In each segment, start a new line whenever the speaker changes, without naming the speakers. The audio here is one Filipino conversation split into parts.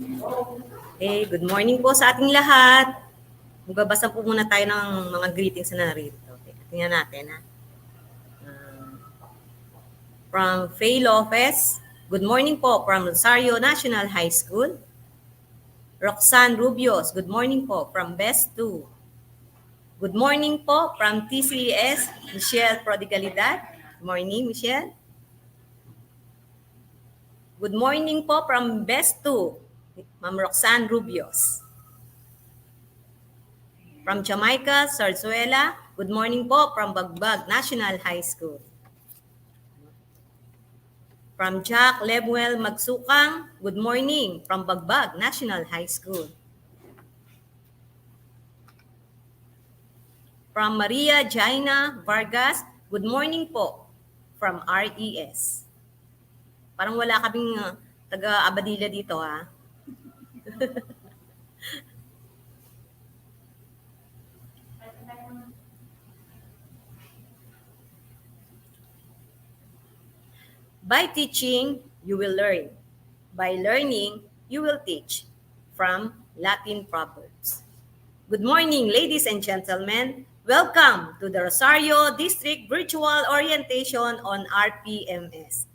Okay, good morning po sa ating lahat. Magbabasa po muna tayo ng mga greetings na narito. Okay, tingnan natin ha. From Faye Lopez, good morning po from Rosario National High School. Roxanne Rubios, good morning po from Best 2. Good morning po from TCES, Michelle Prodigalidad. Good morning, Michelle. Good morning po from Best 2, Ma'am Roxanne Rubios. From Jamaica, Sarzuela, good morning po from Bagbag National High School. From Jack Lemuel Magsukang, good morning from Bagbag National High School. From Maria Jaina Vargas, good morning po from RES. Parang wala kaming taga-Abadilla dito ha. By teaching, you will learn. By learning, you will teach. From Latin Proverbs. Good morning, ladies and gentlemen. Welcome to the Rosario District Virtual Orientation on RPMS.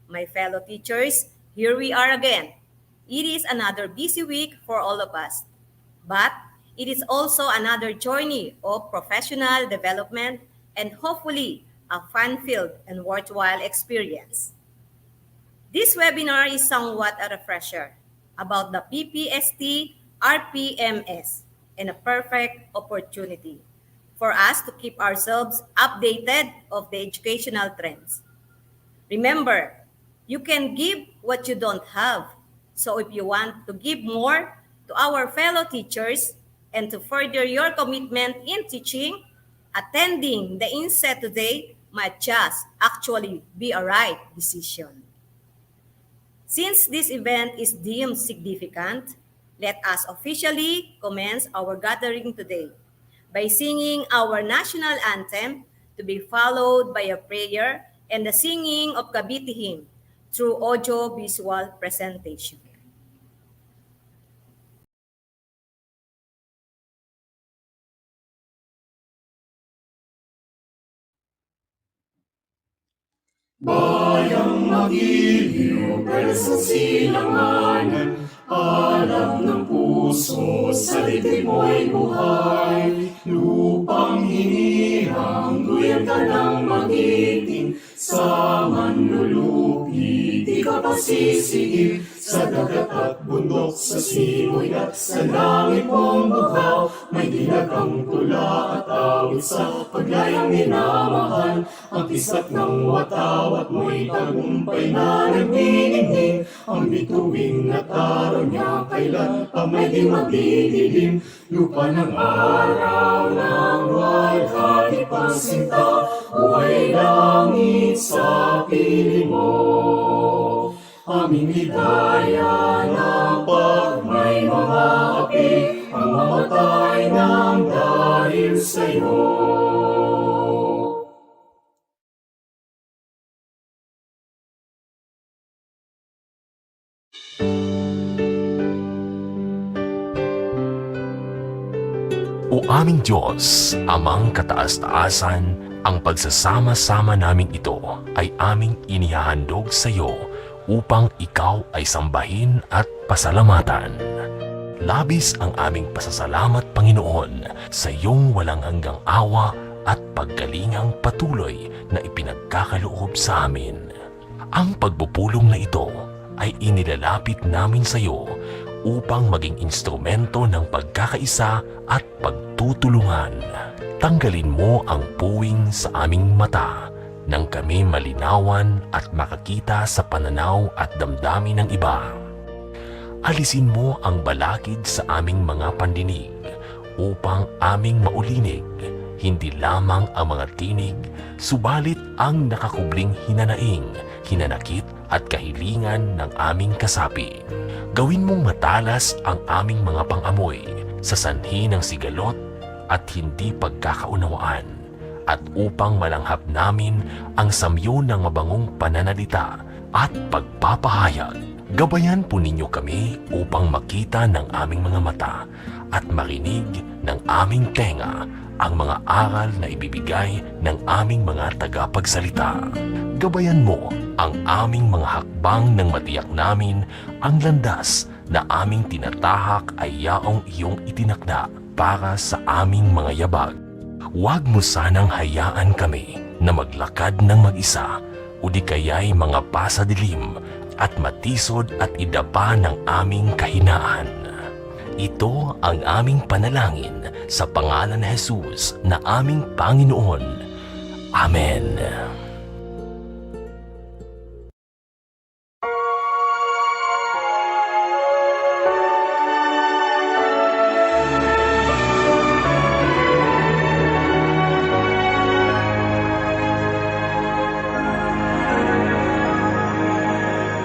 My fellow teachers, here we are again. It is another busy week for all of us, but it is also another journey of professional development and hopefully a fun-filled and worthwhile experience. This webinar is somewhat a refresher about the PPST RPMS and a perfect opportunity for us to keep ourselves updated of the educational trends. Remember, you can give what you don't have. So if you want to give more to our fellow teachers and to further your commitment in teaching, attending the INSET today might just actually be a right decision. Since this event is deemed significant, let us officially commence our gathering today by singing our national anthem, to be followed by a prayer and the singing of Kabiti hymn through audio-visual presentation.
Bayang magiliw, sa silanganan, alam ng puso, sa dibdib mo'y buhay. Lupang hinirang, duyan ka ng magiting, sa manlulupi, di ka pasisigil. Sa dagat at bundok, sa simoy at sa langit mong bughaw, may dinagang tula at awit sa paglayang minamahal. Ang kisat ng watawat mo'y tagumpay na nagniningning, ang bituin at araw niya kailan pa may di magdidilim. Lupa ng araw ng walhati pang sinta, buhay langit sa piling mo. Aming hidaya ng pag may mga api, ang mamatay ng dahil sa'yo.
O aming Diyos, amang kataas-taasan, ang pagsasama-sama naming ito ay aming inihahandog sa iyo upang ikaw ay sambahin at pasalamatan. Labis ang aming pasasalamat, Panginoon, sa iyong walang hanggang awa at paggalingang patuloy na ipinagkakaloob sa amin. Ang pagpupulong na ito ay inilalapit namin sa iyo upang maging instrumento ng pagkakaisa at pagtutulungan. Tanggalin mo ang puwing sa aming mata nang kami malinawan at makakita sa pananaw at damdamin ng iba. Alisin mo ang balakid sa aming mga pandinig upang aming maulinig hindi lamang ang mga tinig, subalit ang nakakubling hinanaing, hinanakit at kahilingan ng aming kasapi. Gawin mong matalas ang aming mga pangamoy sa sanhi ng sigalot at hindi pagkakaunawaan, at upang malanghap namin ang samyo ng mabangong pananalita at pagpapahayag Gabayan po ninyo kami upang makita ng aming mga mata at marinig ng aming tenga ang mga aral na ibibigay ng aming mga tagapagsalita. Gabayan mo ang aming mga hakbang nang matiyak namin ang landas na aming tinatahak ay yaong iyong itinakda para sa aming mga yabag. Huwag mo sanang hayaan kami na maglakad ng mag-isa o di kaya'y mga pasadilim at matisod at idapa ng aming kahinaan. Ito ang aming panalangin sa pangalan ni Jesus na aming Panginoon. Amen.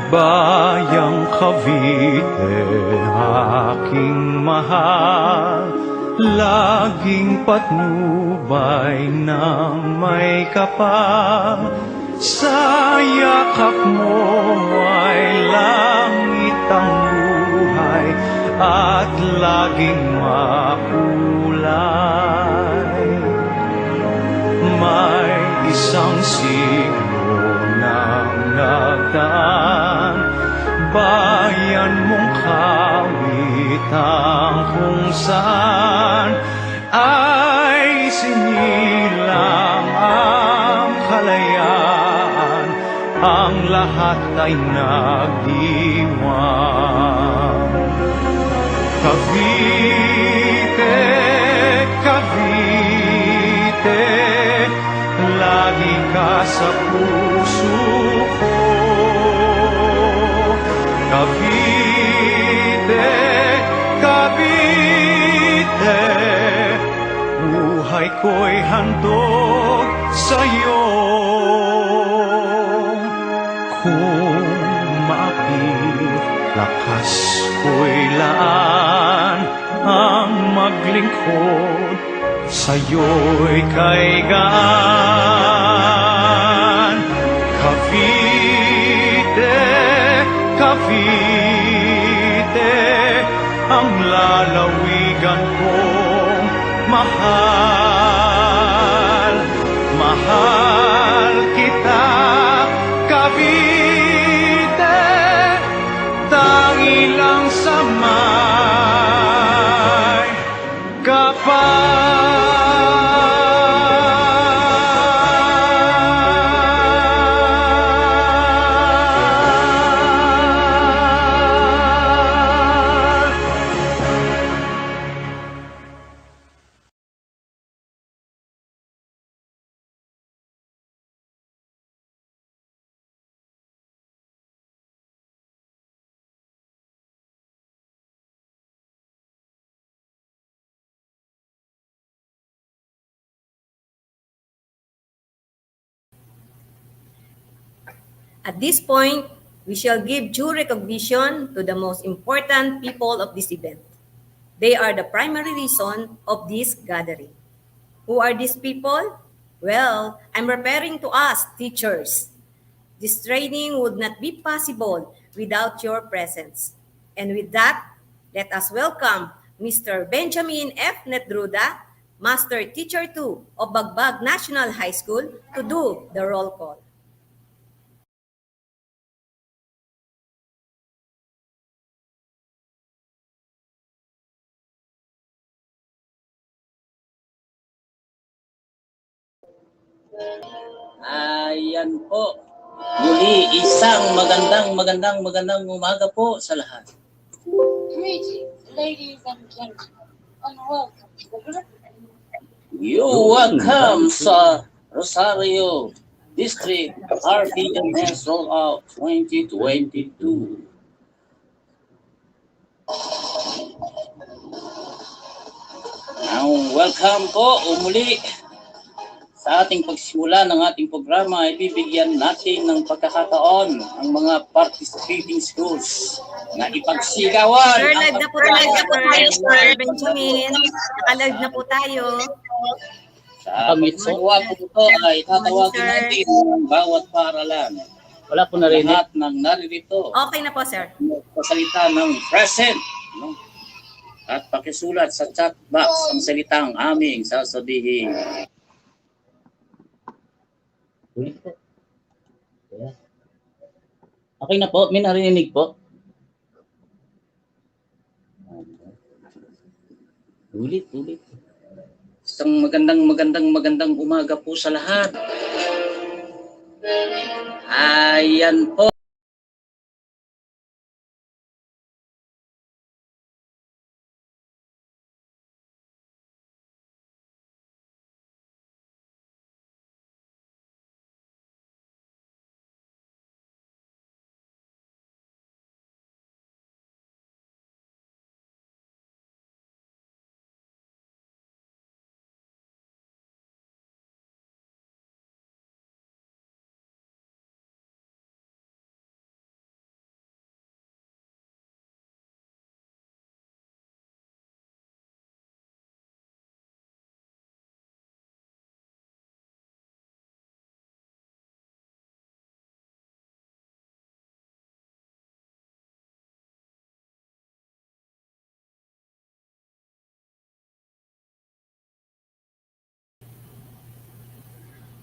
Bayang Cavite, aking mahal, laging patnubay ng may kapal. Sa yakap mo ay langit ang buhay at laging makulay. May isang siglo nang nagdaan, bayan mong kawitan kung saan ay sinilang ang kalayaan, ang lahat ay nagdiwang. Cavite, Cavite, lagi ka sa puso ko. Cavite, Cavite, buhay ko'y handog sa'yo. Kung maapit, lakas ko'y laan ang maglingkod sa'yo'y kaigaan. Cavite, Cavite, ang lalawigan kong mahal. Mahal kita, Cavite, tangi lang sa may kapal.
At this point, we shall give due recognition to the most important people of this event. They are the primary reason of this gathering. Who are these people? Well, I'm referring to us, teachers. This training would not be possible without your presence. And with that, let us welcome Mr. Benjamin F. Netruda, Master Teacher 2 of Bagbag National High School, to do the roll call.
Ayan po. Muli, isang magandang umaga po sa lahat.
Greetings, ladies and gentlemen, and welcome to the group.
Welcome sa Rosario District RPMS Rollout 2022. Welcome po muli. Sa ating pagsimula ng ating programa ay bibigyan natin ng pagkakataon ang mga participating schools na ipagsigawan.
Sir, live na po tayo, Sir Benjamin. Naka-live na po tayo.
Sa pagsuwa po ito ay tatawagin natin ang bawat paaralan. Wala po narinig. Lahat ng naririto.
Okay na po, sir.
Pasalita ng present. No? At pakisulat sa chat box ang salitang aming sasabihin. Ulit po. Okay na po, may narinig po. Ulit. Isang magandang umaga po sa lahat. Ayan po.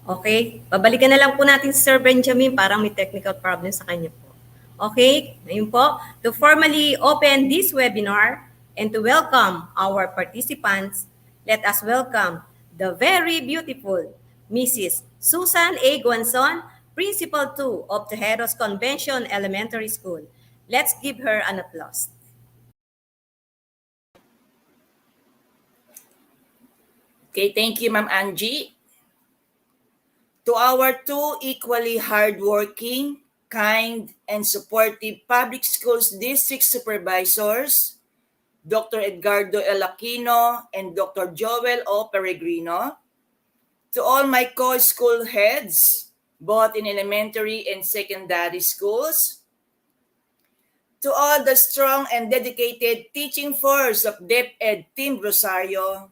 Okay? Babalikan na lang po natin si Sir Benjamin, parang may technical problem sa kanya po. Okay? Ngayon po, to formally open this webinar and to welcome our participants, let us welcome the very beautiful Mrs. Susan A. Guanzon, Principal 2 of Tejeros Convention Elementary School. Let's give her an applause.
Okay, thank you, Ma'am Angie. To our two equally hardworking, kind, and supportive public schools district supervisors, Dr. Edgardo L. Aquino and Dr. Joel O. Peregrino, to all my co-school heads, both in elementary and secondary schools, to all the strong and dedicated teaching force of DepEd Team Rosario,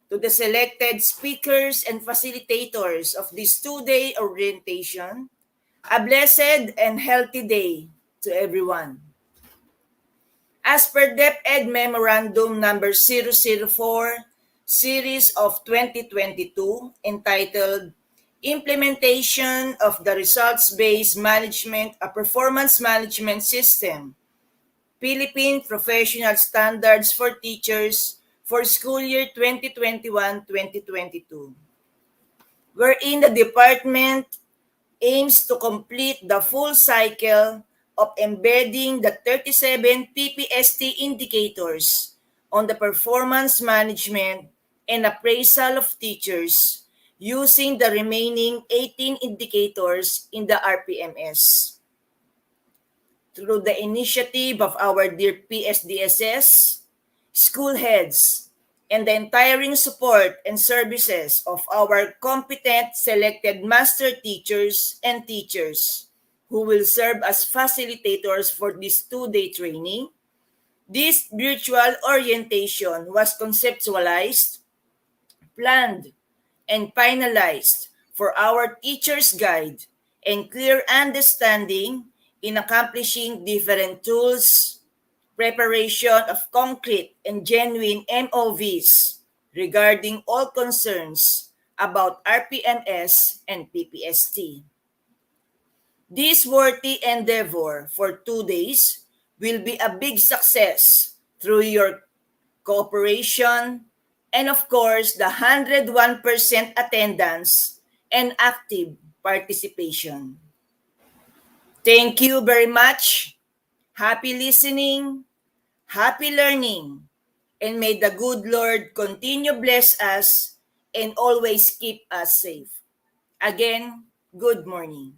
to the selected speakers and facilitators of this two-day orientation, a blessed and healthy day to everyone. As per DepEd Memorandum Number 004, Series of 2022, entitled Implementation of the Results-Based Management, a Performance Management System, Philippine Professional Standards for Teachers for school year 2021-2022, wherein the department aims to complete the full cycle of embedding the 37 PPST indicators on the performance management and appraisal of teachers using the remaining 18 indicators in the RPMS. Through the initiative of our dear PSDSS, school heads, and the entire support and services of our competent selected master teachers and teachers who will serve as facilitators for this two-day training, this virtual orientation was conceptualized, planned, and finalized for our teacher's guide and clear understanding in accomplishing different tools, preparation of concrete and genuine MOVs regarding all concerns about RPMS and PPST. This worthy endeavor for 2 days will be a big success through your cooperation and of course the 101% attendance and active participation. Thank you very much. Happy listening, happy learning, and may the good Lord continue bless us and always keep us safe. Again, good morning.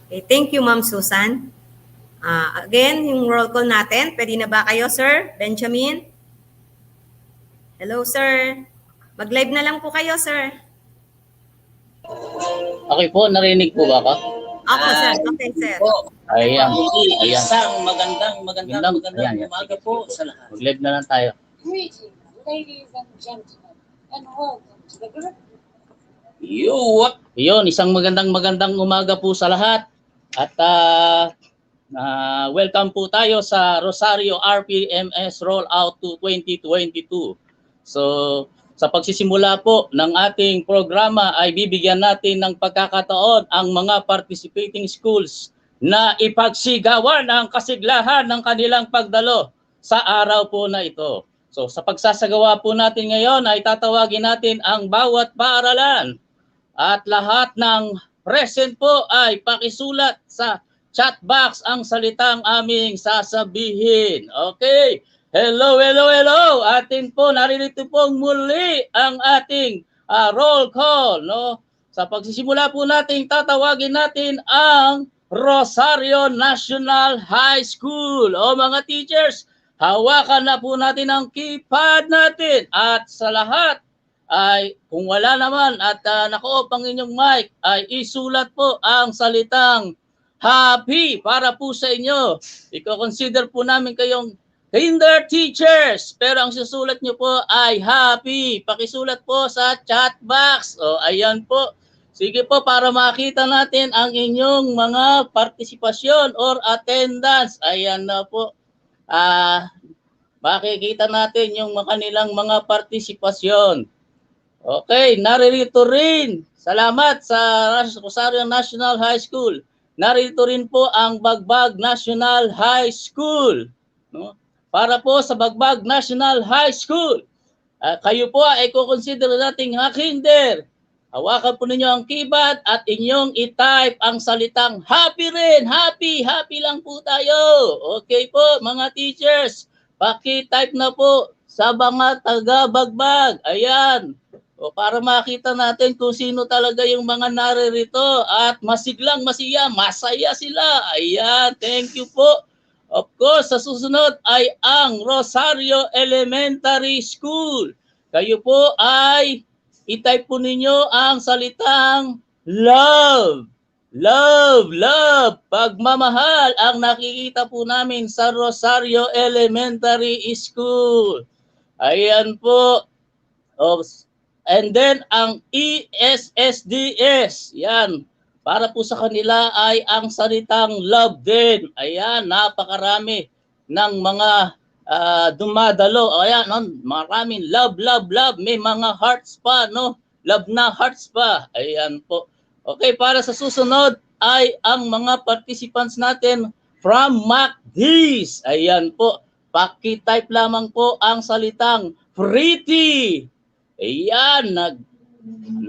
Okay, thank you, Ma'am Susan. Again, yung roll call natin, pwede na ba kayo, Sir Benjamin? Hello, sir. Mag-live na lang po kayo, sir.
Okay po, narinig po ba ako?
Ako, sir. Okay, sir.
Ayan. Isang magandang umaga po sa lahat. Mag-live na lang tayo.
Greetings, ladies and gentlemen, and welcome to the group.
Yun, isang magandang umaga po sa lahat. At welcome po tayo sa Rosario RPMS Rollout to 2022. So, sa pagsisimula po ng ating programa ay bibigyan natin ng pagkakataon ang mga participating schools na ipagsigawan ang kasiglahan ng kanilang pagdalo sa araw po na ito. So, sa pagsasagawa po natin ngayon ay tatawagin natin ang bawat paaralan. At lahat ng present po ay pakisulat sa chat box ang salitang aming sasabihin. Okay? Hello. Atin po, naririto pong muli ang ating roll call. No? Sa pagsisimula po natin, tatawagin natin ang Rosario National High School. O mga teachers, hawakan na po natin ang keypad natin. At sa lahat, ay kung wala naman at naka-off ang inyong mic, ay isulat po ang salitang happy para po sa inyo. Iko-consider po namin kayong kinder teachers, pero ang susulat nyo po ay happy. Pakisulat po sa chat box. O ayan po. Sige po, para makita natin ang inyong mga partisipasyon or attendance. Ayan na po. Makikita natin yung kanilang mga partisipasyon. Okay, naririto rin. Salamat sa Rosario National High School. Naririto rin po ang Bagbag National High School. No? Para po sa Bagbag National High School, kayo po ay kukonsider nating kinder. Hawakan po ninyo ang keypad at inyong i-type ang salitang happy rin. Happy lang po tayo. Okay po, mga teachers. Paki-type na po sa mga taga-Bagbag. Ayan. O para makita natin kung sino talaga yung mga naririto at masiglang masaya sila. Ayan, thank you po. Of course, sa susunod ay ang Rosario Elementary School. Kayo po ay i-type po ninyo ang salitang love. Love. Pagmamahal ang nakikita po namin sa Rosario Elementary School. Ayan po. And then ang ESSDS, yan, para po sa kanila ay ang salitang love din. Ayan, napakarami ng mga dumadalo. Ayan, no? Maraming love. May mga hearts pa, no? Love na hearts pa. Ayan po. Okay, para sa susunod ay ang mga participants natin from MacD's. Ayan po. Paki-type lamang po ang salitang pretty. Ayan,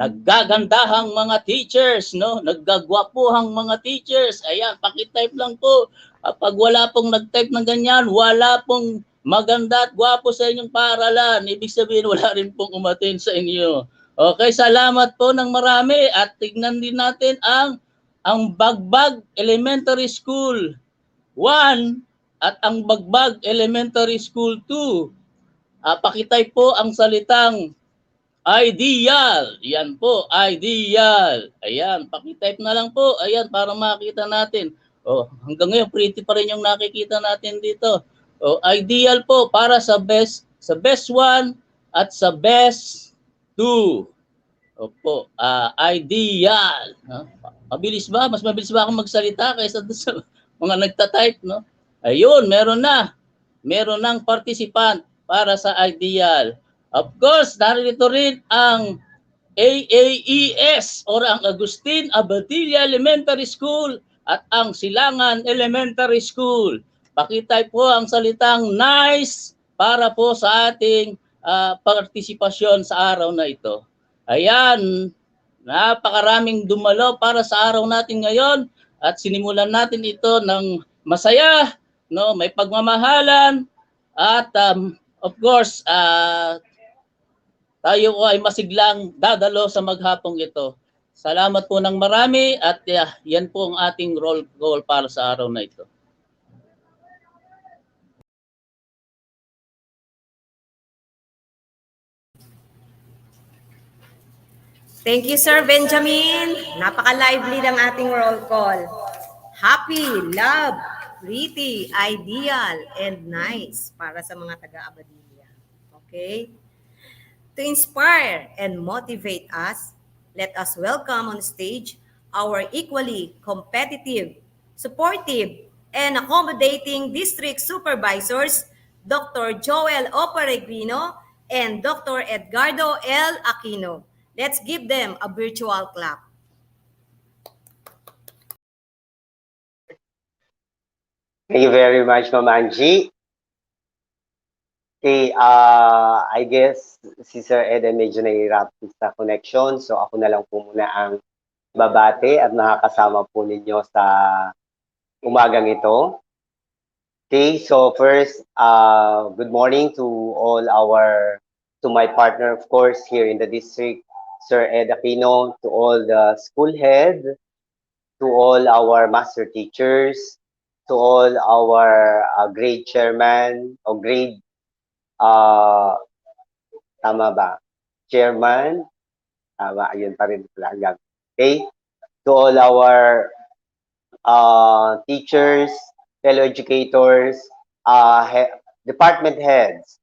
naggagandahang mga teachers, no? Naggagwapuhang mga teachers. Ayan, paki-type lang po. Pag wala pong nag-type ng ganyan, wala pong maganda at gwapo sa inyong paaralan. Ibig sabihin, wala rin pong umatin sa inyo. Okay, salamat po ng marami at tignan din natin ang Bagbag Elementary School 1 at ang Bagbag Elementary School 2. Pakitype po ang salitang ideal. Yan po, ideal. Ayan, pakitype na lang po. Ayan, para makita natin. Hanggang ngayon, pretty pa rin yung nakikita natin dito. Ideal po para sa best 1 at sa best 2. Opo, ideal. Mabilis ba? Mas mabilis ba akong magsalita kaysa sa mga nagtatype, no? Ayun, meron na. Meron ng participant para sa ideal. Of course, narito rin ang AAES or ang Agustin Abadilla Elementary School at ang Silangan Elementary School. Pakitype po ang salitang nice para po sa ating partisipasyon sa araw na ito. Ayan, napakaraming dumalo para sa araw natin ngayon at sinimulan natin ito ng masaya, no? May pagmamahalan at of course, tayo ay masiglang dadalo sa maghapong ito. Salamat po ng marami at yan po ang ating roll call para sa araw na ito.
Thank you, Sir Benjamin. Napaka-lively ng ating roll call. Happy, love, pretty, ideal, and nice para sa mga taga-Abadilla. Okay? To inspire and motivate us, let us welcome on stage our equally competitive, supportive, and accommodating district supervisors, Dr. Joel O. Peregrino and Dr. Edgardo L. Aquino. Let's give them a virtual clap.
Thank you very much, Ma'am Angie. Okay, I guess si Sir Ed ay medyo nahihirapan sa connection. So ako na lang po muna ang babate at nakakasama po ninyo sa umagang ito. Okay, so first, good morning to all to my partner, of course, here in the district, Sir Ed Aquino, to all the school head, to all our master teachers, to all our grade chairman or grade, tama ba? Chairman, tama, ayun pa rin pala hanggang. Okay, to all our teachers, fellow educators, department heads.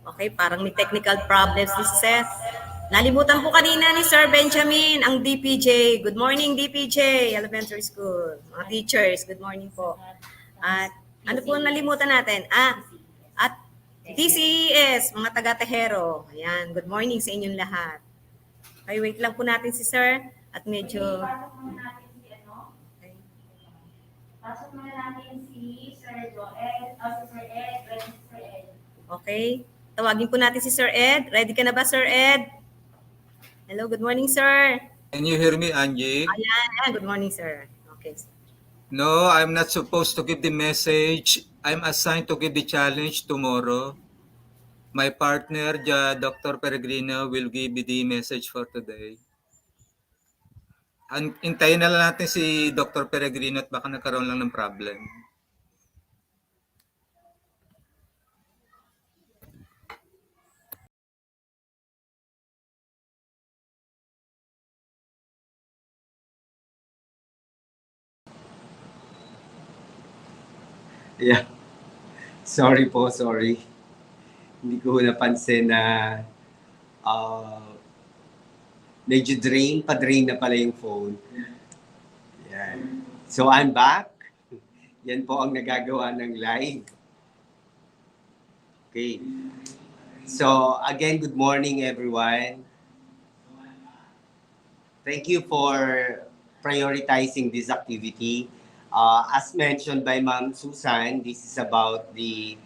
Okay, parang may technical problems si Seth. Nalimutan po kanina ni Sir Benjamin, ang DPJ. Good morning, DPJ, Elementary School. Mga teachers, good morning po. At ano po nalimutan natin? At TCES, mga taga-Tehero. Ayan, good morning sa inyong lahat. Okay, wait lang po natin si Sir. At medyo...
Pasok muna natin si Okay. Pasok muna natin si Sir Joel, si Sir Ed, ready si Sir Ed.
Okay. Tawagin po natin si Sir Ed. Ready ka na ba, Sir Ed? Hello, good morning, sir.
Can you hear me, Angie?
Ayan. Good morning, sir. Okay.
No, I'm not supposed to give the message. I'm assigned to give the challenge tomorrow. My partner, Dr. Peregrino, will give the message for today. Hintayin na lang natin si Dr. Peregrino at baka nagkaroon lang ng problem.
Yeah. Sorry po, sorry. Hindi ko napansin na medyo pa-drain na pala yung phone. Yan. So I'm back. Yan po ang nagagawa ng live. Okay. So again, good morning everyone. Thank you for prioritizing this activity. As mentioned by Ma'am Susan, this is about the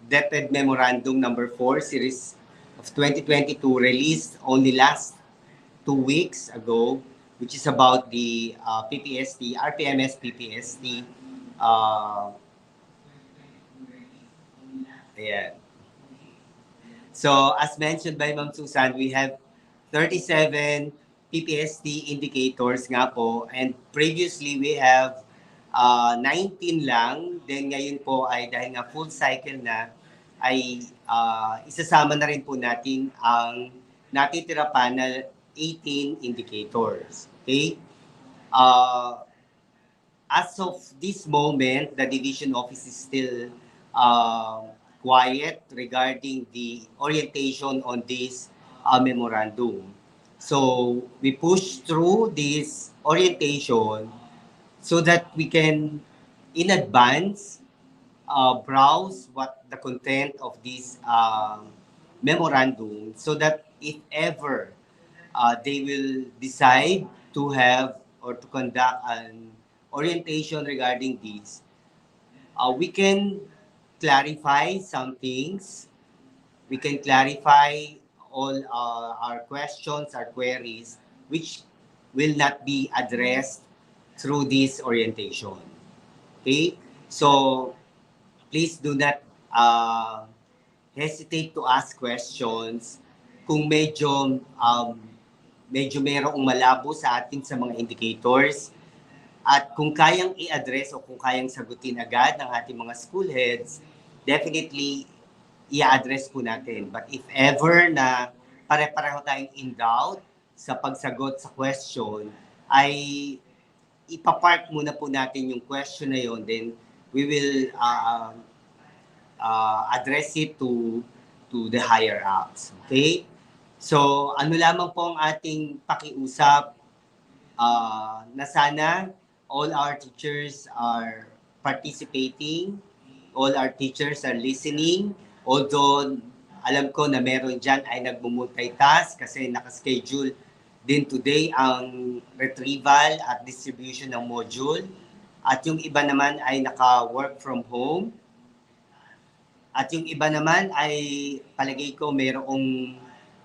DepEd Memorandum number 4, series of 2022, released only last 2 weeks ago, which is about the PPST, RPMS PPST. Yeah. So as mentioned by Ma'am Susan, we have 37 PPST indicators nga po, and previously we have 19 lang, then ngayon po ay dahil nga full cycle na, ay isasama na rin po natin ang natitira pa na 18 indicators. Okay? As of this moment, the division office is still quiet regarding the orientation on this memorandum. So we push through this orientation so that we can, in advance, browse what the content of this memorandum, so that if ever they will decide to have or to conduct an orientation regarding this, we can clarify some things. We can clarify all our questions, our queries, which will not be addressed through this orientation. Okay? So, please do not hesitate to ask questions kung medyo mayroong malabo sa atin sa mga indicators, at kung kayang i-address o kung kayang sagutin agad ng ating mga school heads, definitely i-address po natin. But if ever na pare-pareho tayong in doubt sa pagsagot sa question, ay ipapark muna po natin yung question na yon, then we will address it to the higher ups. Okay? So, ano lamang po ang ating pakiusap, na sana all our teachers are participating, all our teachers are listening, although alam ko na meron dyan ay nagmumultitask kasi nakaschedule din today ang retrieval at distribution ng module. At yung iba naman ay naka-work from home. At yung iba naman ay palagay ko mayroong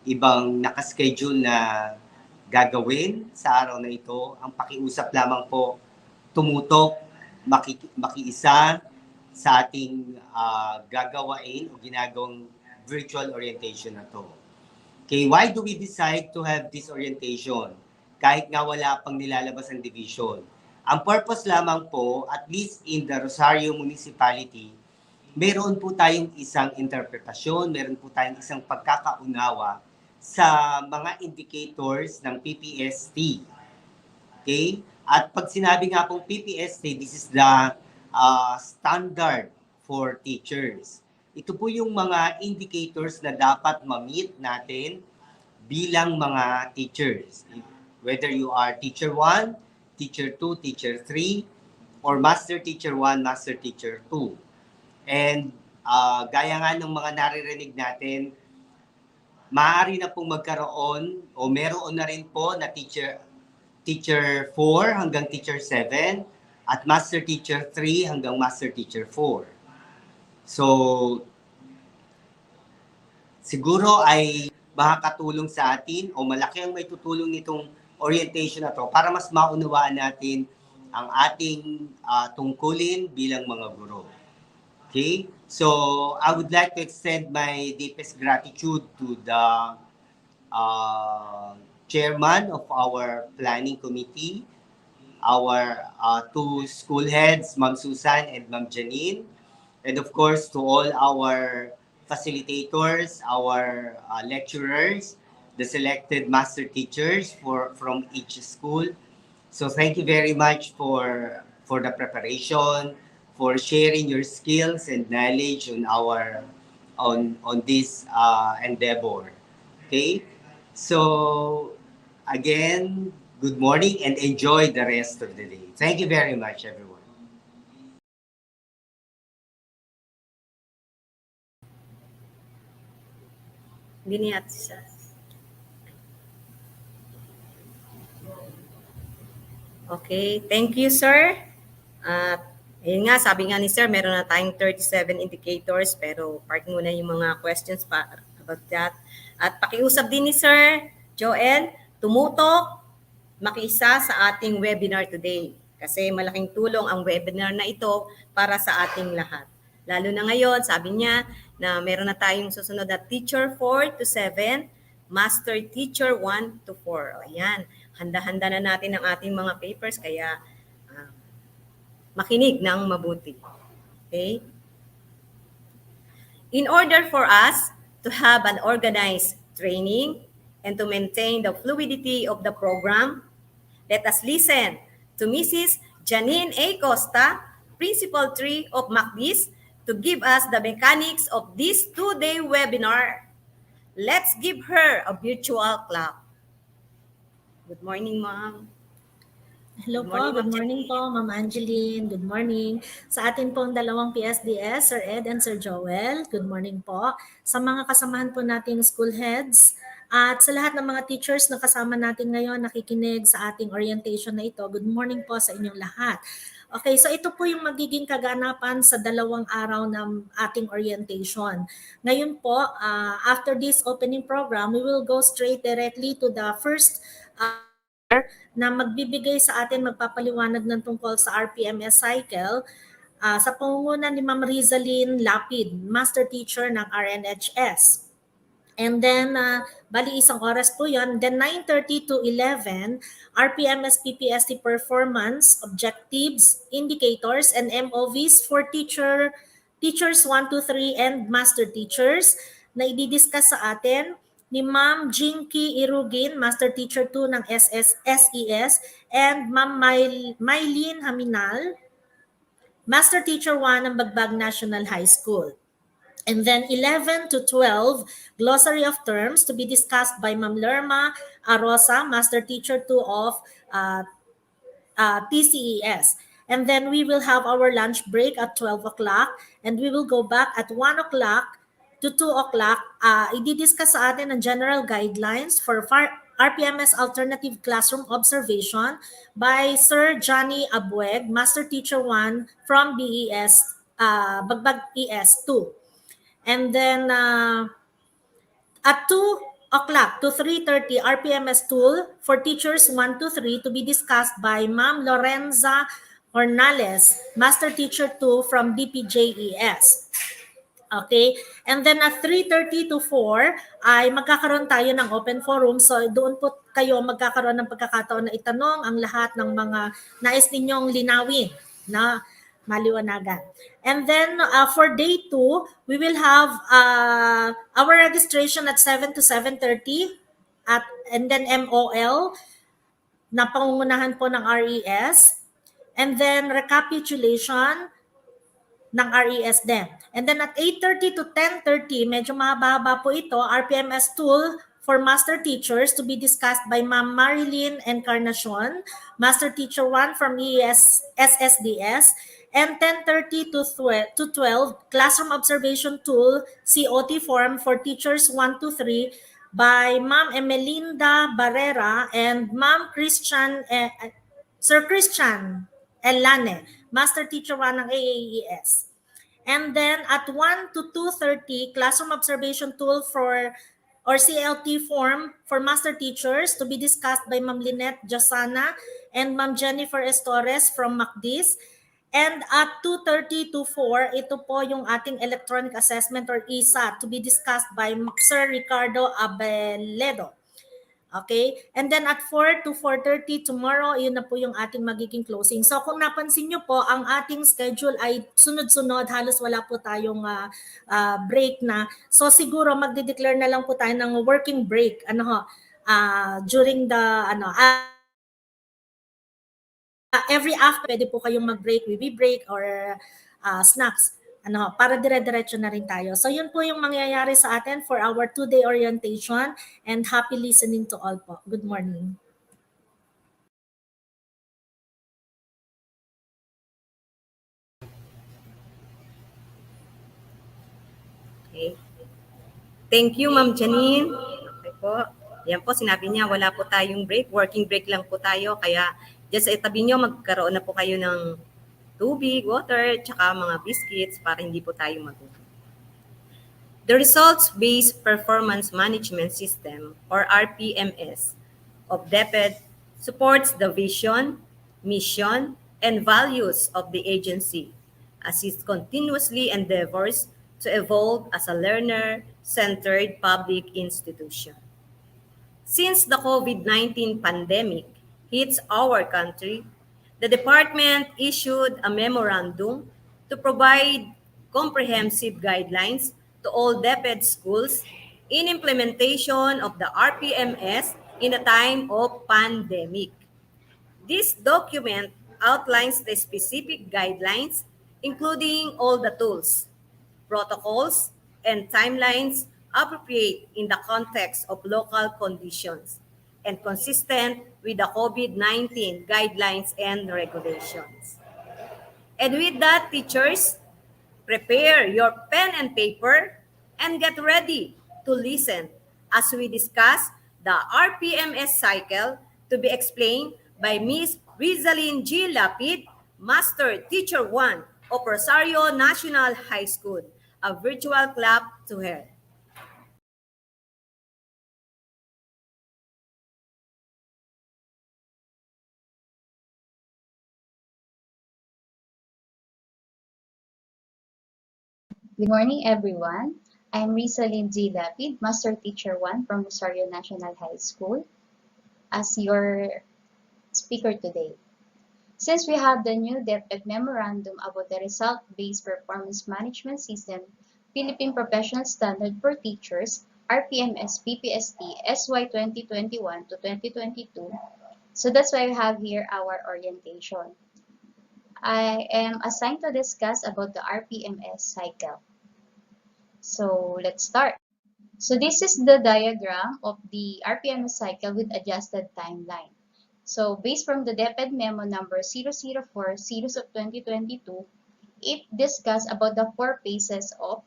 ibang nakaschedule na gagawin sa araw na ito. Ang pakiusap lamang po, tumutok, makiisa sa ating gagawain o ginagawang virtual orientation na to. Okay, why do we decide to have this orientation? Kahit nga wala pang nilalabas ang division. Ang purpose lamang po, at least in the Rosario Municipality, meron po tayong isang interpretasyon, meron po tayong isang pagkakaunawa sa mga indicators ng PPST. Okay? At pag sinabi nga pong PPST, this is the standard for teachers. Ito po yung mga indicators na dapat ma-meet natin bilang mga teachers. Whether you are teacher 1, teacher 2, teacher 3, or master teacher 1, master teacher 2. And gaya nga ng mga naririnig natin, maaari na pong magkaroon o meron na rin po na teacher 4 hanggang teacher 7 at master teacher 3 hanggang master teacher 4. So, siguro ay makakatulong sa atin o malaki ang may tutulong nitong orientation na to para mas maunawaan natin ang ating tungkulin bilang mga guro. Okay? So, I would like to extend my deepest gratitude to the chairman of our planning committee, our two school heads, Ma'am Susan and Ma'am Janine, and of course to all our facilitators, our lecturers, the selected master teachers from each school. So thank you very much for the preparation, for sharing your skills and knowledge on this endeavor. Okay? So again, good morning and enjoy the rest of the day. Thank you very much, everyone.
Liniat siya. Okay, thank you, sir. At ayun nga, sabi nga ni sir, meron na tayong 37 indicators, pero park muna yung mga questions about that. At pakiusap din ni Sir Joel, tumutok, makiisa sa ating webinar today. Kasi malaking tulong ang webinar na ito para sa ating lahat. Lalo na ngayon, sabi niya na meron na tayong susunod na teacher 4 to 7, master teacher 1 to 4. Ayan, handa-handa na natin ang ating mga papers, kaya makinig ng mabuti. Okay? In order for us to have an organized training and to maintain the fluidity of the program, let us listen to Mrs. Janine A. Costa, Principal 3 of MACDIS, to give us the mechanics of this two-day webinar. Let's give her a virtual clap. Good morning, Ma'am.
Hello po, good morning po, Ma'am Angeline. Good morning. Sa atin pong dalawang PSDS, Sir Ed and Sir Joel, good morning po. Sa mga kasamahan po nating school heads at sa lahat ng mga teachers na kasama natin ngayon nakikinig sa ating orientation na ito, good morning po sa inyong lahat. Okay, so ito po yung magiging kaganapan sa dalawang araw ng ating orientation. Ngayon po, after this opening program, we will go straight directly to the first na magbibigay sa atin, magpapaliwanag ng tungkol sa RPMS cycle sa pangunguna ni Ma'am Rizalyn Lapid, Master Teacher ng RNHS. And then, bali isang oras po yon. Then 9:30 to 11, RPMS PPST performance, objectives, indicators, and MOVs for teachers 1 to 3 and master teachers na i-discuss sa atin ni Ma'am Jinky Irugin, Master Teacher 2 ng SES, and Ma'am Mylene Haminal, Master Teacher 1 ng Bagbag National High School. And then 11 to 12, glossary of terms to be discussed by Ma'am Lerma Arosa, Master Teacher 2 of TCES. And then we will have our lunch break at 12 o'clock and we will go back at 1 o'clock to 2 o'clock. I-discuss sa atin ang general guidelines for RPMS Alternative Classroom Observation by Sir Johnny Abueg, Master Teacher 1 from BES, Bagbag ES 2. And then at 2 o'clock to 3:30, RPMS tool for teachers 1 to 3 to be discussed by Ma'am Lorenza Ornales, Master Teacher 2 from DPJES. Okay? And then at 3:30 to 4 ay magkakaroon tayo ng open forum. So doon po kayo magkakaroon ng pagkakataon na itanong ang lahat ng mga nais ninyong linawin na maliwanagan. And then for day 2, we will have our registration at 7 to 7:30 and then MOL na pangungunahan po ng RES. And then recapitulation ng RES din. And then at 8:30 to 10:30, medyo mahaba po ito, RPMS tool for master teachers to be discussed by Ma'am Marilyn Encarnacion, Master Teacher 1 from SSDS, and 10:30 to 12, Classroom Observation Tool, COT form for teachers 1 to 3 by Ma'am Emelinda Barrera and Ma'am Sir Christian Elane, Master Teacher 1 ng AAES. And then at 1 to 2:30, Classroom Observation Tool or CLT form for master teachers to be discussed by Ma'am Lynette Josana and Ma'am Jennifer Estores from MACDIS. And at 2:30 to 4, ito po yung ating electronic assessment or ESA to be discussed by Sir Ricardo Abeledo. Okay? And then at 4 to 4:30 tomorrow, yun na po yung ating magiging closing. So kung napansin nyo po, ang ating schedule ay sunod-sunod. Halos wala po tayong break na. So siguro magde-declare na lang po tayo ng working break. During the, every after, pwede po kayong mag-break, baby break or snacks. Para dire-diretso na rin tayo. So yun po yung mangyayari sa atin for our 2-day orientation and happy listening to all po. Good morning.
Okay. Thank you, Ma'am Janine. Okay po. Yan po, sinabi niya, wala po tayong break. Working break lang po tayo. Kaya dyan sa itabi niyo, magkaroon na po kayo ng tubig, water, tsaka mga biscuits para hindi po tayo magutom. The Results-Based Performance Management System, or RPMS, of DepEd supports the vision, mission, and values of the agency as it continuously endeavors to evolve as a learner-centered public institution. Since the COVID-19 pandemic hits our country, the department issued a memorandum to provide comprehensive guidelines to all DepEd schools in implementation of the RPMS in a time of pandemic. This document outlines the specific guidelines, including all the tools, protocols, and timelines appropriate in the context of local conditions and consistent with the COVID-19 guidelines and regulations. And with that, teachers, prepare your pen and paper and get ready to listen as we discuss the RPMS cycle to be explained by Ms. Rizalyn G. Lapid, Master Teacher 1 of Rosario National High School. A virtual clap to her.
Good morning, everyone. I'm Rizalyn G. Lapid, Master Teacher 1 from Rosario National High School, as your speaker today. Since we have the new DepEd Memorandum about the Result-Based Performance Management System, Philippine Professional Standard for Teachers, RPMS PPST SY 2021 to 2022, so that's why we have here our orientation. I am assigned to discuss about the RPMS cycle. So let's start. So this is the diagram of the RPMS cycle with adjusted timeline. So based from the DepEd memo number 004 series of 2022, it discussed about the 4 phases of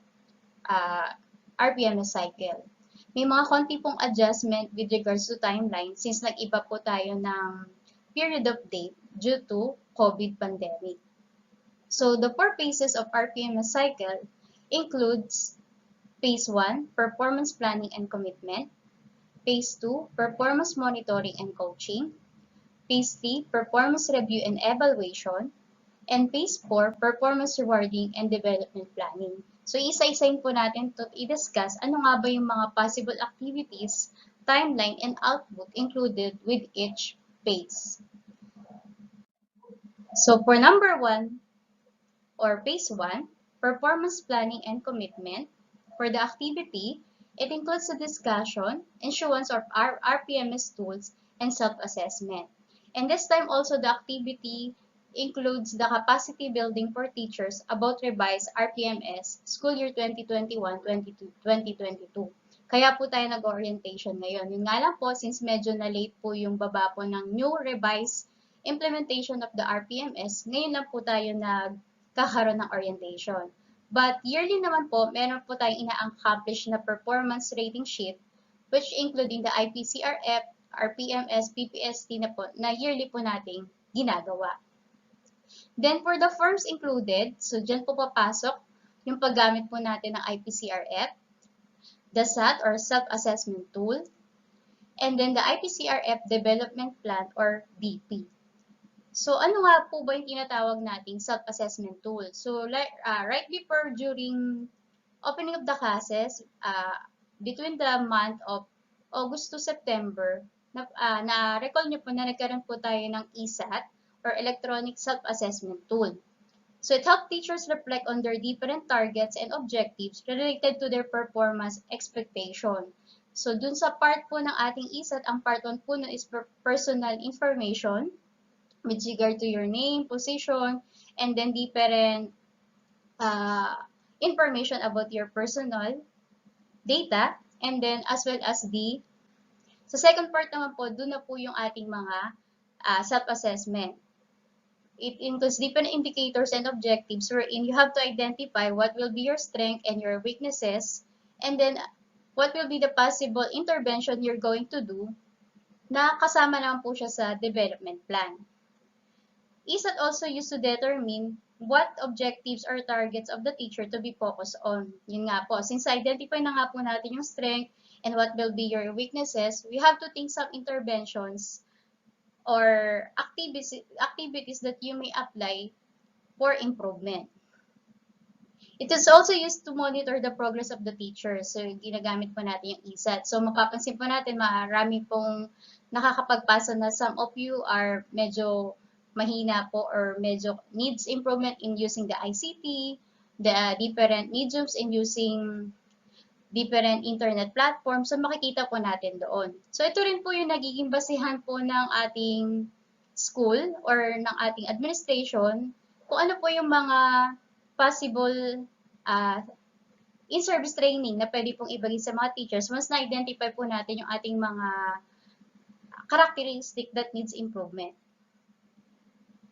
RPMS cycle. May mga konti pong adjustment with regards to timeline since nag-iba po tayo ng period of date due to COVID pandemic. So the 4 phases of RPMS cycle includes Phase 1, Performance Planning and Commitment. Phase 2, Performance Monitoring and Coaching. Phase 3, Performance Review and Evaluation. And Phase 4, Performance Rewarding and Development Planning. So isa-isayin po natin to i-discuss ano nga ba yung mga possible activities, timeline, and output included with each phase. So for number 1, or Phase 1, Performance Planning and Commitment, for the activity, it includes the discussion, issuance of RPMS tools, and self-assessment. And this time also the activity includes the capacity building for teachers about revised RPMS school year 2021-2022. Kaya po tayo nag-orientation ngayon. Yun nga lang po, since medyo na late po yung baba po ng new revised implementation of the RPMS, ngayon lang po tayo nagkakaroon ng orientation. But yearly naman po, meron po tayong ina-accomplish na performance rating sheet which including the IPCRF, RPMS, PPST na yearly po nating ginagawa. Then for the forms included, so dyan po papasok yung paggamit po natin ng IPCRF, the SAT or Self-Assessment Tool, and then the IPCRF Development Plan or DP. So ano nga po ba yung tinatawag nating self-assessment tool? So right before during opening of the classes, between the month of August to September, na-recall nyo po na nagkaroon po tayo ng ESAT or Electronic Self-Assessment Tool. So it helps teachers reflect on their different targets and objectives related to their performance expectation. So dun sa part po ng ating ESAT, ang part 1 po na is personal information with regard to your name, position, and then different information about your personal data, and then as well as sa second part naman po, doon na po yung ating mga self-assessment. It includes different indicators and objectives wherein you have to identify what will be your strength and your weaknesses, and then what will be the possible intervention you're going to do na kasama naman po siya sa development plan. ESAT also used to determine what objectives or targets of the teacher to be focused on. Yun nga po, since identify na nga po natin yung strength and what will be your weaknesses, we have to think some interventions or activities that you may apply for improvement. It is also used to monitor the progress of the teacher. So, ginagamit po natin yung ESAT. So, mapapansin po natin, marami pong nakakapagpasa na some of you are medyo mahina po or medyo needs improvement in using the ICT, the different mediums in using different internet platforms. So, makikita po natin doon. So, ito rin po yung nagiging basihan po ng ating school or ng ating administration kung ano po yung mga possible in-service training na pwede pong ibigay sa mga teachers once na-identify po natin yung ating mga characteristic that needs improvement.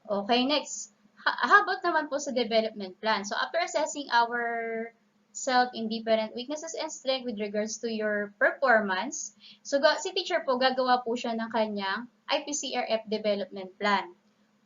Okay, next. How about naman po sa development plan? So, after assessing our self in different weaknesses and strength with regards to your performance, so si teacher po, gagawa po siya ng kanyang IPCRF development plan,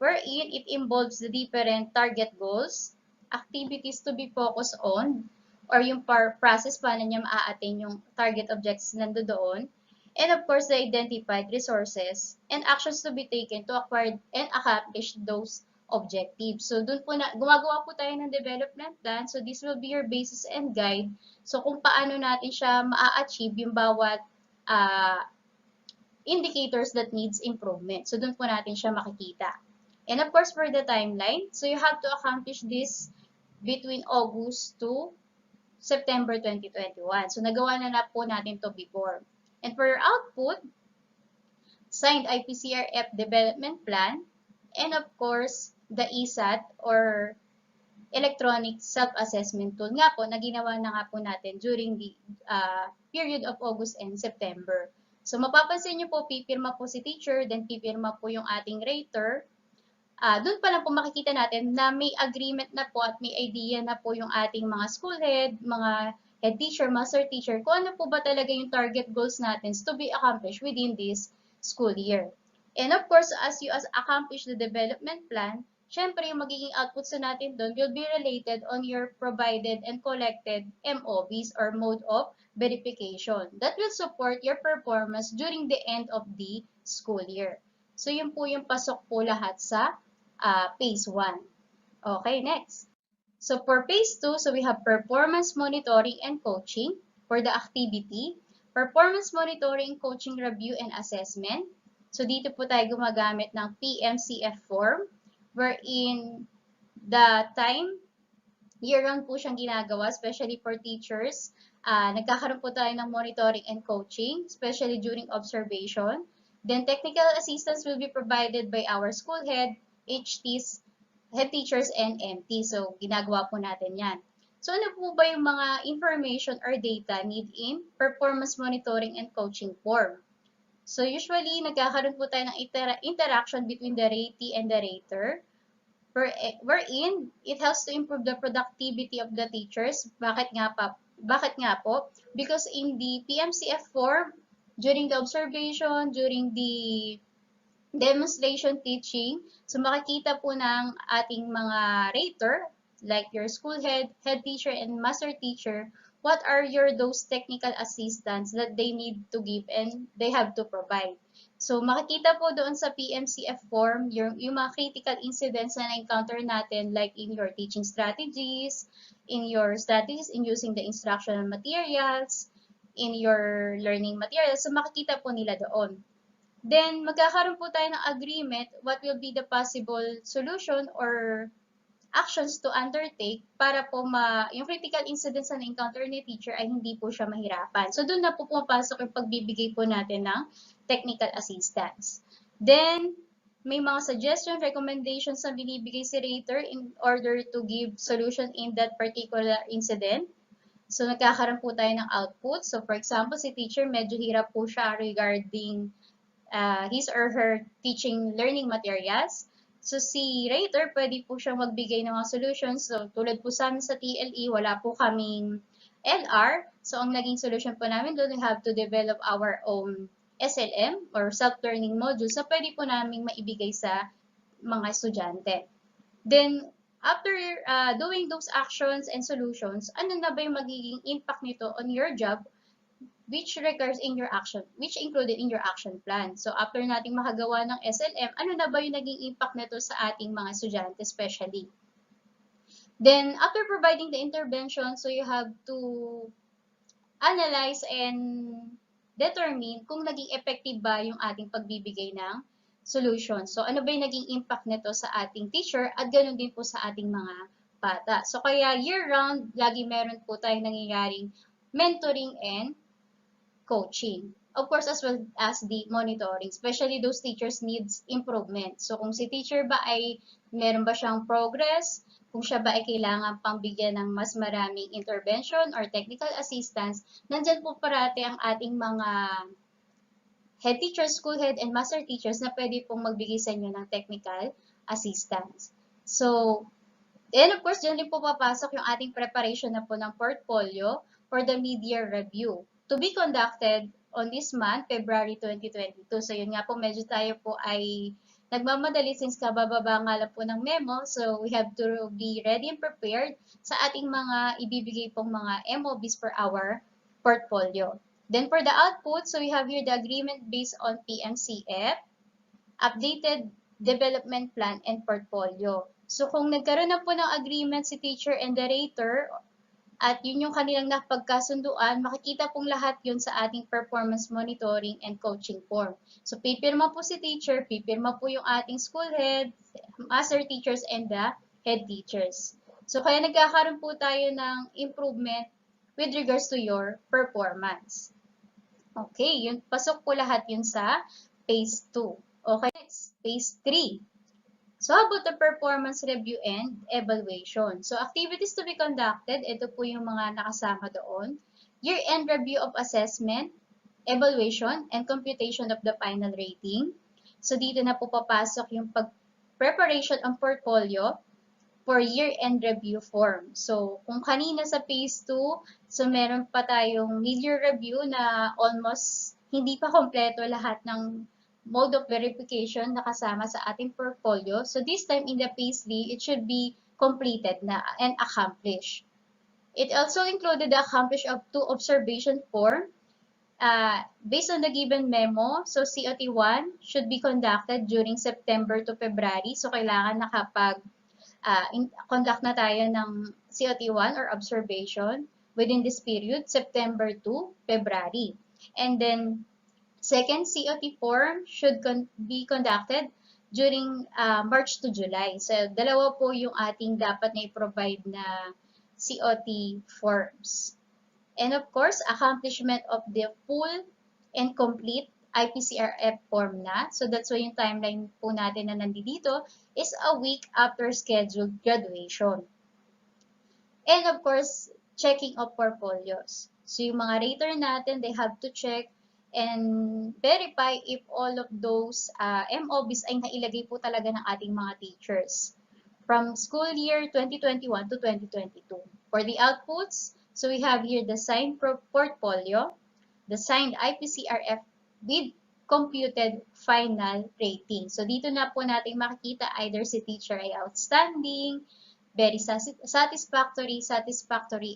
wherein it involves the different target goals, activities to be focused on, or yung process paano niya ma-attain yung target objectives nandoon, and of course, the identified resources and actions to be taken to acquire and accomplish those objectives. So doon po gumagawa po tayo ng development plan. So this will be your basis and guide. So kung paano natin siya maa-achieve yung bawat indicators that needs improvement. So doon po natin siya makikita. And of course, for the timeline, so you have to accomplish this between August to September 2021. So nagawa na po natin to before. And for your output, signed IPCRF development plan, and of course, the ESAT or electronic self-assessment tool nga po na ginawa na nga po natin during the period of August and September. So mapapansin nyo po, pipirma po si teacher, then pipirma po yung ating rater. Doon pa lang po makikita natin na may agreement na po at may idea na po yung ating mga school head, mga head teacher, master teacher, kung ano po ba talaga yung target goals natin to be accomplished within this school year. And of course, as you accomplish the development plan, syempre yung magiging outputs na natin doon will be related on your provided and collected MOVs or mode of verification that will support your performance during the end of the school year. So yun po yung pasok po lahat sa phase 1. Okay, next. So for phase 2, so we have performance monitoring and coaching for the activity, performance monitoring, coaching review and assessment. So dito po tayo gumagamit ng PMCF form wherein the time year-round po siyang ginagawa, especially for teachers. Nagkakaroon po tayo ng monitoring and coaching, especially during observation. Then technical assistance will be provided by our school head, HTs, head teachers, and MT. So ginagawa po natin yan. So ano po ba yung mga information or data need in performance monitoring and coaching form? So usually, nagkakaroon po tayo ng interaction between the ratee and the rater, wherein it helps to improve the productivity of the teachers. Bakit nga po? Because in the PMCF form, during the observation, during the demonstration teaching, so makikita po ng ating mga rater, like your school head, head teacher, and master teacher, what are those technical assistance that they need to give and they have to provide. So makikita po doon sa PMCF form yung mga critical incidents na na-encounter natin, like in your teaching strategies, in your strategies in using the instructional materials, in your learning materials. So makikita po nila doon. Then magkakaroon po tayo ng agreement what will be the possible solution or actions to undertake para po yung critical incidents na na-encounter ni teacher ay hindi po siya mahirapan. So doon na po pumapasok yung pagbibigay po natin ng technical assistance. Then, may mga suggestion, recommendations na binibigay si rater in order to give solution in that particular incident. So nagkakaroon po tayo ng output. So for example, si teacher medyo hirap po siya regarding his or her teaching learning materials. So si rater, pwede po siyang magbigay ng mga solutions. So tulad po sa amin sa TLE, wala po kaming LR. So ang naging solution po namin doon, we have to develop our own SLM or self-learning modules na pwede po namin maibigay sa mga estudyante. Then, after doing those actions and solutions, ano na ba yung magiging impact nito on your job which recurs in your action, which included in your action plan. So after nating makagawa ng SLM, ano na ba yung naging impact nito sa ating mga estudyante especially? Then after providing the intervention, so you have to analyze and determine kung naging effective ba yung ating pagbibigay ng solution. So ano ba yung naging impact nito sa ating teacher at ganoon din po sa ating mga bata. So kaya year-round, lagi meron po tayong nangyayaring mentoring and coaching. Of course, as well as the monitoring, especially those teachers needs improvement. So kung si teacher ba ay meron ba siyang progress, kung siya ba ay kailangan pang bigyan ng mas maraming intervention or technical assistance, nandyan po parati ang ating mga head teachers, school head, and master teachers na pwede pong magbigay sa inyo ng technical assistance. So, and of course, dyan din po papasok yung ating preparation na po ng portfolio for the mid-year review to be conducted on this month, February 2022. So yun nga po, medyo tayo po ay nagmamadali since kabababa nga lang po ng memo. So we have to be ready and prepared sa ating mga ibibigay pong mga MOBs per our portfolio. Then for the output, so we have here the agreement based on PMCF, updated development plan, and portfolio. So kung nagkaroon na po ng agreement si teacher and the rater, at yun yung kanilang napagkasunduan, makikita pong lahat yun sa ating performance monitoring and coaching form. So pipirma po si teacher, pipirma po yung ating school head, master teachers, and the head teachers. So kaya nagkakaroon po tayo ng improvement with regards to your performance. Okay, yun, pasok po lahat yun sa phase 2. Okay, next, phase 3. So how about the performance review and evaluation? So activities to be conducted, ito po yung mga nakasama doon. Year-end review of assessment, evaluation, and computation of the final rating. So dito na po papasok yung preparation ng portfolio for year-end review form. So kung kanina sa phase 2, so meron pa tayong mid-year review na almost hindi pa kompleto lahat ng mode of verification na kasama sa ating portfolio. So this time in the phase 3, it should be completed na and accomplished. It also included the accomplish of 2 observation form based on the given memo. So COT1 should be conducted during September to February. So kailangan conduct na tayo ng COT1 or observation within this period, September to February. And then second, COT form should be conducted during March to July. So, dalawa po yung ating dapat na i-provide na COT forms. And of course, accomplishment of the full and complete IPCRF form na. So, that's why yung timeline po natin na nandito is a week after scheduled graduation. And of course, checking of portfolios. So, yung mga rater natin, they have to check and verify if all of those MOBs ay nailagay po talaga ng ating mga teachers from school year 2021 to 2022. For the outputs, so we have here the signed portfolio, the signed IPCRF with computed final rating. So dito na po natin makikita either si teacher ay outstanding, very satisfactory,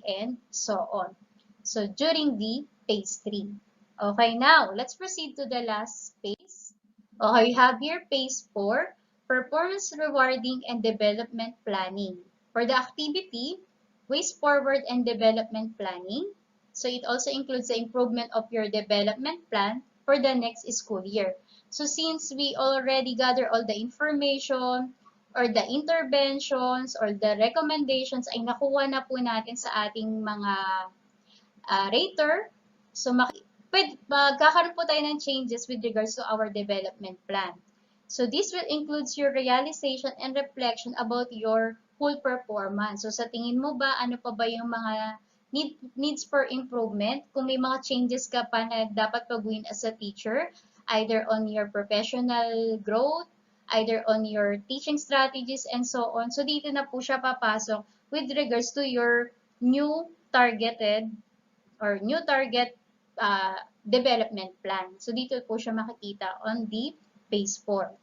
and so on. So during the phase 3. Okay, now, let's proceed to the last phase. Okay, we have here phase 4, performance rewarding and development planning. For the activity, ways forward and development planning. So it also includes the improvement of your development plan for the next school year. So since we already gather all the information or the interventions or the recommendations ay nakuha na po natin sa ating mga rater, so magkakaroon po tayo ng changes with regards to our development plan. So this will include your realization and reflection about your whole performance. So sa tingin mo ba, ano pa ba yung mga needs for improvement? Kung may mga changes ka pa na dapat pagawin as a teacher, either on your professional growth, either on your teaching strategies, and so on. So dito na po siya papasok with regards to your new target development plan. So, dito po siya makikita on the phase 4.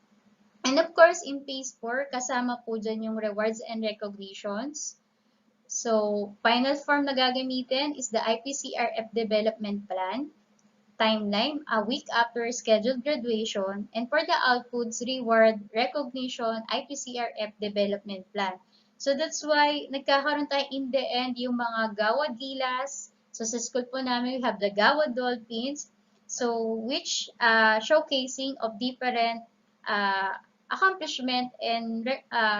And of course, in phase 4, kasama po dyan yung rewards and recognitions. So, final form na gagamitin is the IPCRF development plan, timeline, a week after scheduled graduation, and for the outputs, reward, recognition, IPCRF development plan. So, that's why nagkakaroon tayo in the end yung mga gawad gilas. So, sa school po namin, we have the Gawad Dolphins, so which showcasing of different accomplishment and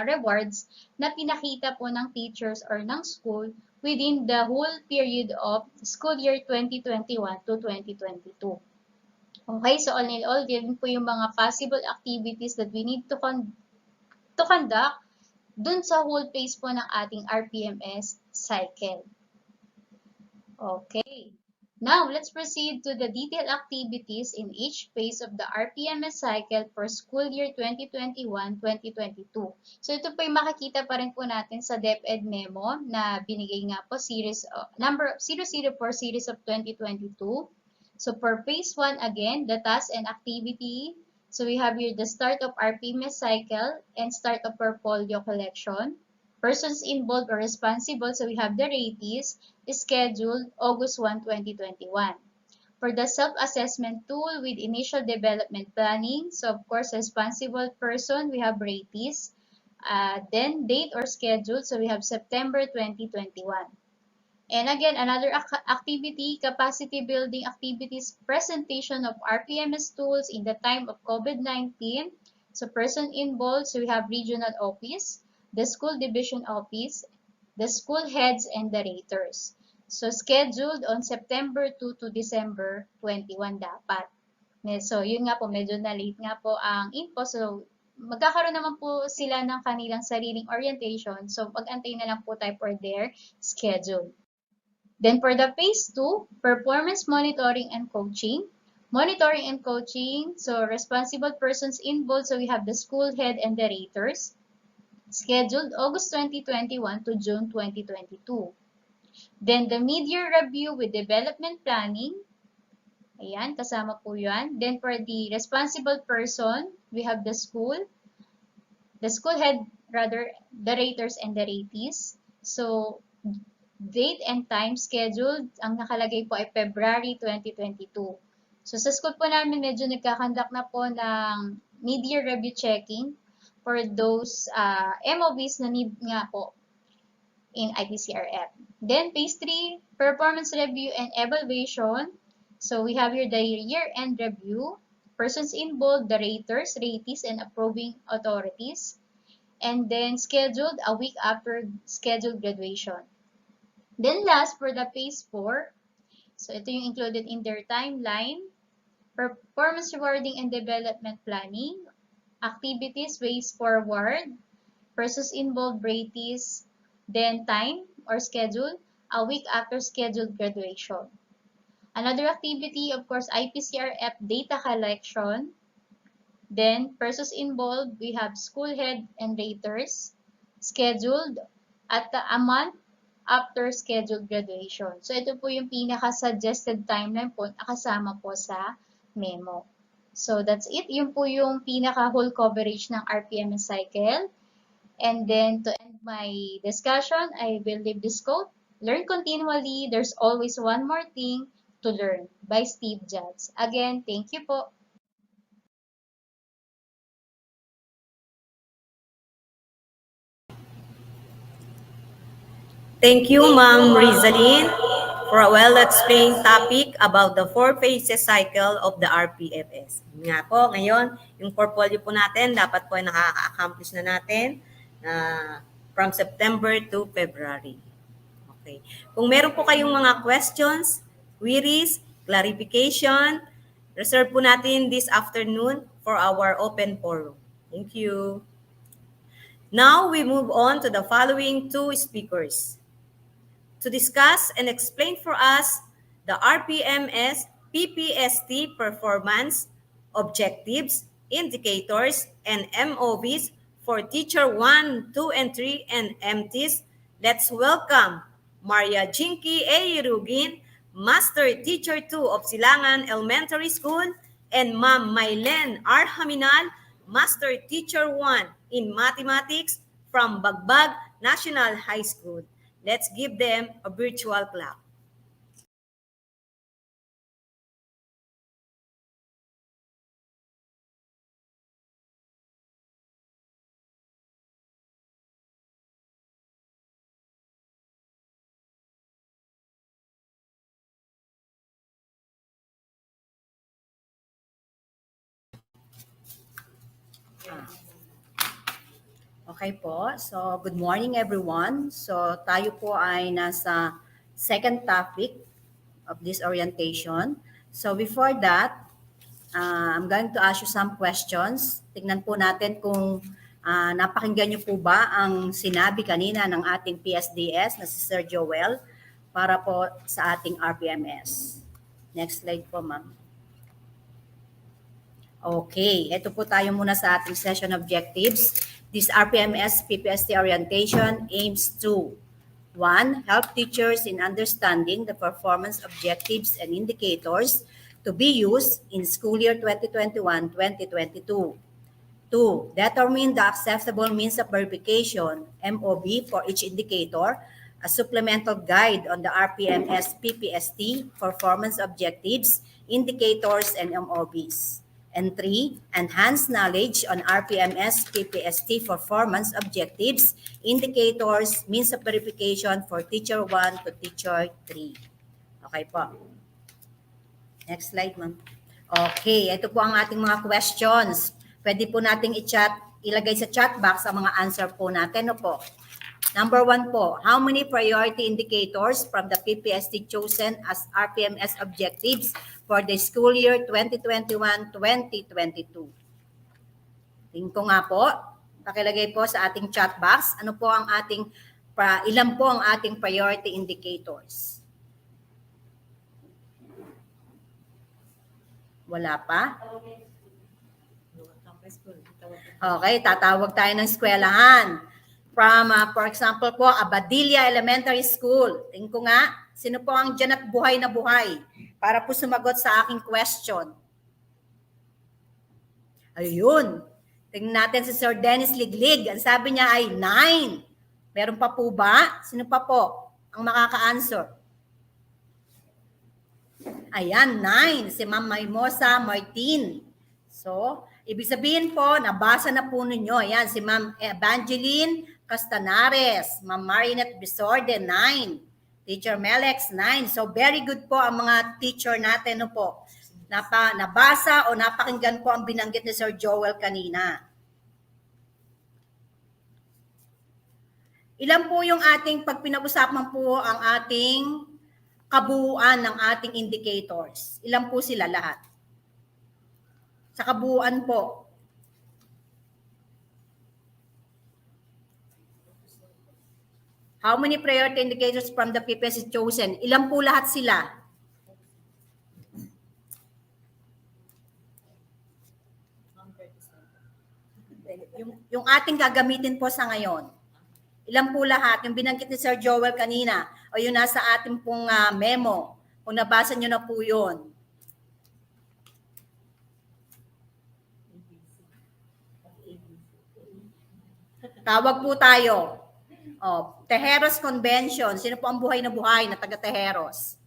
rewards na pinakita po ng teachers or ng school within the whole period of school year 2021 to 2022. Okay, so all in all, yun po yung mga possible activities that we need to conduct dun sa whole phase po ng ating RPMS cycle. Okay. Now, let's proceed to the detailed activities in each phase of the RPMS cycle for school year 2021-2022. So, ito po yung makikita pa rin po natin sa DepEd memo na binigay nga po number 004 series of 2022. So, for phase 1 again, the task and activity. So, we have here the start of RPMS cycle and start of portfolio collection. Persons involved or responsible, so we have the ratees, scheduled August 1, 2021. For the self-assessment tool with initial development planning, so of course, responsible person, we have RATES. Then date or schedule, so we have September 2021. And again, another activity, capacity building activities, presentation of RPMS tools in the time of COVID-19. So person involved, so we have regional office, the school division office, the school heads, and the raters. So scheduled on September 2 to December 21 dapat. So yun nga po, medyo na-late nga po ang info. So magkakaroon naman po sila ng kanilang sariling orientation. So pag-antay na lang po tayo for their schedule. Then for the phase 2, performance monitoring and coaching. Monitoring and coaching, so responsible persons involved, so we have the school head and the raters. Scheduled August 2021 to June 2022. Then the mid-year review with development planning. Ayan, kasama po yan. Then for the responsible person, we have the school head, rather, the raters and the ratees. So, date and time scheduled, ang nakalagay po ay February 2022. So sa school po namin, medyo nagkakandak na po ng mid-year review checking for those MOVs na need nga po in IPCRF. Then phase 3, performance review and evaluation. So we have here the year-end review, persons involved, the raters, ratees, and approving authorities. And then scheduled a week after scheduled graduation. Then last, for the phase 4, so ito yung included in their timeline, performance rewarding and development planning, activities, ways forward, persons involved, ratees, then time or schedule, a week after scheduled graduation. Another activity, of course, IPCRF data collection, then persons involved, we have school head and raters, scheduled at a month after scheduled graduation. So, ito po yung pinaka-suggested timeline po na kasama po sa memo. So, that's it. Yun po yung pinaka-whole coverage ng RPMS cycle. And then, to end my discussion, I will leave this quote. Learn continually. There's always one more thing to learn. By Steve Jobs. Again, thank you po.
Thank you, Ma'am Rizalyn, for a well-explained topic about the 4 phases cycle of the RPFS. Nga po, ngayon, yung portfolio po natin, dapat po ay nakaka-accomplish na natin from September to February. Okay. Kung meron po kayong mga questions, queries, clarification, reserve po natin this afternoon for our open forum. Thank you. Now, we move on to the following 2 speakers to discuss and explain for us the RPMS PPST performance, objectives, indicators, and MOVs for Teacher 1, 2, and 3 and MTs. Let's welcome Maria Jinky A. Rugin, Master Teacher 2 of Silangan Elementary School, and Ma'am Mailen R. Haminal, Master Teacher 1 in Mathematics from Bagbag National High School. Let's give them a virtual clap.
Okay po. So, good morning everyone. So, tayo po ay nasa second topic of this orientation. So, before that, I'm going to ask you some questions. Tignan po natin kung napakinggan niyo po ba ang sinabi kanina ng ating PSDS na si Sir Joel para po sa ating RPMS. Next slide po, ma'am. Okay, ito po tayo muna sa ating session objectives. This RPMS PPST orientation aims to 1. Help teachers in understanding the performance objectives and indicators to be used in school year 2021-2022. 2. Determine the acceptable means of verification, MOV, for each indicator a supplemental guide on the RPMS PPST performance objectives, indicators, and MOBs. And 3, enhanced knowledge on RPMS PPST performance objectives, indicators, means of verification for Teacher 1 to Teacher 3. Okay po. Next slide, ma'am. Okay, ito po ang ating mga questions. Pwede po nating ilagay sa chat box ang mga answer po natin. No po. Number 1 po, how many priority indicators from the PPST chosen as RPMS objectives for the school year 2021-2022? Tingin ko nga po, pakilagay po sa ating chat box, ano po ang ilan po ang ating priority indicators? Wala pa? Okay, tatawag tayo ng eskwelahan. From, for example po, Abadilla Elementary School. Tingin ko nga, sino po ang dyan at buhay na buhay para po sumagot sa aking question? Ayun. Tingnan natin si Sir Dennis Liglig. Ang sabi niya ay 9. Meron pa po ba? Sino pa po ang makaka-answer? Ayan, 9. Si Ma'am Maimosa Martin. So, ibig sabihin po, nabasa na po ninyo. Ayan, si Ma'am Evangeline Castanares, Ma'am Marinette Bisorde, 9. Teacher Melex, 9. So, very good po ang mga teacher natin, no po. Nabasa o napakinggan po ang binanggit ni Sir Joel kanina. Ilan po yung ating, pag pinag-usapan po ang ating kabuuan ng ating indicators? Ilan po sila lahat? Sa kabuuan po. How many priority indicators from the PPS is chosen? Ilan po lahat sila? Yung ating gagamitin po sa ngayon. Ilan po lahat? Yung binanggit ni Sir Joel kanina o yung nasa ating pong memo. Kung nabasa nyo na po yun. Tawag po tayo. Tejeros Convention. Sino po ang buhay na taga Tejeros?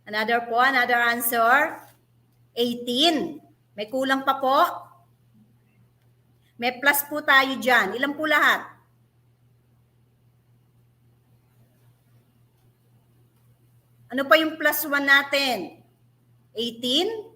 Another answer. 18. May kulang pa po. May plus po tayo dyan. Ilan po lahat? Ano pa yung plus 1 natin? 18?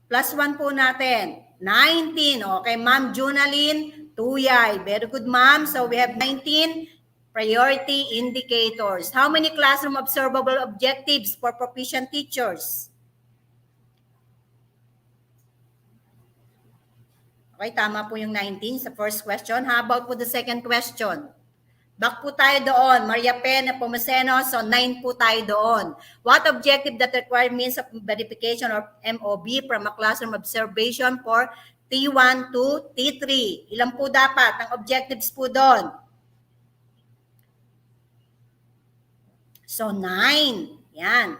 Plus 1 po natin. 19. Okay, Ma'am Junaline Tuyay. Very good, Ma'am. So we have 19 priority indicators. How many classroom observable objectives for proficient teachers? Okay, tama po yung 19 sa first question. How about po the second question? Back po tayo doon. Maria Pena Pomeseno, so 9 po tayo doon. What objective that require means of verification or MOB from a classroom observation for T1 to T3? Ilan po dapat ang objectives po doon? So 9. Yan.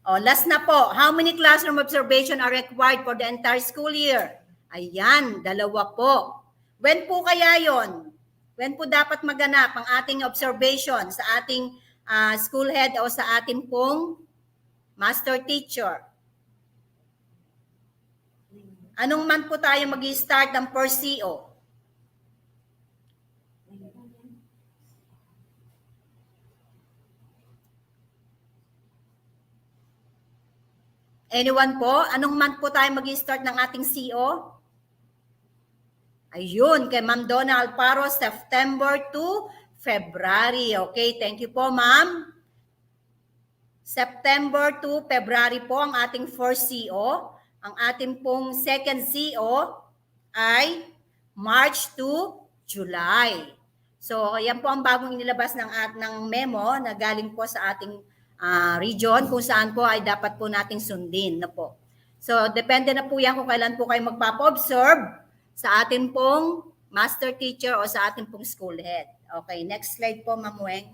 O, last na po. How many classroom observation are required for the entire school year? Ayan, 2 po. When po kaya yon? When po dapat maganap ang ating observation sa ating school head o sa ating pong master teacher? Anong month po tayo mag-start ng first CO? Anyone po? Anong month po tayo mag-start ng ating CO? Ayun, kay Ma'am Donna Alparo, September to February. Okay, thank you po, Ma'am. September to February po ang ating first CO. Ang ating pong second CO ay March to July. So, yan po ang bagong inilabas ng memo na galing po sa ating region kung saan po ay dapat po nating sundin na po. So, depende na po yan kung kailan po kayo magpapa-observe sa atin pong master teacher o sa ating pong school head. Okay, next slide po, Ma'am Weng.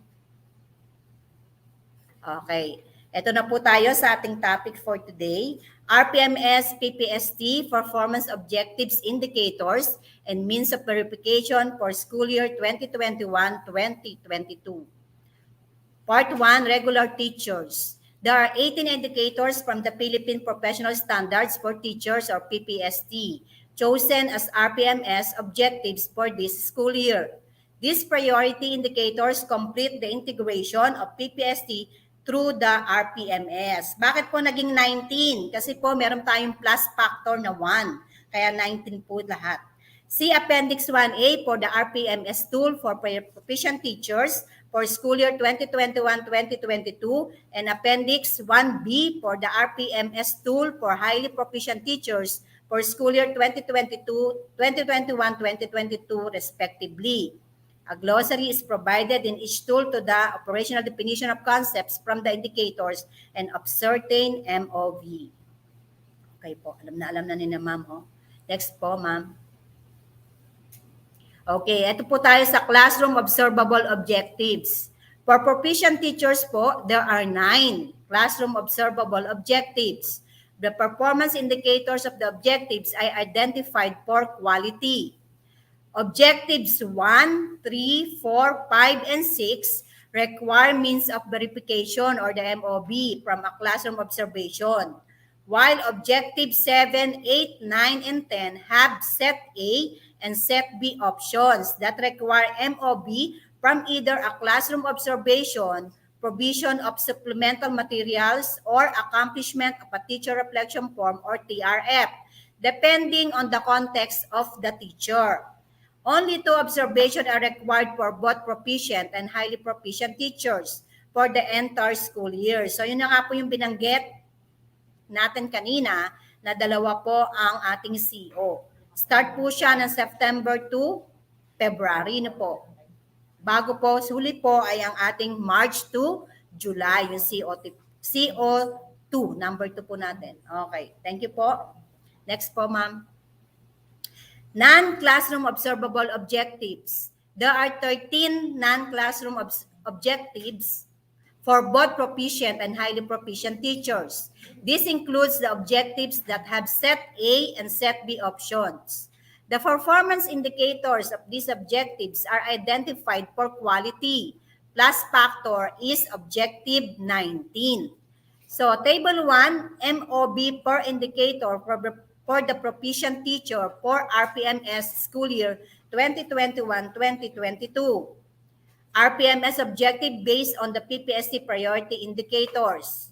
Okay. Ito na po tayo sa ating topic for today. RPMS PPST Performance Objectives Indicators and Means of Verification for School Year 2021-2022. Part 1, Regular Teachers. There are 18 indicators from the Philippine Professional Standards for Teachers or PPST, chosen as RPMS objectives for this school year. These priority indicators complete the integration of PPST through the RPMS. Bakit po naging 19? Kasi po meron tayong plus factor na 1. Kaya 19 po lahat. See Appendix 1A for the RPMS tool for proficient teachers for school year 2021-2022 and Appendix 1B for the RPMS tool for highly proficient teachers for school year 2021-2022 respectively. A glossary is provided in each tool to the operational definition of concepts from the indicators and of certain MOV. Okay po, alam na ni na ma'am. Oh. Next po, ma'am. Okay, ito po tayo sa classroom observable objectives. For proficient teachers po, there are 9 classroom observable objectives. The performance indicators of the objectives are identified for quality. Objectives 1, 3, 4, 5, and 6 require means of verification or the MOB from a classroom observation, while objectives 7, 8, 9, and 10 have set A and set B options that require MOB from either a classroom observation, provision of supplemental materials, or accomplishment of a teacher reflection form or TRF, depending on the context of the teacher. Only 2 observations are required for both proficient and highly proficient teachers for the entire school year. So yun na nga po yung binanggit natin kanina na 2 po ang ating CO. Start po siya ng September to February na po. Bago po, sulit po ay ang ating March to July, yung CO2, number 2 po natin. Okay, thank you po. Next po, ma'am. Non-classroom observable objectives. There are 13 non-classroom objectives for both proficient and highly proficient teachers. This includes the objectives that have set A and set B options. The performance indicators of these objectives are identified for quality. Plus factor is objective 19. So table 1, MOB per indicator for the proficient teacher for RPMS school year 2021-2022. RPMS objective based on the PPST priority indicators.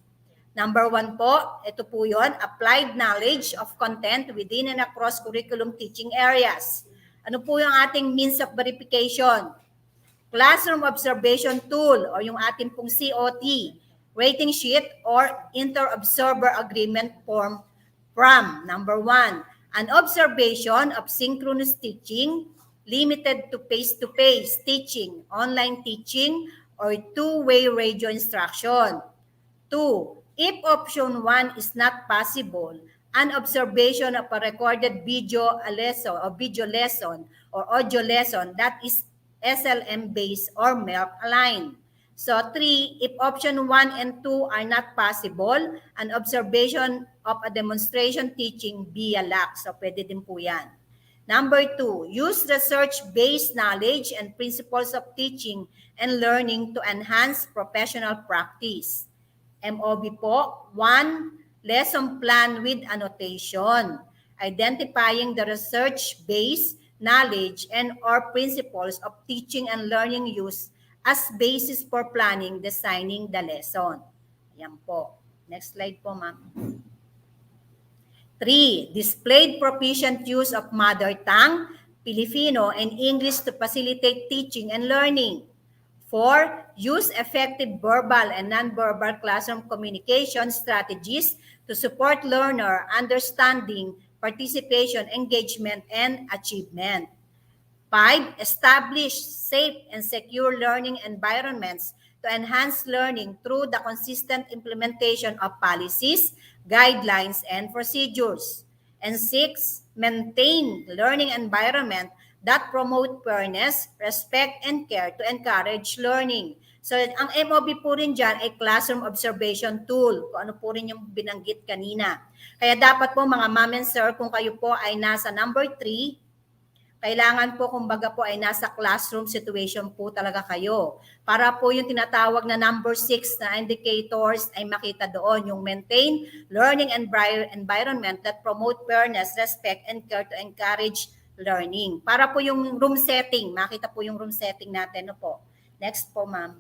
Number 1 po, ito po yun, applied knowledge of content within and across curriculum teaching areas. Ano po yung ating means of verification? Classroom observation tool o yung ating pong COT, rating sheet or inter-observer agreement form from number 1, an observation of synchronous teaching limited to face-to-face teaching, online teaching, or two-way radio instruction. 2, if option 1 is not possible, an observation of a recorded video lesson or audio lesson that is SLM-based or MERC-aligned. So 3, if option 1 and 2 are not possible, an observation of a demonstration teaching via LAC. So pwede din po yan. Number 2, use research-based knowledge and principles of teaching and learning to enhance professional practice. MOB po, 1, lesson plan with annotation, identifying the research-based knowledge and or principles of teaching and learning use as basis for planning, designing the lesson. Yan po. Next slide po, ma'am. 3, displayed proficient use of mother tongue, Filipino, and English to facilitate teaching and learning. 4, use effective verbal and nonverbal classroom communication strategies to support learner understanding, participation, engagement, and achievement. 5, establish safe and secure learning environments to enhance learning through the consistent implementation of policies, guidelines, and procedures. And 6, maintain learning environment that promote fairness, respect, and care to encourage learning. So, ang MOB po rin dyan ay classroom observation tool, kung ano po rin yung binanggit kanina. Kaya dapat po mga ma'am and sir, kung kayo po ay nasa number 3, kailangan po kumbaga po ay nasa classroom situation po talaga kayo. Para po yung tinatawag na number 6 na indicators ay makita doon, yung maintain learning environment that promote fairness, respect, and care to encourage learning. Para po yung room setting, makita po yung room setting natin. No po. Next po, ma'am.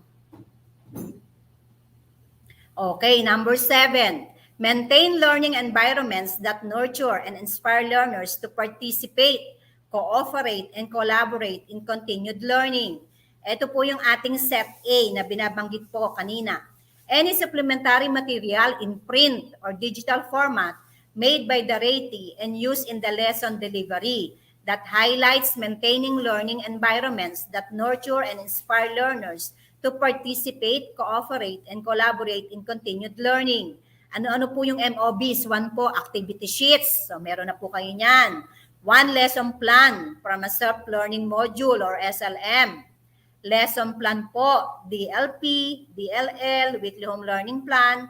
Okay, number 7. Maintain learning environments that nurture and inspire learners to participate, cooperate, and collaborate in continued learning. Ito po yung ating set A na binabanggit po kanina. Any supplementary material in print or digital format made by the ratee and used in the lesson delivery that highlights maintaining learning environments that nurture and inspire learners to participate, cooperate, and collaborate in continued learning. Ano-ano po yung MOBs? 1 po, activity sheets. So meron na po kayo niyan. 1 lesson plan from a self-learning module or SLM. Lesson plan po, DLP, DLL, weekly home learning plan,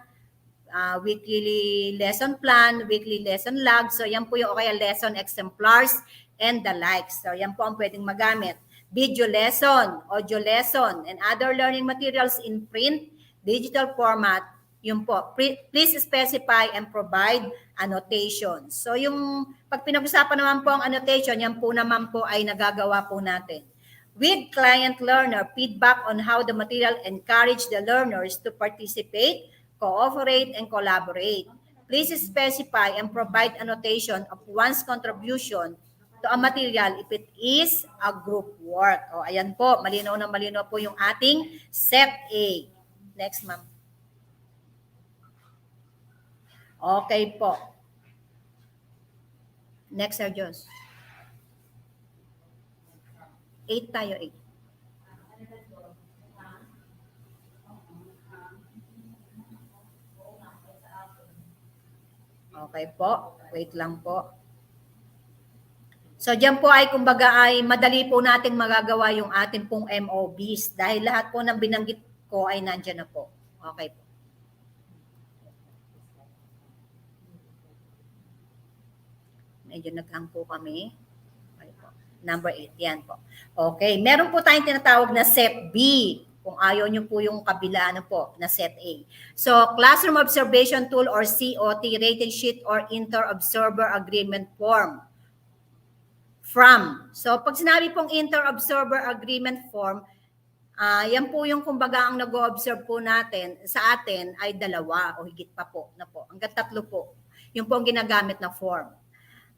weekly lesson plan, weekly lesson log. So yan po yung kaya lesson exemplars and the likes. So yan po ang pwedeng magamit. Video lesson, audio lesson, and other learning materials in print, digital format. Yun po, please specify and provide annotations. So yung pag pinag-usapan naman po ang annotation, yan po naman po ay nagagawa po natin. With client-learner feedback on how the material encourage the learners to participate, cooperate, and collaborate. Please specify and provide annotation of one's contribution to a material if it is a group work. O, ayan po, malinaw na malinaw po yung ating set A. Next, ma'am. Okay po. Next, Sir Jos. 8 tayo, 8. Okay po. Wait lang po. So, diyan po ay kumbaga ay madali po nating magagawa yung ating pong MOBs dahil lahat po ng binanggit ko ay nandiyan na po. Okay po. Medyo naghang po kami. Okay po. Number 8, yan po. Okay, meron po tayong tinatawag na set B. Kung ayaw nyo po yung kabila, ano po, na set A. So, Classroom Observation Tool or COT, rating sheet or Inter-Observer Agreement Form. From. So, pag sinabi pong Inter-Observer Agreement Form, yan po yung kumbaga ang nag-o-observe po natin sa atin ay 2 o higit pa po. Na po. Hanggang 3 po. Yung po ang ginagamit na form.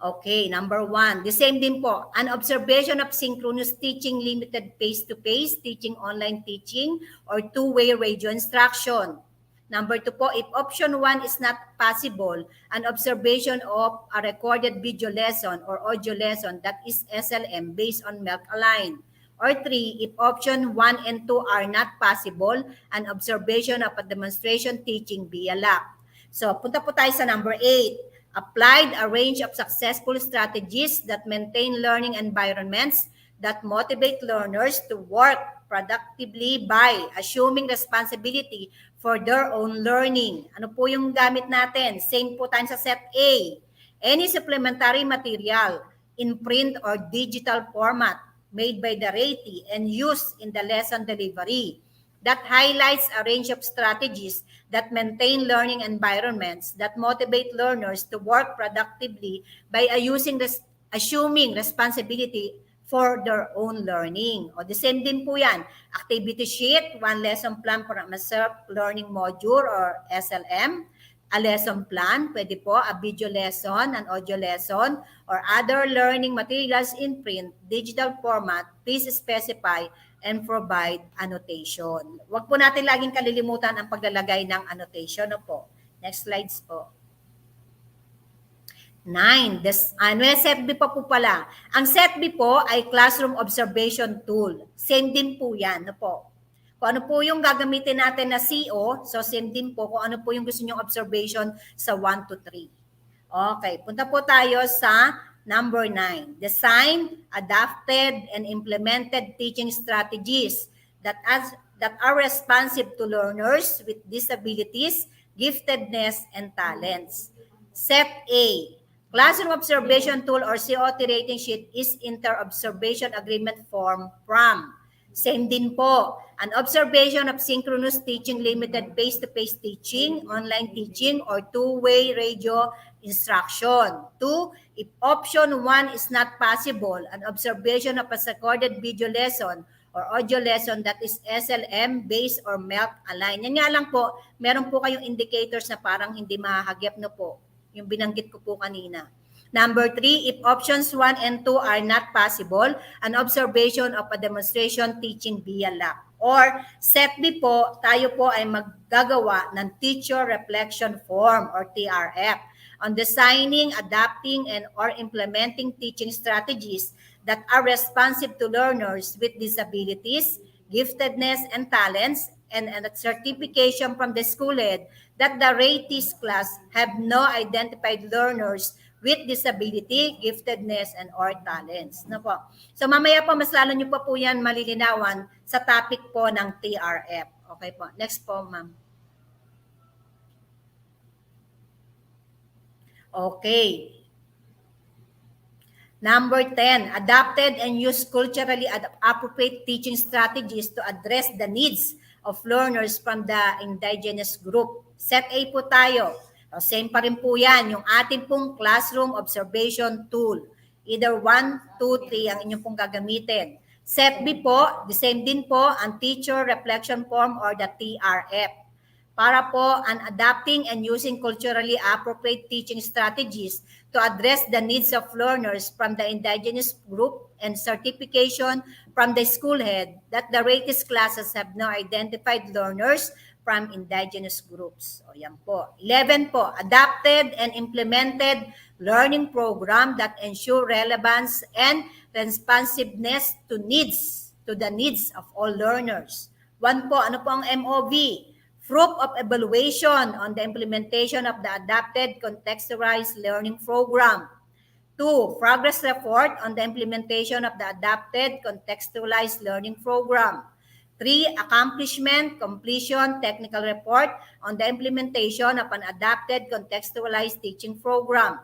Okay, number 1. The same din po. An observation of synchronous teaching, limited face-to-face, teaching online teaching, or two-way radio instruction. Number 2 po, if option 1 is not possible, an observation of a recorded video lesson or audio lesson that is SLM based on Milk Align. Or 3, if option 1 and 2 are not possible, an observation of a demonstration teaching via lab. So, punta po tayo sa number 8. Applied a range of successful strategies that maintain learning environments that motivate learners to work productively by assuming responsibility for their own learning. Ano po yung gamit natin? Same po tayo sa set A. Any supplementary material in print or digital format made by the ratee and used in the lesson delivery that highlights a range of strategies that maintain learning environments that motivate learners to work productively by assuming responsibility for their own learning. O the same din po yan. Activity sheet, 1 lesson plan for a self-learning module or SLM, a lesson plan, pwede po, a video lesson, an audio lesson, or other learning materials in print, digital format, please specify and provide annotation. Huwag po natin laging kalilimutan ang paglalagay ng annotation. No po. Next slides po. 9. Set B pa po pala. Ang set B po ay classroom observation tool. Same din po yan. No po. Kung ano po yung gagamitin natin na CO, so same din po kung ano po yung gusto nyong observation sa 1 to 3. Okay, punta po tayo sa Number 9, design, adapted, and implemented teaching strategies that are responsive to learners with disabilities, giftedness, and talents. Set A, classroom observation tool or COT rating sheet is inter-observation agreement form from. Same din po, an observation of synchronous teaching limited face-to-face teaching, online teaching, or two-way radio instruction. 2, if option 1 is not possible, an observation of a recorded video lesson or audio lesson that is SLM based or MELC aligned. Yan nga lang po, meron po kayong indicators na parang hindi mahahagip no po. Yung binanggit ko po kanina. Number 3, if options 1 and 2 are not possible, an observation of a demonstration teaching via lab. Or set B po, tayo po ay maggagawa ng teacher reflection form or TRF on designing, adapting, and or implementing teaching strategies that are responsive to learners with disabilities, giftedness, and talents, and a certification from the school head that the ratees class have no identified learners with disability, giftedness, and or talents. No po. So mamaya po, mas lalo nyo po yan malilinawan sa topic po ng TRF. Okay po. Next po, ma'am. Okay. Number 10, adapted and used culturally appropriate teaching strategies to address the needs of learners from the indigenous group. Set A po tayo. Same pa rin po yan, yung ating pong classroom observation tool. Either 1, 2, 3 ang inyong pong gagamitin. Set B po, the same din po ang teacher reflection form or the TRF. Para po an adapting and using culturally appropriate teaching strategies to address the needs of learners from the indigenous group and certification from the school head that the ratees classes have no identified learners from indigenous groups. O yan po. 11 po, adapted and implemented learning program that ensure relevance and responsiveness to the needs of all learners. 1 po, ano po ang MOV? Proof of evaluation on the implementation of the adapted contextualized learning program. 2, progress report on the implementation of the adapted contextualized learning program. 3, accomplishment, completion, technical report on the implementation of an adapted contextualized teaching program.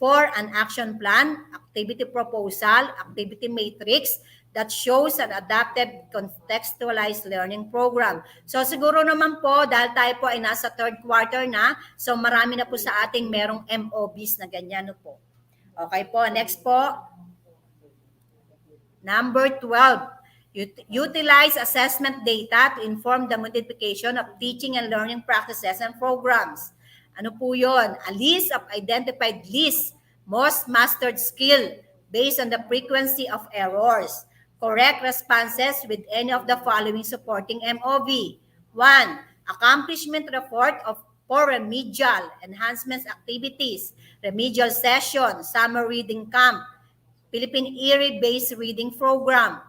4, an action plan, activity proposal, activity matrix that shows an adapted contextualized learning program. So siguro naman po, dahil tayo po ay nasa third quarter na, so marami na po sa ating merong MOBs na ganyan no po. Okay po, next po. Number 12. Utilize assessment data to inform the modification of teaching and learning practices and programs. Ano po yun? A list of identified most mastered skill based on the frequency of errors. Correct responses with any of the following supporting MOV. 1. Accomplishment report for remedial enhancements activities, remedial session, summer reading camp, Philippine Erie-based reading program.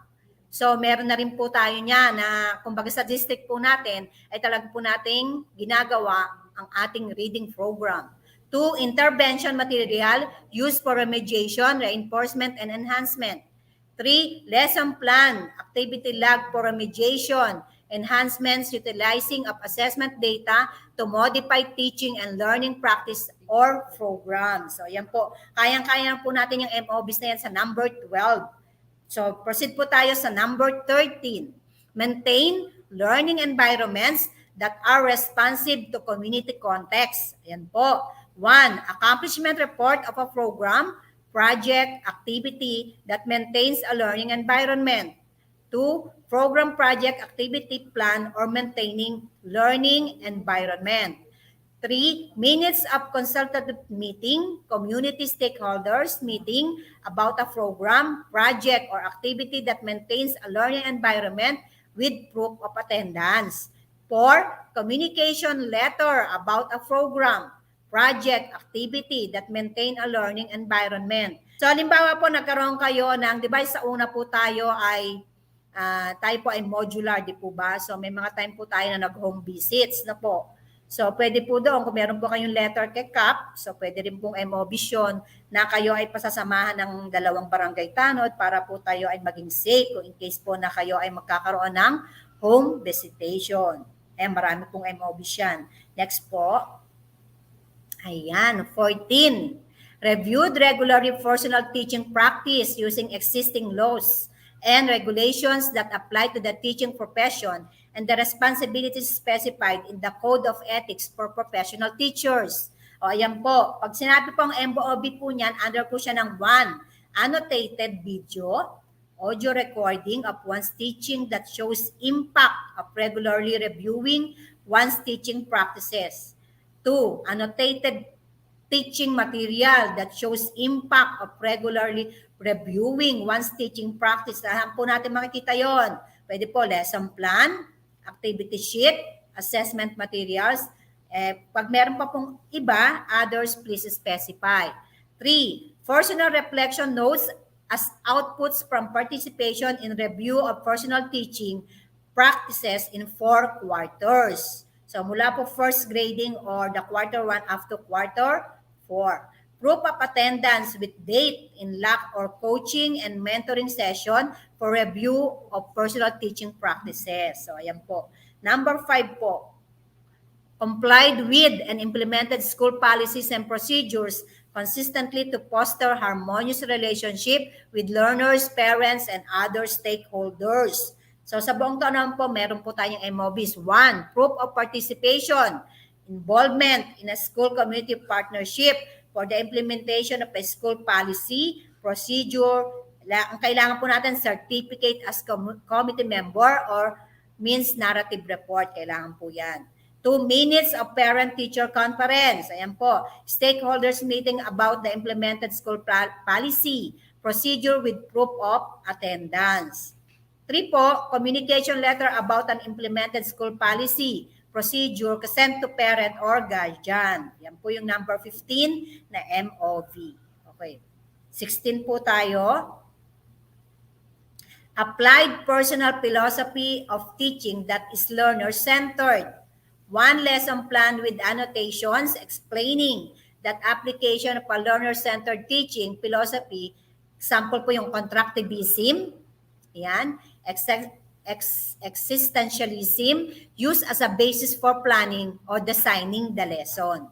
So meron na rin po tayo niya na kumbaga sa district po natin ay talaga po nating ginagawa ang ating reading program. 2, intervention material used for remediation, reinforcement, and enhancement. 3, lesson plan, activity log for remediation, enhancements utilizing of assessment data to modify teaching and learning practice or programs. So yan po, kayang-kaya po natin yung MOBs na yan sa number 12. So, proceed po tayo sa number 13. Maintain learning environments that are responsive to community context. Ayan po. 1. Accomplishment report of a program, project, activity that maintains a learning environment. 2. Program project activity plan or maintaining learning environment. 3, minutes of consultative meeting, community stakeholders meeting about a program, project, or activity that maintains a learning environment with proof of attendance. 4, communication letter about a program, project, activity that maintain a learning environment. So, halimbawa po, nagkaroon kayo ng, di ba sa una po tayo ay tayo po ay modular, di po ba? So, may mga time po tayo na nag-home visits na po. So, pwede po doon, kung meron po kayong letter kay CAP, so pwede rin pong MOB yun na kayo ay pasasamahan ng 2 barangay tanod para po tayo ay maging safe kung in case po na kayo ay magkakaroon ng home visitation. Marami pong MOB yan. Next po. Ayan, 14. Reviewed regularly personal teaching practice using existing laws and regulations that apply to the teaching profession and the responsibilities specified in the Code of Ethics for Professional Teachers. O ayan po, pag sinabi pong MOB po niyan, under po siya ng 1, annotated video, audio recording of one's teaching that shows impact of regularly reviewing one's teaching practices. 2, annotated teaching material that shows impact of regularly reviewing one's teaching practice. Saan po natin makikita yon? Pwede po lesson plan, activity sheet, assessment materials. Pag meron pa pong iba, others please specify. 3, personal reflection notes as outputs from participation in review of personal teaching practices in 4 quarters. So mula po first grading or the quarter 1 up to quarter 4. Proof of attendance with date in LAC or coaching and mentoring session for review of personal teaching practices. So ayan po. Number 5 po. Complied with and implemented school policies and procedures consistently to foster harmonious relationship with learners, parents, and other stakeholders. So sa buong taon po, meron po tayong MOBs. 1, proof of participation, involvement in a school community partnership for the implementation of a school policy, procedure. Ang kailangan po natin, certificate as committee member or means narrative report. Kailangan po yan. 2 minutes of parent-teacher conference. Ayan po. Stakeholders meeting about the implemented school policy, procedure with proof of attendance. 3 po, communication letter about an implemented school policy, procedure sent to parent or guardian. Yan po yung number 15 na MOV. Okay. 16 po tayo. Applied personal philosophy of teaching that is learner-centered. 1 lesson plan with annotations explaining that application of a learner-centered teaching philosophy. Example po yung constructivism. Yan. Existentialism used as a basis for planning or designing the lesson.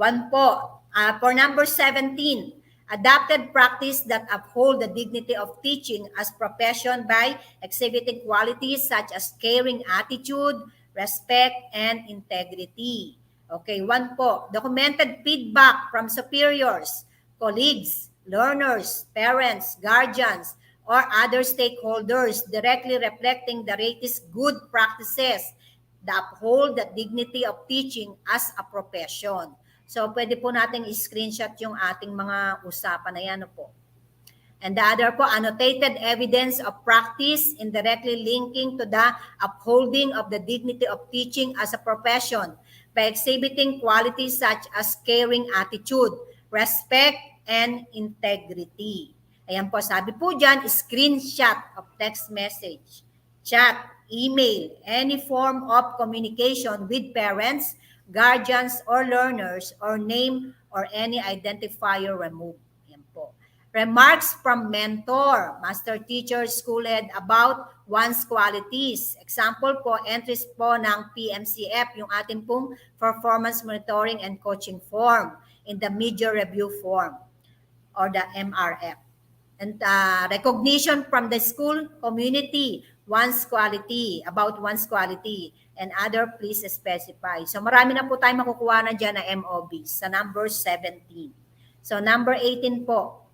1 po. For number 17, adapted practice that uphold the dignity of teaching as profession by exhibiting qualities such as caring attitude, respect, and integrity. Okay, 1 po. Documented feedback from superiors, colleagues, learners, parents, guardians, or other stakeholders directly reflecting the latest good practices that uphold the dignity of teaching as a profession. So, pwede po natin i-screenshot yung ating mga usapan na yan po. And the other po, annotated evidence of practice indirectly linking to the upholding of the dignity of teaching as a profession by exhibiting qualities such as caring attitude, respect, and integrity. Ayan po, sabi po dyan, screenshot of text message, chat, email, any form of communication with parents, guardians, or learners, or name or any identifier removed. Ayan po. Remarks from mentor, master teacher, school head about one's qualities. Example po, entries po ng PMCF, yung ating pong performance monitoring and coaching form in the media review form or the MRF. And recognition from the school community, one's quality, about one's quality, and other please specify. So marami na po tayo makukuha na dyan na MOBs sa number 17. So number 18 po,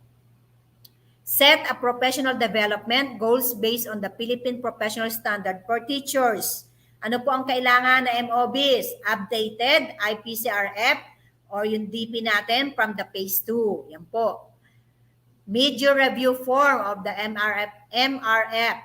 set a professional development goals based on the Philippine Professional Standard for Teachers. Ano po ang kailangan na MOBs? Updated, IPCRF, or yung DP natin from the phase 2. Yan po. Media review form of the MRF.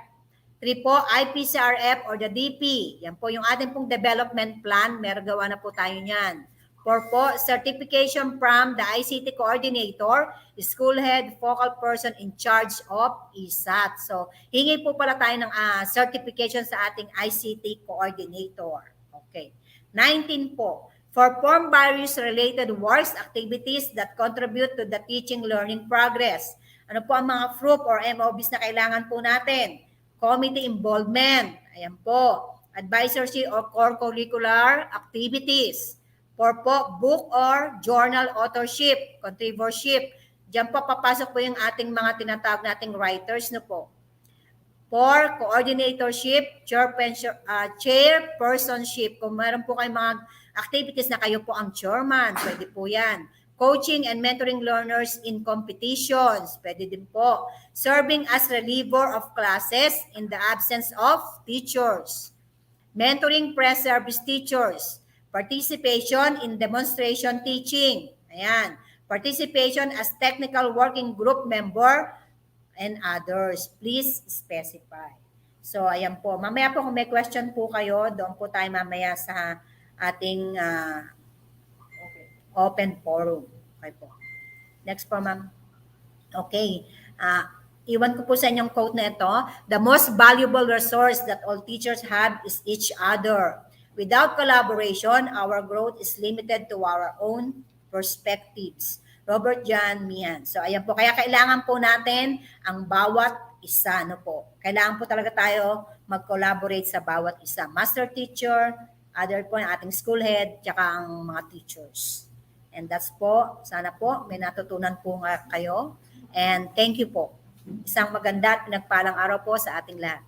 3 po, IPCRF or the DP. Yan po yung ating pong development plan. Meron gawa na po tayo niyan. 4 po, certification from the ICT coordinator, school head, focal person in charge of ESAT. So, hingi po pala tayo ng certification sa ating ICT coordinator. Okay. 19 po, perform various related works, activities that contribute to the teaching learning progress. Ano po ang mga FRUP or MOBs na kailangan po natin? Committee involvement, ayan po, advisory or core curricular activities. For po, book or journal authorship, contributorship. Diyan po papasok po yung ating mga tinatawag nating writers, no po. For coordinatorship, chairpersonship, kung meron po kayong mga activities na kayo po ang chairman, pwede po yan. Coaching and mentoring learners in competitions, pwede din po. Serving as reliever of classes in the absence of teachers. Mentoring pre-service teachers. Participation in demonstration teaching. Ayan. Participation as technical working group member and others. Please specify. So, ayan po. Mamaya po kung may question po kayo, doon po tayo mamaya sa ating open forum. Okay po. Next po, ma'am. Okay. Iwan ko po sa inyong quote na ito. The most valuable resource that all teachers have is each other. Without collaboration, our growth is limited to our own perspectives. Robert John Meehan. So, ayan po. Kaya kailangan po natin ang bawat isa. No po. Kailangan po talaga tayo mag-collaborate sa bawat isa. Master teacher, other po ang ating school head, tsaka ang mga teachers. And that's po. Sana po may natutunan po nga kayo. And thank you po. Isang maganda at pinagpalang araw po sa ating lahat.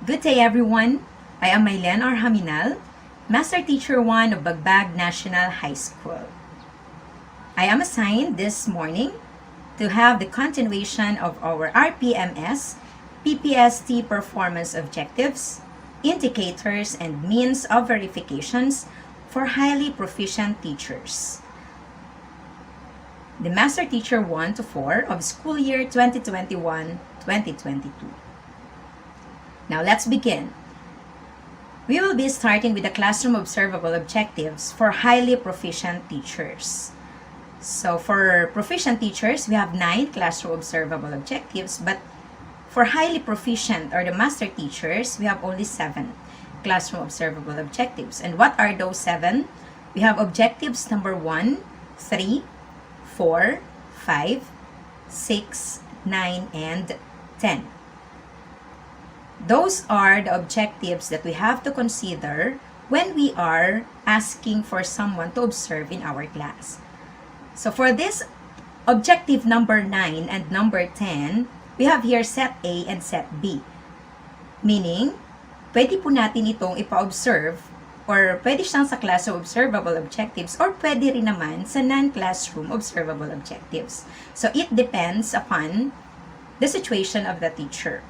Good day everyone. I am Maylen Arhaminal, Master Teacher 1 of Bagbag National High School. I am assigned this morning to have the continuation of our RPMS, PPST performance objectives, indicators, and means of verifications for highly proficient teachers. The Master Teacher 1 to 4 of school year 2021-2022. Now let's begin. We will be starting with the classroom observable objectives for highly proficient teachers. So for proficient teachers, we have 9 classroom observable objectives, but for highly proficient or the master teachers, we have only 7 classroom observable objectives. And what are those 7? We have objectives number 1, 3, 4, 5, 6, 9, and 10. Those are the objectives that we have to consider when we are asking for someone to observe in our class. So for this objective number 9 and number 10, we have here set A and set B. Meaning, pwede po natin itong ipa-observe or pwede siyang sa classroom observable objectives or pwede rin naman sa non-classroom observable objectives. So it depends upon the situation of the teacher.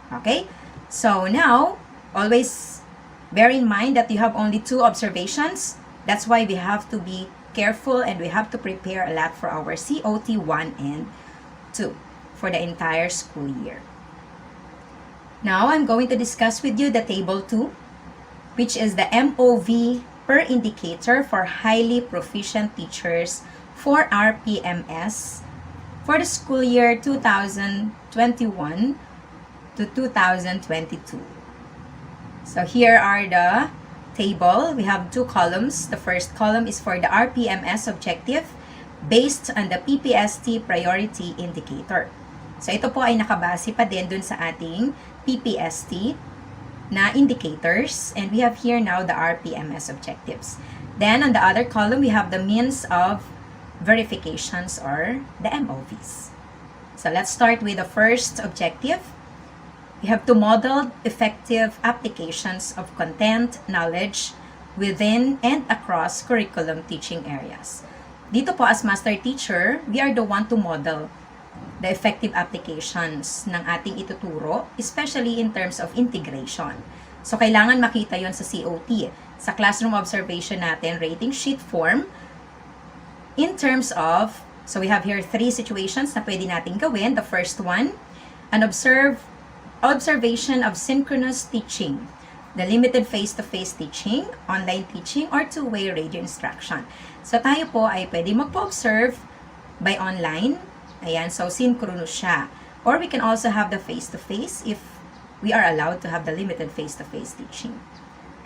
Okay? So now, always bear in mind that you have only 2 observations. That's why we have to be careful and we have to prepare a lot for our COT 1 and 2 for the entire school year. Now, I'm going to discuss with you the table 2, which is the MOV per indicator for highly proficient teachers for RPMS for the school year 2021 to 2022. So here are the table. We have 2 columns. The first column is for the RPMS objective based on the PPST priority indicator. So ito po ay nakabase pa din dun sa ating PPST na indicators, and we have here now the RPMS objectives. Then on the other column, we have the means of verifications or the MOVs. So let's start with the first objective. We have to model effective applications of content, knowledge within and across curriculum teaching areas. Dito po as master teacher, we are the one to model the effective applications ng ating ituturo, especially in terms of integration. So kailangan makita yon sa COT, sa classroom observation natin, rating sheet form, in terms of So we have here 3 situations na pwede natin gawin. The first one, an observation of synchronous teaching. The limited face-to-face teaching, online teaching, or two-way radio instruction. So tayo po ay pwede magpo-observe by online. Ayan, so synchronous siya. Or we can also have the face-to-face if we are allowed to have the limited face-to-face teaching.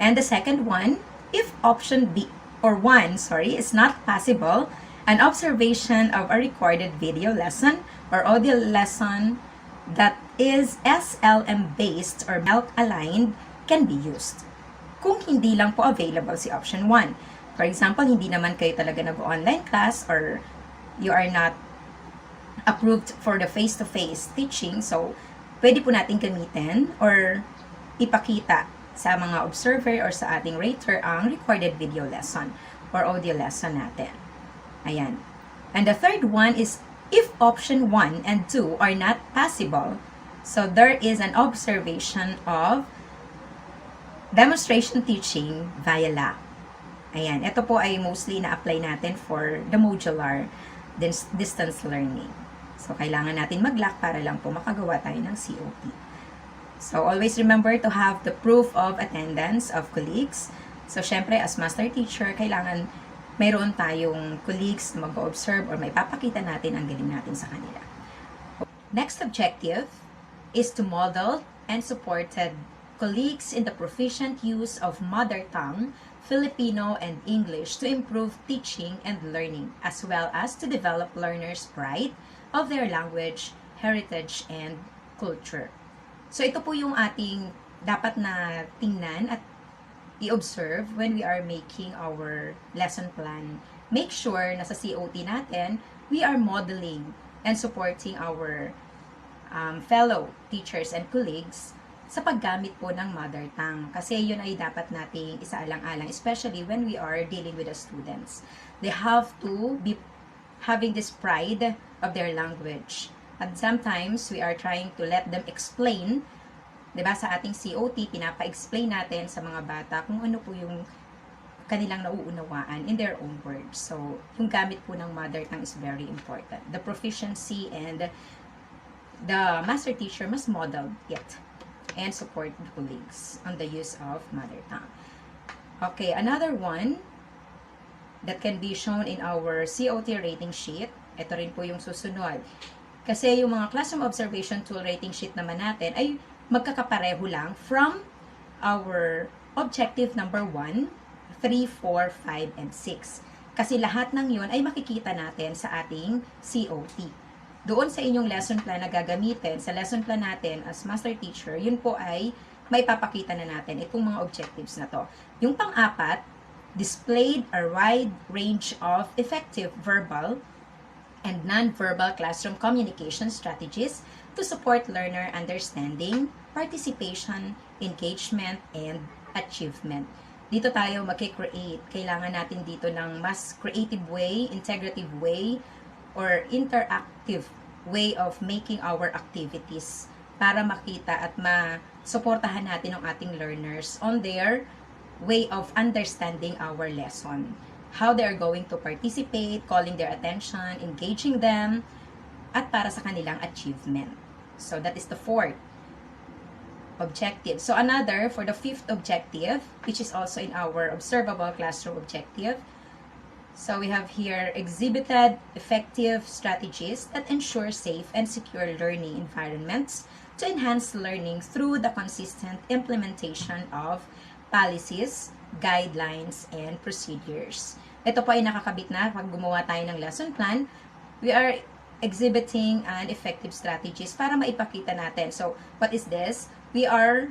And the second one, if option B or 1, is not possible, an observation of a recorded video lesson or audio lesson that is SLM based or MELC aligned can be used. Kung hindi lang po available si option 1. For example, hindi naman kayo talaga nag-online class or you are not approved for the face-to-face teaching, so pwede po natin gamitin or ipakita sa mga observer or sa ating rater ang recorded video lesson or audio lesson natin. Ayan. And the third one is if option 1 and 2 are not possible, so there is an observation of demonstration teaching via lab. Ayan, ito po ay mostly na-apply natin for the modular distance learning. So, kailangan natin mag-lock para lang po makagawa tayo ng COT. So, always remember to have the proof of attendance of colleagues. So, syempre, as master teacher, kailangan mayroon tayong colleagues na mag-observe or may papakita natin ang galing natin sa kanila. Next objective is to model and supported colleagues in the proficient use of mother tongue, Filipino, and English to improve teaching and learning, as well as to develop learners' pride of their language, heritage, and culture. So ito po yung ating dapat na tingnan at i-observe when we are making our lesson plan. Make sure na sa COT natin, we are modeling and supporting our fellow teachers and colleagues sa paggamit po ng mother tongue. Kasi yun ay dapat nating isaalang-alang, especially when we are dealing with the students. They have to be having this pride of their language. And sometimes, we are trying to let them explain, diba, sa ating COT, pinapa-explain natin sa mga bata kung ano po yung kanilang nauunawaan in their own words. So, yung gamit po ng mother tongue is very important. The proficiency and the master teacher must model it and support the colleagues on the use of mother tongue. Okay, another one that can be shown in our COT rating sheet. Ito rin po yung susunod. Kasi yung mga classroom observation tool rating sheet naman natin ay magkakapareho lang from our objective number 1, 3, 4, 5, and 6. Kasi lahat ng yun ay makikita natin sa ating COT. Doon sa inyong lesson plan na gagamitin, sa lesson plan natin as master teacher, yun po ay may papakita na natin itong mga objectives na to. Yung pang-apat, displayed a wide range of effective verbal and non-verbal classroom communication strategies to support learner understanding, participation, engagement, and achievement. Dito tayo mag-create. Kailangan natin dito ng mas creative way, integrative way, or interactive way of making our activities para makita at masuportahan natin ang ating learners on their way of understanding our lesson. How they are going to participate, calling their attention, engaging them, at para sa kanilang achievement. So that is the 4th objective. So another, for the 5th objective, which is also in our observable classroom objective, so we have here exhibited effective strategies that ensure safe and secure learning environments to enhance learning through the consistent implementation of policies, guidelines, and procedures. Ito po ay nakakabit na pag gumawa tayo ng lesson plan. We are exhibiting an effective strategies para maipakita natin. So, what is this? We are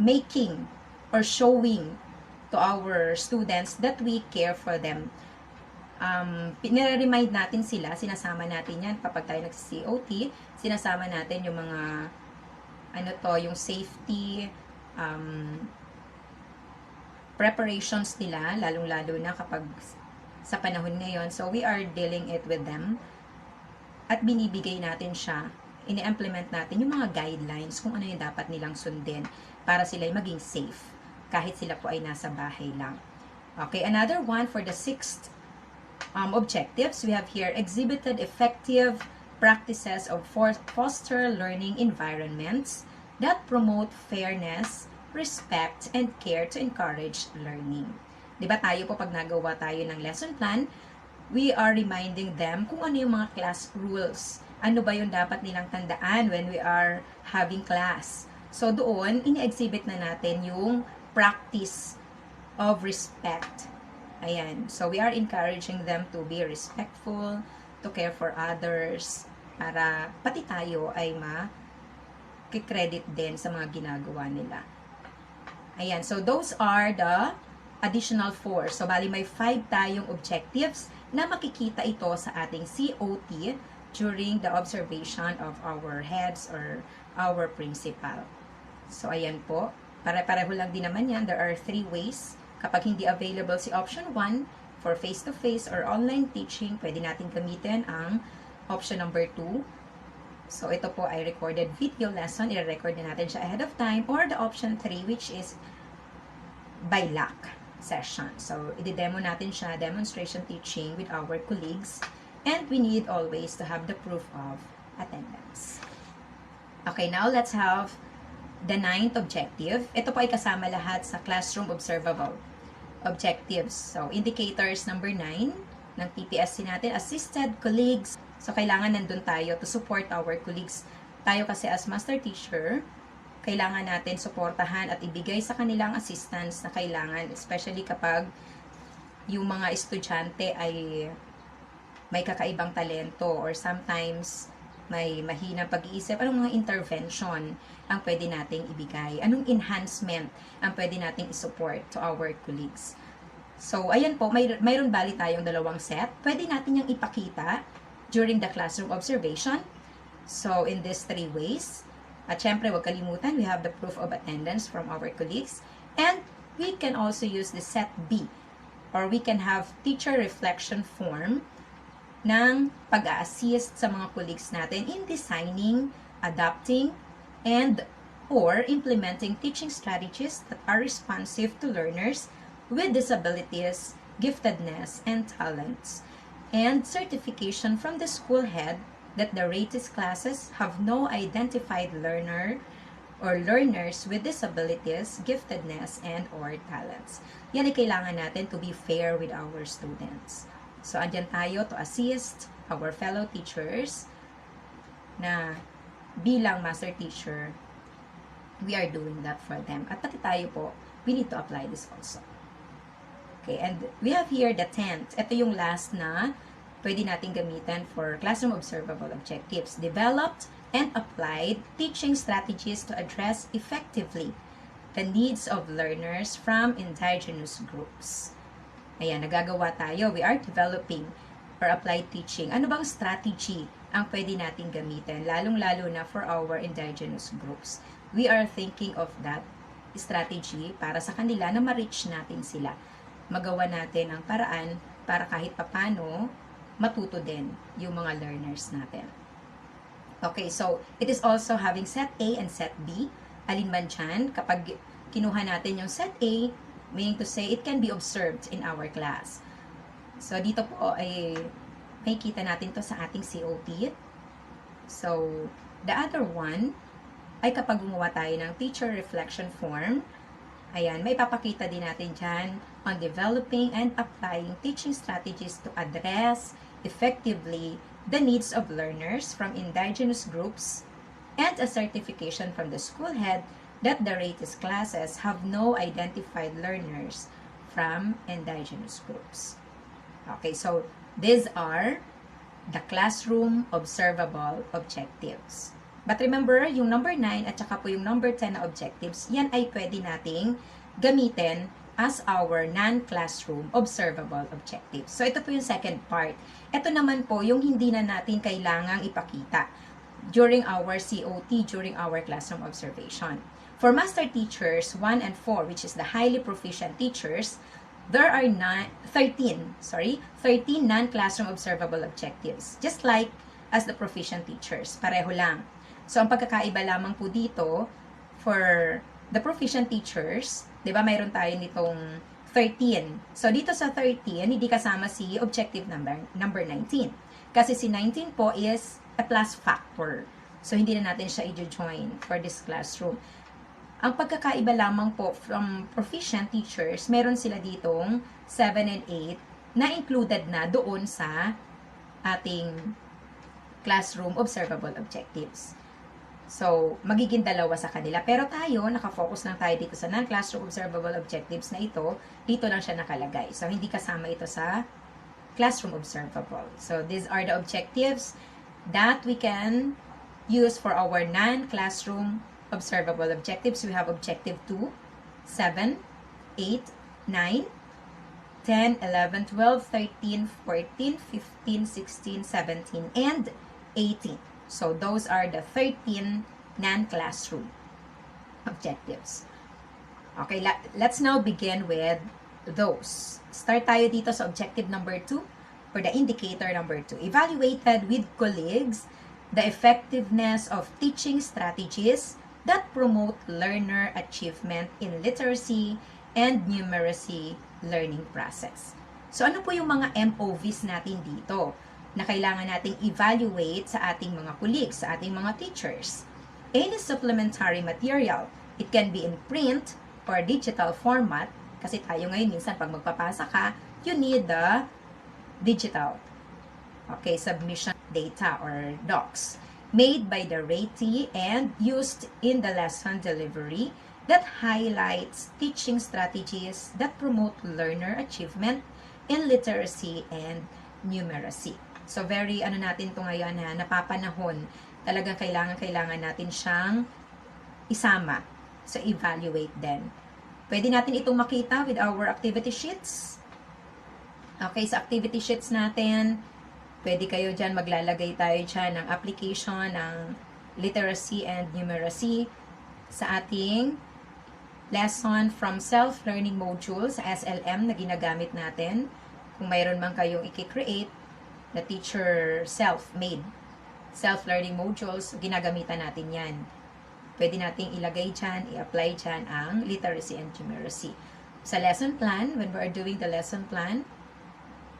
making or showing to our students that we care for them. Pinare-remind natin sila, sinasama natin yan kapag tayo nag-COT, sinasama natin yung mga yung safety preparations nila, lalong-lalo na kapag sa panahon ngayon. So, we are dealing it with them at binibigay natin siya, ini-implement natin yung mga guidelines kung ano yung dapat nilang sundin para sila maging safe kahit sila po ay nasa bahay lang. Okay, another one for the 6th objectives, we have here exhibited effective practices of foster learning environments that promote fairness, respect, and care to encourage learning. Diba tayo po pag nagawa tayo ng lesson plan, we are reminding them kung ano yung mga class rules. Ano ba yung dapat nilang tandaan when we are having class. So doon, ini-exhibit na natin yung practice of respect. Ayan. So we are encouraging them to be respectful, to care for others, para pati tayo ay ma-credit din sa mga ginagawa nila. Ayan. So those are the additional 4. So bali may 5 tayong objectives na makikita ito sa ating COT during the observation of our heads or our principal. So ayan po. Pare-pareho lang din naman yan. There are 3 ways. Kapag hindi available si option 1 for face-to-face or online teaching, pwede natin gamitin ang option number 2. So ito po ay recorded video lesson. I-record na natin siya ahead of time. Or the option 3, which is by luck session. So i-demo natin siya, demonstration teaching with our colleagues. And we need always to have the proof of attendance. Okay, now let's have the 9th objective. Ito po ay kasama lahat sa classroom observable objectives. So, indicators number 9 ng PPSC natin, assisted colleagues. So, kailangan nandun tayo to support our colleagues. Tayo kasi as master teacher, kailangan natin suportahan at ibigay sa kanilang assistance na kailangan, especially kapag yung mga estudyante ay may kakaibang talento or sometimes may mahinang pag-iisip, anong mga intervention ang pwede nating ibigay, anong enhancement ang pwede nating isupport to our colleagues. So, ayan po, mayroon bali tayong 2 set. Pwede natin yung ipakita during the classroom observation. So, in these 3 ways. At syempre, huwag kalimutan, we have the proof of attendance from our colleagues. And we can also use the set B, or we can have teacher reflection form ng pag-a-assist sa mga colleagues natin in designing, adapting, and or implementing teaching strategies that are responsive to learners with disabilities, giftedness, and talents. And certification from the school head that the rated classes have no identified learner or learners with disabilities, giftedness, and or talents. Yan ay kailangan natin to be fair with our students. So, andyan tayo to assist our fellow teachers na bilang master teacher, we are doing that for them. At pati tayo po, we need to apply this also. Okay, and we have here the 10th. Ito yung last na pwede natin gamitin for classroom observable objectives. Developed and applied teaching strategies to address effectively the needs of learners from indigenous groups. Ayan, nagagawa tayo. We are developing or applied teaching. Ano bang strategy ang pwede natin gamitin? Lalong-lalo na for our indigenous groups. We are thinking of that strategy para sa kanila na ma-reach natin sila. Magawa natin ang paraan para kahit papano matuto din yung mga learners natin. Okay, so it is also having set A and set B. Alin man dyan, kapag kinuha natin yung set A, meaning to say, it can be observed in our class. So, dito po ay makikita natin to sa ating COT. So, the other one ay kapag gumawa tayo ng teacher reflection form, ayan, may papakita din natin dyan on developing and applying teaching strategies to address effectively the needs of learners from indigenous groups and a certification from the school head that the rated classes have no identified learners from indigenous groups. Okay, so these are the classroom observable objectives. But remember, yung number 9 at saka po yung number 10 na objectives, yan ay pwede nating gamitin as our non-classroom observable objectives. So ito po yung second part. Ito naman po yung hindi na natin kailangang ipakita during our COT, during our classroom observation. For master teachers 1 and 4, which is the highly proficient teachers, there are 13 non-classroom observable objectives. Just like as the proficient teachers. Pareho lang. So, ang pagkakaiba lamang po dito, for the proficient teachers, di ba mayroon tayo nitong 13. So, dito sa 13, hindi kasama si objective number 19. Kasi si 19 po is a plus factor. So, hindi na natin siya i-join for this classroom. Ang pagkakaiba lamang po from proficient teachers, meron sila ditong 7 and 8 na included na doon sa ating classroom observable objectives. So, magiging dalawa sa kanila. Pero tayo, nakafocus lang tayo dito sa non-classroom observable objectives na ito. Dito lang siya nakalagay. So, hindi kasama ito sa classroom observable. So, these are the objectives that we can use for our non-classroom observable objectives. We have objective 2, 7, 8, 9, 10, 11, 12, 13, 14, 15, 16, 17, and 18. So, those are the 13 non-classroom objectives. Okay, let's now begin with those. Start tayo dito sa objective number 2 or the indicator number 2. Evaluated with colleagues the effectiveness of teaching strategies that promote learner achievement in literacy and numeracy learning process. So, ano po yung mga MOVs natin dito na kailangan nating evaluate sa ating mga colleagues, sa ating mga teachers? Any supplementary material, it can be in print or digital format, kasi tayo ngayon minsan pag magpapasa ka, you need the digital, okay, submission data or docs, made by the ratee and used in the lesson delivery that highlights teaching strategies that promote learner achievement in literacy and numeracy. So, very, natin ito ngayon na napapanahon. Talagang kailangan natin siyang isama. So, evaluate din. Pwede natin itong makita with our activity sheets. Okay, sa activity sheets natin, pwede kayo dyan, maglalagay tayo dyan ng application ng literacy and numeracy sa ating lesson from self-learning modules, SLM, na ginagamit natin. Kung mayroon man kayong i-create, the teacher self-made self-learning modules, ginagamitan natin yan. Pwede nating ilagay dyan, i-apply dyan ang literacy and numeracy. Sa lesson plan, when we are doing the lesson plan,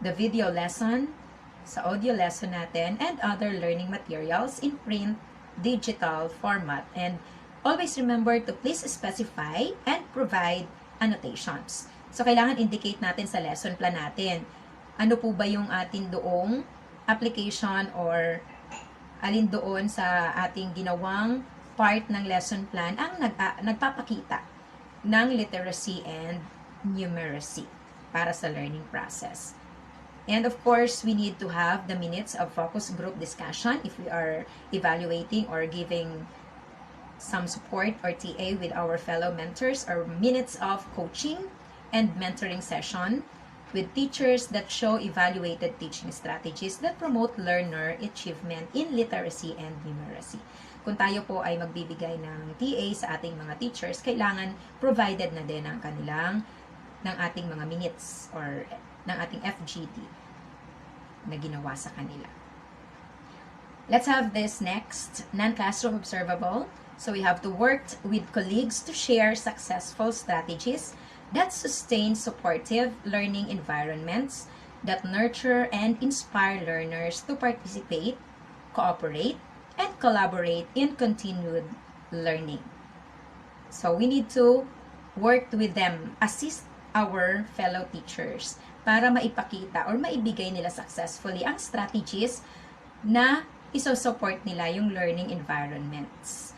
the video lesson, sa audio lesson natin, and other learning materials in print, digital format. And always remember to please specify and provide annotations. So, kailangan indicate natin sa lesson plan natin. Ano po ba yung atin doong application or alin doon sa ating ginawang part ng lesson plan ang nagpapakita ng literacy and numeracy para sa learning process. And of course, we need to have the minutes of focus group discussion if we are evaluating or giving some support or TA with our fellow mentors, or minutes of coaching and mentoring session with teachers that show evaluated teaching strategies that promote learner achievement in literacy and numeracy. Kung tayo po ay magbibigay ng TA sa ating mga teachers, kailangan provided na din ang kanilang ng ating mga minutes or ng ating FGT na ginawa sa kanila. Let's have this next, non-classroom observable. So we have to work with colleagues to share successful strategies that sustain supportive learning environments that nurture and inspire learners to participate, cooperate, and collaborate in continued learning. So we need to work with them, assist our fellow teachers para maipakita or maibigay nila successfully ang strategies na iso-support nila yung learning environments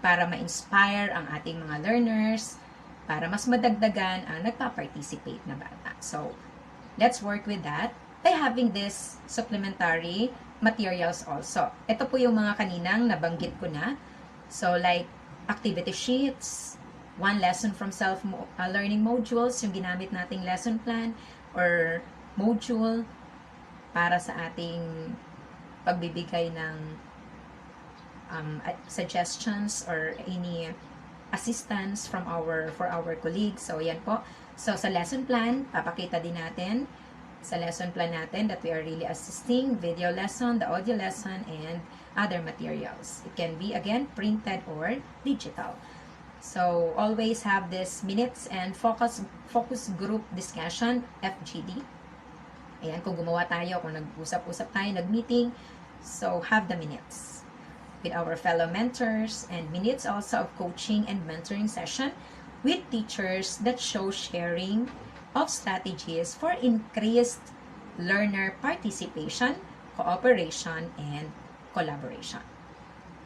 para ma-inspire ang ating mga learners, para mas madagdagan ang nagpa-participate na bata. So, let's work with that by having this supplementary materials also. Ito po yung mga kaninang nabanggit ko na. So, like activity sheets, one lesson from self-learning modules, yung ginamit nating lesson plan or module para sa ating pagbibigay ng suggestions or any assistance for our colleagues. So, yan po. So, sa lesson plan, papakita din natin sa lesson plan natin that we are really assisting video lesson, the audio lesson, and other materials. It can be, again, printed or digital. So, always have this minutes and focus group discussion, FGD. Ayan, kung gumawa tayo, kung nag-usap-usap tayo, nag-meeting, so have the minutes with our fellow mentors, and minutes also of coaching and mentoring session with teachers that show sharing of strategies for increased learner participation, cooperation, and collaboration.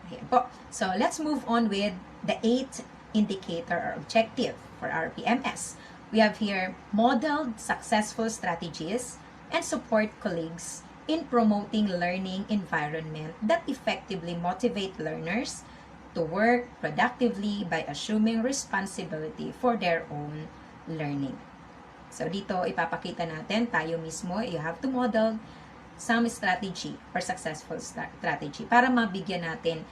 Ayan po. So, let's move on with the 8th indicator or objective for our PMS. We have here modeled successful strategies and support colleagues in promoting learning environment that effectively motivate learners to work productively by assuming responsibility for their own learning. So dito ipapakita natin, tayo mismo, you have to model some strategy or successful strategy para mabigyan natin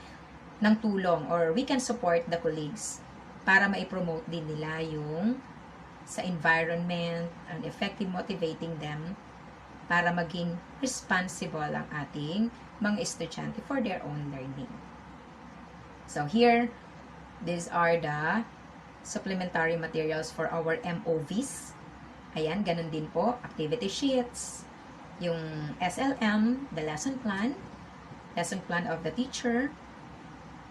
ng tulong or we can support the colleagues para ma-promote din nila yung sa environment and effective motivating them para maging responsible ang ating mga estudyante for their own learning. So here, these are the supplementary materials for our MOVs. Ayan, ganun din po, activity sheets, yung SLM, the lesson plan of the teacher,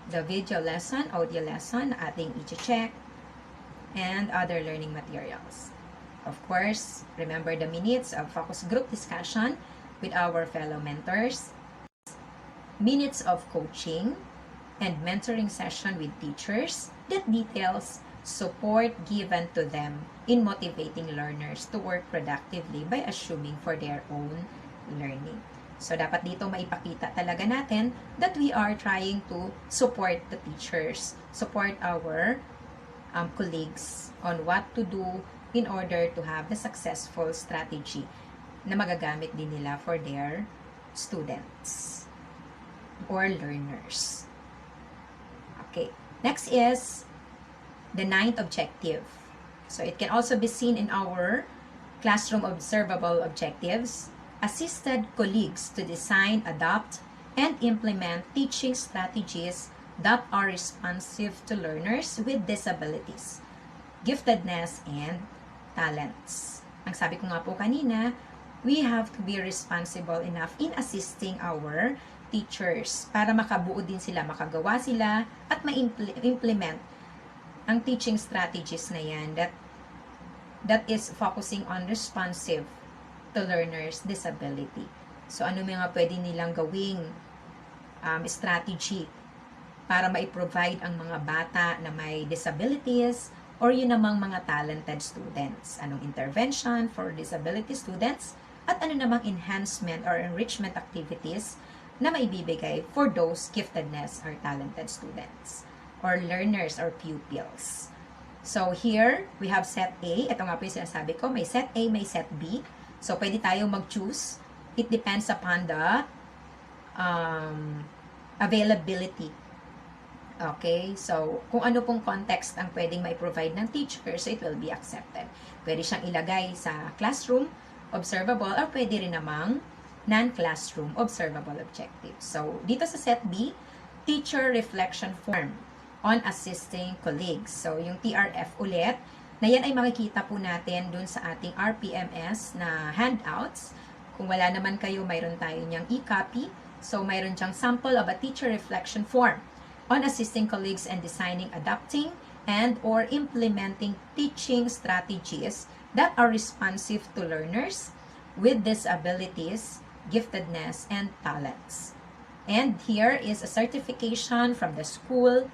the video lesson, audio lesson na ating i-check, and other learning materials. Of course, remember the minutes of focus group discussion with our fellow mentors, minutes of coaching and mentoring session with teachers that details support given to them in motivating learners to work productively by assuming for their own learning. So, dapat dito maipakita talaga natin that we are trying to support the teachers, support our colleagues on what to do in order to have the successful strategy na magagamit din nila for their students or learners. Okay, next is the 9th objective. So, it can also be seen in our classroom observable objectives. Assisted colleagues to design, adopt, and implement teaching strategies that are responsive to learners with disabilities, giftedness, and talents. Ang sabi ko nga po kanina, we have to be responsible enough in assisting our teachers para makabuo din sila, makagawa sila, at ma-implement ang teaching strategies na yan that is focusing on responsive to learners' disability. So, ano mga pwede nilang gawing strategy para ma-provide ang mga bata na may disabilities or yun namang mga talented students. Anong intervention for disability students at ano namang enhancement or enrichment activities na maibibigay for those giftedness or talented students or learners or pupils. So, here, we have set A. Ito nga po yung sinasabi ko, may set A, may set B. So, pwede tayo mag-choose. It depends upon the availability. Okay? So, kung ano pong context ang pwedeng mai-provide ng teacher, so it will be accepted. Pwede siyang ilagay sa classroom, observable, or pwede rin namang non-classroom, observable objectives. So, dito sa set B, teacher reflection form on assisting colleagues. So, yung TRF ulit, na yan ay makikita po natin dun sa ating RPMS na handouts. Kung wala naman kayo, mayroon tayo niyang e-copy. So, mayroon siyang sample of a teacher reflection form on assisting colleagues and designing, adapting, and or implementing teaching strategies that are responsive to learners with disabilities, giftedness, and talents. And here is a certification from the school.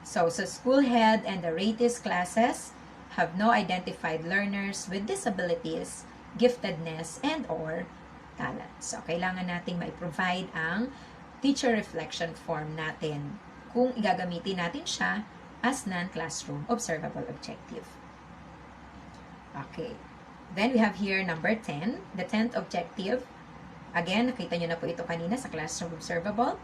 So, sa school head and the rates classes have no identified learners with disabilities, giftedness, and or talents. So, kailangan nating mai-provide ang teacher reflection form natin kung igagamitin natin siya as non-classroom observable objective. Okay. Then, we have here number 10, the 10th objective. Again, nakita nyo na po ito kanina sa classroom observable.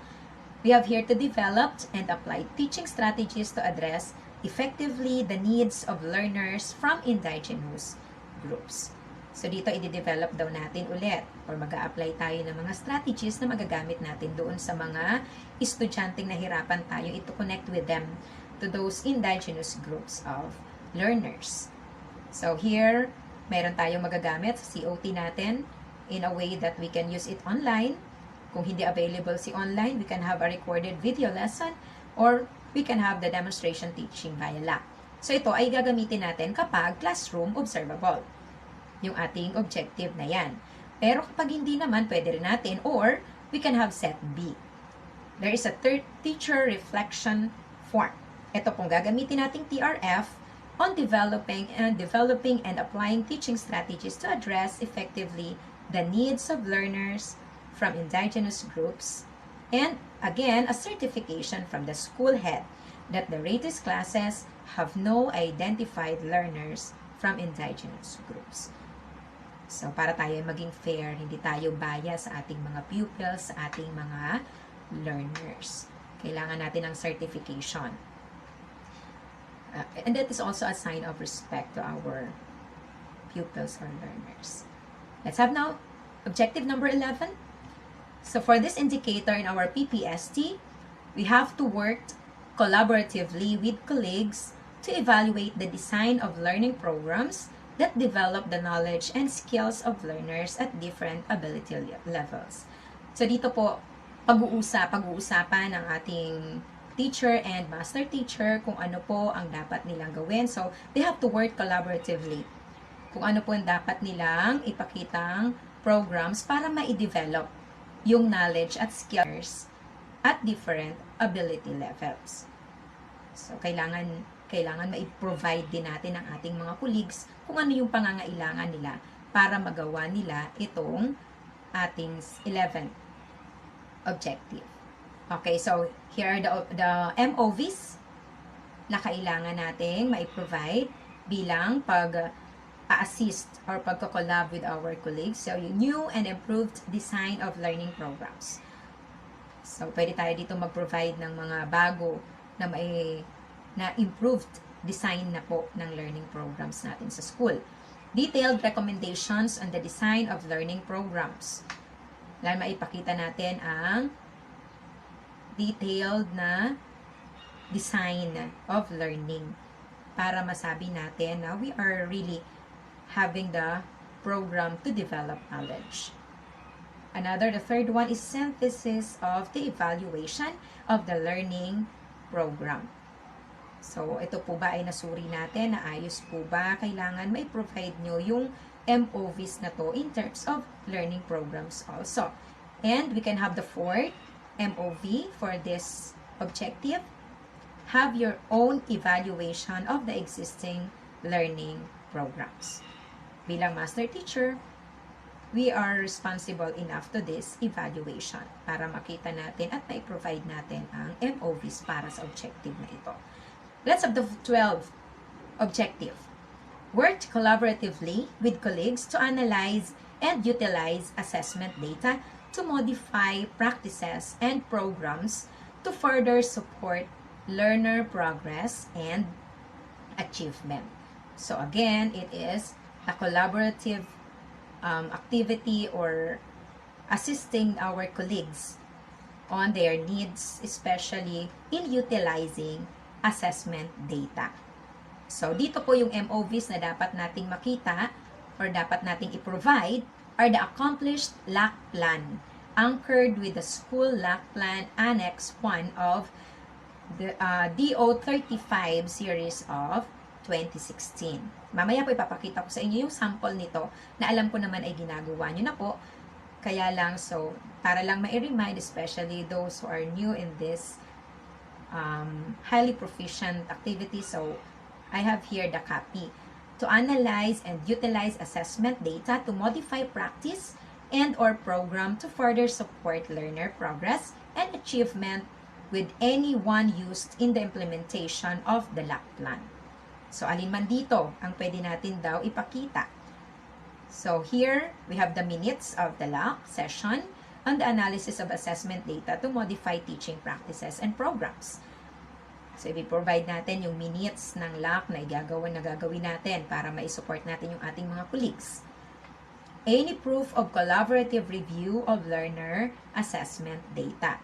We have here to develop and apply teaching strategies to address effectively the needs of learners from indigenous groups. So, dito i-develop daw natin ulit or mag-a-apply tayo ng mga strategies na magagamit natin doon sa mga estudyanteng nahirapan tayo to connect with them to those indigenous groups of learners. So here, meron tayong magagamit sa COT natin in a way that we can use it online. Kung hindi available si online, we can have a recorded video lesson or we can have the demonstration teaching via lab. So ito ay gagamitin natin kapag classroom observable. Yung ating objective na yan. Pero kapag hindi naman, pwede rin natin or we can have set B. There is a teacher reflection form. Ito pong gagamitin nating TRF on developing and applying teaching strategies to address effectively the needs of learners from indigenous groups, and again, a certification from the school head that the latest classes have no identified learners from indigenous groups. So, para tayo maging fair, hindi tayo bias sa ating mga pupils, sa ating mga learners. Kailangan natin ng certification. And that is also a sign of respect to our pupils or learners. Let's have now objective number 11. So for this indicator in our PPST, we have to work collaboratively with colleagues to evaluate the design of learning programs that develop the knowledge and skills of learners at different ability levels. So dito po, pag-uusapan ng ating teacher and master teacher kung ano po ang dapat nilang gawin. So they have to work collaboratively. Kung ano po ang dapat nilang ipakitang programs para ma-develop yung knowledge at skills at different ability levels. So, kailangan ma-provide din natin ang ating mga colleagues kung ano yung pangangailangan nila para magawa nila itong ating 11th objective. Okay, so here are the MOVs na kailangan natin ma-provide bilang pag-assist or pagko-collab with our colleagues. So, yung new and improved design of learning programs. So, pwede tayo dito mag-provide ng mga bago na improved design na po ng learning programs natin sa school. Detailed recommendations on the design of learning programs. Lalo maipakita natin ang detailed na design of learning para masabi natin na we are really having the program to develop knowledge. The third one is synthesis of the evaluation of the learning program. So, ito po ba ay nasuri natin? Naayos po ba? Kailangan may provide nyo yung MOVs na to in terms of learning programs also. And we can have the fourth MOV for this objective. Have your own evaluation of the existing learning programs. Bilang master teacher, we are responsible enough to this evaluation para makita natin at mai-provide natin ang MOVs para sa objective na ito. Let's have the 12th objective. Work collaboratively with colleagues to analyze and utilize assessment data to modify practices and programs to further support learner progress and achievement. So again, it is a collaborative activity or assisting our colleagues on their needs, especially in utilizing assessment data. So, dito po yung MOVs na dapat nating makita or dapat nating i-provide are the accomplished LAC plan anchored with the school LAC plan Annex 1 of the DO35 series of 2016. Mamaya po ipapakita ko sa inyo yung sample nito na alam ko naman ay ginagawa nyo na po. Kaya lang, so, para lang ma-remind, especially those who are new in this highly proficient activity. So, I have here the copy. To analyze and utilize assessment data to modify practice and or program to further support learner progress and achievement with any one used in the implementation of the LAC plan. So, alin man dito ang pwede natin daw ipakita. So, here, we have the minutes of the LAC session on the analysis of assessment data to modify teaching practices and programs. So, i-provide natin yung minutes ng LAC na gagawin natin para ma-support natin yung ating mga colleagues. Any proof of collaborative review of learner assessment data.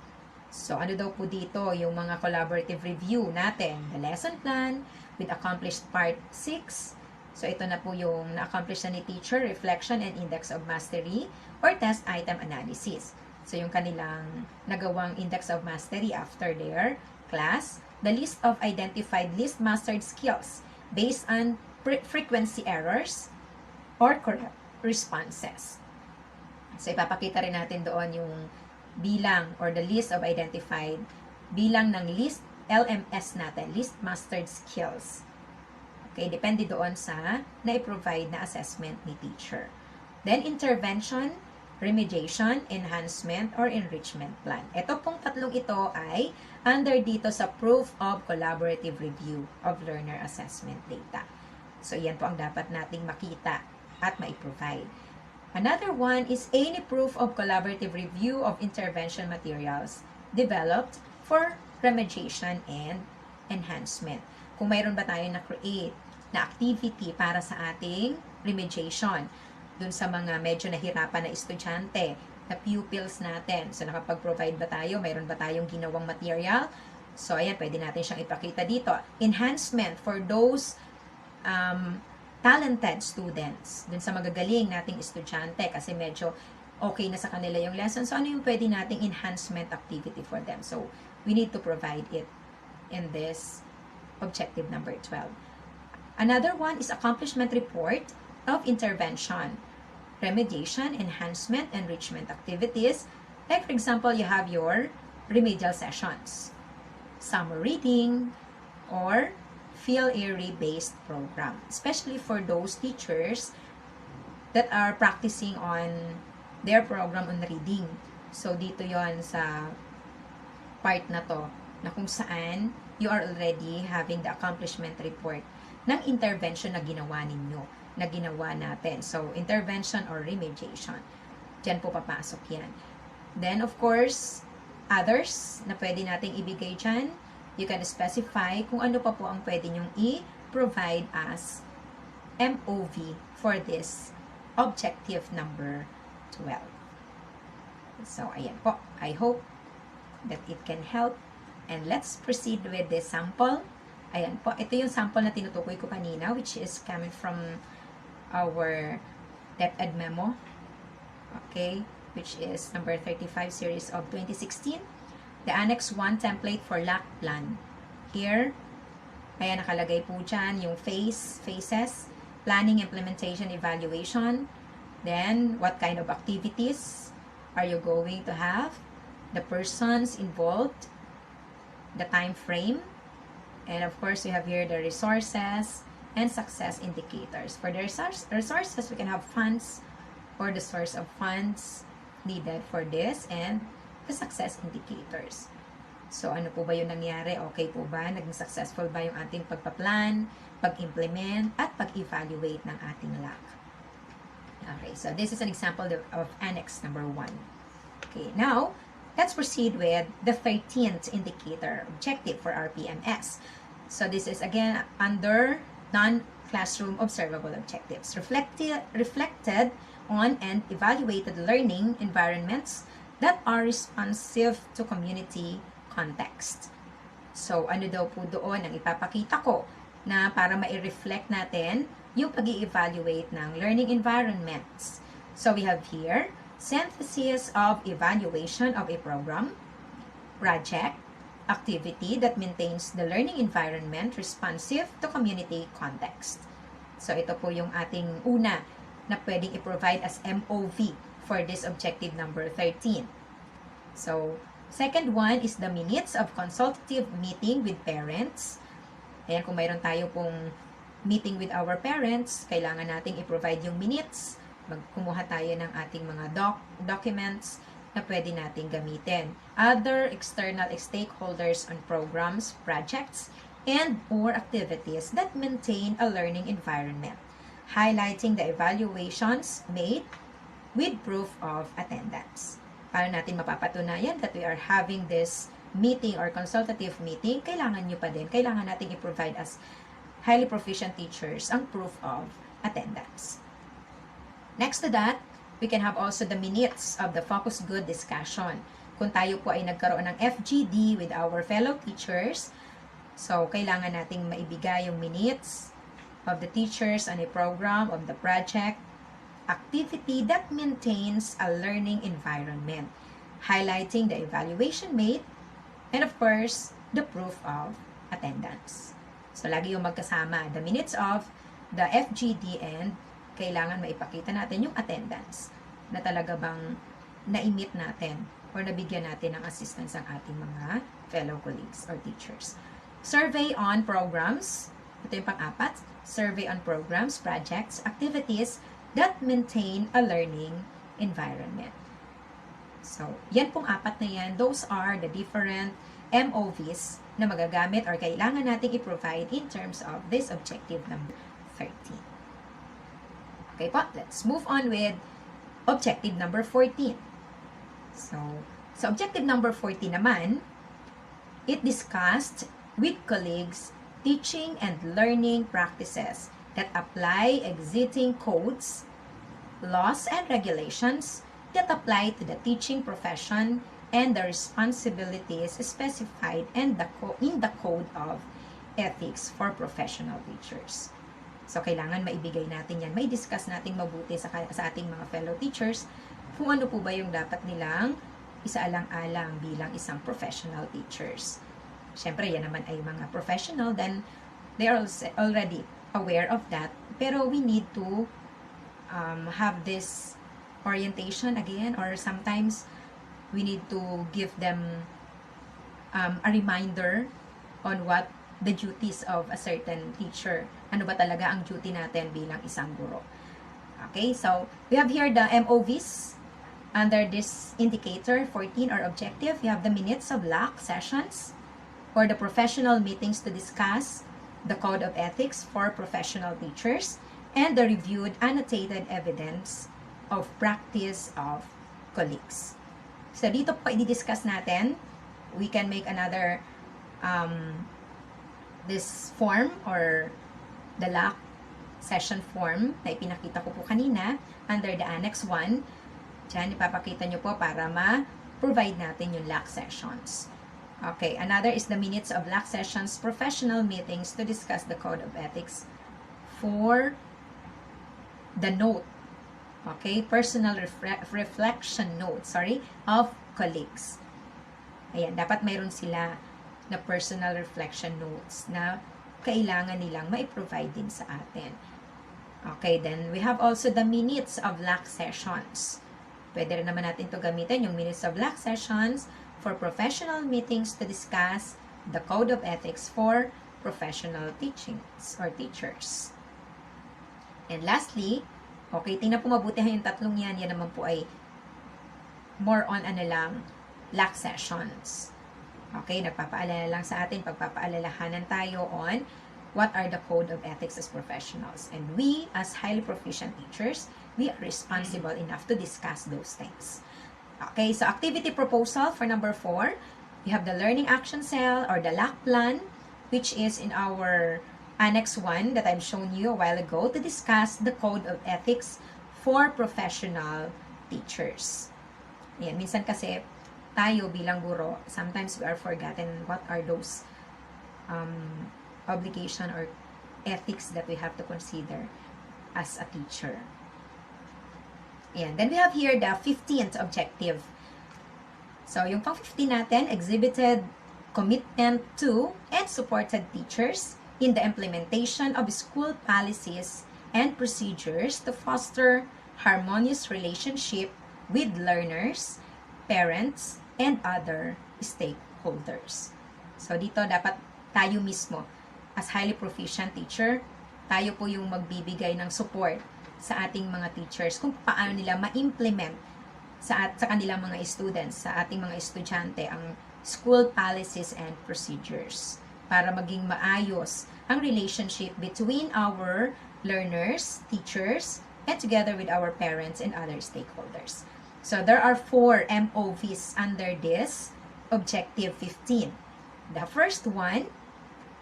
So, ano daw po dito yung mga collaborative review natin? The lesson plan with accomplished part 6. So, ito na po yung na-accomplish na ni teacher, reflection and index of mastery or test item analysis. So, yung kanilang nagawang index of mastery after their class, the list of identified least mastered skills based on frequency errors or correct responses. So, ipapakita rin natin doon yung bilang or the list of identified bilang ng list LMS natin, list mastered skills. Okay, depende doon sa na-provide na assessment ni teacher. Then, intervention, remediation, enhancement, or enrichment plan. Ito pong tatlong ito ay under dito sa proof of collaborative review of learner assessment data. So, yan po ang dapat nating makita at mai-provide. Another one is any proof of collaborative review of intervention materials developed for remediation and enhancement. Kung mayroon ba tayo na-create na activity para sa ating remediation, dun sa mga medyo nahirapan na estudyante, na pupils natin. So, nakapag-provide ba tayo? Mayroon ba tayong ginawang material? So, ayan, pwede natin siyang ipakita dito. Enhancement for those talented students, dun sa magagaling nating estudyante kasi medyo okay na sa kanila yung lesson. So, ano yung pwede nating enhancement activity for them? So, we need to provide it in this objective number 12. Another one is accomplishment report of intervention, remediation, enhancement, enrichment activities. Like, for example, you have your remedial sessions, summer reading, or field area-based program, especially for those teachers that are practicing on their program on reading. So, dito yon sa part na to, na kung saan you are already having the accomplishment report ng intervention na ginawa ninyo, na ginawa natin. So, intervention or remediation. Diyan po papasok yan. Then, of course, others na pwede nating ibigay dyan, you can specify kung ano pa po ang pwede nyong i-provide as MOV for this objective number 12. So, ayan po. I hope that it can help. And let's proceed with this sample. Ayan po. Ito yung sample na tinutukoy ko kanina, which is coming from our DepEd memo. Okay? Which is number 35 series of 2016. The Annex 1 template for LAC plan. Here, ayan, nakalagay po dyan yung phases, planning, implementation, evaluation. Then, what kind of activities are you going to have? The persons involved, the time frame, and of course, you have here the resources and success indicators. For the resources, we can have funds or the source of funds needed for this and the success indicators. So, ano po ba yung nangyari? Okay po ba? Naging successful ba yung ating pagpa-plan, pag-implement, at pag-evaluate ng ating LAC? Okay, so this is an example of Annex number 1. Okay, now, let's proceed with the 13th indicator objective for RPMS. So, this is again under non-classroom observable objectives. Reflected on and evaluated learning environments that are responsive to community context. So, ano daw po doon ang ipapakita ko na para ma-reflect natin yung pag-i-evaluate ng learning environments. So, we have here, synthesis of evaluation of a program, project, activity that maintains the learning environment responsive to community context. So, ito po yung ating una na pwedeng i-provide as MOV for this objective number 13. So, second one is the minutes of consultative meeting with parents. Ayan, kung mayroon tayo pong meeting with our parents, kailangan nating i-provide yung minutes. Kumuha tayo ng ating mga documents na pwede nating gamitin. Other external stakeholders on programs, projects, and or activities that maintain a learning environment, highlighting the evaluations made with proof of attendance. Paano natin mapapatunayan that we are having this meeting or consultative meeting? Kailangan nyo pa din, kailangan natin i-provide as highly proficient teachers ang proof of attendance. Next to that, we can have also the minutes of the focus group discussion. kung tayo po ay nagkaroon ng FGD with our fellow teachers, so kailangan nating maibigay yung minutes of the teachers on a program of the project activity that maintains a learning environment, highlighting the evaluation made, and of course, the proof of attendance. So, lagi yung magkasama, the minutes of the FGD and kailangan maipakita natin yung attendance na talaga bang na-meet natin or nabigyan natin ng assistance ang ating mga fellow colleagues or teachers. Survey on programs, ito yung pang-apat, survey on programs, projects, activities that maintain a learning environment. So, yan pong apat na yan, those are the different MOVs na magagamit or kailangan natin i-provide in terms of this objective number 13. Okay po, let's move on with objective number 14. So, sa objective number 14 naman, it discussed with colleagues teaching and learning practices that apply existing codes, laws, and regulations that apply to the teaching profession and the responsibilities specified in the Code of Ethics for Professional Teachers. So, kailangan maibigay natin yan. May discuss natin mabuti sa ating mga fellow teachers kung ano po ba yung dapat nilang isaalang-alang bilang isang professional teachers. Siyempre, yan naman ay mga professional, then they are already aware of that. Pero we need to have this orientation again, or sometimes we need to give them a reminder on what the duties of a certain teacher. Ano ba talaga ang duty natin bilang isang guro. Okay, so we have here the MOVs under this indicator 14 or objective. We have the minutes of LAC sessions or the professional meetings to discuss the Code of Ethics for Professional Teachers and the reviewed annotated evidence of practice of colleagues. So, dito po i-discuss natin. We can make another this form or the LAC session form na ipinakita ko po kanina under the Annex 1. Diyan, ipapakita nyo po para ma-provide natin yung LAC sessions. Okay, another is the minutes of LAC sessions, professional meetings to discuss the Code of Ethics for the note. Okay, personal reflection note, of colleagues. Ayan, dapat mayroon sila na personal reflection notes na kailangan nilang mai-provide din sa atin. Okay, then we have also the minutes of LAC sessions. Pwede rin naman natin ito gamitin, yung minutes of LAC sessions for professional meetings to discuss the Code of Ethics for professional teachings or teachers. And lastly, okay, tingnan po mabuti yung tatlong yan. Yan naman po ay more on LAC sessions. Okay, nagpapaalala lang sa atin, pagpapaalalahanan tayo on what are the Code of Ethics as professionals. And we, as highly proficient teachers, we are responsible enough to discuss those things. Okay, so activity proposal for number 4, we have the Learning Action Cell or the LAC plan, which is in our Annex 1 that I've shown you a while ago to discuss the Code of Ethics for professional teachers. Ayan, minsan kasi tayo bilang guro, sometimes we are forgotten what are those obligation or ethics that we have to consider as a teacher. Ayan. Then we have here the 15th objective. So, yung pang-15 natin, exhibited commitment to and supported teachers in the implementation of school policies and procedures to foster harmonious relationship with learners, parents, and other stakeholders. So, dito dapat tayo mismo, as highly proficient teacher, tayo po yung magbibigay ng support sa ating mga teachers kung paano nila ma-implement sa kanilang mga students, sa ating mga estudyante, ang school policies and procedures para maging maayos ang relationship between our learners, teachers, and together with our parents and other stakeholders. So there are 4 MOVs under this objective 15. The first one,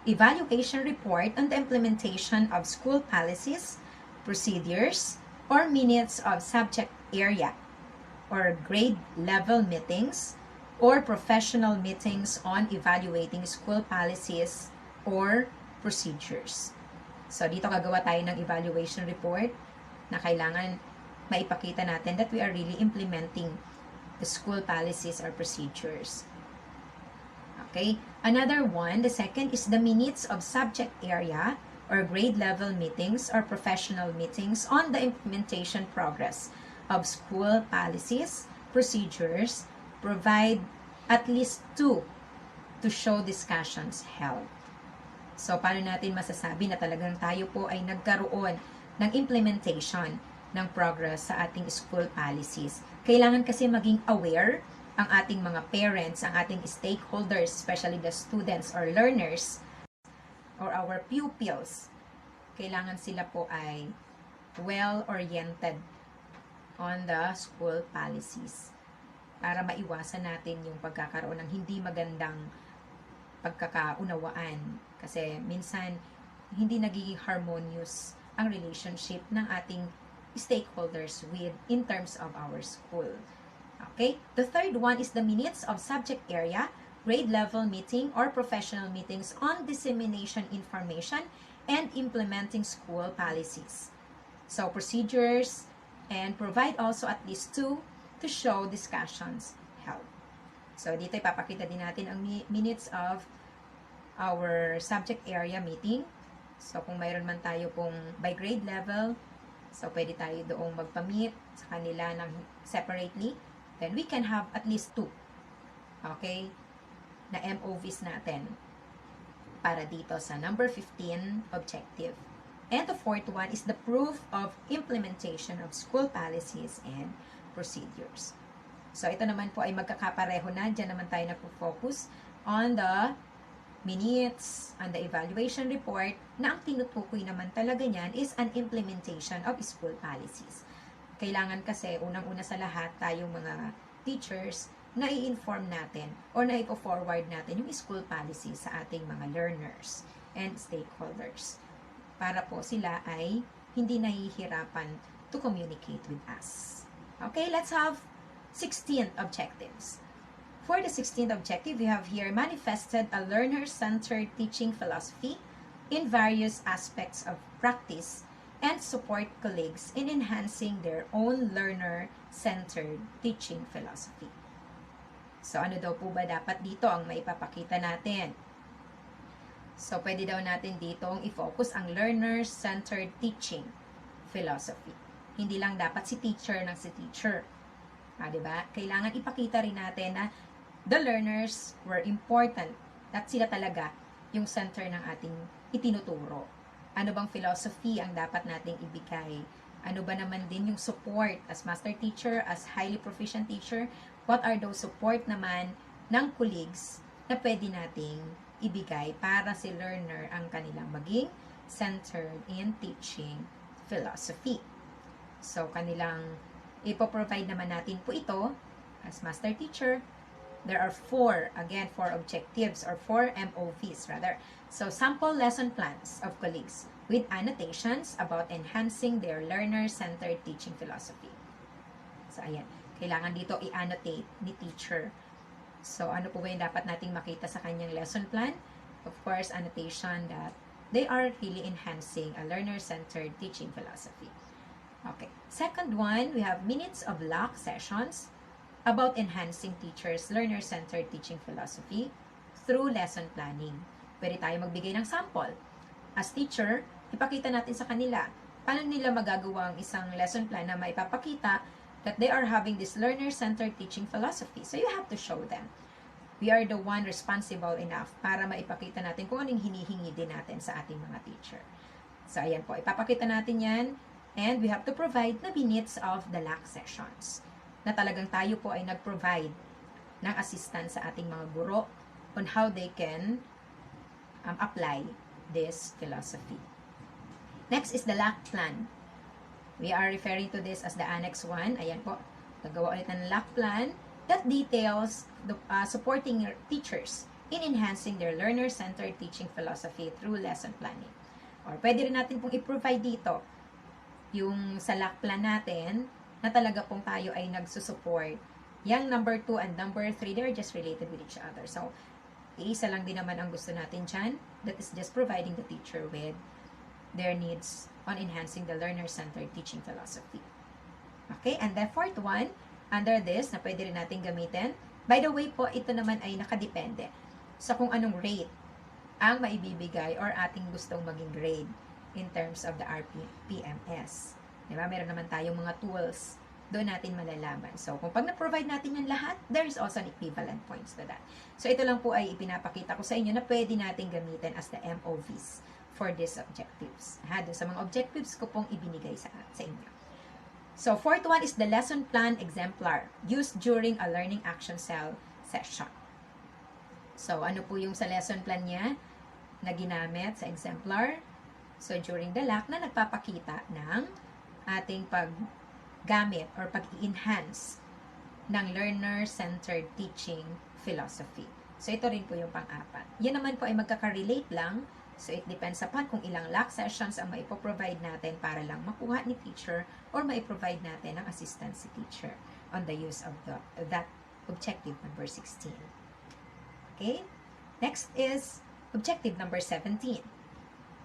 evaluation report on the implementation of school policies, procedures, or minutes of subject area or grade level meetings or professional meetings on evaluating school policies or procedures. So, dito gagawa tayo ng evaluation report na kailangan maipakita natin that we are really implementing the school policies or procedures. Okay? Another one, the second is the minutes of subject area or grade level meetings or professional meetings on the implementation progress of school policies, procedures, provide at least 2 to show discussions held. So, paano natin masasabi na talagang tayo po ay nagkaroon ng implementation ng progress sa ating school policies? Kailangan kasi maging aware ang ating mga parents, ang ating stakeholders, especially the students or learners or our pupils. Kailangan sila po ay well-oriented on the school policies para maiwasan natin yung pagkakaroon ng hindi magandang pagkakaunawaan. Kasi minsan, hindi nagiging harmonious ang relationship ng ating stakeholders in terms of our school. Okay? The third one is the minutes of subject area, grade level meeting, or professional meetings on dissemination information and implementing school policies. So, procedures, and provide also at least 2 to show discussions held. So, dito ipapakita din natin ang minutes of our subject area meeting. So, kung mayroon man tayo pong by grade level, so pwede tayo doong magpa-meet sa kanila ng separately. Then, we can have at least 2. Okay? Na MOVs natin para dito sa number 15 objective. And the fourth one is the proof of implementation of school policies and procedures. So, ito naman po ay magkakapareho na. Diyan naman tayo nagpo-focus on the minutes, on the evaluation report, na ang tinutukoy naman talaga niyan is an implementation of school policies. Kailangan kasi, unang-una sa lahat, tayong mga teachers, na i-inform natin or na i-forward natin yung school policy sa ating mga learners and stakeholders para po sila ay hindi nahihirapan to communicate with us. Okay, let's have 16 objectives. For the 16th objective, we have here manifested a learner-centered teaching philosophy in various aspects of practice and support colleagues in enhancing their own learner-centered teaching philosophy. So, ano daw po ba dapat dito ang maipapakita natin? So, pwede daw natin ditong i-focus ang learner-centered teaching philosophy. Hindi lang dapat si teacher ng si teacher. Diba? Kailangan ipakita rin natin na the learners were important. At sila talaga yung center ng ating itinuturo. Ano bang philosophy ang dapat nating ibigay? Ano ba naman din yung support as master teacher, as highly proficient teacher? What are those support naman ng colleagues na pwede nating ibigay para si learner ang kanilang maging centered in teaching philosophy. So, kanilang ipoprovide naman natin po ito as master teacher. There are 4 objectives or 4 MOVs rather. So, sample lesson plans of colleagues with annotations about enhancing their learner-centered teaching philosophy. So, ayan. Kailangan dito i-annotate ni teacher. So, ano po ba yung dapat nating makita sa kanyang lesson plan? Of course, annotation that they are really enhancing a learner-centered teaching philosophy. Okay. Second one, we have minutes of LAC sessions about enhancing teachers' learner-centered teaching philosophy through lesson planning. Pwede tayo magbigay ng sample. As teacher, ipakita natin sa kanila paano nila magagawa ang isang lesson plan na maipapakita that they are having this learner-centered teaching philosophy. So you have to show them. We are the one responsible enough para maipakita natin kung anong hinihingi din natin sa ating mga teacher. So ayan po, ipapakita natin yan and we have to provide the minutes of the LAC sessions na talagang tayo po ay nag-provide ng assistance sa ating mga guro on how they can apply this philosophy. Next is the LAC plan. We are referring to this as the Annex 1. Ayan po, nagawa ulit ng LAC plan that details the supporting your teachers in enhancing their learner-centered teaching philosophy through lesson planning. Or pwede rin natin pong i-provide dito yung sa LAC plan natin na talaga pong tayo ay nagsusupport Yung number 2 and number 3, they're just related with each other. So, iisa lang din naman ang gusto natin dyan. That is just providing the teacher with their needs on enhancing the learner-centered teaching philosophy. Okay, and the fourth one, under this, na pwede rin natin gamitin. By the way po, ito naman ay nakadepende sa kung anong rate ang maibibigay or ating gustong maging grade in terms of the RPMS. Diba? Meron naman tayong mga tools doon natin malalaman. So, kung pag na-provide natin yung lahat, there is also an equivalent points to that. So, ito lang po ay ipinapakita ko sa inyo na pwede natin gamitin as the MOVs for these objectives. Doon sa mga objectives ko pong ibinigay sa inyo. So, fourth one is the lesson plan exemplar used during a learning action cell session. So, ano po yung sa lesson plan niya na ginamit sa exemplar? So, during the LAC na nagpapakita ng ating paggamit or pag-enhance ng learner-centered teaching philosophy. So, ito rin po yung pang-apat. Yan naman po ay magkaka-relate lang. So, it depends upon kung ilang LAC sessions ang maipoprovide natin para lang makuha ni teacher or maiprovide natin ng assistance si teacher on the use of that objective number 16. Okay? Next is objective number 17.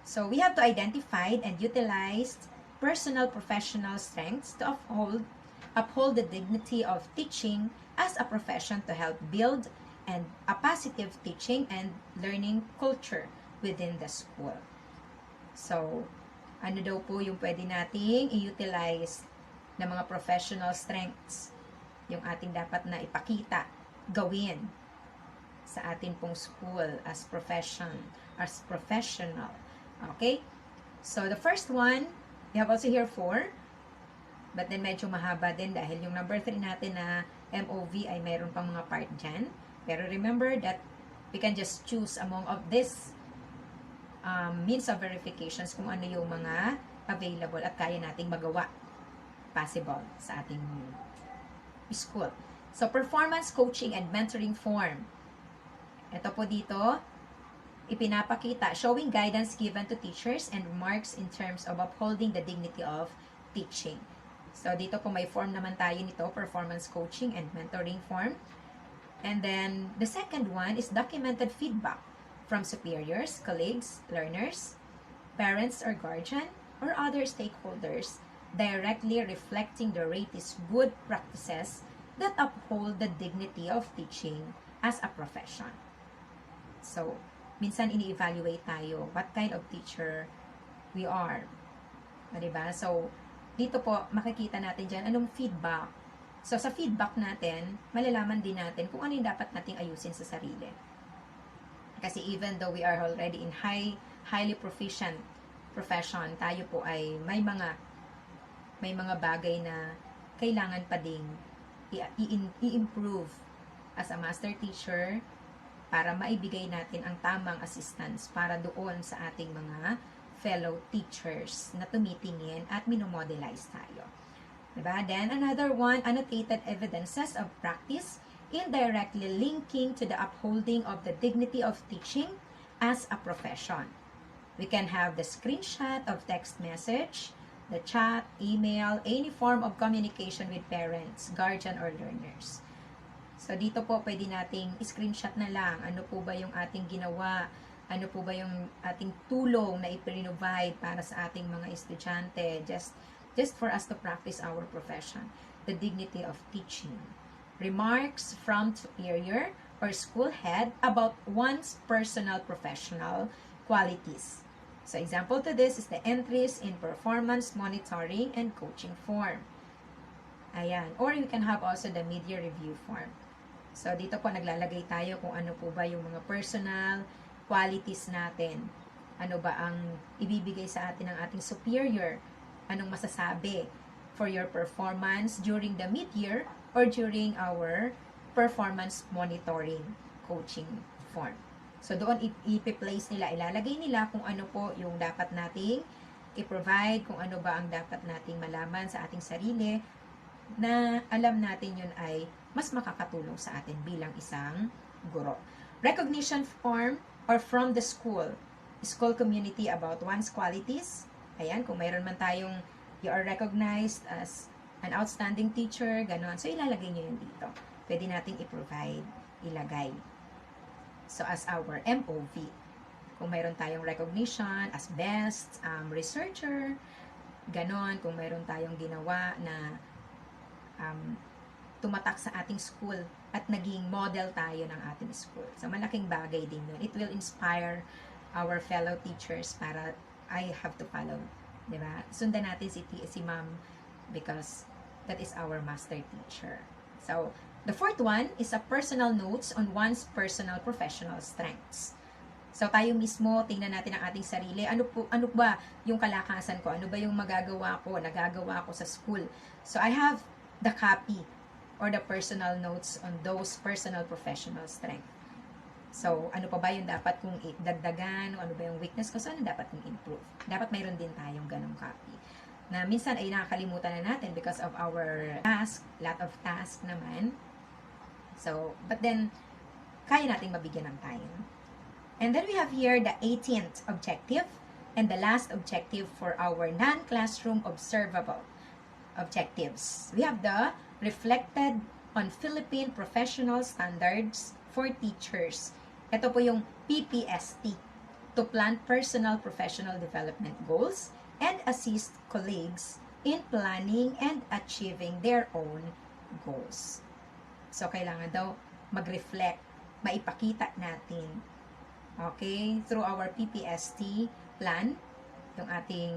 So, we have to identify and utilize personal professional strengths to uphold the dignity of teaching as a profession to help build and a positive teaching and learning culture within the school. So, ano daw po yung pwede nating i-utilize na mga professional strengths yung ating dapat na ipakita, gawin sa atin pong school as professional. Okay? So, the first one, we have also here 4, but then medyo mahaba din dahil yung number 3 natin na MOV ay mayroon pang mga part dyan. Pero remember that we can just choose among of this means of verifications kung ano yung mga available at kaya nating magawa possible sa ating school. So, performance coaching and mentoring form. Ito po dito, ipinapakita, showing guidance given to teachers and remarks in terms of upholding the dignity of teaching. So, dito po may form naman tayo nito, performance coaching and mentoring form. And then, the second one is documented feedback from superiors, colleagues, learners, parents or guardian, or other stakeholders, directly reflecting the rate's good practices that uphold the dignity of teaching as a profession. So, minsan ini-evaluate tayo what kind of teacher we are. Diba? So, dito po, makikita natin dyan anong feedback. So, sa feedback natin, malalaman din natin kung ano yung dapat nating ayusin sa sarili. Kasi even though we are already in highly proficient profession, tayo po ay may mga bagay na kailangan pa ding i-improve as a master teacher para maibigay natin ang tamang assistance para doon sa ating mga fellow teachers na tumitingin at minomodelize tayo. Diba? Then, another one, annotated evidences of practice indirectly linking to the upholding of the dignity of teaching as a profession. We can have the screenshot of text message, the chat, email, any form of communication with parents, guardian, or learners. So, dito po pwede nating screenshot na lang. Ano po ba yung ating ginawa? Ano po ba yung ating tulong na ipinrovide para sa ating mga estudyante? Just for us to practice our profession. The dignity of teaching. Remarks from superior or school head about one's personal professional qualities. So, example to this is the entries in performance monitoring and coaching form. Ayan. Or you can have also the media review form. So, dito po naglalagay tayo kung ano po ba yung mga personal qualities natin. Ano ba ang ibibigay sa atin ng ating superior? Anong masasabi for your performance during the mid-year or during our performance monitoring coaching form. So, doon ipi-place nila, ilalagay nila kung ano po yung dapat nating i-provide, kung ano ba ang dapat nating malaman sa ating sarili, na alam natin yun ay mas makakatulong sa atin bilang isang guro. Recognition form or from the school community about one's qualities. Ayan, kung mayroon man tayong you are recognized as an outstanding teacher, ganon. So, ilalagay nyo yun dito. pwede nating i-provide, ilagay. So, as our MOV. Kung mayroon tayong recognition as best researcher, ganon. Kung mayroon tayong ginawa na tumatak sa ating school at naging model tayo ng ating school. So, malaking bagay din yun. It will inspire our fellow teachers para I have to follow. Diba? Sundan natin si ma'am because that is our master teacher. So, the fourth one is a personal notes on one's personal professional strengths. So, tayo mismo, tingnan natin ang ating sarili. Ano ba yung kalakasan ko? Ano ba yung nagagawa ko sa school? So, I have the copy or the personal notes on those personal professional strength. So, ano pa ba yung dapat kong dagdagan? Ano ba yung weakness ko? So, ano dapat kong improve? Dapat mayroon din tayong ganong copy. Na minsan ay nakakalimutan na natin because of our task, lot of task naman. So, but then, kaya nating mabigyan ng time. And then we have here the 18th objective and the last objective for our non-classroom observable objectives. We have the reflected on Philippine professional standards for teachers. Ito po yung PPST, to plan personal professional development goals and assist colleagues in planning and achieving their own goals. So, kailangan daw mag-reflect, maipakita natin, okay, through our PPST plan, yung ating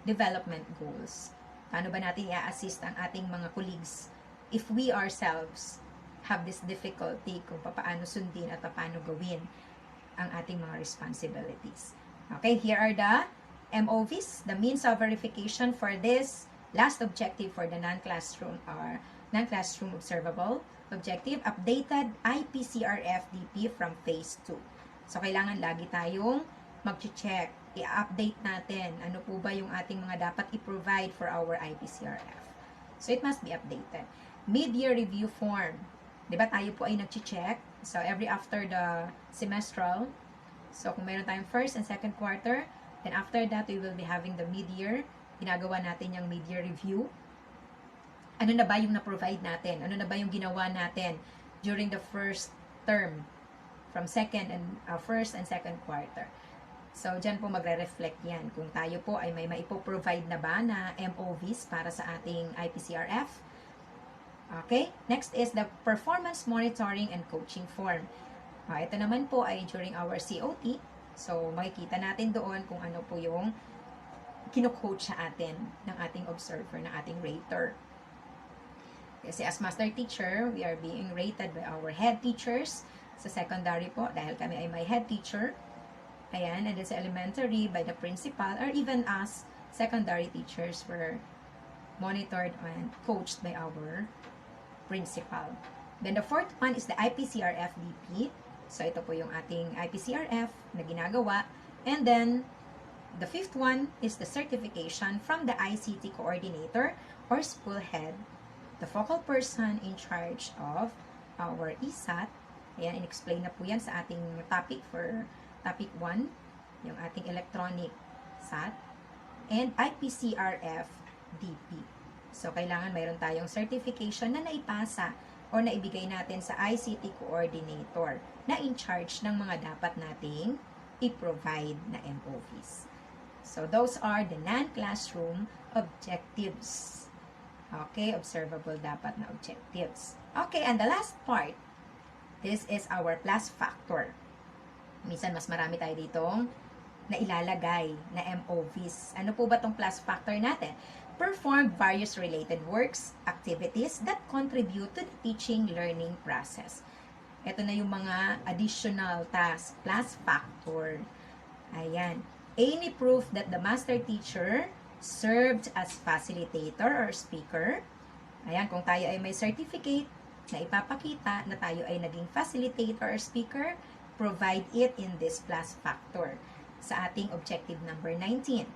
development goals. Paano ba natin i-assist ang ating mga colleagues if we ourselves have this difficulty kung paano sundin at paano gawin ang ating mga responsibilities. Okay, here are the MOVs, the means of verification for this last objective for the non-classroom or non-classroom observable objective, updated IPCRF-DP from phase 2. So, kailangan lagi tayong mag-check, i-update natin ano po ba yung ating mga dapat i-provide for our IPCRF. So, it must be updated. Mid-year review form. Diba tayo po ay nag-check? So, every after the semestral. So, kung mayroon tayong first and second quarter, then after that, we will be having the mid-year. Ginagawa natin yung mid-year review. Ano na ba yung na-provide natin? Ano na ba yung ginawa natin during the first term from first and second quarter? So, dyan po magre-reflect yan. Kung tayo po ay may maipoprovide na ba na MOVs para sa ating IPCRF. Okay? Next is the performance monitoring and coaching form. Ito naman po ay during our COT. So, makikita natin doon kung ano po yung kino-coach sa atin ng ating observer, ng ating rater. Kasi as master teacher, we are being rated by our head teachers. Sa secondary po, dahil kami ay may head teacher. Ayan, and then sa elementary, by the principal, or even us, secondary teachers were monitored and coached by our principal. Then the fourth one is the IPCRF-DP. So ito po yung ating IPCRF na ginagawa. And then, the fifth one is the certification from the ICT coordinator or school head, the focal person in charge of our ESAT. Ayan, in-explain na po yan sa ating topic for topic 1, yung ating electronic SAT, and IPCRF-DP. So, kailangan mayroon tayong certification na naipasa o naibigay natin sa ICT coordinator na in charge ng mga dapat nating i-provide na MOVs. So, those are the non-classroom objectives. Okay, observable dapat na objectives. Okay, and the last part, this is our plus factor. Minsan, mas marami tayo ditong na ilalagay na MOVs. Ano po ba tong plus factor natin? Perform various related works, activities that contribute to the teaching-learning process. Ito na yung mga additional task, plus factor. Ayan. Any proof that the master teacher served as facilitator or speaker. Ayan, kung tayo ay may certificate na ipapakita na tayo ay naging facilitator or speaker, provide it in this plus factor sa ating objective number 19.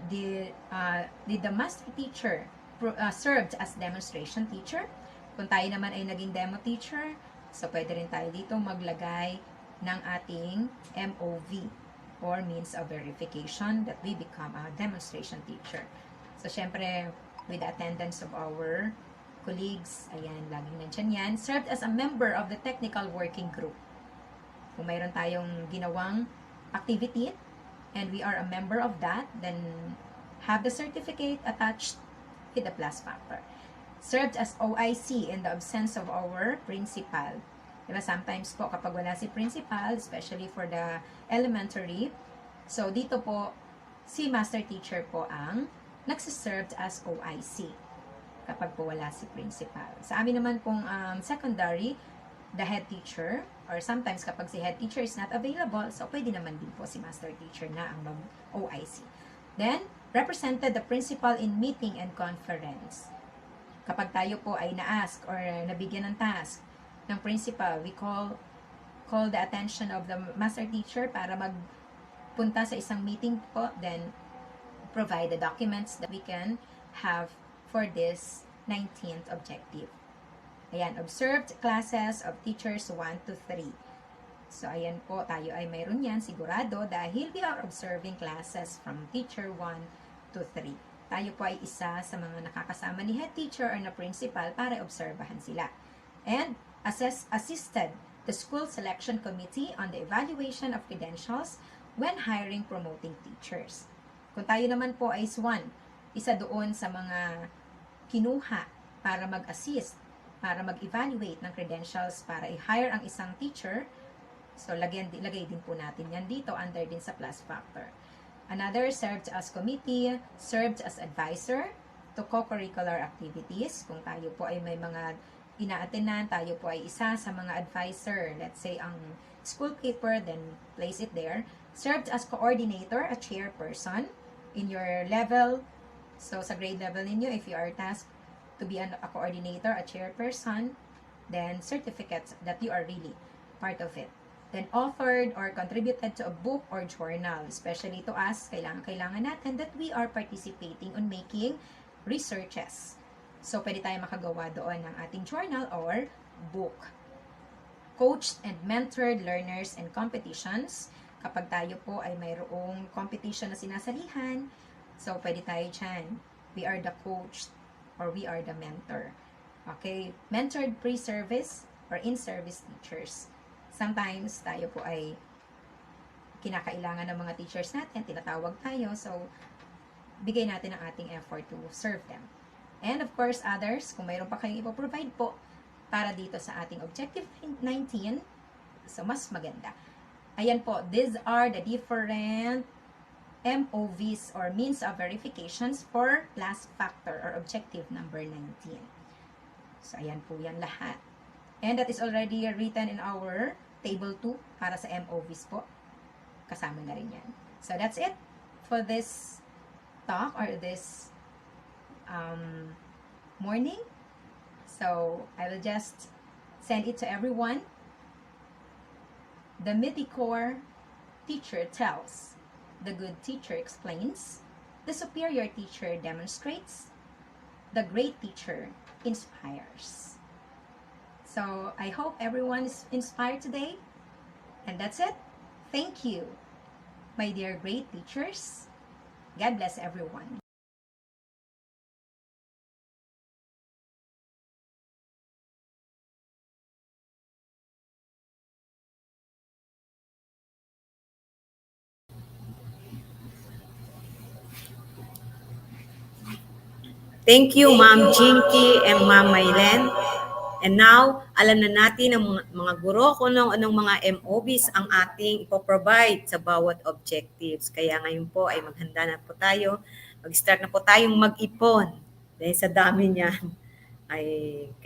Did the master teacher served as demonstration teacher? Kung tayo naman ay naging demo teacher, so pwede rin tayo dito maglagay ng ating MOV or means of verification that we become a demonstration teacher. So, syempre, with the attendance of our colleagues, ayan, laging nandyan yan. Served as a member of the technical working group. Kung mayroon tayong ginawang activity and we are a member of that, then have the certificate attached with the plus factor. Served as OIC in the absence of our principal. Diba, sometimes po kapag wala si principal, especially for the elementary, so dito po, si master teacher po ang nagsiserved as OIC kapag po wala si principal. Sa amin naman pong secondary, the head teacher, or sometimes kapag si head teacher is not available, so pwede naman din po si master teacher na ang mag-OIC. Then, represented the principal in meeting and conference. Kapag tayo po ay na-ask or nabigyan ng task ng principal, we call the attention of the master teacher para magpunta sa isang meeting po, then provide the documents that we can have for this 19th objective. Ayan, observed classes of teachers 1 to 3. So, ayan po, tayo ay mayroon yan, sigurado, dahil we are observing classes from teacher 1 to 3. Tayo po ay isa sa mga nakakasama ni head teacher or na principal para obserbahan sila. And assisted the school selection committee on the evaluation of credentials when hiring promoting teachers. Kung tayo naman po ay SWAN, isa doon sa mga kinuha para mag-assist, para mag-evaluate ng credentials para i-hire ang isang teacher, so lagay din po natin yan dito under din sa plus factor. Another served as committee, served as advisor to co-curricular activities. Kung tayo po ay may mga ina-attenan, tayo po ay isa sa mga advisor. Let's say ang school paper, then place it there. Served as coordinator, a chairperson in your level. So sa grade level ninyo, if you are tasked to be a coordinator, a chairperson, then certificates that you are really part of it. Then authored or contributed to a book or journal, especially to us, kailangan natin that we are participating on making researches. So, pwede tayo makagawa doon ng ating journal or book. Coached and mentored learners in competitions. Kapag tayo po ay mayroong competition na sinasalihan, so pwede tayo dyan. We are the coach or we are the mentor. Okay? Mentored pre-service or in-service teachers. Sometimes, tayo po ay kinakailangan ng mga teachers natin, tinatawag tayo, so bigay natin ang ating effort to serve them. And of course, others, kung mayroon pa kayong ipoprovide po para dito sa ating Objective 19, so mas maganda. Ayan po, these are the different MOVs or means of verifications for plus factor or objective number 19. So, ayan po yan lahat. And that is already written in our table 2 para sa MOVs po. Kasama na rin yan. So, that's it for this talk or this morning. So, I will just send it to everyone. The Midicor teacher tells. The good teacher explains. The superior teacher demonstrates. The great teacher inspires. So, I hope everyone is inspired today. And that's it. Thank you, my dear great teachers. God bless everyone.
Thank you, Ma'am Jinky and Ma'am Maylen. And now, alam na natin ang mga guro kung anong mga MOBs ang ating ipoprovide sa bawat objectives. Kaya ngayon po ay maghanda na po tayo. Mag-start na po tayong mag-ipon. Dahil sa dami niyan, ay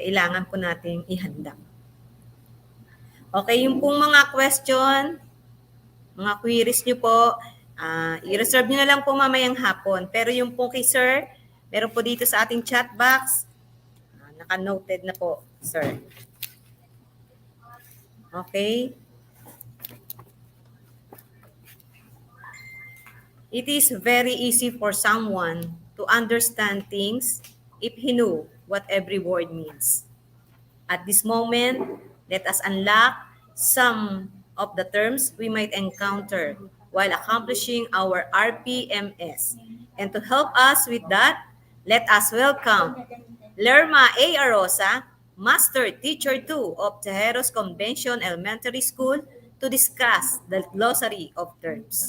kailangan po nating ihanda. Okay, yung pong mga question, mga queries nyo po, i-reserve nyo na lang po mamayang hapon. Pero yung po kay Sir, meron po dito sa ating chat box, naka-noted na po, sir. Okay? It is very easy for someone to understand things if he knew what every word means. At this moment, let us unlock some of the terms we might encounter while accomplishing our RPMS. And to help us with that, let us welcome Lerma A. Arosa, Master Teacher 2 of Tejeros Convention Elementary School, to discuss the glossary of terms.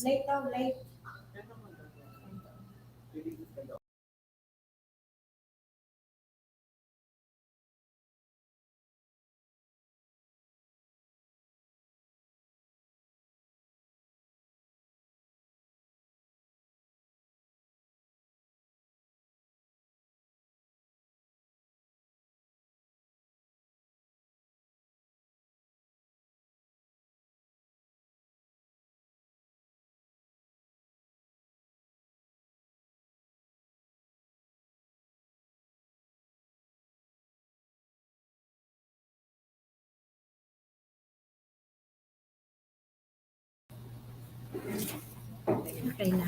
Okay na.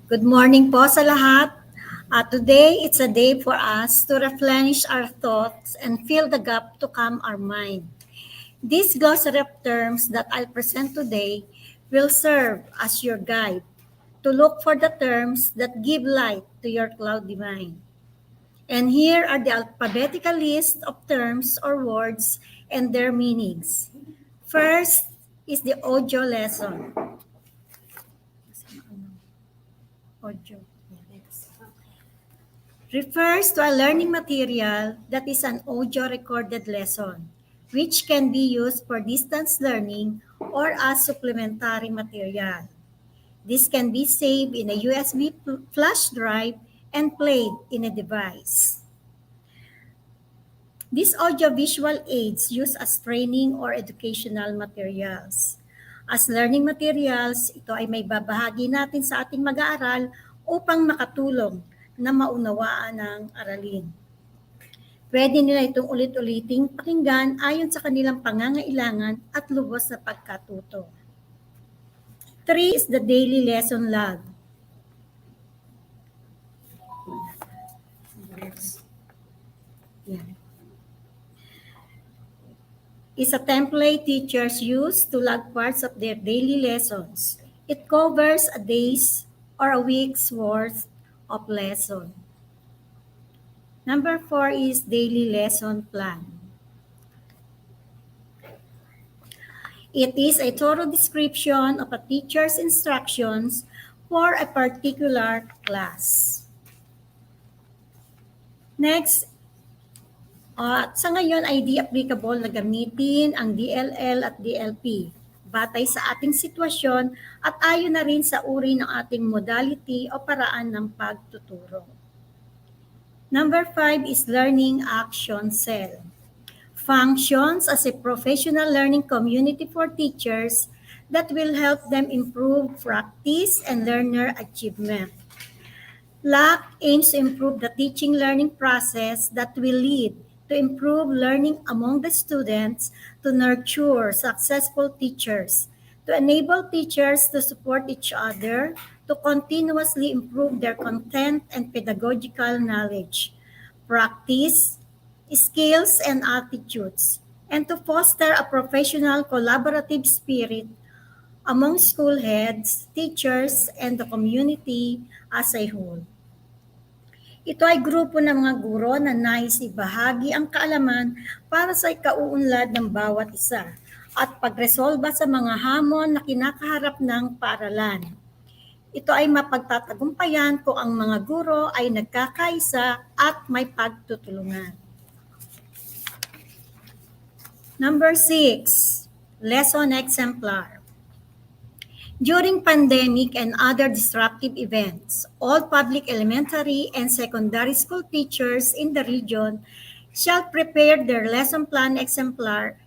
Good morning po sa lahat. Today, it's a day for us to replenish our thoughts and fill the gap to calm our mind. These glossary of terms that I'll present today will serve as your guide to look for the terms that give light to your cloudy mind. And here are the alphabetical list of terms or words and their meanings. First is the audio lesson. Audio. Refers to a learning material that is an audio recorded lesson, which can be used for distance learning or as supplementary material. This can be saved in a USB flash drive and played in a device. These audiovisual aids used as training or educational materials. As learning materials, ito ay may babahagi natin sa ating mag-aaral upang makatulong na maunawaan ang aralin. Pwede nila itong ulit-uliting pakinggan ayon sa kanilang pangangailangan at lubos na pagkatuto. 3 is the daily lesson log. Yan. Is a template teachers use to log parts of their daily lessons. It covers a day's or a week's worth of lesson. Number 4 is daily lesson plan. It is a thorough description of a teacher's instructions for a particular class. Next, sa ngayon ay di applicable na gamitin ang DLL at DLP batay sa ating sitwasyon at ayon na rin sa uri ng ating modality o paraan ng pagtuturo. Number 5 is Learning Action Cell. Functions as a professional learning community for teachers that will help them improve practice and learner achievement. LAC aims to improve the teaching learning process that will lead to improve learning among the students, to nurture successful teachers, to enable teachers to support each other, to continuously improve their content and pedagogical knowledge, practice, skills, and attitudes, and to foster a professional collaborative spirit among school heads, teachers, and the community as a whole. Ito ay grupo ng mga guro na nais ibahagi ang kaalaman para sa ikauunlad ng bawat isa at pagresolba sa mga hamon na kinakaharap ng paaralan. Ito ay mapagtatagumpayan kung ang mga guro ay nagkakaisa at may pagtutulungan. Number 6, lesson exemplar. During pandemic and other disruptive events, all public elementary and secondary school teachers in the region shall prepare their lesson plan exemplar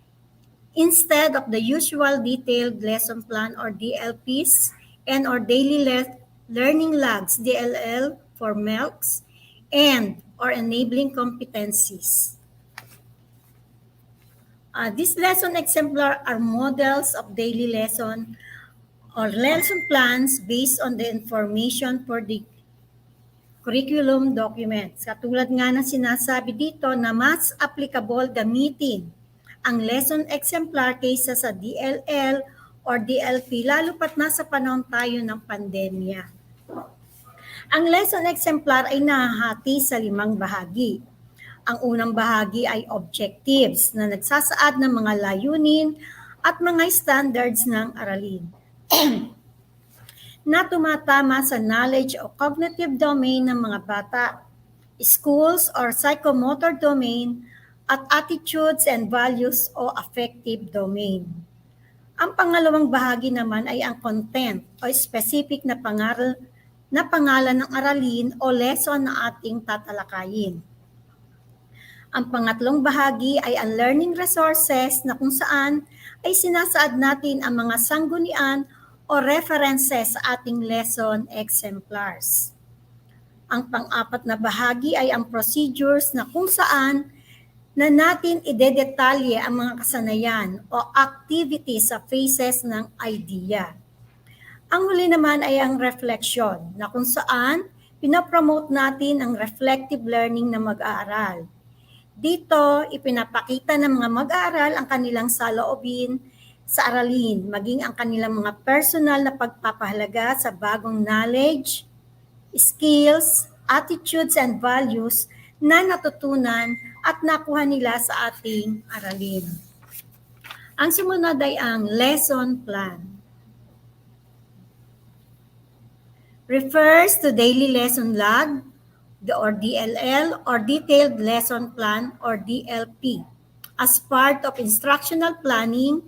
instead of the usual detailed lesson plan or DLPs and or daily learning logs, DLL for MELCs, and or enabling competencies. These lesson exemplar are models of daily lesson or lesson plans based on the information for the curriculum documents. Katulad nga ng sinasabi dito na mas applicable gamitin ang lesson exemplar kaysa sa DLL or DLP, lalo pat nasa panahon tayo ng pandemya.
Ang lesson exemplar ay nahahati sa 5 bahagi. Ang unang bahagi ay objectives na nagsasaad ng mga layunin at mga standards ng aralin na tumatama sa knowledge o cognitive domain ng mga bata, schools or psychomotor domain, at attitudes and values o affective domain. Ang pangalawang bahagi naman ay ang content o specific na pangalan ng aralin o lesson na ating tatalakayin. Ang pangatlong bahagi ay ang learning resources na kung saan ay sinasaad natin ang mga sanggunian o references sa ating lesson exemplars. Ang pang-apat na bahagi ay ang procedures na kung saan na natin idedetalye ang mga kasanayan o activities sa phases ng idea. Ang huli naman ay ang reflection na kung saan pinapromote natin ang reflective learning na mag-aaral. Dito, ipinapakita ng mga mag-aaral ang kanilang saloobin sa aralin, maging ang kanilang mga personal na pagpapahalaga sa bagong knowledge, skills, attitudes, and values na natutunan at nakuha nila sa ating aralin. Ang sumunod ay ang lesson plan. Refers to daily lesson log, or DLL, or Detailed Lesson Plan, or DLP, as part of instructional planning.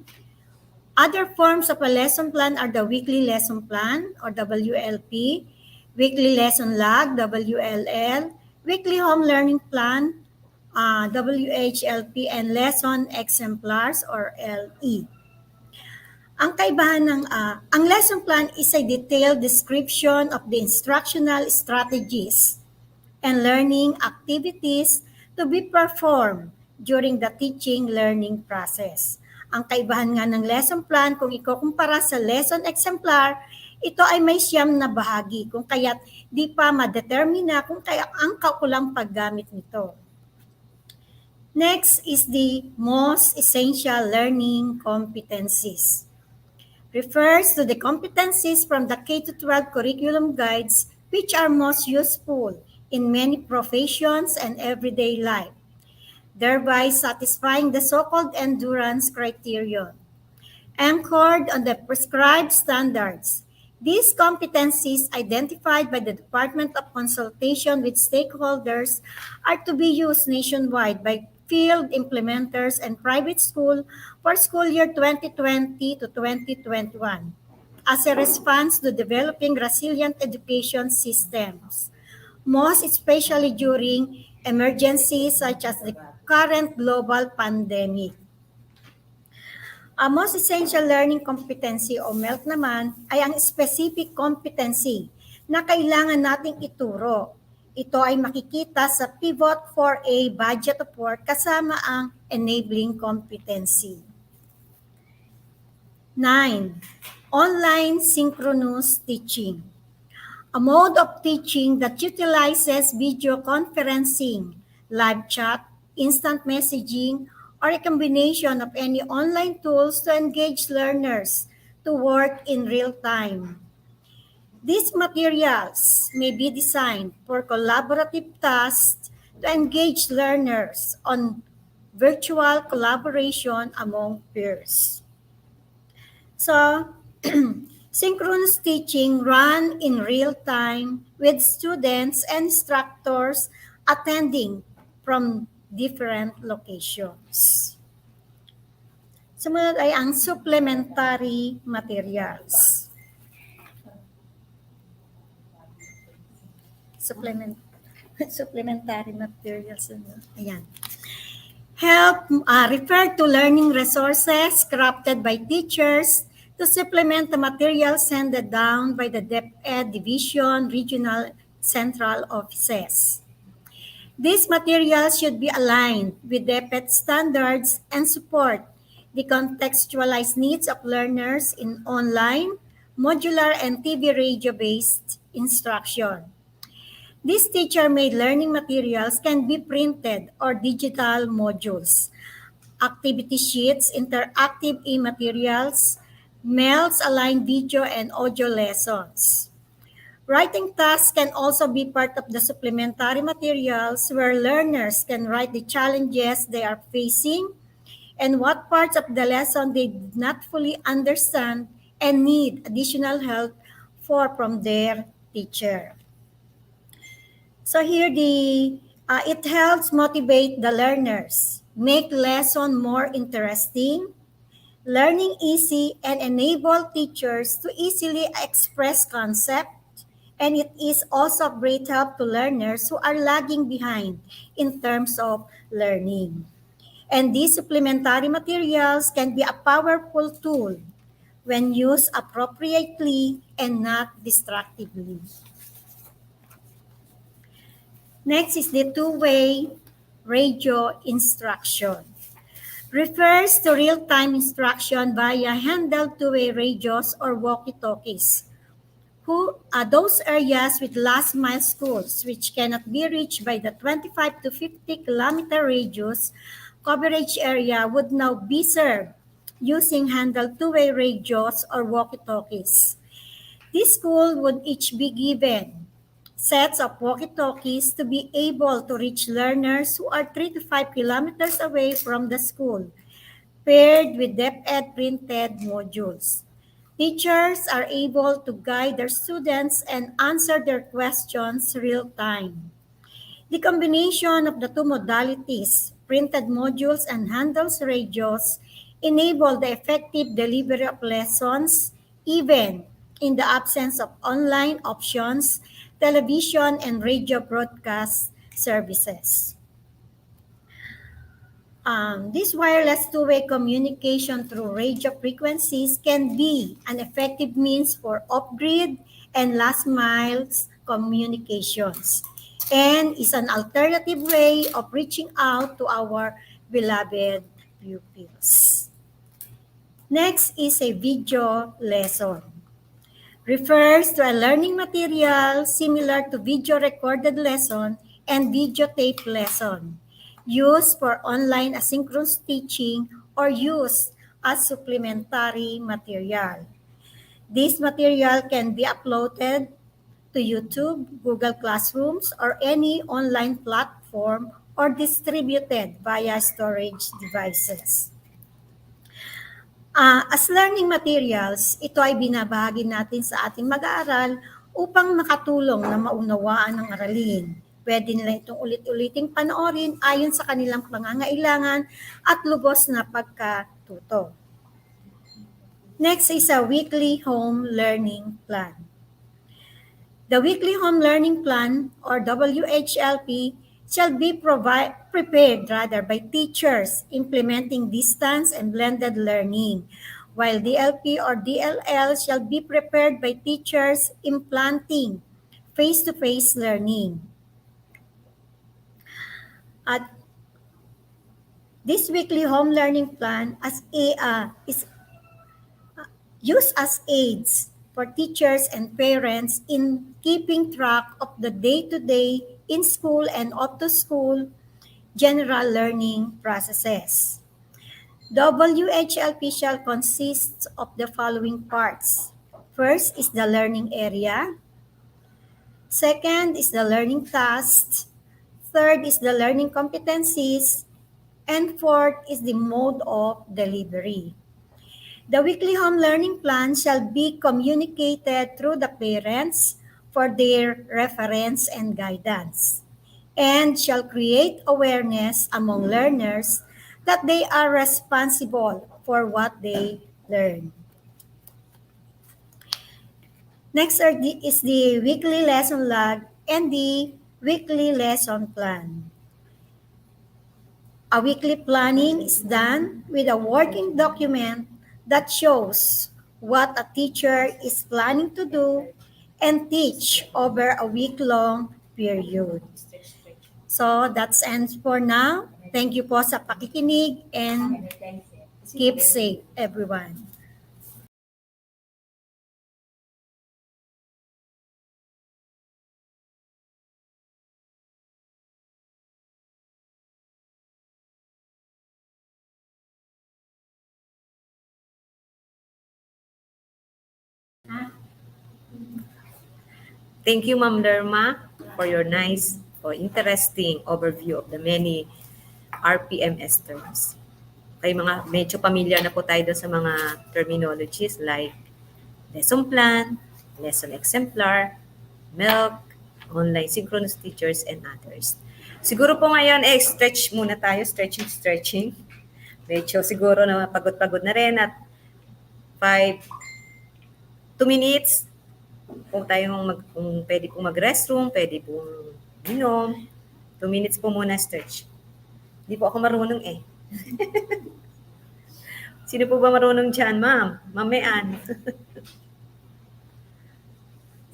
Other forms of a lesson plan are the weekly lesson plan, or WLP, weekly lesson log, WLL, weekly home learning plan, WHLP, and lesson exemplars, or LE. Ang kaibahan ng ang lesson plan is a detailed description of the instructional strategies and learning activities to be performed during the teaching-learning process. Ang kaibahan nga ng lesson plan, kung ikukumpara sa lesson exemplar, ito ay may 9 na bahagi, kung kaya't di pa madetermina kung kaya ang kaukulang paggamit nito. Next is the most essential learning competencies. Refers to the competencies from the K-12 curriculum guides which are most useful in many professions and everyday life, thereby satisfying the so-called endurance criterion. Anchored on the prescribed standards, these competencies identified by the Department of Consultation with Stakeholders are to be used nationwide by field implementers and private school for school year 2020 to 2021 as a response to developing resilient education systems, most especially during emergencies such as the current global pandemic. Ang most essential learning competency o MELC naman ay ang specific competency na kailangan nating ituro. Ito ay makikita sa Pivot 4A Budget of Work kasama ang enabling competency. 9. Online synchronous teaching. A mode of teaching that utilizes video conferencing, live chat, instant messaging, or a combination of any online tools to engage learners to work in real time. These materials may be designed for collaborative tasks to engage learners on virtual collaboration among peers. So, synchronous teaching run in real time with students and instructors attending from different locations. Sumunod ay ang supplementary materials. Supplementary materials. Ayan. Refer to learning resources crafted by teachers to supplement the materials handed down by the DepEd Division, Regional, Central Offices. These materials should be aligned with DepEd standards and support the contextualized needs of learners in online, modular, and TV radio-based instruction. These teacher-made learning materials can be printed or digital modules, activity sheets, interactive e-materials, MELS aligned video and audio lessons. Writing tasks can also be part of the supplementary materials where learners can write the challenges they are facing and what parts of the lesson they did not fully understand and need additional help for from their teacher. So here it helps motivate the learners, make lesson more interesting, learning easy, and enable teachers to easily express concept. And it is also a great help to learners who are lagging behind in terms of learning. And these supplementary materials can be a powerful tool when used appropriately and not distractively. Next is the two-way radio instruction. Refers to real-time instruction via handheld two-way radios or walkie-talkies. Those areas with last mile schools which cannot be reached by the 25 to 50 kilometer radius coverage area would now be served using handheld two-way radios or walkie-talkies. This school would each be given sets of walkie-talkies to be able to reach learners who are 3 to 5 kilometers away from the school, paired with DepEd printed modules. Teachers are able to guide their students and answer their questions real time. The combination of the two modalities, printed modules and handles radios, enable the effective delivery of lessons even in the absence of online options, television, and radio broadcast services. This wireless two-way communication through radio frequencies can be an effective means for off-grid and last miles communications and is an alternative way of reaching out to our beloved pupils. Next is a video lesson. Refers to a learning material similar to video recorded lesson and videotape lesson, used for online asynchronous teaching or used as supplementary material. This material can be uploaded to YouTube, Google Classrooms, or any online platform or distributed via storage devices. As learning materials, ito ay binabahagi natin sa ating mag-aaral upang makatulong na maunawaan ng aralin. Pwede nila itong ulit-uliting panoorin ayon sa kanilang pangangailangan at lubos na pagkatuto. Next is a weekly home learning plan. The weekly home learning plan, or WHLP, shall be prepared by teachers implementing distance and blended learning, while DLP or DLL shall be prepared by teachers implanting face-to-face learning. At this weekly home learning plan is used as aids for teachers and parents in keeping track of the day-to-day in school and out-to-school general learning processes. WHLP shall consist of the following parts. First is the learning area. Second is the learning tasks. Third is the learning competencies. And fourth is the mode of delivery. The weekly home learning plan shall be communicated through the parents for their reference and guidance, and shall create awareness among learners that they are responsible for what they learn. Next is the weekly lesson log and the weekly lesson plan. A weekly planning is done with a working document that shows what a teacher is planning to do and teach over a week-long period. So that's ends for now. Thank you po sa pakikinig and keep safe everyone.
Thank you, Ma'am Lerma, for your nice or interesting overview of the many RPMS terms. Okay, mga medyo familiar na po tayo doon sa mga terminologies like lesson plan, lesson exemplar, milk, online synchronous teachers, and others. Siguro po ngayon, stretch muna tayo, stretching. Medyo siguro na pagod-pagod na rin at 2 minutes, kung pwede pong mag-restroom, pwede pong minom. 2 minutes po muna stretch. Hindi po ako marunong eh. Sino po ba marunong dyan, ma'am? Mamean.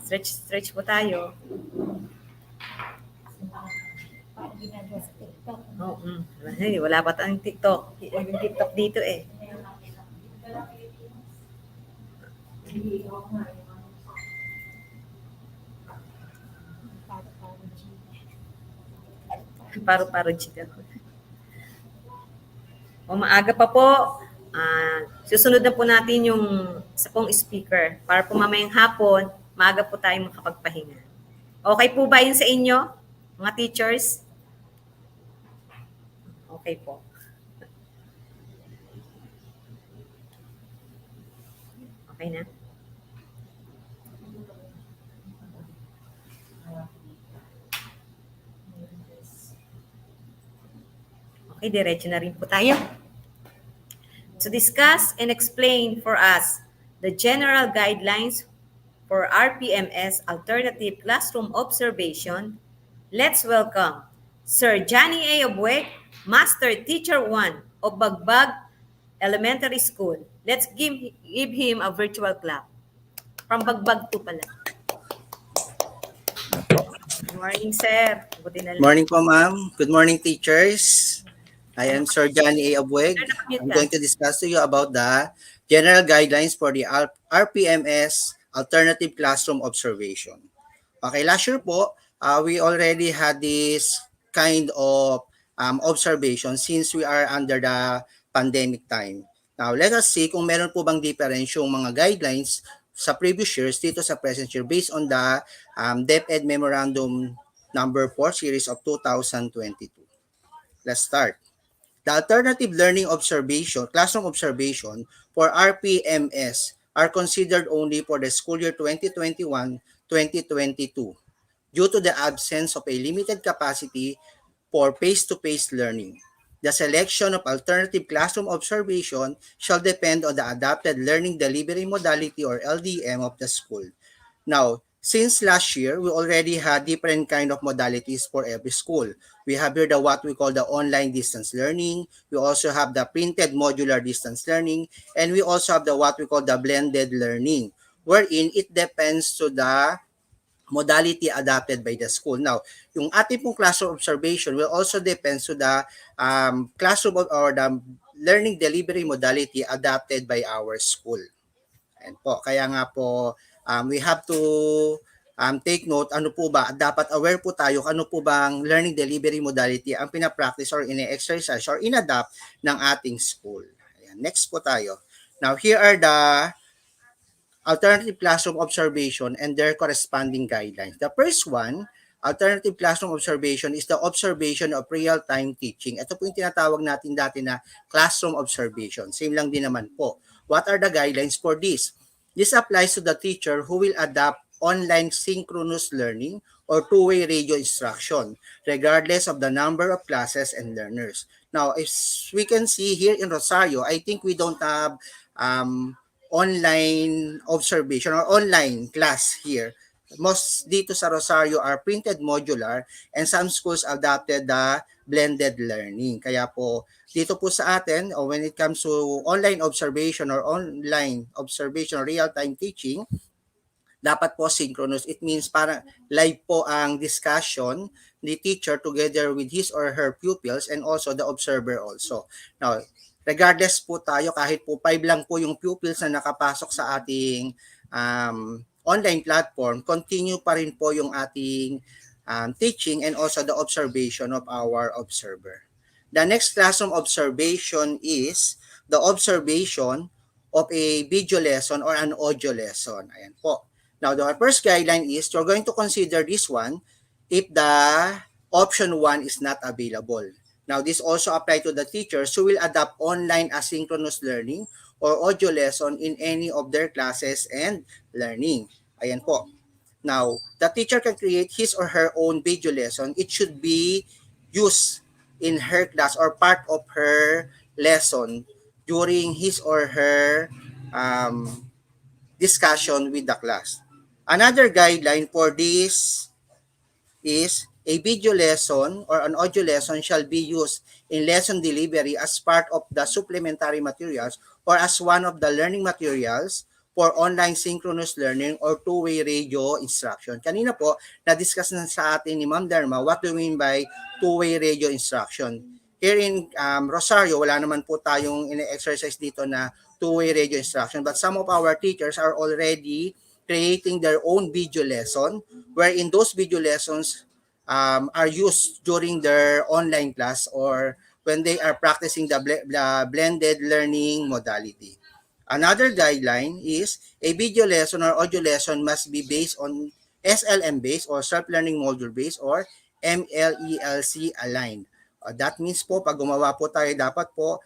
Stretch po tayo. Oh, wala pa tayong TikTok. Yung TikTok dito eh. Paru-paro chika. O maaga pa po, susunod na po natin yung sa pong speaker para po mamayang hapon, maaga po tayong makapagpahinga. Okay po ba yun sa inyo, mga teachers? Okay po. Okay na? Okay, diretso na rin po tayo. To discuss and explain for us the general guidelines for RPMS Alternative Classroom Observation, let's welcome Sir Johnny A. Obweg, Master Teacher 1 of Bagbag Elementary School. Let's give him a virtual clap. From Bagbag 2 pala. Good morning, sir.
Morning po, ma'am. Good morning, teachers. I am Sir Johnny A. Abweg. I'm going to discuss to you about the general guidelines for the RPMS Alternative Classroom Observation. Okay, last year po, we already had this kind of observation since we are under the pandemic time. Now, let us see kung meron po bang difference yung mga guidelines sa previous years dito sa present year based on the DepEd Memorandum number 4 series of 2022. Let's start. The alternative learning observation, classroom observation for RPMS are considered only for the school year 2021-2022 due to the absence of a limited capacity for face-to-face learning. The selection of alternative classroom observation shall depend on the adapted learning delivery modality or LDM of the school. Now, since last year, we already had different kind of modalities for every school. We have here the what we call the online distance learning. We also have the printed modular distance learning. And we also have the what we call the blended learning, wherein it depends to the modality adapted by the school. Now, yung ating pong classroom observation will also depend to the classroom or the learning delivery modality adapted by our school. And po, kaya nga po, we have to take note, ano po ba, dapat aware po tayo ano po bang learning delivery modality ang pinapractice or ine-exercise or inadapt ng ating school. Ayan, next po tayo. Now, here are the alternative classroom observation and their corresponding guidelines. The first one, alternative classroom observation is the observation of real-time teaching. Ito po yung tinatawag natin dati na classroom observation. Same lang din naman po. What are the guidelines for this? This applies to the teacher who will adapt online synchronous learning or two-way radio instruction, regardless of the number of classes and learners. Now, as we can see here in Rosario, I think we don't have online observation or online class here. Most dito sa Rosario are printed modular and some schools adopted the blended learning. Kaya po, dito po sa atin, or when it comes to online observation or online observation or real-time teaching, dapat po synchronous. It means para live po ang discussion ni teacher together with his or her pupils and also the observer also. Now, regardless po tayo, kahit po 5 lang po yung pupils na nakapasok sa ating online platform, continue pa rin po yung ating teaching and also the observation of our observer. The next classroom observation is the observation of a video lesson or an audio lesson. Ayan po. Now, the first guideline is you're going to consider this one if the option 1 is not available. Now, this also apply to the teachers who will adopt online asynchronous learning or audio lesson in any of their classes and learning. Ayan po. Now, the teacher can create his or her own video lesson. It should be used in her class or part of her lesson during his or her discussion with the class. Another guideline for this is a video lesson or an audio lesson shall be used in lesson delivery as part of the supplementary materials or as one of the learning materials for online synchronous learning or two-way radio instruction. Kanina po, na-discuss na sa atin ni Ma'am Dharma, what do we mean by two-way radio instruction? Here in Rosario, wala naman po tayong ine-exercise dito na two-way radio instruction, but some of our teachers are already creating their own video lesson wherein those video lessons are used during their online class or when they are practicing the blended learning modality. Another guideline is a video lesson or audio lesson must be based on SLM based or self-learning module based or MLELC aligned. That means po pag gumawa po tayo dapat po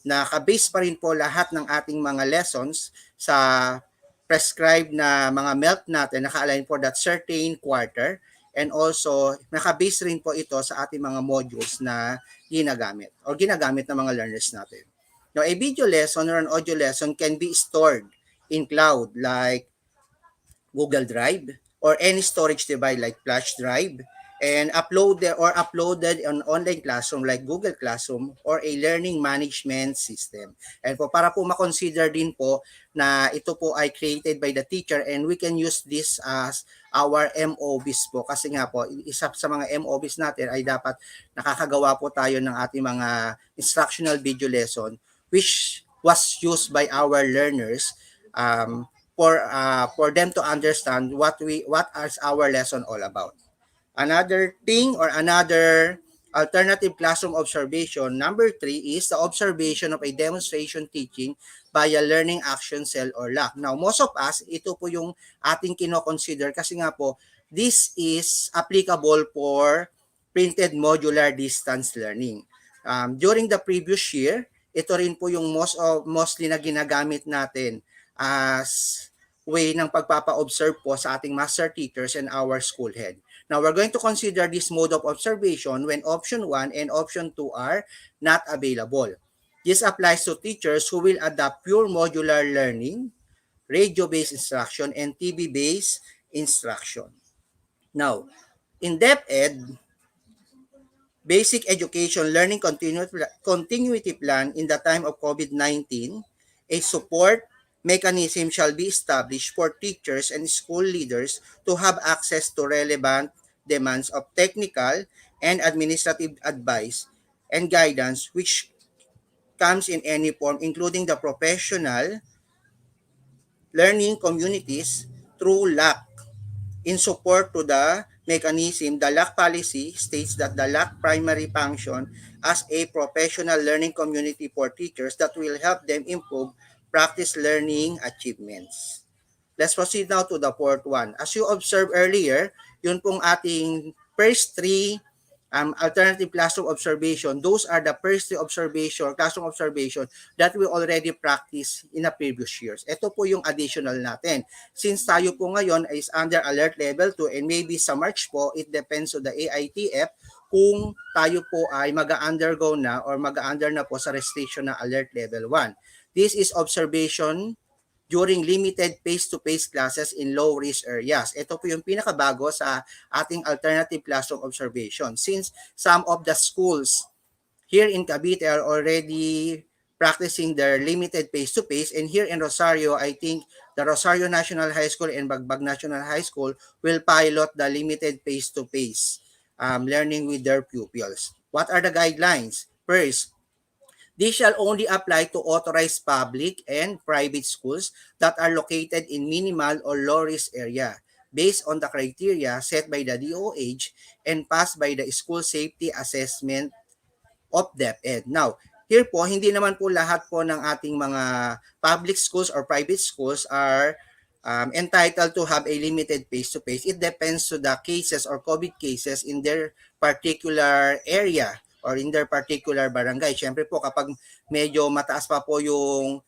naka-base pa rin po lahat ng ating mga lessons sa prescribed na mga MELT natin, naka-align for that certain quarter, and also naka-base rin po ito sa ating mga modules na ginagamit or ginagamit ng mga learners natin. Now, a video lesson or an audio lesson can be stored in cloud like Google Drive or any storage device like flash drive and uploaded on online classroom like Google Classroom or a learning management system. And po para po ma-consider din po na ito po ay created by the teacher and we can use this as our MOBs po kasi nga po isa sa mga MOBs natin ay dapat nakakagawa po tayo ng ating mga instructional video lesson which was used by our learners for them to understand what is our lesson all about. Another thing or another alternative classroom observation, number 3 is the observation of a demonstration teaching by a learning action cell or LAC. Now, most of us, ito po yung ating kino-consider kasi nga po, this is applicable for printed modular distance learning. During the previous year, ito rin po yung mostly na ginagamit natin as way ng pagpapa-observe po sa ating master teachers and our school head. Now, we're going to consider this mode of observation when option 1 and option 2 are not available. This applies to teachers who will adopt pure modular learning, radio-based instruction, and TV-based instruction. Now, in DepEd, Basic Education Learning Continuity Plan in the time of COVID-19, a support mechanism shall be established for teachers and school leaders to have access to relevant demands of technical and administrative advice and guidance which comes in any form, including the professional learning communities through LAC. In support to the mechanism, the LAC policy states that the LAC primary function as a professional learning community for teachers that will help them improve practice learning achievements. Let's proceed now to the fourth one. As you observed earlier, yun pong ating first 3 alternative classroom observation. Those are the first 3 classroom observation that we already practiced in the previous years. Ito po yung additional natin. Since tayo po ngayon is under alert level 2 and maybe sa March po, it depends on the AITF kung tayo po ay mag-undergo na or mag-under na po sa restriction na alert level 1. This is observation during limited face-to-face classes in low-risk areas. Ito po yung pinakabago sa ating alternative classroom observation. Since some of the schools here in Cavite are already practicing their limited face-to-face, and here in Rosario, I think the Rosario National High School and Bagbag National High School will pilot the limited face-to-face learning with their pupils. What are the guidelines? First, this shall only apply to authorized public and private schools that are located in minimal or low-risk area based on the criteria set by the DOH and passed by the School Safety Assessment of DepEd. Now, here po, hindi naman po lahat po ng ating mga public schools or private schools are entitled to have a limited face-to-face. It depends to the cases or COVID cases in their particular area or in their particular barangay. Siyempre po, kapag medyo mataas pa po yung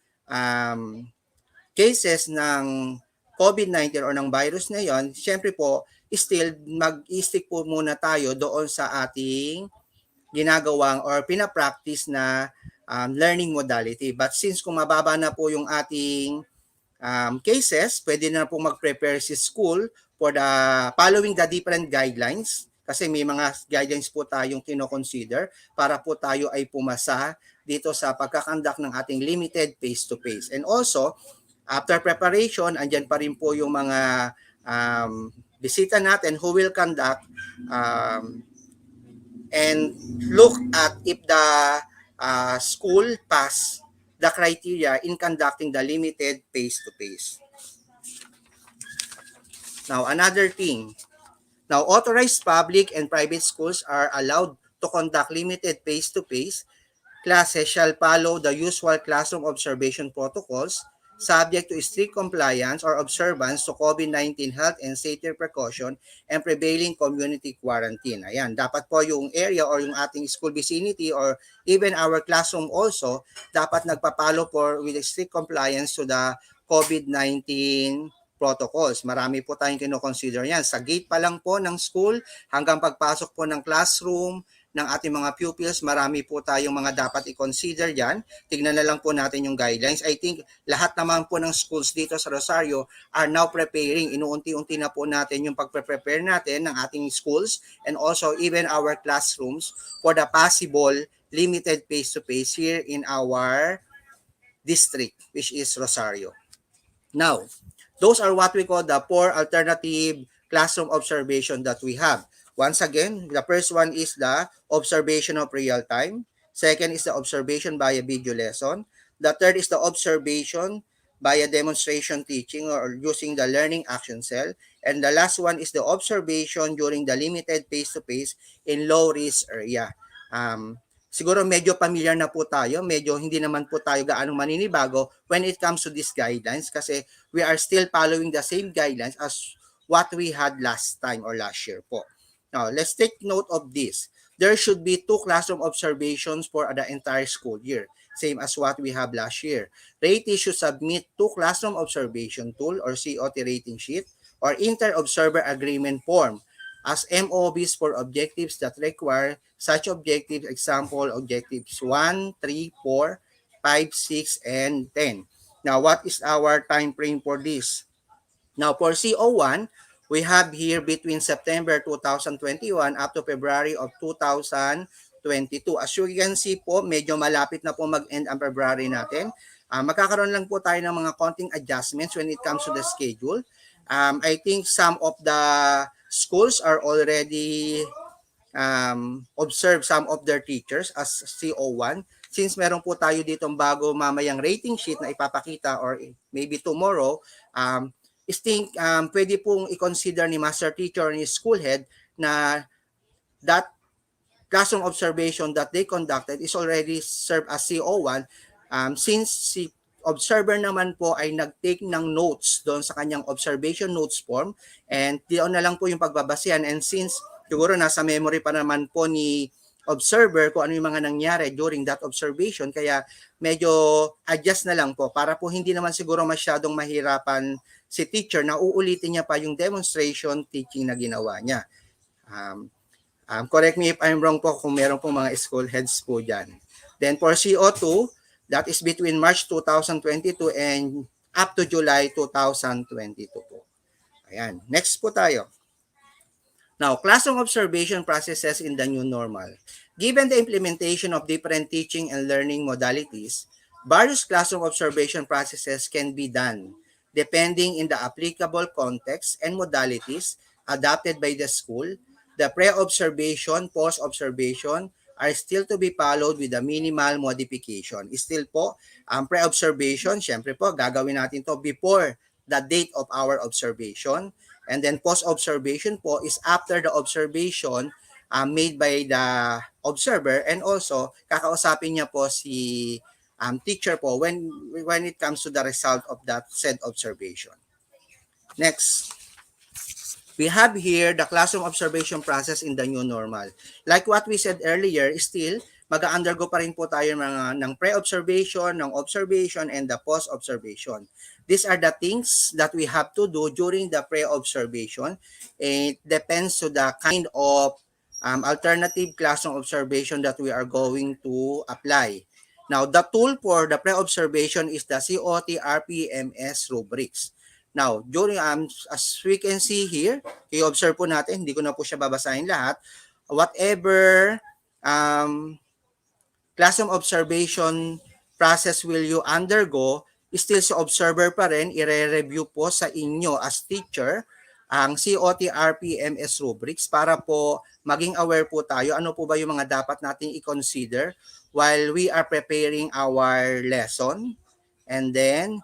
cases ng COVID-19 or ng virus na yon, siyempre po, still mag-stick po muna tayo doon sa ating ginagawang or pinapractice na learning modality. But since kung mababa na po yung ating cases, pwede na po mag-prepare si school for the following the different guidelines kasi may mga guidelines po tayong kino-consider para po tayo ay pumasa dito sa pagkakandak ng ating limited face-to-face. And also, after preparation, andyan pa rin po yung mga bisita natin who will conduct and look at if the school pass the criteria in conducting the limited face-to-face. Now, another thing. Now, authorized public and private schools are allowed to conduct limited face-to-face classes shall follow the usual classroom observation protocols subject to strict compliance or observance to COVID-19 health and safety precaution and prevailing community quarantine. Ayan, dapat po yung area or yung ating school vicinity or even our classroom also dapat nagpapalo for with strict compliance to the COVID-19 protocols. Marami po tayong kino-consider yan. Sa gate pa lang po ng school hanggang pagpasok po ng classroom, ng ating mga pupils, marami po tayong mga dapat i-consider dyan. Tignan na lang po natin yung guidelines. I think lahat naman po ng schools dito sa Rosario are now preparing. Inuunti-unti na po natin yung pagpe-prepare natin ng ating schools and also even our classrooms for the possible limited face-to-face here in our district, which is Rosario. Now, those are what we call the 4 alternative classroom observation that we have. Once again, the first one is the observation of real time. Second is the observation by a video lesson. The third is the observation by a demonstration teaching or using the learning action cell. And the last one is the observation during the limited face-to-face in low-risk area. Siguro medyo familiar na po tayo, medyo hindi naman po tayo gaano maninibago when it comes to these guidelines kasi we are still following the same guidelines as what we had last time or last year po. Now, let's take note of this. There should be 2 classroom observations for the entire school year, same as what we have last year. Ratee should submit 2 classroom observation tool or COT rating sheet or inter-observer agreement form as MOBs for objectives that require such objectives, example, objectives 1, 3, 4, 5, 6, and 10. Now, what is our time frame for this? Now, for CO1, we have here between September 2021 up to February of 2022. As you can see po, medyo malapit na po mag-end ang February natin. Magkakaroon lang po tayo ng mga konting adjustments when it comes to the schedule. I think some of the schools are already observe some of their teachers as CO1. Since meron po tayo ditong bago mamayang rating sheet na ipapakita or maybe tomorrow, pwede pong i-consider ni master teacher ni school head na that classroom observation that they conducted is already served as CO1 since si observer naman po ay nag-take ng notes doon sa kanyang observation notes form and doon na lang po yung pagbabasihan and since siguro nasa memory pa naman po ni observer kung ano yung mga nangyari during that observation kaya medyo adjust na lang po para po hindi naman siguro masyadong mahirapan si teacher na uulitin niya pa yung demonstration teaching na ginawa niya. Correct me if I'm wrong po kung meron po mga school heads po dyan. Then for CO2, that is between March 2022 and up to July 2022 po. Ayan, next po tayo. Now, classroom observation processes in the new normal. Given the implementation of different teaching and learning modalities, various classroom observation processes can be done depending in the applicable context and modalities adopted by the school. The pre-observation, post-observation are still to be followed with a minimal modification. Still po, ang pre-observation, syempre po, gagawin natin to before the date of our observation. And then post-observation po is after the observation made by the observer and also kakausapin niya po si teacher po when it comes to the result of that said observation. Next. We have here the classroom observation process in the new normal. Like what we said earlier, still, mag-undergo pa rin po tayo ng pre-observation, ng observation, and the post-observation. These are the things that we have to do during the pre-observation. It depends to the kind of alternative classroom observation that we are going to apply. Now, the tool for the pre-observation is the COT RPMS rubrics. Now, during as we can see here, i-observe po natin, hindi ko na po siya babasahin lahat. Whatever classroom observation process will you undergo, still sa observer pa rin, i-review po sa inyo as teacher ang COT RPMS rubrics para po maging aware po tayo ano po ba yung mga dapat nating i-consider while we are preparing our lesson. And then,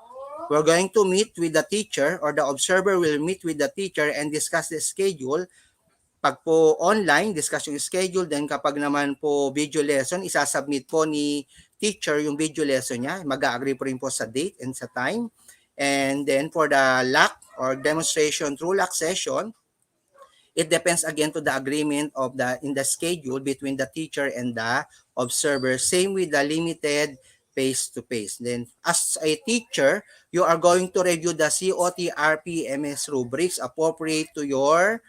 we're going to meet with the teacher or the observer will meet with the teacher and discuss the schedule. Pag po online, discuss yung schedule. Then kapag naman po video lesson, isasubmit po ni teacher yung video lesson niya. Mag-agree po rin po sa date and sa time. And then for the LAC or demonstration through LAC session, it depends again to the agreement of in the schedule between the teacher and the observer. Same with the limited face-to-face. Then as a teacher, you are going to review the COT RPMS rubrics appropriate to your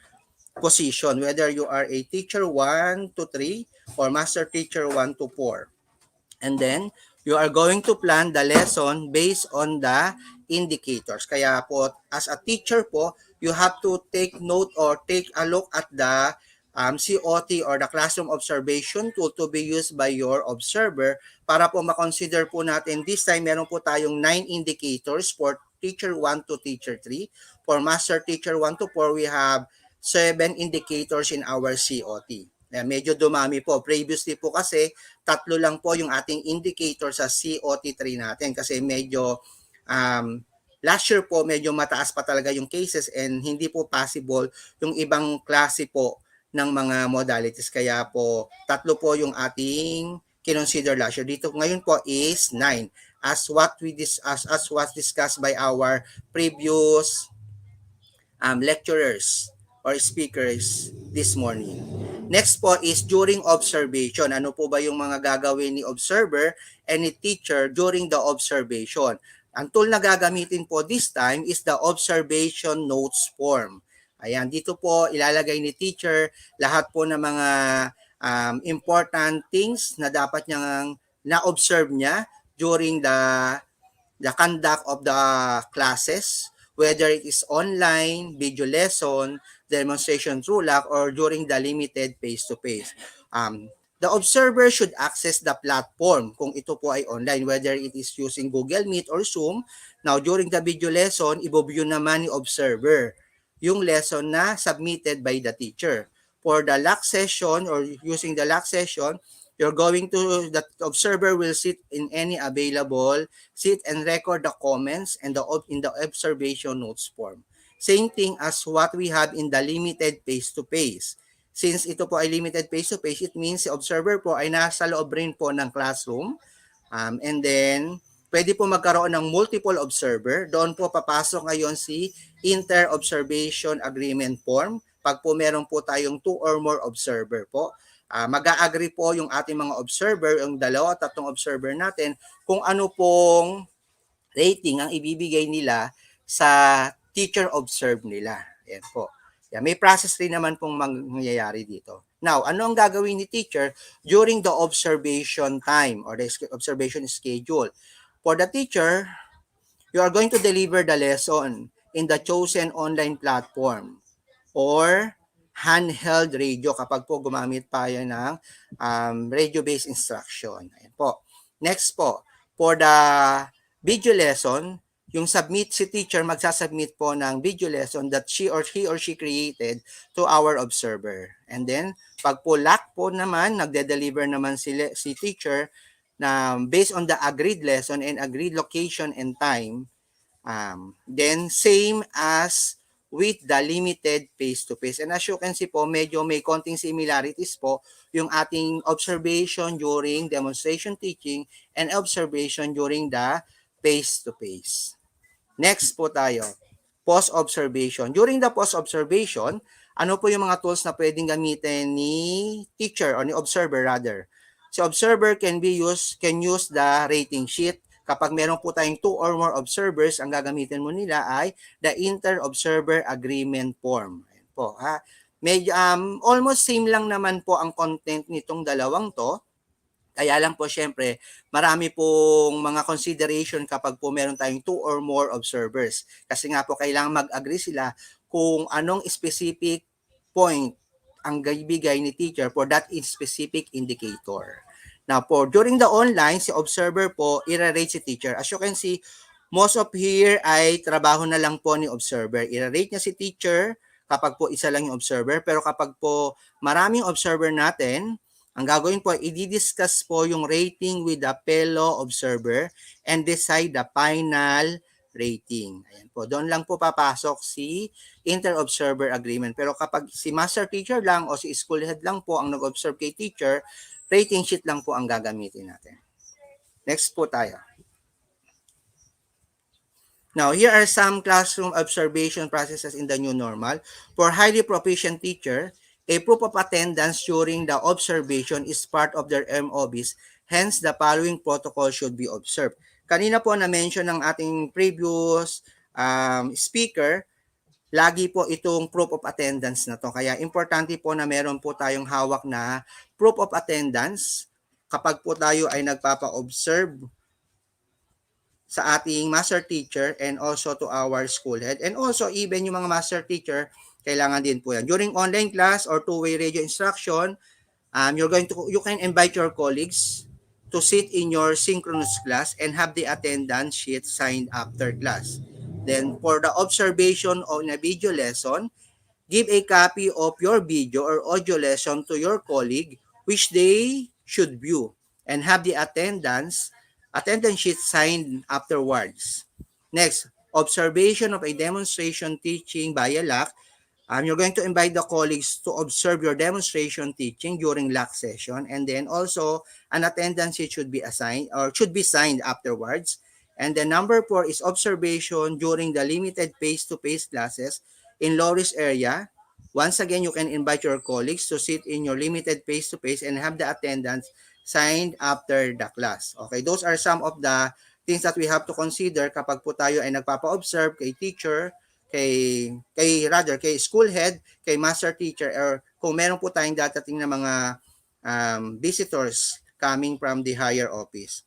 position, whether you are a teacher 1 to 3 or master teacher 1 to 4. And then, you are going to plan the lesson based on the indicators. Kaya po, as a teacher po, you have to take note or take a look at the COT or the classroom observation tool to be used by your observer para po makonsider po natin. This time, meron po tayong 9 indicators for teacher 1 to teacher 3. For master teacher 1 to 4, we have 7 indicators in our COT. Medyo dumami po. Previously po kasi, 3 lang po yung ating indicator sa COT3 natin kasi medyo last year po medyo mataas pa talaga yung cases and hindi po possible yung ibang klase po ng mga modalities. Kaya po 3 po yung ating kinonsider last year. Dito ngayon po is 9 as what was discussed by our previous lecturers or speakers this morning. Next po is during observation. Ano po ba yung mga gagawin ni observer and ni teacher during the observation? Ang tool na gagamitin po this time is the observation notes form. Ayan, dito po ilalagay ni teacher lahat po ng mga important things na dapat niyang na-observe niya during the conduct of the classes, whether it is online, video lesson, demonstration through LAC, or during the limited face-to-face. The observer should access the platform kung ito po ay online, whether it is using Google Meet or Zoom. Now, during the video lesson, i-view naman ni observer yung lesson na submitted by the teacher. For the LAC session or using the LAC session, the observer will sit in any available seat and record the comments and in the observation notes form. Same thing as what we have in the limited face-to-face. Since ito po ay limited face-to-face, it means si observer po ay nasa loob rin po ng classroom. And then, pwede po magkaroon ng multiple observer. Doon po papasok ngayon si inter-observation agreement form. Pag po meron po tayong 2 or more observer po, mag-a-agree po yung ating mga observer, yung 2-3 observer natin, kung ano pong rating ang ibibigay nila sa teacher observe nila. Yan po. Yan, may process rin naman pong mangyayari dito. Now, ano ang gagawin ni teacher during the observation time or the observation schedule? For the teacher, you are going to deliver the lesson in the chosen online platform or handheld radio kapag po gumamit pa yan ng radio-based instruction. Ayan po. Next po, for the video lesson, yung si teacher magsasubmit po ng video lesson that he or she created to our observer. And then, pag po LAC po naman, nagde-deliver naman si teacher na based on the agreed lesson and agreed location and time, then same as with the limited face-to-face. And as you can see po, medyo may konting similarities po yung ating observation during demonstration teaching and observation during the face-to-face. Next po tayo. post-observation. During the post-observation, ano po yung mga tools na pwedeng gamitin ni teacher or ni observer rather? Si observer can use the rating sheet. Kapag meron po tayong 2 or more observers, ang gagamitin mo nila ay the inter-observer agreement form. Ayan po, ha. Medyo, almost same lang naman po ang content nitong dalawang to. Kaya lang po syempre, marami pong mga consideration kapag po meron tayong 2 or more observers. Kasi nga po kailangan mag-agree sila kung anong specific point ang bibigay ni teacher for that specific indicator. Now po, during the online, si observer po, i-rate si teacher. As you can see, most of here ay trabaho na lang po ni observer. I-rate niya si teacher kapag po isa lang yung observer. Pero kapag po maraming observer natin, ang gagawin po, i-discuss po yung rating with the fellow observer and decide the final rating. Ayan po. Doon lang po papasok si inter-observer agreement. Pero kapag si master teacher lang o si school head lang po ang nag-observe kay teacher, rating sheet lang po ang gagamitin natin. Next po tayo. Now, here are some classroom observation processes in the new normal. For highly proficient teacher, a proof of attendance during the observation is part of their MOBs. Hence, the following protocol should be observed. Kanina po na-mention ng ating previous speaker, lagi po itong proof of attendance na to. Kaya importante po na meron po tayong hawak na proof of attendance kapag po tayo ay nagpapa-observe sa ating master teacher and also to our school head. And also, even yung mga master teacher, kailangan din po yan. During online class or two-way radio instruction, you can invite your colleagues to sit in your synchronous class and have the attendance sheet signed after class. Then for the observation on a video lesson, give a copy of your video or audio lesson to your colleague which they should view and have the attendance sheet signed afterwards. Next, observation of a demonstration teaching by a LAC. You're going to invite the colleagues to observe your demonstration teaching during LAC session, and then also an attendance sheet should be assigned or should be signed afterwards. And the number 4 is observation during the limited face-to-face classes in low-risk area. Once again, you can invite your colleagues to sit in your limited face-to-face and have the attendance signed after the class. Okay, those are some of the things that we have to consider kapag po tayo ay nagpapa-observe kay teacher, kay school head, kay master teacher, or kung meron po tayong datating na mga visitors coming from the higher office.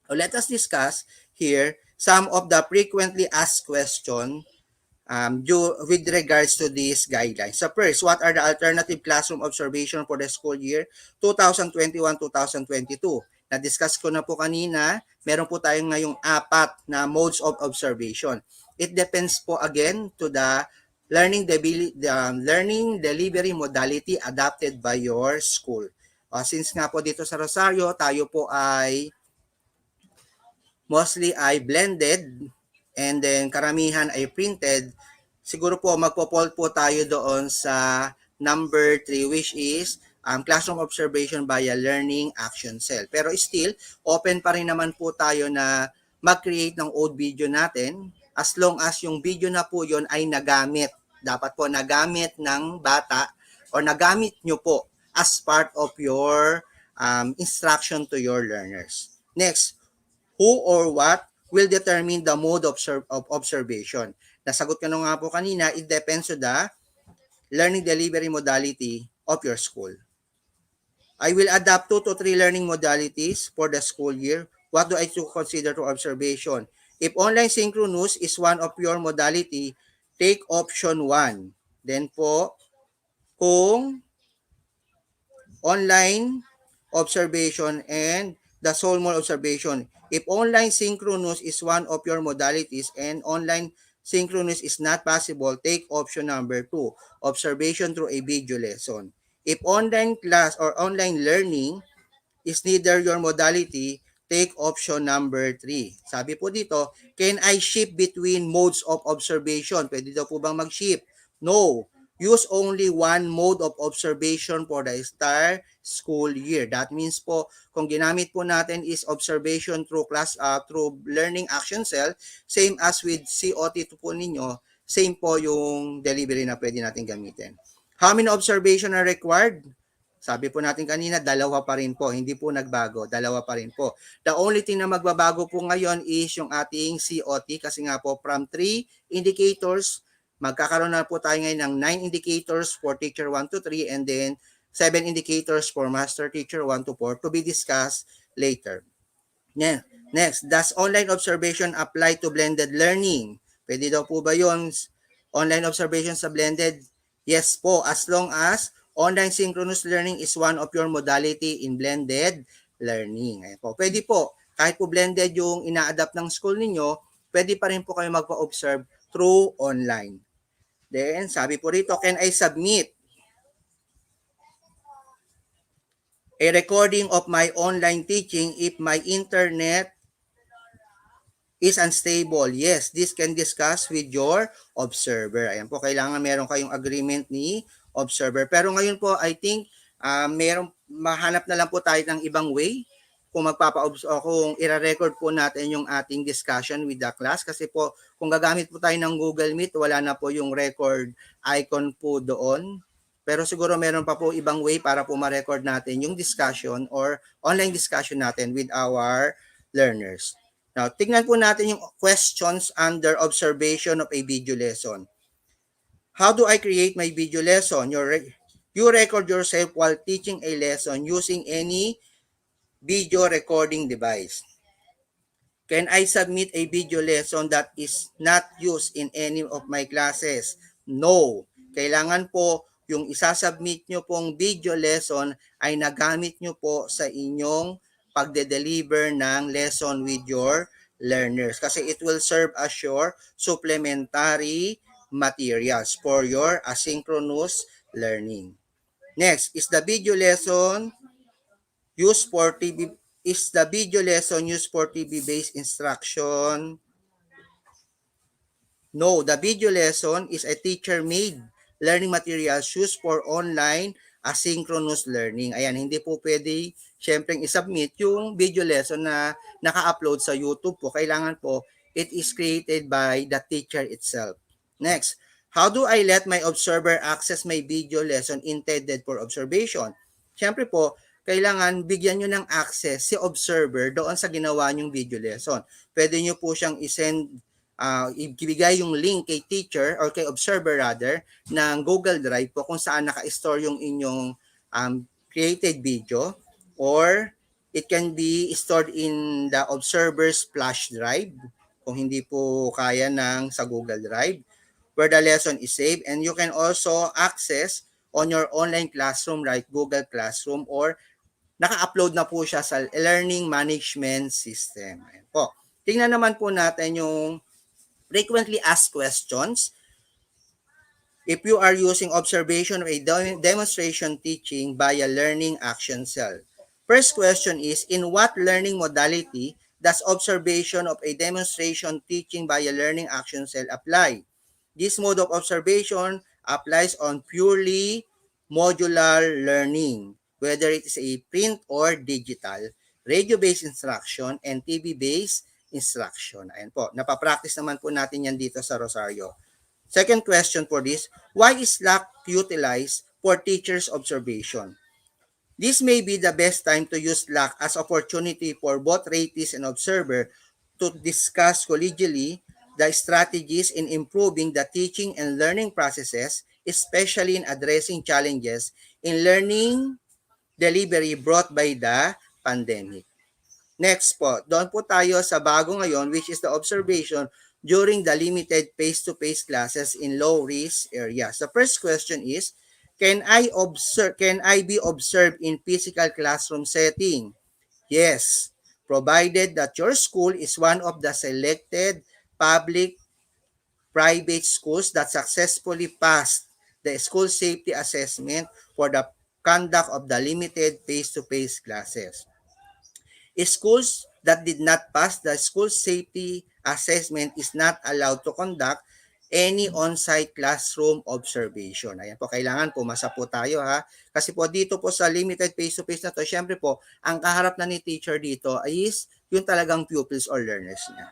So let us discuss here some of the frequently asked questions with regards to these guidelines. So first, what are the alternative classroom observation for the school year 2021-2022? Na-discuss ko na po kanina, meron po tayong ngayong 4 na modes of observation. It depends po again to the learning delivery modality adopted by your school. Since nga po dito sa Rosario, tayo po ay mostly ay blended and then karamihan ay printed, siguro po magpo-poll po tayo doon sa number 3 which is classroom observation via learning action cell. Pero still, open pa rin naman po tayo na mag-create ng old video natin as long as yung video na po yon ay nagamit. Dapat po nagamit ng bata or nagamit nyo po as part of your instruction to your learners. Next, who or what will determine the mode of observation? Nasagot ko na nga po kanina, it depends on the learning delivery modality of your school. I will adapt 2 to 3 learning modalities for the school year. What do I to consider to observation? If online synchronous is one of your modality, take option 1. Then po, kung online observation and the sole mode observation, if online synchronous is one of your modalities and online synchronous is not possible, take option number 2, observation through a video lesson. If online class or online learning is neither your modality, take option number 3. Sabi po dito, can I shift between modes of observation? Pwede daw po bang mag-shift? No. Use only one mode of observation for the entire school year. That means po, kung ginamit po natin is observation through through learning action cell, same as with COT po ninyo, same po yung delivery na pwede natin gamitin. How many observation are required? Sabi po natin kanina, dalawa pa rin po. Hindi po nagbago. Dalawa pa rin po. The only thing na magbabago po ngayon is yung ating COT kasi nga po from 3 indicators, magkakaroon na po tayo ngayon ng 9 indicators for teacher 1 to 3 and then 7 indicators for master teacher 1 to 4 to be discussed later. Yeah. Next, does online observation apply to blended learning? Pwede daw po ba yun? Online observation sa blended? Yes po, as long as online synchronous learning is one of your modality in blended learning. Ayan po. Pwede po, kahit po blended yung ina-adapt ng school ninyo, pwede pa rin po kayo magpa-observe through online. Then, sabi po rito, can I submit a recording of my online teaching if my internet is unstable? Yes, this can discuss with your observer. Ayan po, kailangan meron kayong agreement ni observer. Pero ngayon po, I think, mahanap na lang po tayo ng ibang way kung kung i-record po natin yung ating discussion with the class. Kasi po, kung gagamit po tayo ng Google Meet, wala na po yung record icon po doon. Pero siguro meron pa po ibang way para po ma-record natin yung discussion or online discussion natin with our learners. Now, tignan po natin yung questions under observation of a video lesson. How do I create my video lesson? You record yourself while teaching a lesson using any video recording device. Can I submit a video lesson that is not used in any of my classes? No. Kailangan po yung isasubmit nyo pong video lesson ay nagamit nyo po sa inyong pagde-deliver ng lesson with your learners kasi it will serve as your supplementary materials for your asynchronous learning. Next, is the video lesson used for TV-based instruction? No, the video lesson is a teacher-made learning materials used for online asynchronous learning. Ayan, hindi po pwede syempre isubmit yung video lesson na naka-upload sa YouTube po. Kailangan po it is created by the teacher itself. Next, how do I let my observer access my video lesson intended for observation? Syempre po, kailangan bigyan nyo ng access si observer doon sa ginawa nyong video lesson. Pwede nyo po siyang isend ibigay yung link kay teacher or kay observer rather ng Google Drive po kung saan naka-store yung inyong created video or it can be stored in the observer's flash drive kung hindi po kaya ng sa Google Drive where the lesson is saved, and you can also access on your online classroom like Google Classroom or naka-upload na po siya sa learning management system. Ayan po. Tingnan naman po natin yung frequently asked questions. If you are using observation of a demonstration teaching by a learning action cell. First question is, in what learning modality does observation of a demonstration teaching by a learning action cell apply? This mode of observation applies on purely modular learning, whether it is a print or digital, radio-based instruction, and TV-based instruction. Ayan po, napapractice naman po natin yan dito sa Rosario. Second question for this, why is Slack utilized for teachers' observation? This may be the best time to use Slack as opportunity for both ratees and observer to discuss collegially the strategies in improving the teaching and learning processes, especially in addressing challenges in learning delivery brought by the pandemic. Next po, doon po tayo sa bago ngayon which is the observation during the limited face-to-face classes in low-risk areas. The first question is, can I be observed in physical classroom setting? Yes, provided that your school is one of the selected public-private schools that successfully passed the school safety assessment for the conduct of the limited face-to-face classes. Schools that did not pass the school safety assessment is not allowed to conduct any on-site classroom observation. Ayan po, kailangan pumasa po tayo ha. Kasi po dito po sa limited face-to-face na to, syempre po, ang kaharap na ni teacher dito is yung talagang pupils or learners niya.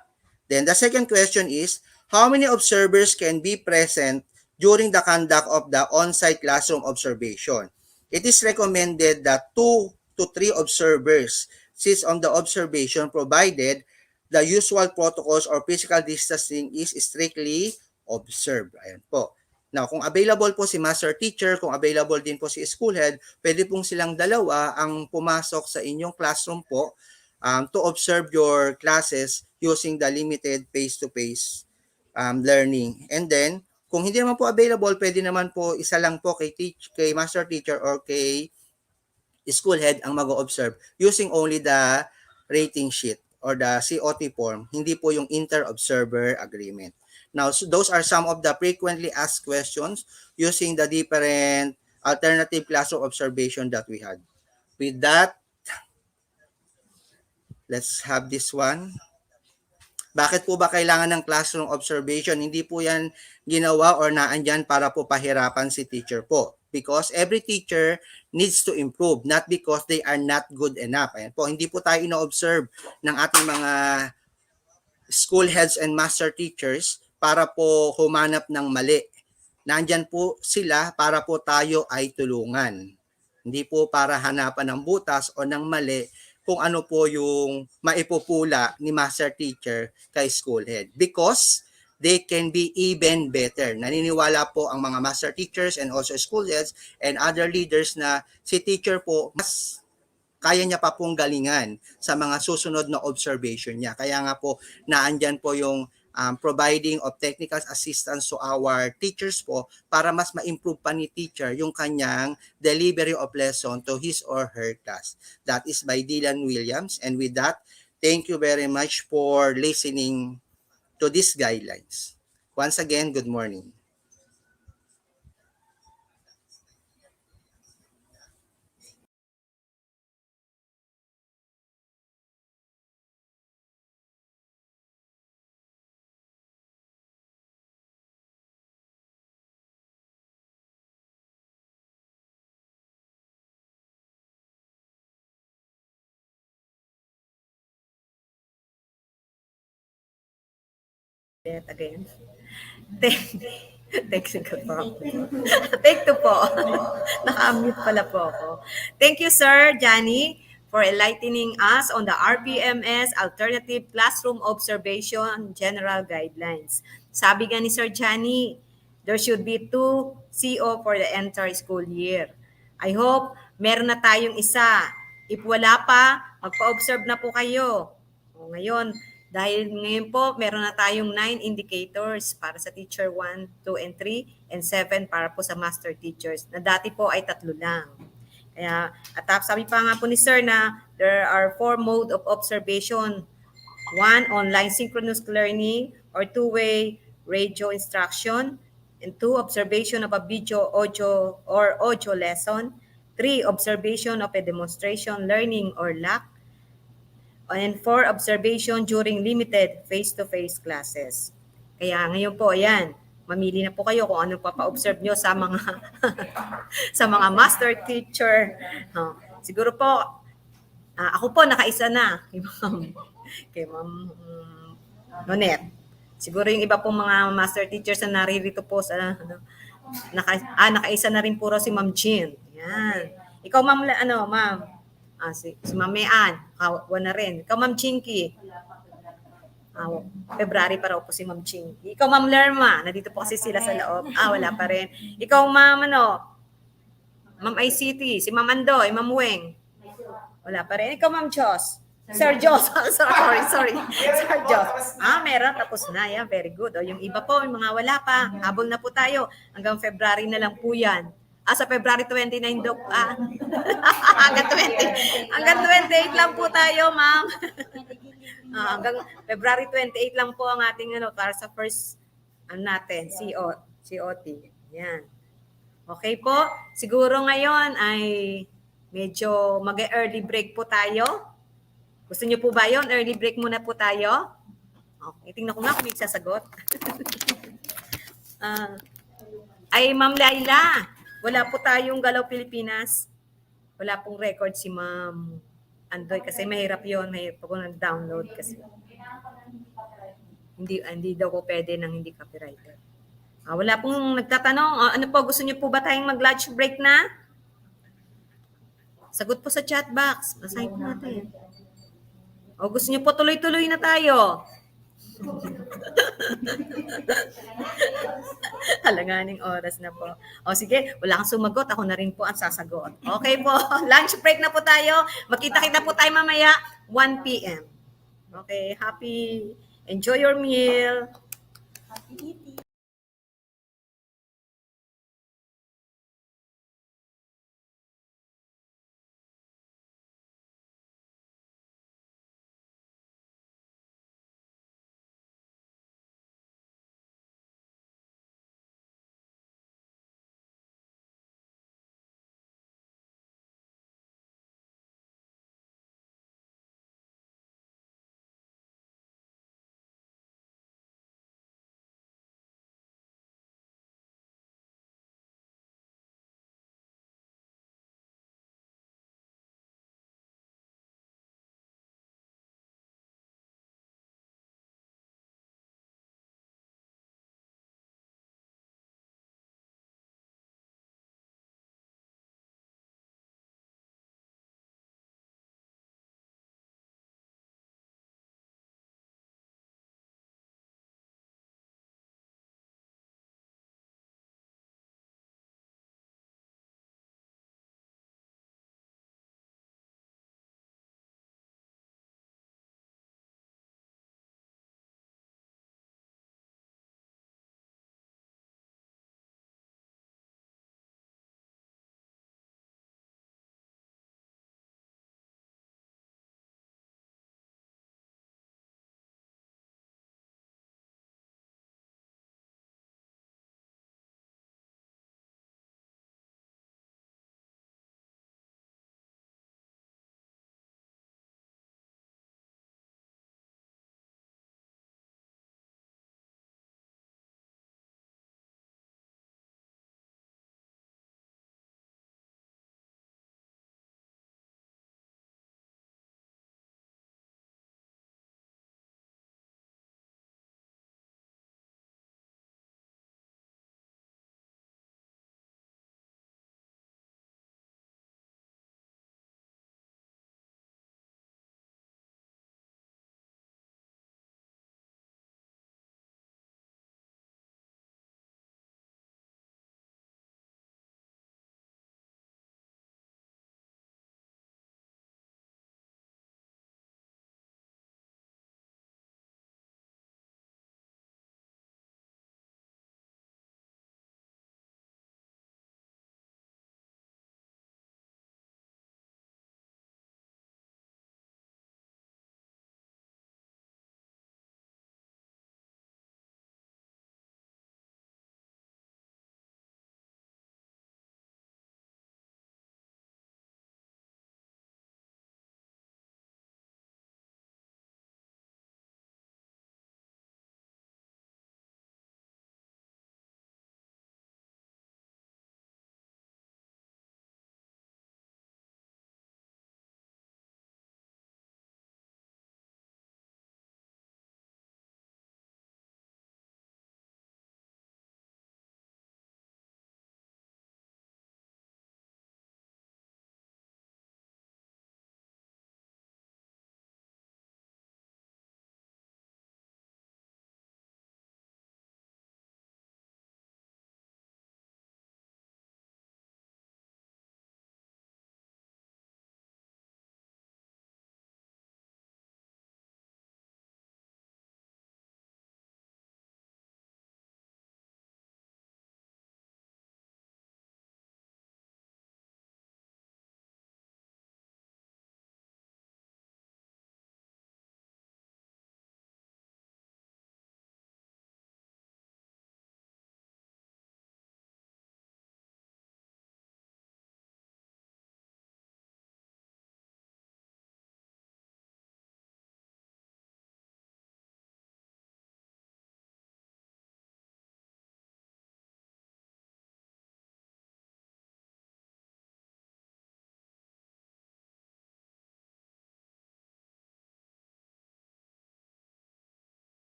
Then the second question is, How many observers can be present during the conduct of the on-site classroom observation? It is recommended that 2 to 3 observers sit on the observation provided the usual protocols or physical distancing is strictly observed. Ayan po. Now, kung available po si master teacher, kung available din po si school head, pwede pong silang dalawa ang pumasok sa inyong classroom po to observe your classes using the limited face-to-face learning. And then, kung hindi naman po available, pwede naman po isa lang po kay master teacher or kay school head ang mag-observe using only the rating sheet or the COT form, hindi po yung inter-observer agreement. Now, so those are some of the frequently asked questions using the different alternative classroom observation that we had. With that, let's have this one. Bakit po ba kailangan ng classroom observation? Hindi po yan ginawa or naandyan para po pahirapan si teacher po. Because every teacher needs to improve, not because they are not good enough. Ayan po, hindi po tayo ino-observe ng ating mga school heads and master teachers para po humanap ng mali. Nandyan po sila para po tayo ay tulungan. Hindi po para hanapan ng butas o ng mali kung ano po yung maipupula ni master teacher kay school head. Because they can be even better. Naniniwala po ang mga master teachers and also school heads and other leaders na si teacher po mas kaya niya pa pong galingan sa mga susunod na observation niya. Kaya nga po naandyan po yung providing of technical assistance to our teachers po para mas ma-improve pa ni teacher yung kanyang delivery of lesson to his or her class. That is by Dylan Williams. And with that, thank you very much for listening to these guidelines. Once again, good morning.
That again. Take, technical problem. Take two po. Naka-mute pala po ako. Thank you, Sir Johnny, for enlightening us on the RPMS Alternative Classroom Observation General Guidelines. Sabi nga ni Sir Johnny, there should be 2 CO for the entire school year. I hope meron na tayong isa. If wala pa, magpa-observe na po kayo. O, ngayon, dahil ngayon po, meron na tayong 9 indicators para sa teacher 1, 2, and 3, and 7 para po sa master teachers, na dati po ay 3 lang. Kaya, at sabi pa nga po ni Sir na there are 4 mode of observation. 1, online synchronous learning or 2-way radio instruction. And 2, observation of a video, audio, or audio lesson. 3, observation of a demonstration learning or LAC. And 4, observation during limited face-to-face classes. Kaya ngayon po, ayan, mamili na po kayo kung ano papa-observe nyo sa mga sa mga master teacher. Siguro po, ako po nakaisa na kay Ma'am Nonet. Siguro yung iba pong mga master teachers na naririto po sa nakaisa na rin po si Ma'am Jean. Yan. Ikaw ma'am, ma'am? Si Ma'am Mayan, na rin. Ikaw, Ma'am Chinky. February pa raw po si Ma'am Chinky. Ikaw, Ma'am Lerma, nandito po kasi sila sa loob. Wala pa rin. Ikaw, Ma'am, Ma'am ICT, si Ma'am Andoy, Ma'am Weng. Wala pa rin. Ikaw, Ma'am Jos. Sir Jos. sorry. Sir Jos. Meron. Tapos na. Yan, very good. Yung iba po, yung mga wala pa. Habol na po tayo. Hanggang February na lang po yan. Sa February 29, Dok. Hanggang 28 lang po tayo, ma'am. Hanggang February 28 lang po ang ating para sa first natin, COT. Yan. Okay po. Siguro ngayon ay medyo mag-early break po tayo. Gusto niyo po ba yun? Early break muna po tayo. Okay. Tingnan ko nga kung may sasagot. Ay, Ma'am Laila. Wala po tayong Galaw Pilipinas. Wala pong record si Ma'am Andoy kasi mahirap yun. Mahirap po nag-download kasi. hindi daw po pwede ng hindi copyrighted. Wala pong nagtatanong, ano po, gusto niyo po ba tayong mag-lunch break na? Sagot po sa chat box. Basahin po natin. O gusto niyo po tuloy-tuloy na tayo? Alanganing oras na po. O sige, wala kang sumagot. Ako na rin po ang sasagot. Okay po. Lunch break na po tayo. Magkita-kita po tayo mamaya 1 p.m. Okay, happy. Enjoy your meal.
Happy eating.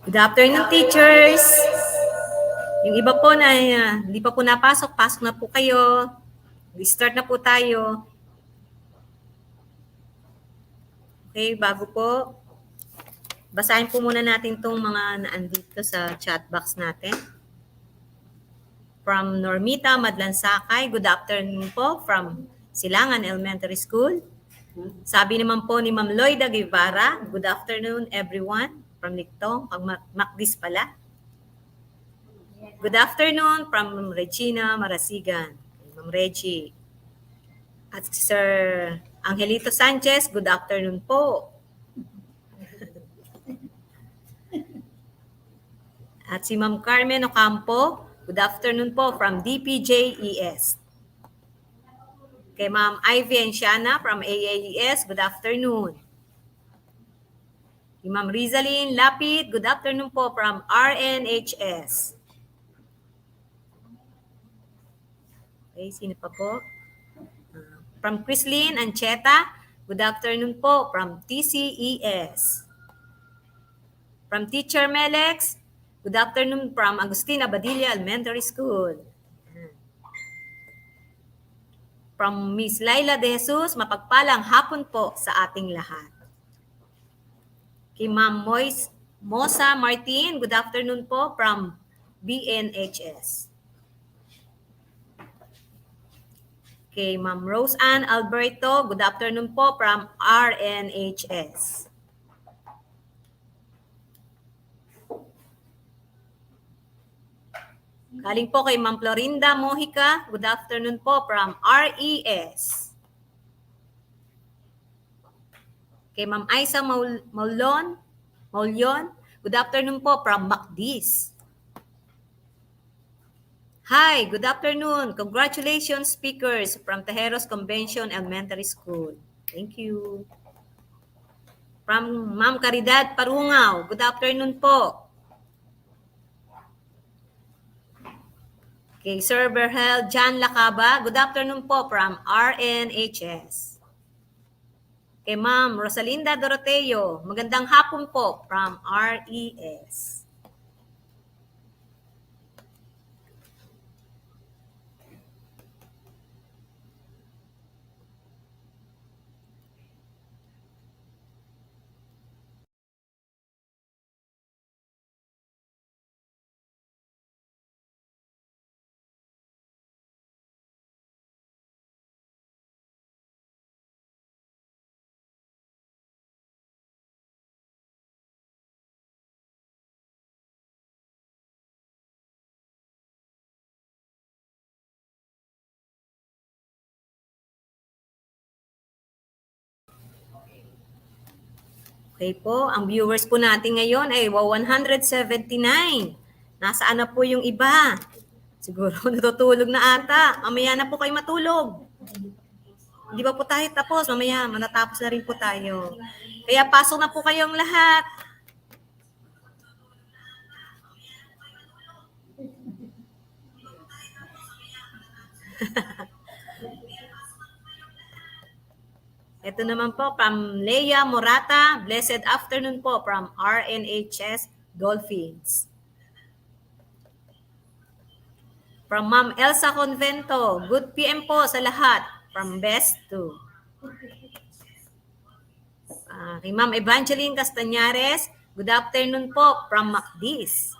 Good afternoon, teachers. Yung iba po na hindi pa po napasok, pasok na po kayo. Start na po tayo. Okay, bago po, basahin po muna natin itong mga naandito sa chat box natin. From Normita Madlansakay, good afternoon po from Silangan Elementary School. Sabi naman po ni Ma'am Lloyda Guevara, good afternoon everyone from Lictong, Macdis pala. Good afternoon from Regina Marasigan, Ma'am Reggie. At Sir Angelito Sanchez, good afternoon po. At si Ma'am Carmen Ocampo, good afternoon po from DPJES. Kay Ma'am Ivy Enciana from AAES, good afternoon. Si Ma'am Rizalyn Lapid, good afternoon po from RNHS. Okay, sino pa po? From Chrislyn Ancheta, good afternoon po from TCES. From Teacher Melex, good afternoon from Agustina Badilla Elementary School. From Miss Laila De Jesus, mapagpalang hapon po sa ating lahat. Kay Ma'am Mosa Martin, good afternoon po from BNHS. Kay Ma'am Rose Ann Alberto, good afternoon po from RNHS. Galing po kay Ma'am Florinda Mojica, good afternoon po from RES. Kay Ma'am Aiza Maulyon, good afternoon po from Macdis. Hi, good afternoon. Congratulations, speakers from Tejeros Convention Elementary School. Thank you. From Ma'am Caridad Parungaw, good afternoon po. Kay Sir Berhel Jan Lacaba, good afternoon po from RNHS. Kay Ma'am Rosalinda Doroteo, magandang hapon po from RES. Okay po, ang viewers po natin ngayon ay 179. Nasaan na po yung iba? Siguro natutulog na ata. Mamaya na po kayo matulog. Hindi ba po tayo tapos? Mamaya manatapos na rin po tayo. Kaya pasok na po kayong lahat. Ito naman po from Leia Morata. Blessed afternoon po from RNHS Dolphins. From Ma'am Elsa Convento. Good PM po sa lahat. From Best to. Kay Ma'am Evangeline Castañares. Good afternoon po from Macdis.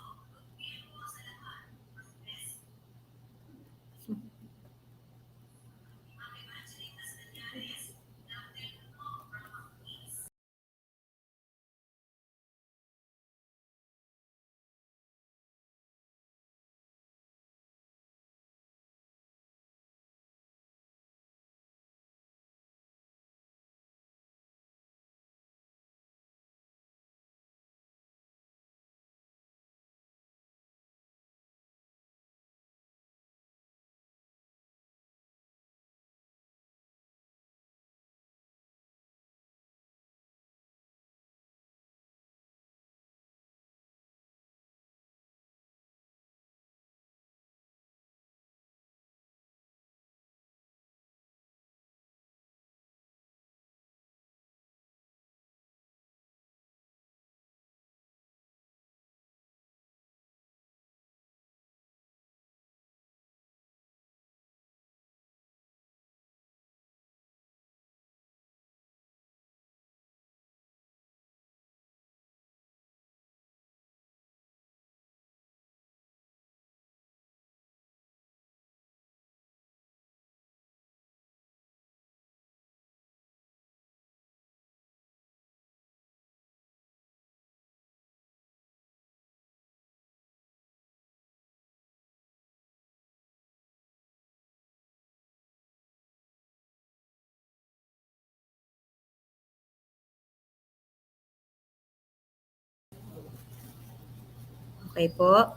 Okay po.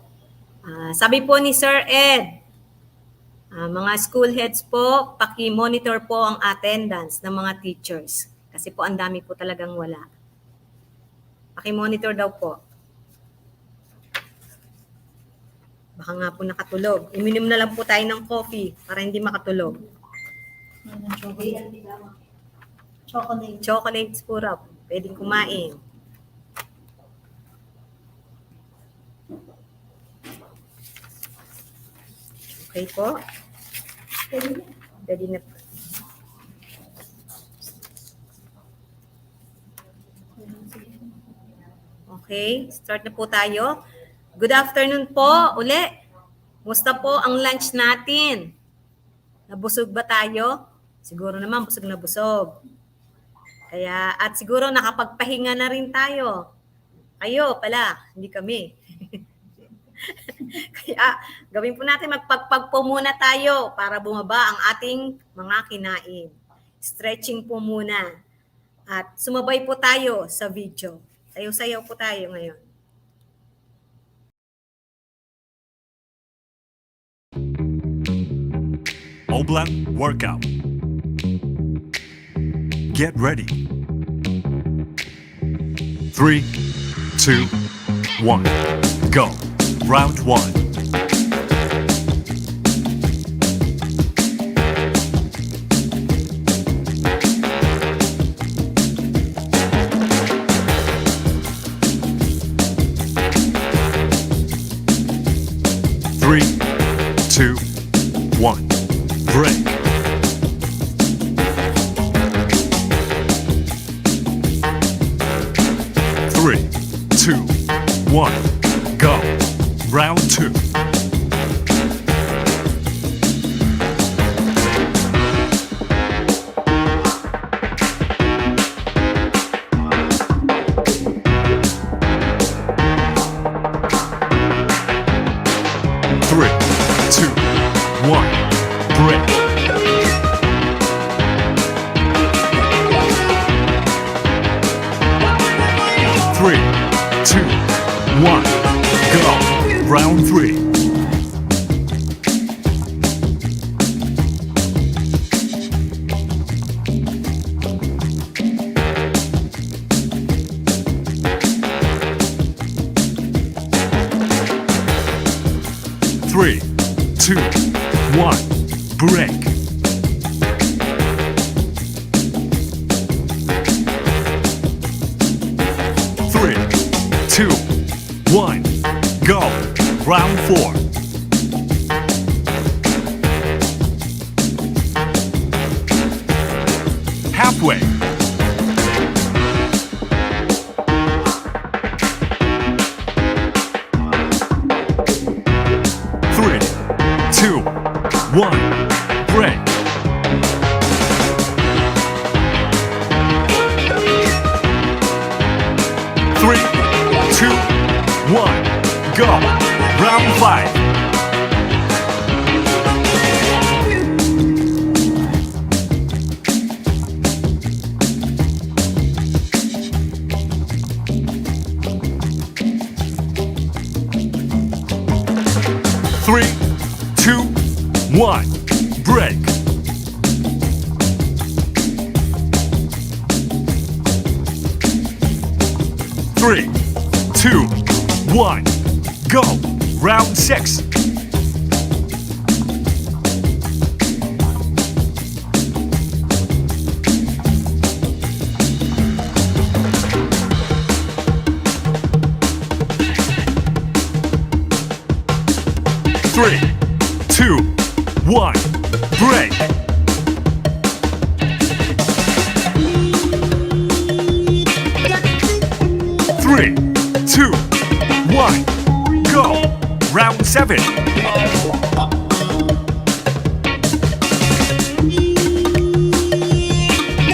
Sabi po ni Sir Ed, mga school heads po, paki-monitor po ang attendance ng mga teachers. Kasi po ang dami po talagang wala. Paki-monitor daw po. Baka nga po nakatulog. Uminom na lang po tayo ng coffee para hindi makatulog.
Chocolate.
Chocolates po raw. Pwedeng kumain. Okay po. Pwede na po. Okay, start na po tayo. Good afternoon po uli. Musta po ang lunch natin? Nabusog ba tayo? Siguro naman busog na busog. Kaya, at siguro nakapagpahinga na rin tayo. Kayo pala, hindi kami. Kaya gawin po natin, magpagpag po muna tayo para bumaba ang ating mga kinain. Stretching po muna. At sumabay po tayo sa video. Sayaw-sayaw po tayo ngayon.
Oblak workout. Get ready. 3, 2, 1, go. Round 1. Three, two, one, break. Three, two, one, go. Round 2. Three, two, one, break. Three, two, one, go. Round 3. Three, two, one, break. Three, two, one, go. Round 4. Halfway. Three, two, one, break. Three, two, one, go. Round 5. Three, two, one, break. Three, two, one, go. Round 6. Three, two, one, break. Three, two, one, go. Round 7.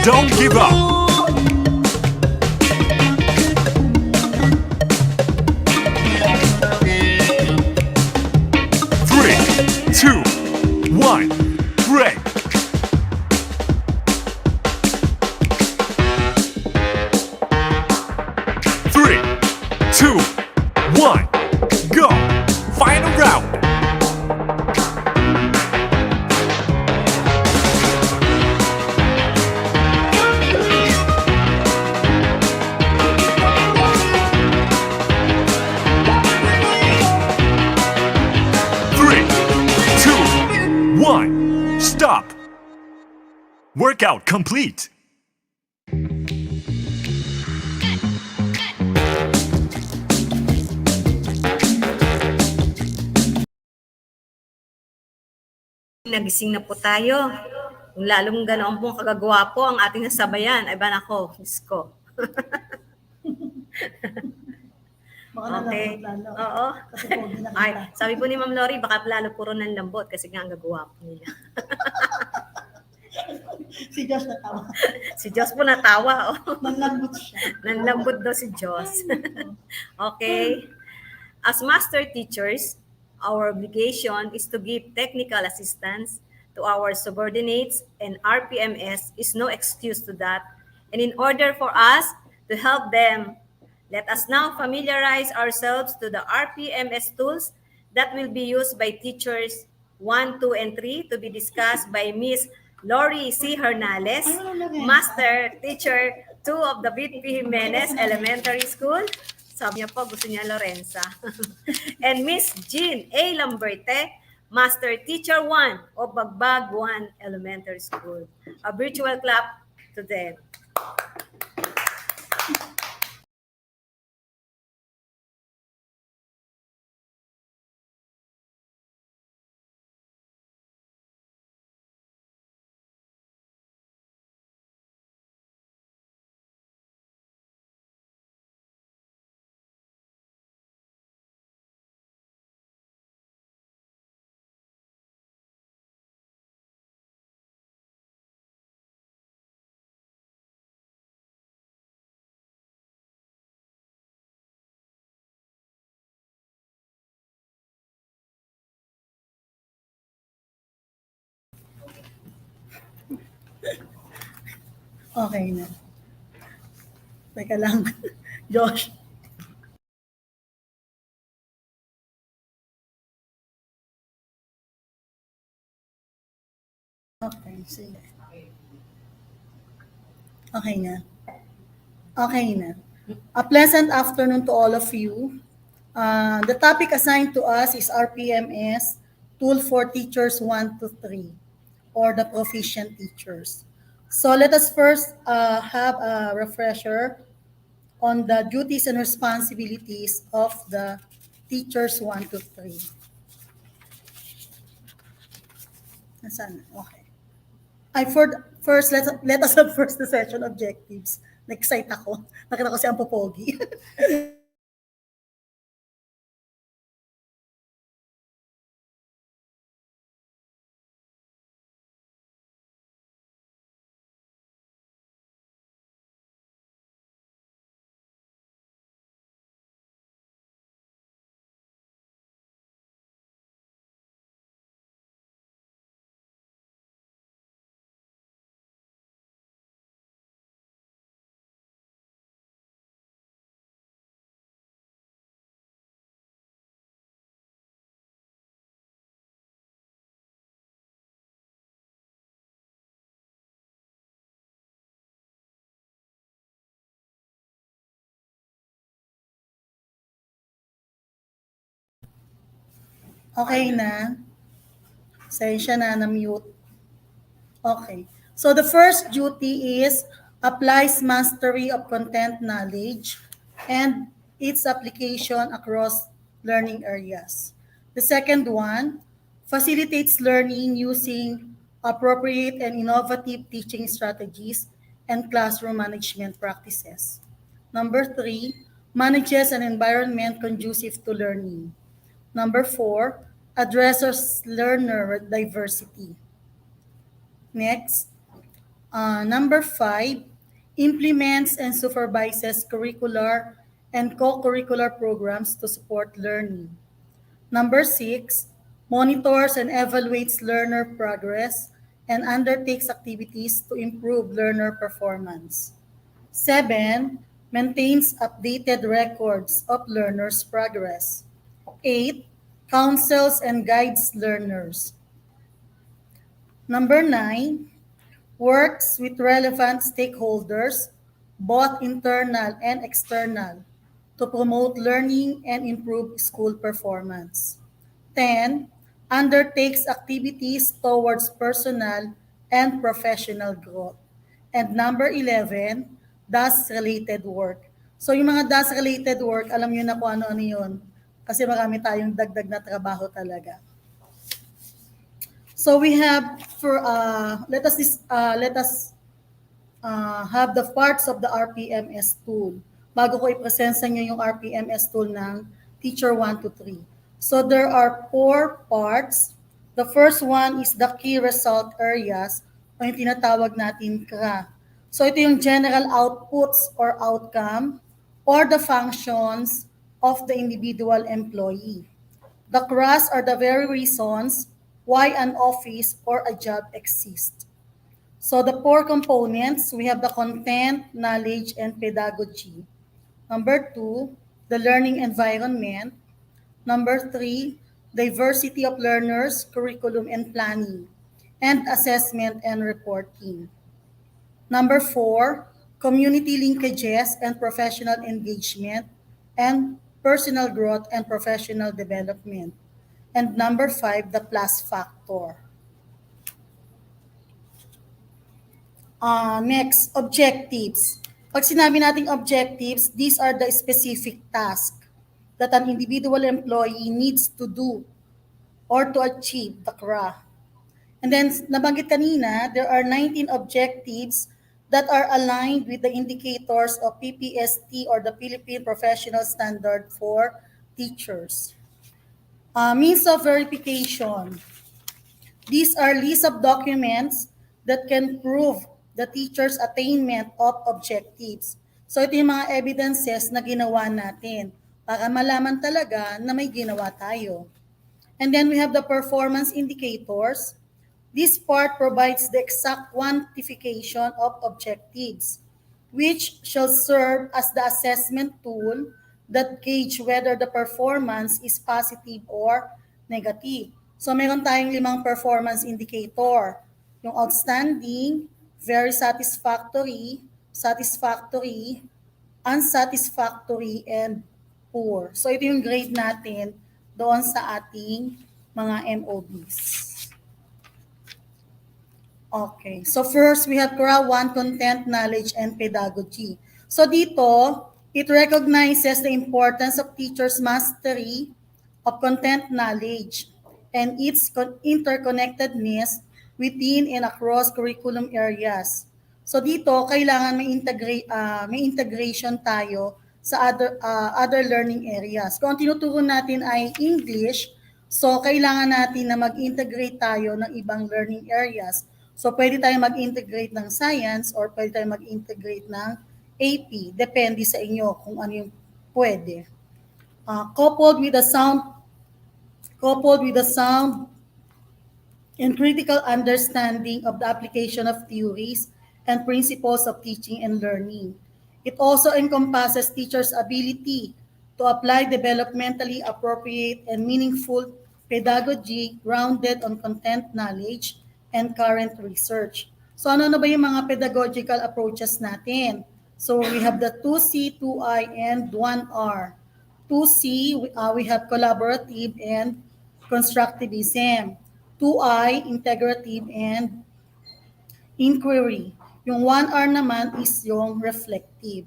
Don't give up. Three, two, one, break. Three, two, one, Workout complete.
Nagising na po tayo. Kung lalong ganoon pong kagagwapo ang ating nasabayan, ay ba nako, Diyos ko. Okay. Oo. Ay, sabi po ni Ma'am Lori, baka lalo puro ng lambot kasi nga ang gagwapo nila.
Si Josh natawa.
Si Diyos po natawa. Oh.
Nanlambot siya.
Nanlambot daw si Diyos. Okay. As master teachers, our obligation is to give technical assistance to our subordinates, and RPMS is no excuse to that. And in order for us to help them, let us now familiarize ourselves to the RPMS tools that will be used by teachers 1, 2, and 3 to be discussed by Miss Lori C. Hernales, Master Teacher 2 of the BP Jimenez Elementary School. Sabi niya po, gusto niya Lorenza. And Miss Jean A. Lamberte, Master Teacher 1 of Bagbag 1 Elementary School. A virtual clap to them.
Okay na. Teka lang. Josh. Okay, sige. Okay na. Okay na. A pleasant afternoon to all of you. The topic assigned to us is RPMS, Tool for Teachers 1 to 3, or the Proficient Teachers. So let us first have a refresher on the duties and responsibilities of the teachers 1 to 3. Nasaan? Okay. First, let us have first the session objectives. Na-excite ako. Nakita ko si Ampopogi. Okay na. Sensya na mute. Okay. So the first duty is applies mastery of content knowledge and its application across learning areas. The second one, facilitates learning using appropriate and innovative teaching strategies and classroom management practices. Number 3, manages an environment conducive to learning. Number 4, addresses learner diversity. Next, number 5, implements and supervises curricular and co-curricular programs to support learning. Number 6, monitors and evaluates learner progress and undertakes activities to improve learner performance. 7, maintains updated records of learners' progress. 8, counsels and guides learners. Number 9, works with relevant stakeholders, both internal and external, to promote learning and improve school performance. 10, undertakes activities towards personal
and professional growth. And number 11, DAS-related work. So yung mga DAS-related work, alam nyo na kung ano-ano yun. Kasi marami tayong dagdag na trabaho talaga. So we have let us have the parts of the RPMS tool. Bago ko i-present sa inyo yung RPMS tool ng Teacher 1 to 3. So there are 4 parts. The first one is the key result areas o yung tinatawag natin CRA. So ito yung general outputs or outcome or the functions of the individual employee. The CRAs are the very reasons why an office or a job exists. So the 4 components, we have the content, knowledge, and pedagogy. Number 2, the learning environment. Number 3, diversity of learners, curriculum and planning, and assessment and reporting. Number 4, community linkages and professional engagement, and personal growth and professional development. And number 5, the plus factor. Next, objectives. Pag sinabi nating objectives, these are the specific tasks that an individual employee needs to do or to achieve the CRA. And then, nabanggit kanina, there are 19 objectives that are aligned with the indicators of PPST or the Philippine Professional Standard for Teachers. Means of verification. These are lists of documents that can prove the teacher's attainment of objectives. So ito yung mga evidences na ginawa natin para malaman talaga na may ginawa tayo. And then we have the performance indicators. This part provides the exact quantification of objectives, which shall serve as the assessment tool that gauge whether the performance is positive or negative. So meron tayong 5 performance indicator. Yung outstanding, very satisfactory, satisfactory, unsatisfactory, and poor. So ito yung grade natin doon sa ating mga MOBs. Okay. So first, we have CRA 1, content, knowledge, and pedagogy. So dito, it recognizes the importance of teachers' mastery of content knowledge and its interconnectedness within and across curriculum areas. So dito, kailangan may integration tayo sa other learning areas. Kung ang tinuturo natin ay English, so kailangan natin na mag-integrate tayo ng ibang learning areas. So pwede tayo mag-integrate ng science or pwede tayo mag-integrate ng AP. Depende sa inyo kung ano yung pwede. Coupled with the sound and critical understanding of the application of theories and principles of teaching and learning. It also encompasses teachers' ability to apply developmentally appropriate and meaningful pedagogy grounded on content knowledge and current research. So ano ba yung mga pedagogical approaches natin? So we have the 2C, 2I, and 1R. 2C, we have collaborative and constructivism. 2I, integrative and inquiry. Yung 1R naman is yung reflective.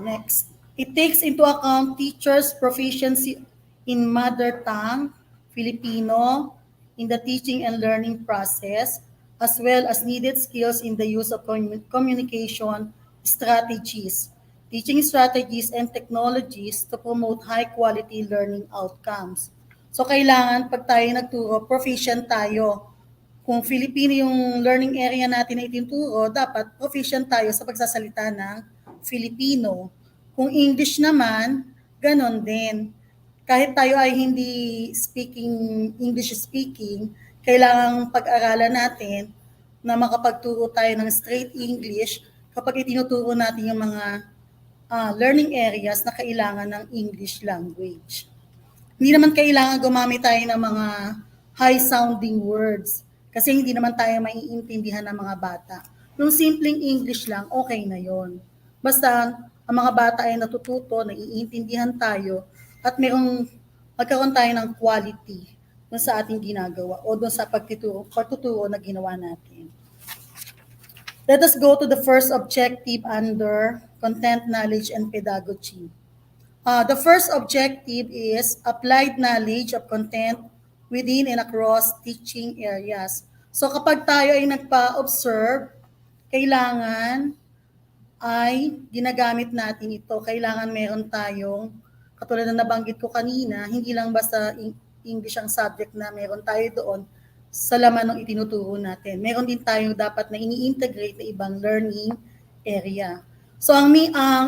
Next, it takes into account teachers' proficiency in mother tongue, Filipino, in the teaching and learning process, as well as needed skills in the use of communication strategies, teaching strategies, and technologies to promote high-quality learning outcomes. So kailangan pag tayo nagturo, proficient tayo. Kung Filipino yung learning area natin na itinuturo, dapat proficient tayo sa pagsasalita ng Filipino. Kung English naman, ganon din. Kahit tayo ay hindi English speaking, kailangang pag-aralan natin na makapagturo tayo ng straight English kapag itinuturo natin yung mga learning areas na kailangan ng English language. Hindi naman kailangan gumamit tayo ng mga high-sounding words kasi hindi naman tayo maiintindihan ng mga bata. Yung simpleng English lang, okay na yon. Basta ang mga bata ay natututo, naiintindihan tayo, at magkaroon tayo ng quality dun sa ating ginagawa o dun sa pagtuturo na ginawa natin. Let us go to the first objective under content, knowledge, and pedagogy. The first objective is applied knowledge of content within and across teaching areas. So kapag tayo ay nagpa-observe, kailangan ay ginagamit natin ito. Kailangan meron tayong, katulad na nabanggit ko kanina, hindi lang basta English ang subject na meron tayo doon sa laman ng itinuturo natin. Meron din tayong dapat na ini-integrate na ibang learning area. So ang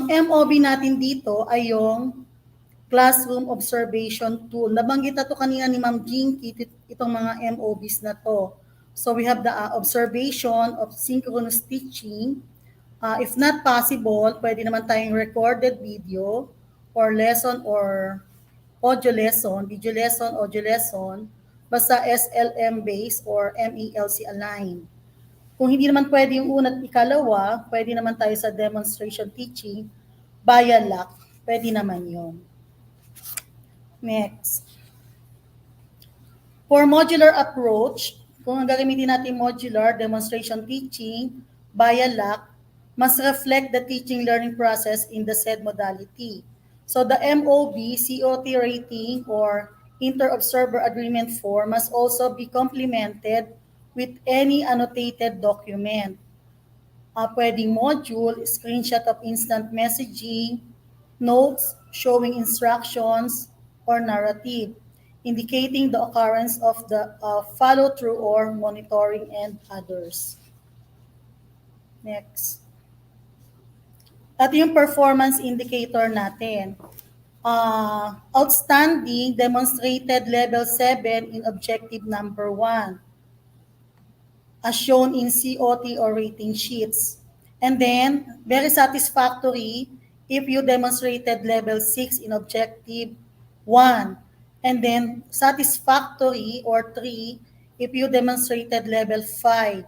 MOB natin dito ay yung classroom observation tool. Nabanggit na to kanina ni Ma'am Jinky, itong mga MOBs na to. So we have the observation of synchronous teaching. If not possible, pwede naman tayong recorded video or lesson or audio lesson, video lesson, audio lesson, basta SLM based or MELC aligned. Kung hindi naman pwede yung una at ikalawa, pwede naman tayo sa demonstration teaching via LAC. Pwede naman yun. Next. For modular approach, kung ang gagamitin natin modular demonstration teaching via LAC, must reflect the teaching learning process in the said modality. So the MOB, COT rating, or inter-observer agreement form must also be complemented with any annotated document. Pwedeng module, screenshot of instant messaging, notes showing instructions, or narrative, indicating the occurrence of the follow-through or monitoring and others. Next. At yung performance indicator natin. Outstanding demonstrated level 7 in objective number 1 as shown in COT or rating sheets. And then, very satisfactory if you demonstrated level 6 in objective 1. And then, satisfactory or 3 if you demonstrated level 5.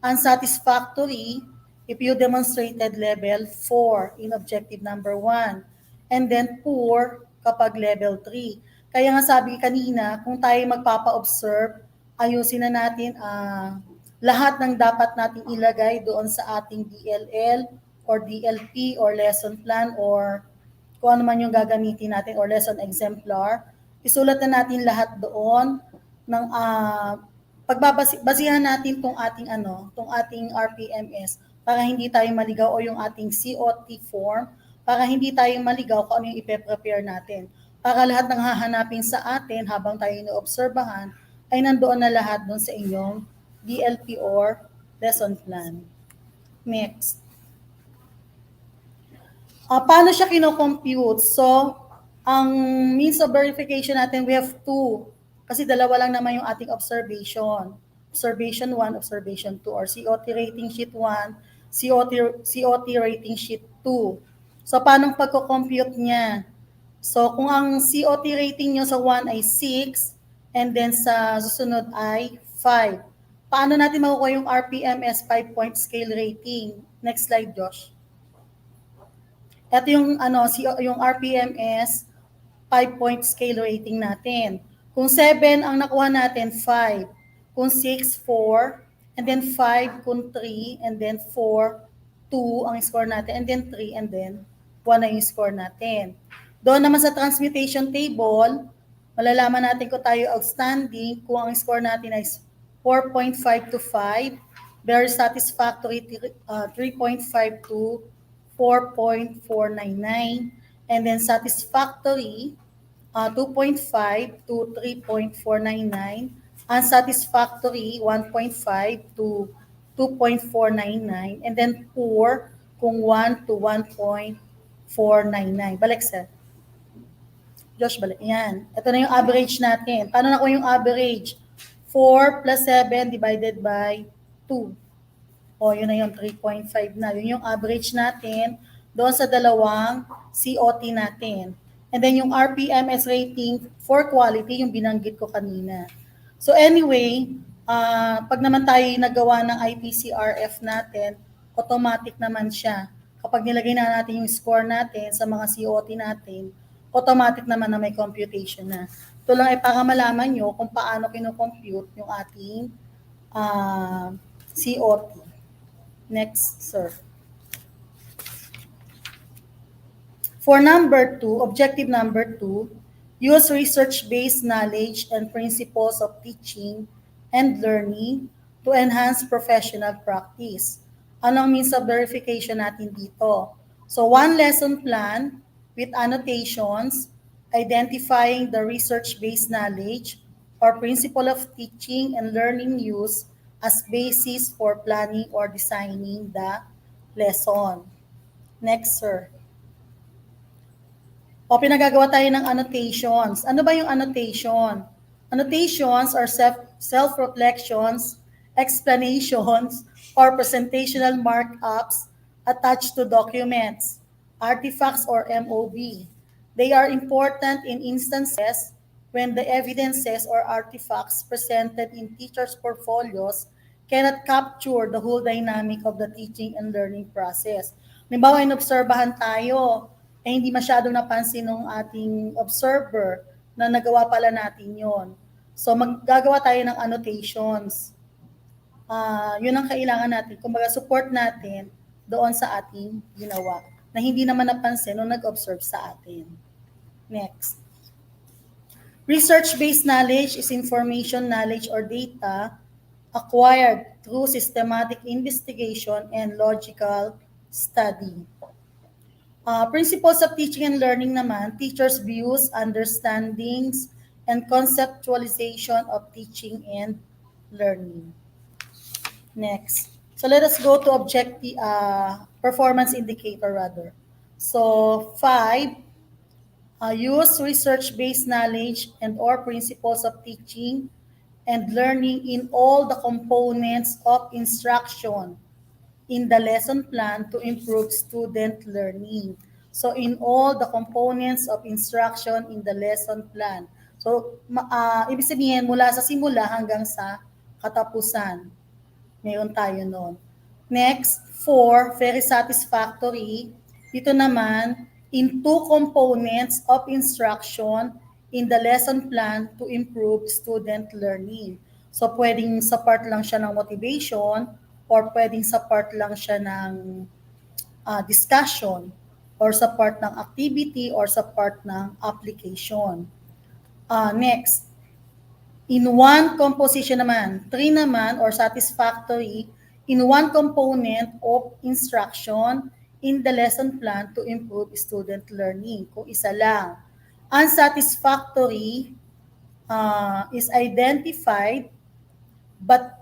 Unsatisfactory if you demonstrated level 4 in objective number 1. And then, poor kapag level 3. Kaya nga sabi kanina, kung tayo magpapa-observe, ayusin na natin lahat ng dapat nating ilagay doon sa ating DLL or DLP or lesson plan or kung ano man yung gagamitin natin or lesson exemplar. Isulat na natin lahat doon ng pagbabasihan natin tong ating RPMS para hindi tayo maligaw o yung ating COT form para hindi tayo maligaw kung ano yung ipe-prepare natin. Para lahat ng hahanapin sa atin habang tayo inoobserbahan ay nandoon na lahat doon sa inyong DLP or lesson plan. Next. Paano siya kino-compute? So, ang means of verification natin, we have two. Kasi dalawa lang naman yung ating observation. Observation 1, observation 2, or COT rating sheet 1, COT rating sheet 2. So, paano pagko-compute niya? So, kung ang COT rating nyo sa 1 ay 6, and then sa susunod ay 5. Paano natin makukuha yung RPMS 5-point scale rating? Next slide, Josh. Ito yung yung RPMS 5-point scale rating natin. Kung 7 ang nakuha natin, 5. Kung 6, 4. And then 5, kung 3. And then 4, 2 ang score natin. And then 3, and then 1 na yung score natin. Doon naman sa transmutation table, malalaman natin kung tayo outstanding, kung ang score natin ay 4.5 to 5, very satisfactory 3.5 to 4.499, and then satisfactory 2.5 to 3.499, unsatisfactory 1.5 to 2.499, and then poor kung 1 to 1.499. Balik, sir. Josh, balik. Yan. Ito na yung average natin. Paano na ko yung average? 4 plus 7 divided by 2. O, yun na yung 3.5 na. Yun yung average natin doon sa dalawang COT natin. And then yung RPMS rating for quality, yung binanggit ko kanina. So anyway, pag naman tayo nagawa ng IPCRF natin, automatic naman siya. Kapag nilagay na natin yung score natin sa mga COT natin, automatic naman na may computation na. Ito lang ay para malaman nyo kung paano kinocompute yung ating COT. Next, sir. For number 2, objective number 2, use research-based knowledge and principles of teaching and learning to enhance professional practice. Anong means of verification natin dito? So, one lesson plan with annotations identifying the research-based knowledge or principle of teaching and learning use as basis for planning or designing the lesson. Next, sir. O pinagagawa tayo ng annotations. Ano ba yung annotation? Annotations are self-reflections, explanations, or presentational markups attached to documents, artifacts, or MOB. They are important in instances when the evidences or artifacts presented in teachers' portfolios cannot capture the whole dynamic of the teaching and learning process. Halimbawa, inobserbahan tayo, hindi masyadong napansin ng ating observer na nagawa pala natin yon. So, maggagawa tayo ng annotations. Yun ang kailangan natin. Kumbaga, support natin doon sa ating ginawa na hindi naman napansin nung nag-observe sa atin. Next. Research-based knowledge is information, knowledge, or data acquired through systematic investigation and logical study. Principles of teaching and learning naman, teachers' views, understandings, and conceptualization of teaching and learning. Next. So let us go to objective performance indicator rather. So 5, use research-based knowledge and or principles of teaching and learning in all the components of instruction in the lesson plan to improve student learning. So in all the components of instruction in the lesson plan. So ibig sabihin mula sa simula hanggang sa katapusan. Meron tayo noon. Next, 4, very satisfactory. Dito naman, in 2 components of instruction in the lesson plan to improve student learning. So pwedeng sa part lang siya ng motivation or pwedeng sa part lang siya ng discussion or sa part ng activity or sa part ng application. Next, in 1 composition naman, 3 naman or satisfactory in 1 component of instruction in the lesson plan to improve student learning. Kung isa lang. Unsatisfactory is identified but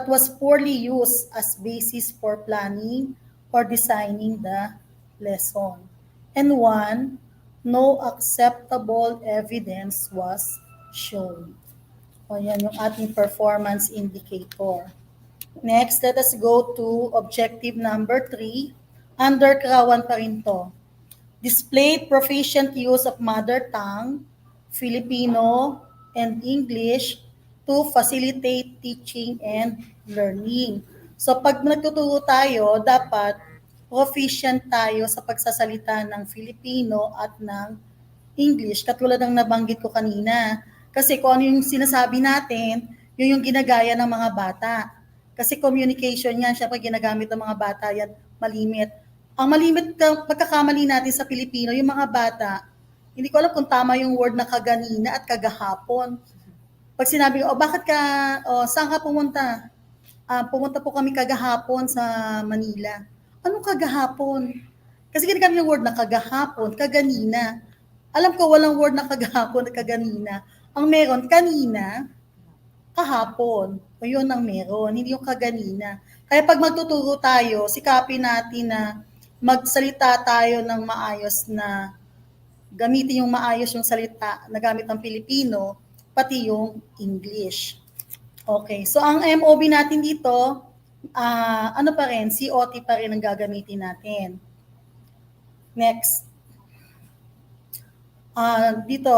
was poorly used as basis for planning or designing the lesson. And 1, no acceptable evidence was shown. O yan yung ating performance indicator. Next, let us go to objective number 3. Under Karawan pa rin to. Display proficient use of mother tongue, Filipino, and English to facilitate teaching and learning. So pag nagtuturo tayo, dapat proficient tayo sa pagsasalita ng Filipino at ng English, katulad ng nabanggit ko kanina. Kasi kung ano yung sinasabi natin, yun yung ginagaya ng mga bata. Kasi communication yan, syempre ginagamit ng mga bata yan, malimit. Ang malimit pagkakamali natin sa Filipino, yung mga bata, hindi ko alam kung tama yung word na kaganina at kagahapon. Pag sinabi ko, bakit ka, saan ka pumunta? Pumunta po kami kagahapon sa Manila. Anong kagahapon? Kasi ginagamit yung word na kagahapon, kaganina. Alam ko walang word na kagahapon at kaganina. Ang meron, kanina, kahapon. O yun ang meron, hindi yung kaganina. Kaya pag magtuturo tayo, sikapin natin na magsalita tayo ng maayos na gamitin yung maayos yung salita na gamit ng Pilipino, pati yung English. Okay, so ang MOB natin dito, ano pa rin, COT pa rin ang gagamitin natin. Next. Dito,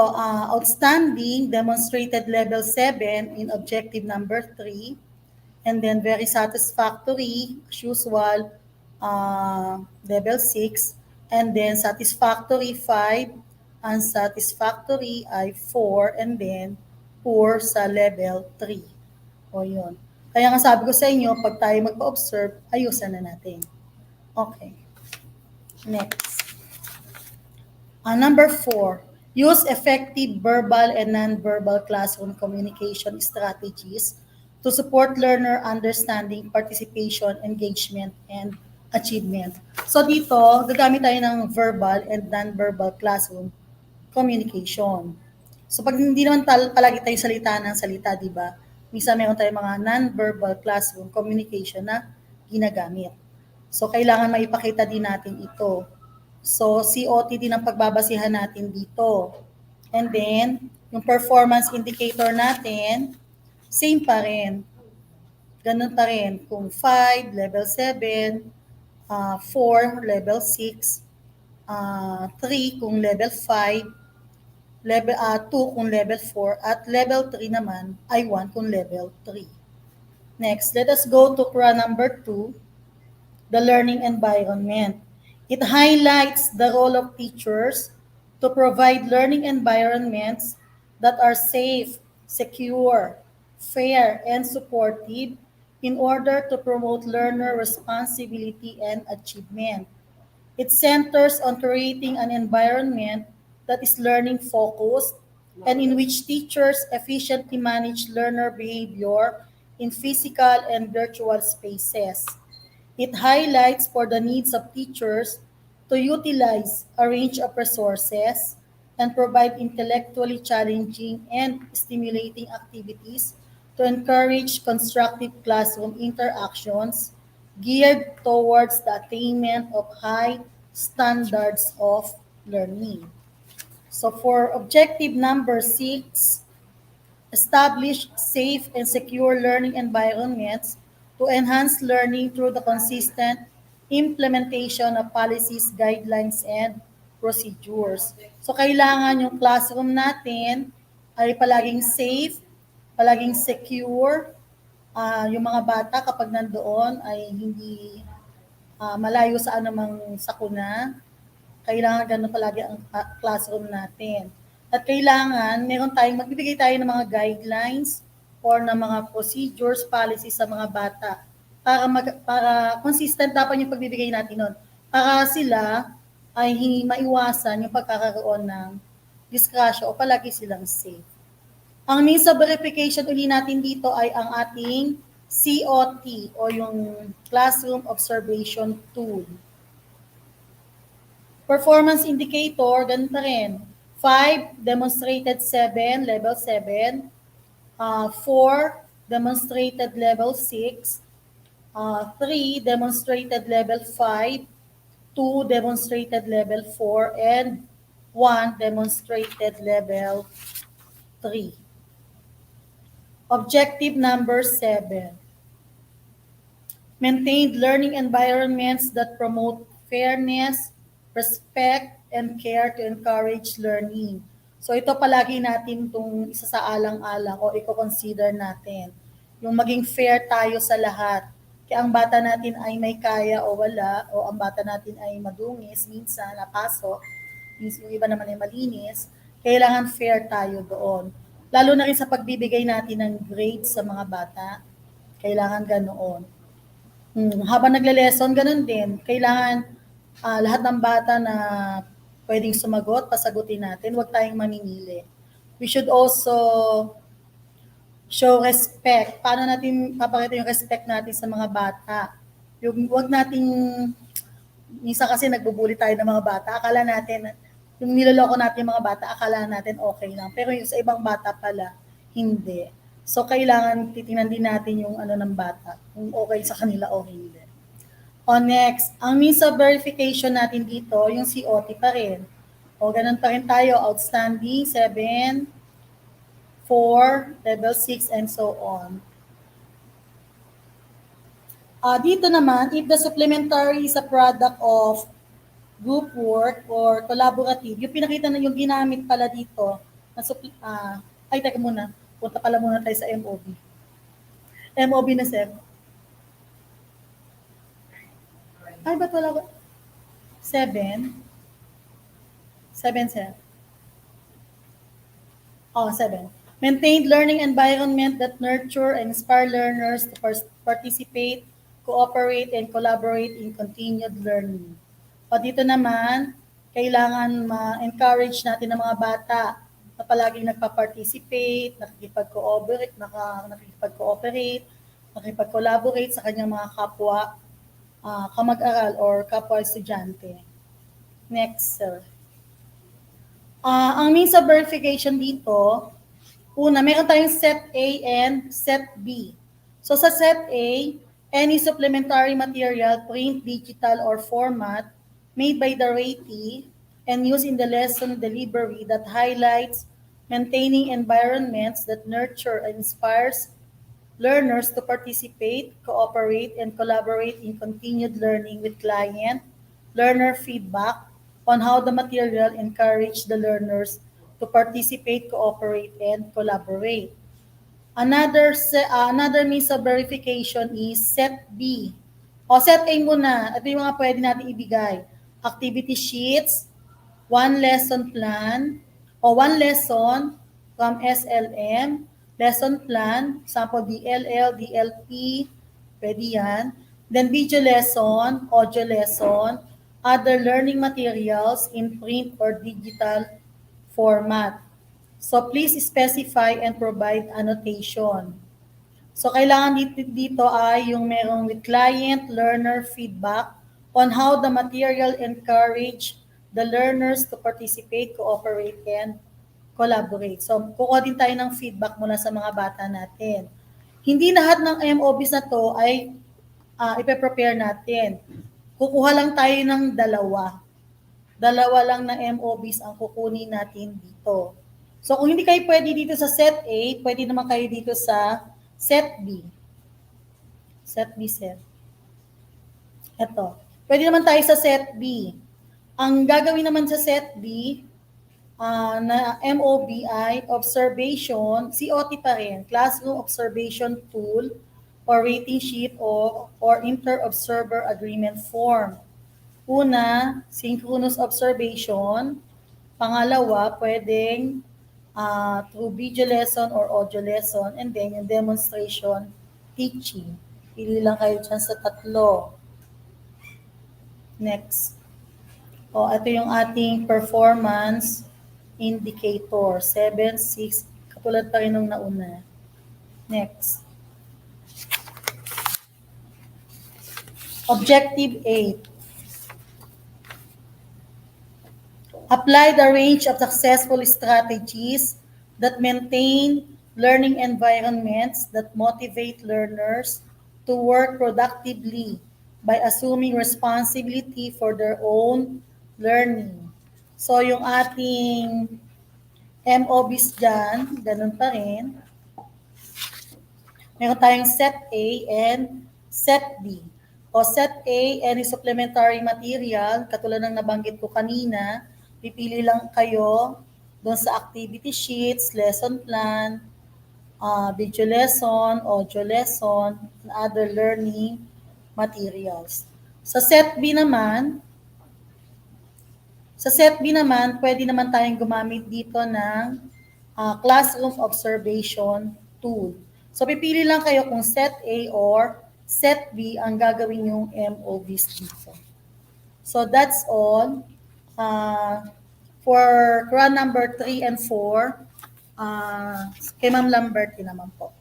outstanding, demonstrated level 7 in objective number 3. And then very satisfactory, as usual, level 6. and then satisfactory 5, unsatisfactory ay 4, and then poor sa level 3. O yun. Kaya nga sabi ko sa inyo, pag tayo magpa-observe, ayusan na natin. Okay. Next. Number 4, use effective verbal and non-verbal classroom communication strategies to support learner understanding, participation, engagement, and achievement. So dito, gagamit tayo ng verbal and non-verbal classroom communication. So pag hindi naman palagi tayo salita ng salita, di ba? Minsan meron tayong mga non-verbal classroom communication na ginagamit. So kailangan maipakita din natin ito. So COT din ang pagbabasihan natin dito. And then, yung performance indicator natin, same pa rin. Ganun pa rin. Kung 5, level 7, 4, level 6, 3 kung level 5, level 2 kung level 4, at level 3 naman ay 1 kung level 3. Next, let us go to CRA number 2, the learning environment. It highlights the role of teachers to provide learning environments that are safe, secure, fair, and supportive in order to promote learner responsibility and achievement. It centers on creating an environment that is learning focused and in which teachers efficiently manage learner behavior in physical and virtual spaces. It highlights for the needs of teachers to utilize a range of resources and provide intellectually challenging and stimulating activities to encourage constructive classroom interactions geared towards the attainment of high standards of learning. So for objective number 6, establish safe and secure learning environments to enhance learning through the consistent implementation of policies, guidelines, and procedures. So kailangan yung classroom natin ay palaging safe, palaging secure, yung mga bata kapag nandoon ay hindi malayo sa anumang sakuna. Kailangan ganun palagi ang classroom natin. At kailangan, meron tayong, magbibigay tayo ng mga guidelines or ng mga procedures, policies sa mga bata para consistent dapat yung pagbibigay natin nun. Para sila ay hindi maiwasan yung pagkakaroon ng disgrasya o palagi silang safe. Ang means of verification uli natin dito ay ang ating COT o yung Classroom Observation Tool. Performance indicator, ganito rin. 5, demonstrated 7, level 7. 4, demonstrated level 6. 3, demonstrated level 5. 2, demonstrated level 4. And 1, demonstrated level 3. Objective number 7. Maintain learning environments that promote fairness, respect, and care to encourage learning. So ito palagi natin itong isa sa alang-alang o i-consider natin. Yung maging fair tayo sa lahat. Kaya ang bata natin ay may kaya o wala, o ang bata natin ay madungis, minsan napasok, minsan yung iba naman ay malinis, kailangan fair tayo doon. Lalo na rin sa pagbibigay natin ng grades sa mga bata, kailangan ganoon. Habang nagle-lesson, ganun din. Kailangan lahat ng bata na pwedeng sumagot, pasagutin natin. Huwag tayong mamimili. We should also show respect. Paano natin papakita yung respect natin sa mga bata? Yung huwag nating, minsan kasi nagbubuli tayo ng mga bata. Akala natin, yung niloloko natin yung mga bata, akala natin okay lang. Pero yung sa ibang bata pala, hindi. So, kailangan titingnan din natin yung ano ng bata, kung okay sa kanila o hindi. O next, ang means of verification natin dito, yung COT pa rin. O ganun pa rin tayo, outstanding, 7, 4, level 6, and so on. Dito naman, if the supplementary is a product of group work or collaborative, yung pinakita na yung ginamit pala dito, ay, teka muna, punta pala muna tayo sa MOB. MOB na 7. Ay, ba't wala ko? 7. 7, sir. 7. Maintained learning environment that nurture and inspire learners to participate, cooperate, and collaborate in continued learning. O dito naman, kailangan ma-encourage natin ang mga bata na palaging nagpa-participate, nakikipag-cooperate, nakikipag-collaborate sa kanyang mga kapwa kamag-aral or kapwa estudyante. Next, sir. Ang means of verification dito, una, meron tayong set A and set B. So sa set A, any supplementary material, print, digital, or format made by the ratee and used in the lesson delivery that highlights maintaining environments that nurture and inspires learners to participate, cooperate, and collaborate in continued learning with client, learner feedback on how the material encourage the learners to participate, cooperate, and collaborate. Another means of verification is set B. O set A muna. Ito yung mga pwede natin ibigay. Activity sheets, one lesson plan, o one lesson from SLM, lesson plan, sample DLL, DLP, pwede yan. Then video lesson, audio lesson, other learning materials in print or digital format. So please specify and provide annotation. So kailangan dito ay yung merong with client learner feedback on how the material encourage the learners to participate, cooperate, and collaborate. So kukuha din tayo ng feedback mula sa mga bata natin. Hindi lahat ng MOBs na to ay ipe-prepare natin. Kukuha lang tayo ng dalawa. Dalawa lang na MOBs ang kukunin natin dito. So kung hindi kayo pwede dito sa set A, pwede naman kayo dito sa set B. Set B, sir. Ito. Pwede naman tayo sa set B. Ang gagawin naman sa set B na MOB ay observation, COT pa rin, classroom observation tool or rating sheet or inter-observer agreement form. Una, synchronous observation. Pangalawa, pwedeng through video lesson or audio lesson, and then yung demonstration teaching. Pili lang kayo dyan sa tatlo. Next. Ito yung ating performance indicator. 7, 6, katulad pa rin nung nauna. Next. Objective 8. Apply the range of successful strategies that maintain learning environments that motivate learners to work productively by assuming responsibility for their own learning. So yung ating MOBs dyan, ganun pa rin. Meron tayong set A and set B. O set A, any supplementary material, katulad ng nabanggit ko kanina, pipili lang kayo doon sa activity sheets, lesson plan, video lesson, audio lesson, and other learning materials. Sa set B naman, pwede naman tayong gumamit dito ng classroom observation tool. So pipili lang kayo kung set A or set B ang gagawin yung MOVs dito. So that's all. For run number 3 and 4, kay Ma'am Lambert naman po.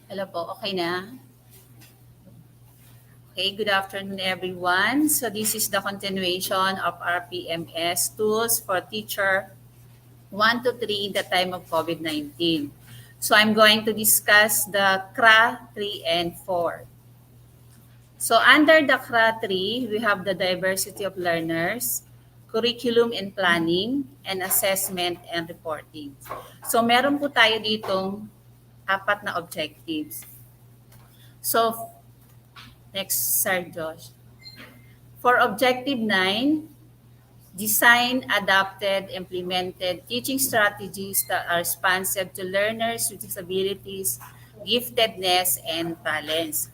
Hello po, okay na? Okay, good afternoon everyone. So this is the continuation of our PMS tools for teacher 1 to 3 in the time of COVID-19. So I'm going to discuss the CRA 3 and 4. So under the CRA 3, we have the diversity of learners, curriculum and planning, and assessment and reporting. So meron po tayo ditong 4 na objectives. So, next, Sir Josh. For objective 9, design, adapted, implemented teaching strategies that are responsive to learners with disabilities, giftedness, and talents.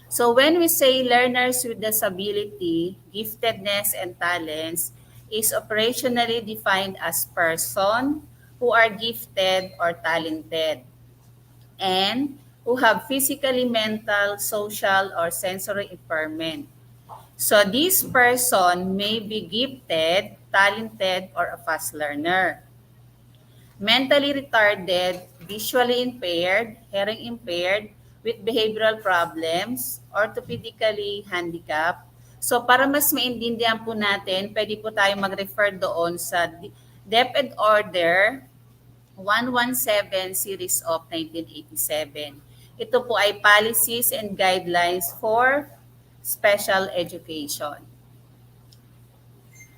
So when we say learners with disability, giftedness, and talents is operationally defined as person who are gifted or talented and who have physically, mental, social, or sensory impairment. So this person may be gifted, talented, or a fast learner. Mentally retarded, visually impaired, hearing impaired, with behavioral problems, orthopedically handicapped. So para mas maintindihan po natin, pwede po tayo mag-refer doon sa DepEd Order 117 Series of 1987. Ito po ay policies and guidelines for special education.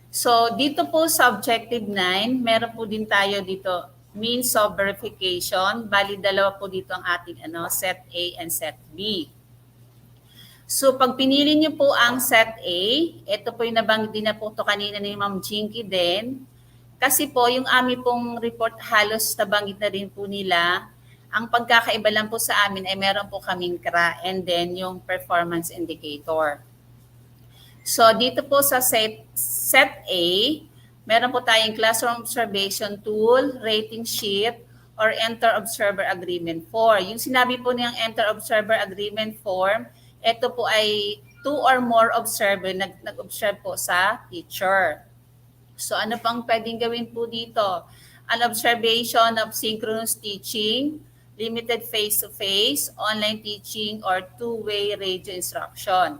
So, dito po sa Objective 9, meron po din tayo dito means of verification. Bali, dalawa po dito ang ating set A and set B. So, pag pinili niyo po ang set A, ito po yung nabanggit din na po ito kanina ni Ma'am Jinky din. Kasi po, yung amin pong report halos nabanggit na rin po nila. Ang pagkakaiba lang po sa amin ay meron po kaming CRA and then yung performance indicator. So, dito po sa set A, meron po tayong classroom observation tool, rating sheet, or Enter Observer Agreement Form. Yung sinabi po niyang Enter Observer Agreement Form, ito po ay 2 or more observer nag-observe po sa teacher. So, ano pang pwedeng gawin po dito? An observation of synchronous teaching, limited face-to-face, online teaching, or two-way radio instruction.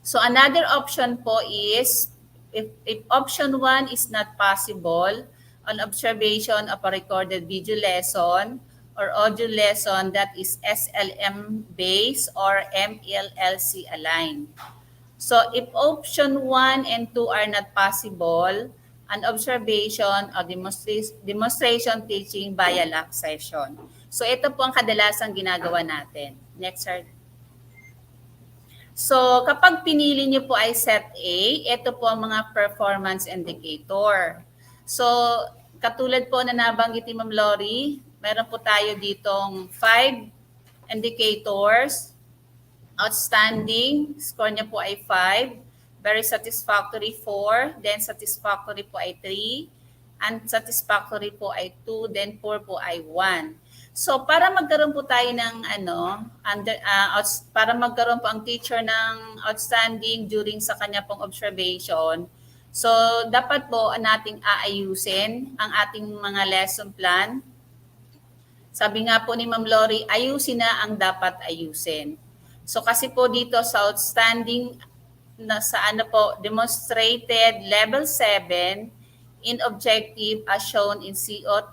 So another option po is, if option 1 is not possible, an observation of a recorded video lesson or audio lesson that is SLM based or MLLC aligned. So if option 1 and 2 are not possible, an observation or demonstration teaching via live session. So ito po ang kadalasang ginagawa natin. Next, sir. So, kapag pinili niyo po ay set A, ito po ang mga performance indicator. So, katulad po na nabanggit ni Ma'am Lori, meron po tayo ditong 5 indicators. Outstanding, score niya po ay 5. Very satisfactory 4. Then satisfactory po ay 3. Unsatisfactory po ay 2. Then poor po ay 1. So para magkaroon po tayo ng para magkaroon po ang teacher ng outstanding during sa kanya pong observation. So dapat po nating aayusin ang ating mga lesson plan. Sabi nga po ni Ma'am Lori, ayusin na ang dapat ayusin. So kasi po dito sa outstanding na sa demonstrated level 7 in objective as shown in COT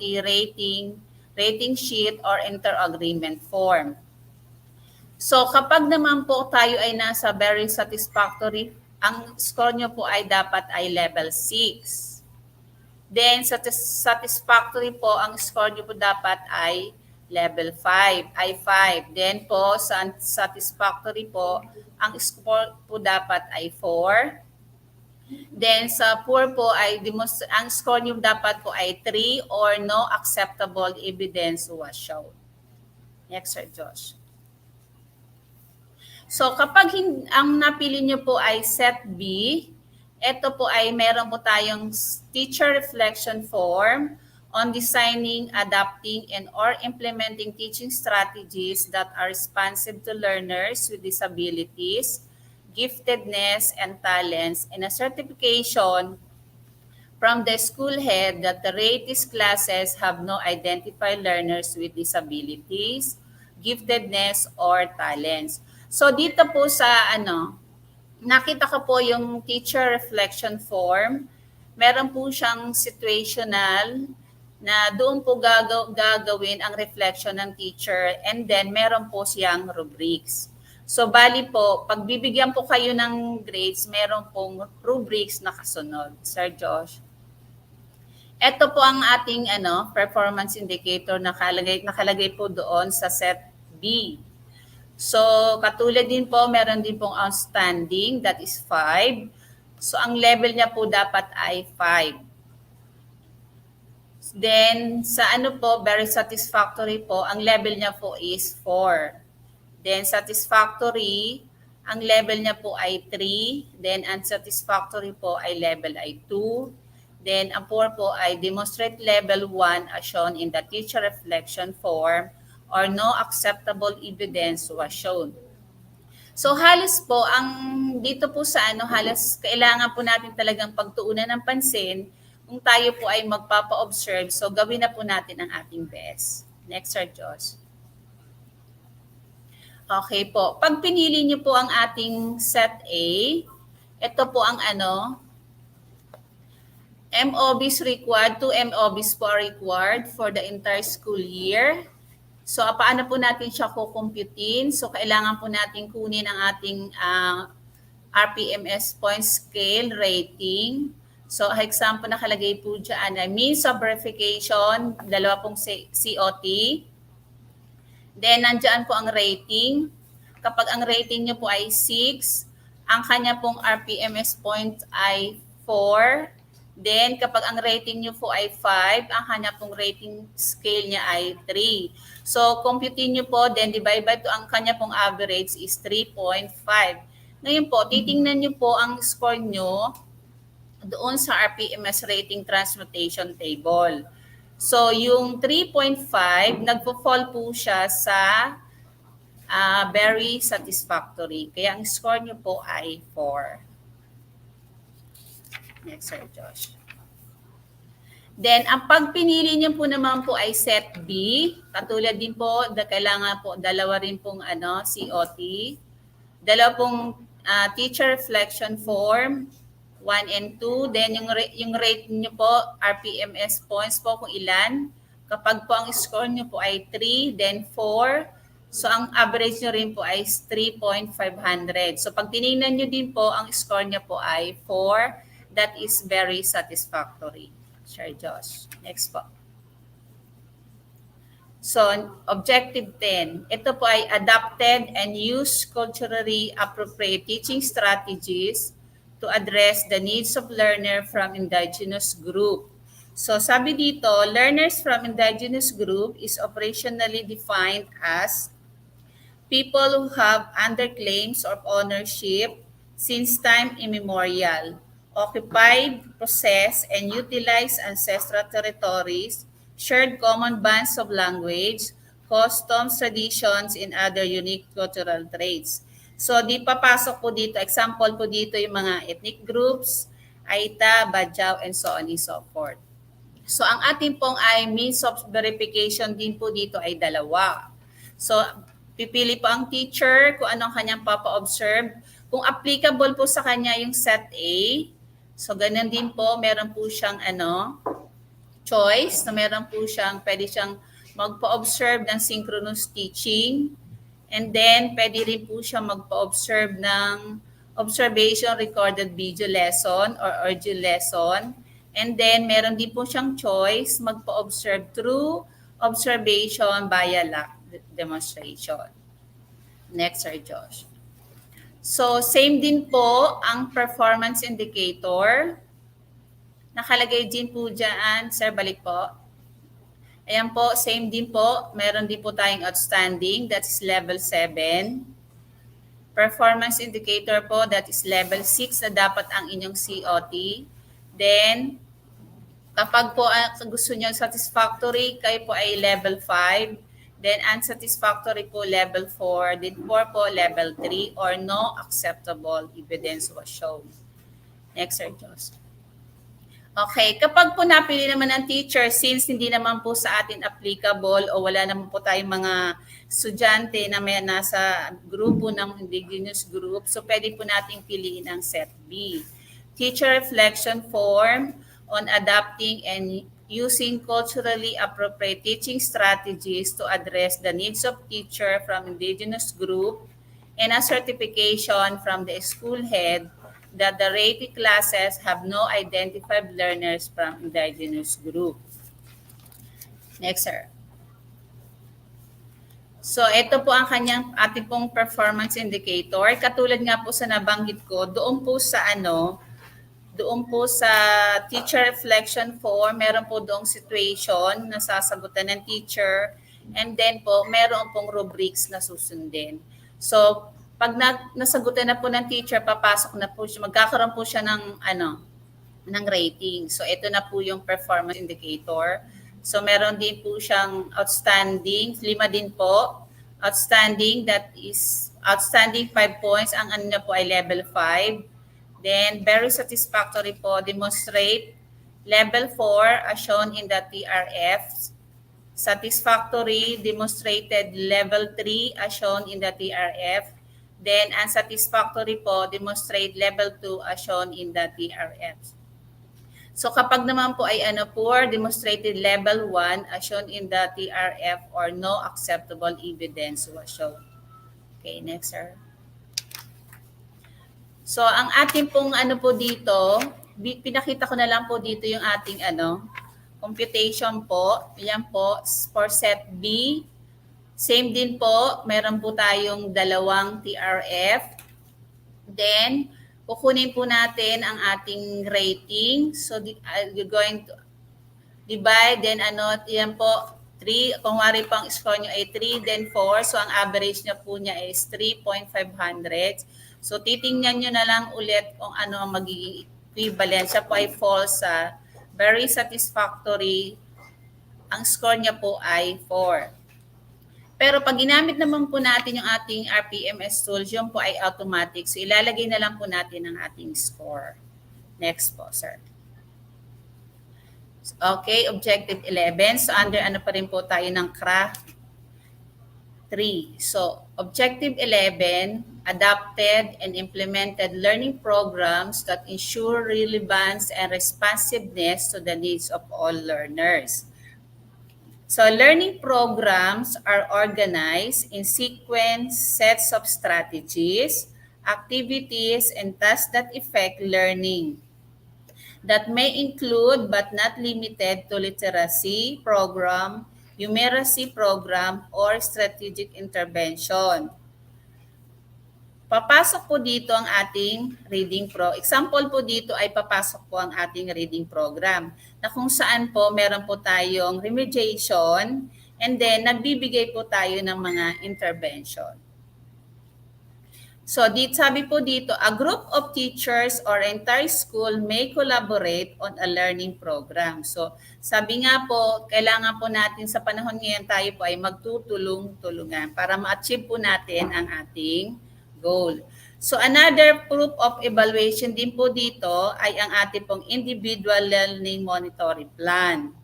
rating sheet or inter-agreement form. So kapag naman po tayo ay nasa very satisfactory, ang score nyo po ay dapat ay level 6. Then satisfactory po, ang score nyo po dapat ay level 5, ay 5. Then po sa satisfactory po, ang score po dapat ay 4. Then sa poor po ay ang score niyo dapat po ay 3 or no acceptable evidence was shown. Next, Sir Josh. So kapag ang napili niyo po ay set B, ito po ay meron po tayong teacher reflection form on designing, adapting, and or implementing teaching strategies that are responsive to learners with disabilities, giftedness, and talents, and a certification from the school head that the rated classes have no identified learners with disabilities, giftedness, or talents. So dito po sa nakita ko po yung teacher reflection form. Meron po siyang situational na doon po gagawin ang reflection ng teacher and then meron po siyang rubrics. So, bali po, pag bibigyan po kayo ng grades, meron pong rubrics na kasunod. Sir Josh. Ito po ang ating performance indicator na nakalagay po doon sa set B. So, katulad din po, meron din pong outstanding, that is 5. So, ang level niya po dapat ay 5. Then, sa very satisfactory po, ang level niya po is 4. Then, satisfactory, ang level niya po ay 3. Then, unsatisfactory po ay level ay 2. Then, ang poor po ay demonstrate level 1 as shown in the teacher reflection form or no acceptable evidence was shown. So, halos po, dito po sa halos kailangan po natin talagang pagtuunan ng pansin kung tayo po ay magpapa-observe. So, gawin na po natin ang ating best. Next, Sir Josh. Okay po. Pag pinili niyo po ang ating set A, ito po ang MOBs required, 2 MOBs po are required for the entire school year. So, paano po natin siya kukumputin? So, kailangan po natin kunin ang ating RPMS point scale rating. So, example nakalagay po dyan ay means of verification, 2 pong COT. Then, nandyan po ang rating. Kapag ang rating nyo po ay 6, ang kanya pong RPMS point ay 4. Then, kapag ang rating nyo po ay 5, ang kanya pong rating scale niya ay 3. So, computin nyo po, then divide by 2, ang kanya pong average is 3.5. Ngayon po, titingnan nyo po ang score nyo doon sa RPMS rating transmutation table. So, yung 3.5, nagpo-fall po siya sa very satisfactory. Kaya ang score nyo po ay 4. Next, Sir Josh. Then, ang pagpinili niyo po naman po ay set B. Katulad din po, kailangan po dalawa rin pong COT. Dalawa pong teacher reflection form, 1 and 2. Then, yung rate niyo po, RPMS points po kung ilan. Kapag po ang score niyo po ay 3, then 4. So, ang average niyo rin po ay 3.500. So, pag tinignan niyo din po, ang score niyo po ay 4. That is very satisfactory. Sir Josh. Next po. So, objective 10. Ito po ay adapted and use culturally appropriate teaching strategies to address the needs of learner from indigenous group. So, sabi dito, learners from indigenous group is operationally defined as people who have under claims of ownership since time immemorial, occupied, possessed, and utilized ancestral territories, shared common bands of language, customs, traditions, and other unique cultural traits. So, di papasok po dito, example po dito yung mga ethnic groups, Aita, Bajau, and so on and so forth. So, ang ating pong ay means of verification din po dito ay dalawa. So, pipili po ang teacher kung anong kanyang papa-observe. Kung applicable po sa kanya yung set A, so ganun din po, meron po siyang choice, na meron po siyang, pwede siyang magpa-observe ng synchronous teaching. And then, pwede rin po siyang magpa-observe ng observation recorded video lesson or audio lesson. And then, meron din po siyang choice, magpa-observe through observation via demonstration. Next, Sir Josh. So, same din po ang performance indicator. Nakalagay din po dyan. Sir, balik po. Ayan po, same din po. Meron din po tayong outstanding. That is level 7. Performance indicator po, that is level 6 na dapat ang inyong COT. Then, kapag po gusto nyo satisfactory, kayo po ay level 5. Then, unsatisfactory po, level 4. Then, 4 po, level 3. Or no acceptable evidence was shown. Next, Sir Josh. Okay, kapag po napili naman ng teacher, since hindi naman po sa atin applicable o wala naman po tayong mga estudyante na may nasa grupo ng indigenous group, so pwede po nating piliin ang set B. Teacher reflection form on adapting and using culturally appropriate teaching strategies to address the needs of teacher from indigenous group. and a certification from the school head that the rated classes have no identified learners from indigenous group. Next, sir. So, ito po ang kanyang ating pong performance indicator. Katulad nga po sa nabanggit ko, doon po sa teacher reflection form, meron po doong situation na sasagutan ng teacher, and then po, meron pong rubrics na susundin. So, pag nasagutan na po ng teacher, papasok na po siya, magkakaroon po siya ng rating. So, ito na po yung performance indicator. So, meron din po siyang outstanding, 5 din po. Outstanding, that is outstanding 5 points. Ang ano niya po ay level 5. Then, very satisfactory po, demonstrate level 4 as shown in the TRF. Satisfactory, demonstrated level 3 as shown in the TRF. Then, unsatisfactory po, demonstrate level 2 as shown in the TRF. So kapag naman po ay poor, demonstrated level 1 as shown in the TRF or no acceptable evidence was shown. Okay, next, sir. So ang ating pong po dito, pinakita ko na lang po dito yung ating computation po. Yan po, for set B. Same din po, meron po tayong 2 TRF. Then, kukunin po natin ang ating rating. So, you're going to divide, then yan po, 3. Kung wari pang score nyo ay 3, then 4. So, ang average niya po niya is 3.500. So, titingnan nyo na lang ulit kung ano ang magiging equivalent. Siya po ay false sa very satisfactory. Ang score niya po ay 4. Pero pag ginamit naman po natin yung ating RPMS tools, yun po ay automatic. So ilalagay na lang po natin ang ating score. Next po, sir. Okay, objective 11. So under pa rin po tayo ng CRA 3. So objective 11, adapted and implemented learning programs that ensure relevance and responsiveness to the needs of all learners. So learning programs are organized in sequence sets of strategies, activities, and tasks that affect learning that may include but not limited to literacy program, numeracy program, or strategic intervention. Papasok po dito ang ating reading example po dito ay papasok po ang ating reading program na kung saan po meron po tayong remediation and then nagbibigay po tayo ng mga intervention. So, sabi po dito, a group of teachers or entire school may collaborate on a learning program. So, sabi nga po, kailangan po natin sa panahon ngayon tayo po ay magtutulong-tulungan para ma-achieve po natin ang ating goal. So another proof of evaluation din po dito ay ang ating pong individual learning monitoring plan.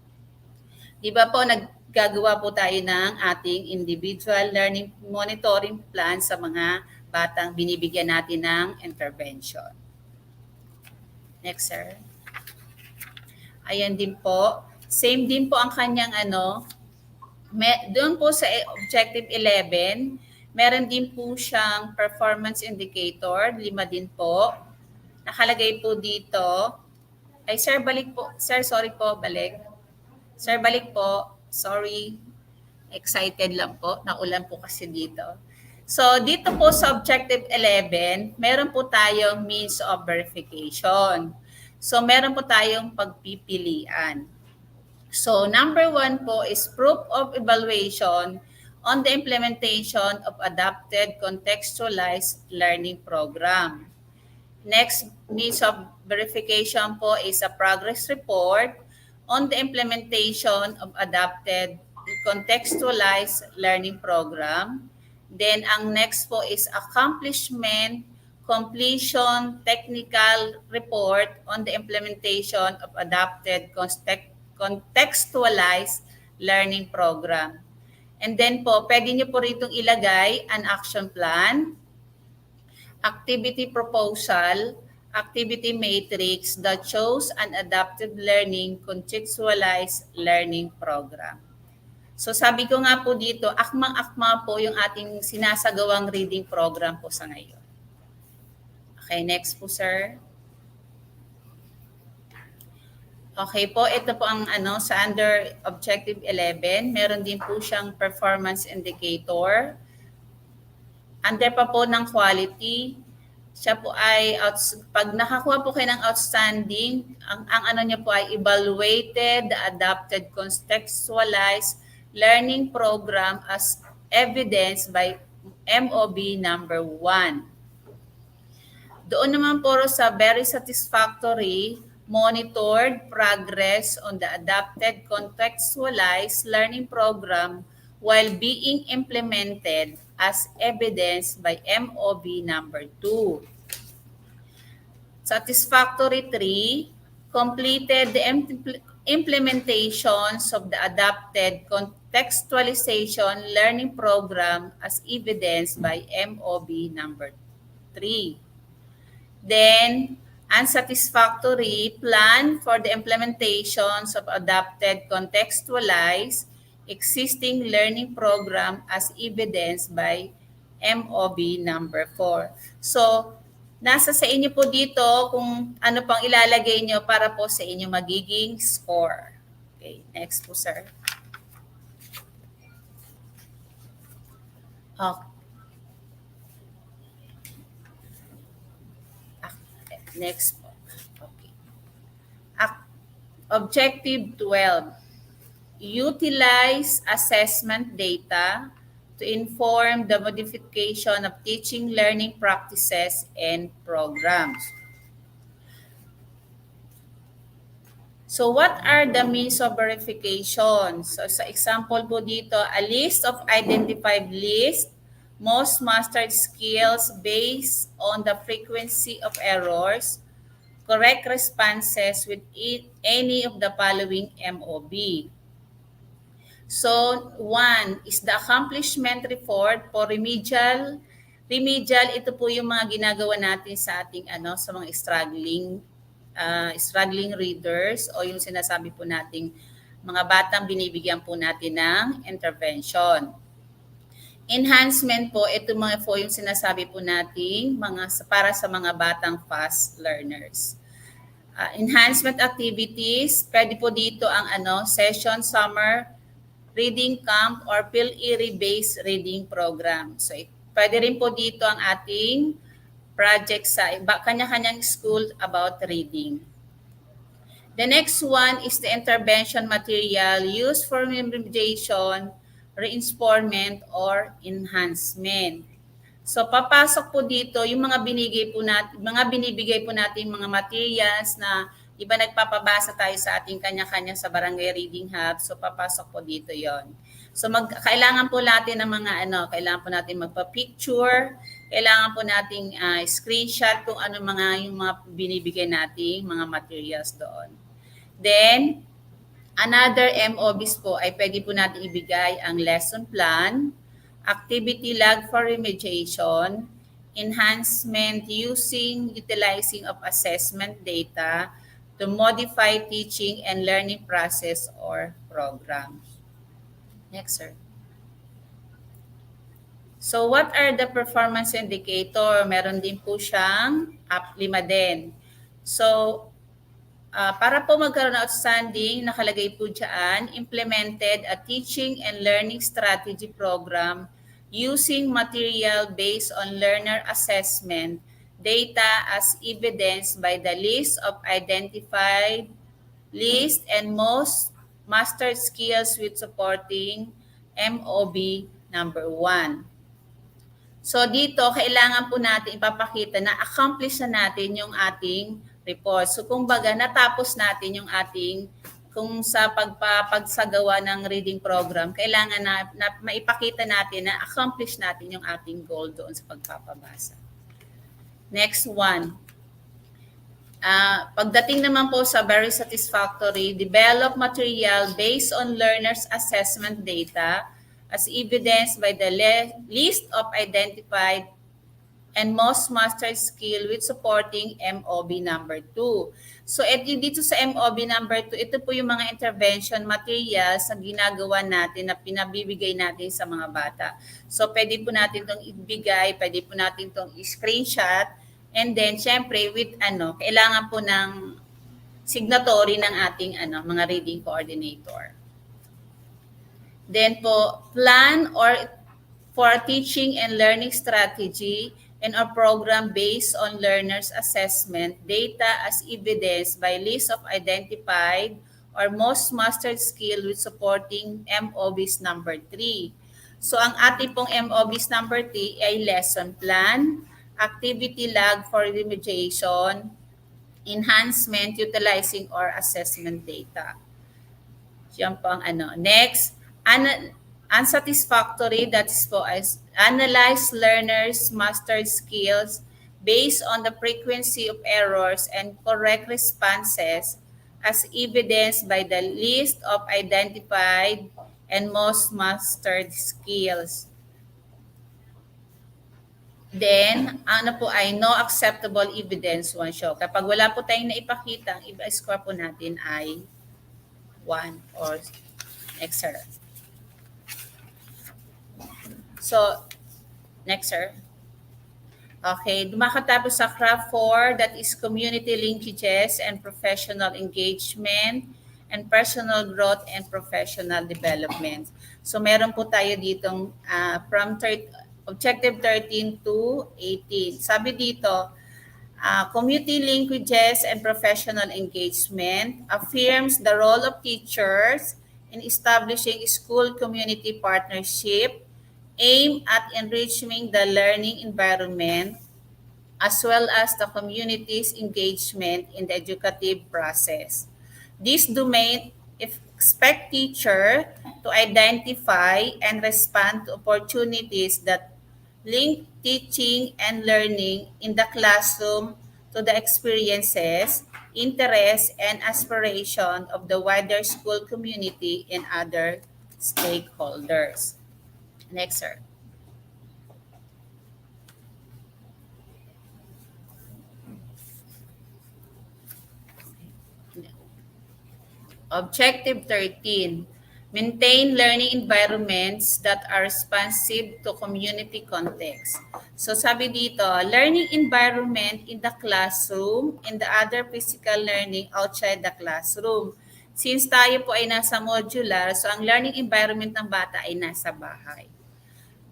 Di ba po naggagawa po tayo ng ating individual learning monitoring plan sa mga batang binibigyan natin ng intervention. Next, sir. Ayan din po. Same din po ang kanyang doon po sa objective 11, meron din po siyang performance indicator, 5 din po. Nakalagay po dito. Ay, sir, balik po. Sir, sorry po, balik. Sir, balik po. Sorry. Excited lang po. Naulan po kasi dito. So, dito po sa objective 11, meron po tayong means of verification. So, meron po tayong pagpipilian. So, number 1 po is proof of evaluation on the implementation of adapted contextualized learning program. Next means of verification po is a progress report on the implementation of adapted contextualized learning program. Then ang next po is accomplishment completion technical report on the implementation of adapted contextualized learning program. And then po, pwede nyo po rito ilagay an action plan, activity proposal, activity matrix that shows an adaptive learning contextualized learning program. So sabi ko nga po dito, akmang-akma po yung ating sinasagawang reading program po sa ngayon. Okay, next po sir. Okay po, ito po ang sa under Objective 11, meron din po siyang performance indicator. Under pa po ng quality, siya po ay, pag nakakuha po kayo ng outstanding, ang ano niya po ay evaluated, adapted, contextualized learning program as evidenced by MOB number 1. Doon naman po sa very satisfactory, monitored progress on the adapted contextualized learning program while being implemented as evidenced by MOB number 2. Satisfactory 3, completed the implementations of the adapted contextualization learning program as evidenced by MOB number 3. Then, unsatisfactory, plan for the implementations of adapted contextualized existing learning program as evidenced by MOB number 4. So, nasa sa inyo po dito kung ano pang ilalagay nyo para po sa inyo magiging score. Okay, next po sir. Okay. Next po. Okay. Objective 12. Utilize assessment data to inform the modification of teaching learning practices and programs. So what are the means of verification? So sa example po dito, a list of identified lists, most mastered skills based on the frequency of errors, correct responses with any of the following MOB. So, 1 is the accomplishment report for remedial. Remedial, ito po yung mga ginagawa natin sa ating sa mga struggling readers o yung sinasabi po nating mga batang binibigyan po natin ng intervention. Enhancement po, ito mga po yung sinasabi po nating para sa mga batang fast learners. Enhancement activities, pwede po dito ang session, summer, reading camp, or PhilErie-based reading program. So, pwede rin po dito ang ating project sa kanya-kanyang school about reading. The next one is the intervention material used for remediation, reinforcement, or enhancement. So papasok po dito yung mga binibigay po natin mga materials na iba nagpapabasa tayo sa ating kanya-kanya sa Barangay Reading Hub. So papasok po dito 'yon. So kailangan po natin ng mga kailangan po natin magpa-picture, kailangan po nating screenshot kung ano yung mga binibigay nating mga materials doon. Then another MOBs po ay pwede po natin ibigay ang lesson plan, activity log for remediation, enhancement utilizing of assessment data to modify teaching and learning process or programs. Next, sir. So what are the performance indicator? Meron din po siyang 5 din. So para po magkaroon ng outstanding, nakalagay po dyan, implemented a teaching and learning strategy program using material based on learner assessment data as evidenced by the list of identified list and most mastered skills with supporting MOB number 1. So dito, kailangan po natin ipapakita na accomplish na natin yung ating report. So kumbaga, natapos natin yung ating, kung sa pagsagawa ng reading program, kailangan na maipakita natin na accomplish natin yung ating goal doon sa pagpapabasa. Next one. Pagdating naman po sa very satisfactory, develop material based on learners' assessment data as evidenced by the list of identified and most mastered skill with supporting MOB number 2. So dito sa MOB number 2, ito po yung mga intervention materials na ginagawa natin na pinabibigay natin sa mga bata. So pwede po natin itong ibigay, pwede po natin itong screenshot, and then syempre with kailangan po ng signatory ng ating mga reading coordinator. Then po, plan or for teaching and learning strategy and a program based on learners' assessment data as evidence by list of identified or most mastered skill with supporting MOBs number 3. So ang ating pong MOBs number 3 ay lesson plan, activity log for remediation, enhancement utilizing or assessment data. Yan po ang Next, unsatisfactory, that is po as analyze learners' mastered skills based on the frequency of errors and correct responses as evidenced by the list of identified and most mastered skills. Then, po ay no acceptable evidence one show. Kapag wala po tayong naipakita, ang iba-score po natin ay 1 or next, sir. So, next, sir. Okay, dumakatapos sa craft 4, that is community linkages and professional engagement and personal growth and professional development. So, meron po tayo ditong from Objective 13 to 18. Sabi dito, community linkages and professional engagement affirms the role of teachers in establishing school community partnership aimed at enriching the learning environment as well as the community's engagement in the educative process. This domain expect teacher to identify and respond to opportunities that link teaching and learning in the classroom to the experiences, interests, and aspiration of the wider school community and other stakeholders. Next, sir. Objective 13. Maintain learning environments that are responsive to community context. So sabi dito, learning environment in the classroom and the other physical learning outside the classroom. Since tayo po ay nasa modular, so ang learning environment ng bata ay nasa bahay.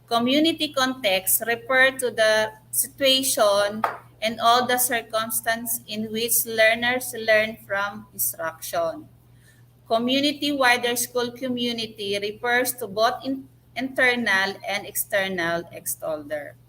Community context refer to the situation and all the circumstances in which learners learn from instruction. Community wider school community refers to both internal and external stakeholders.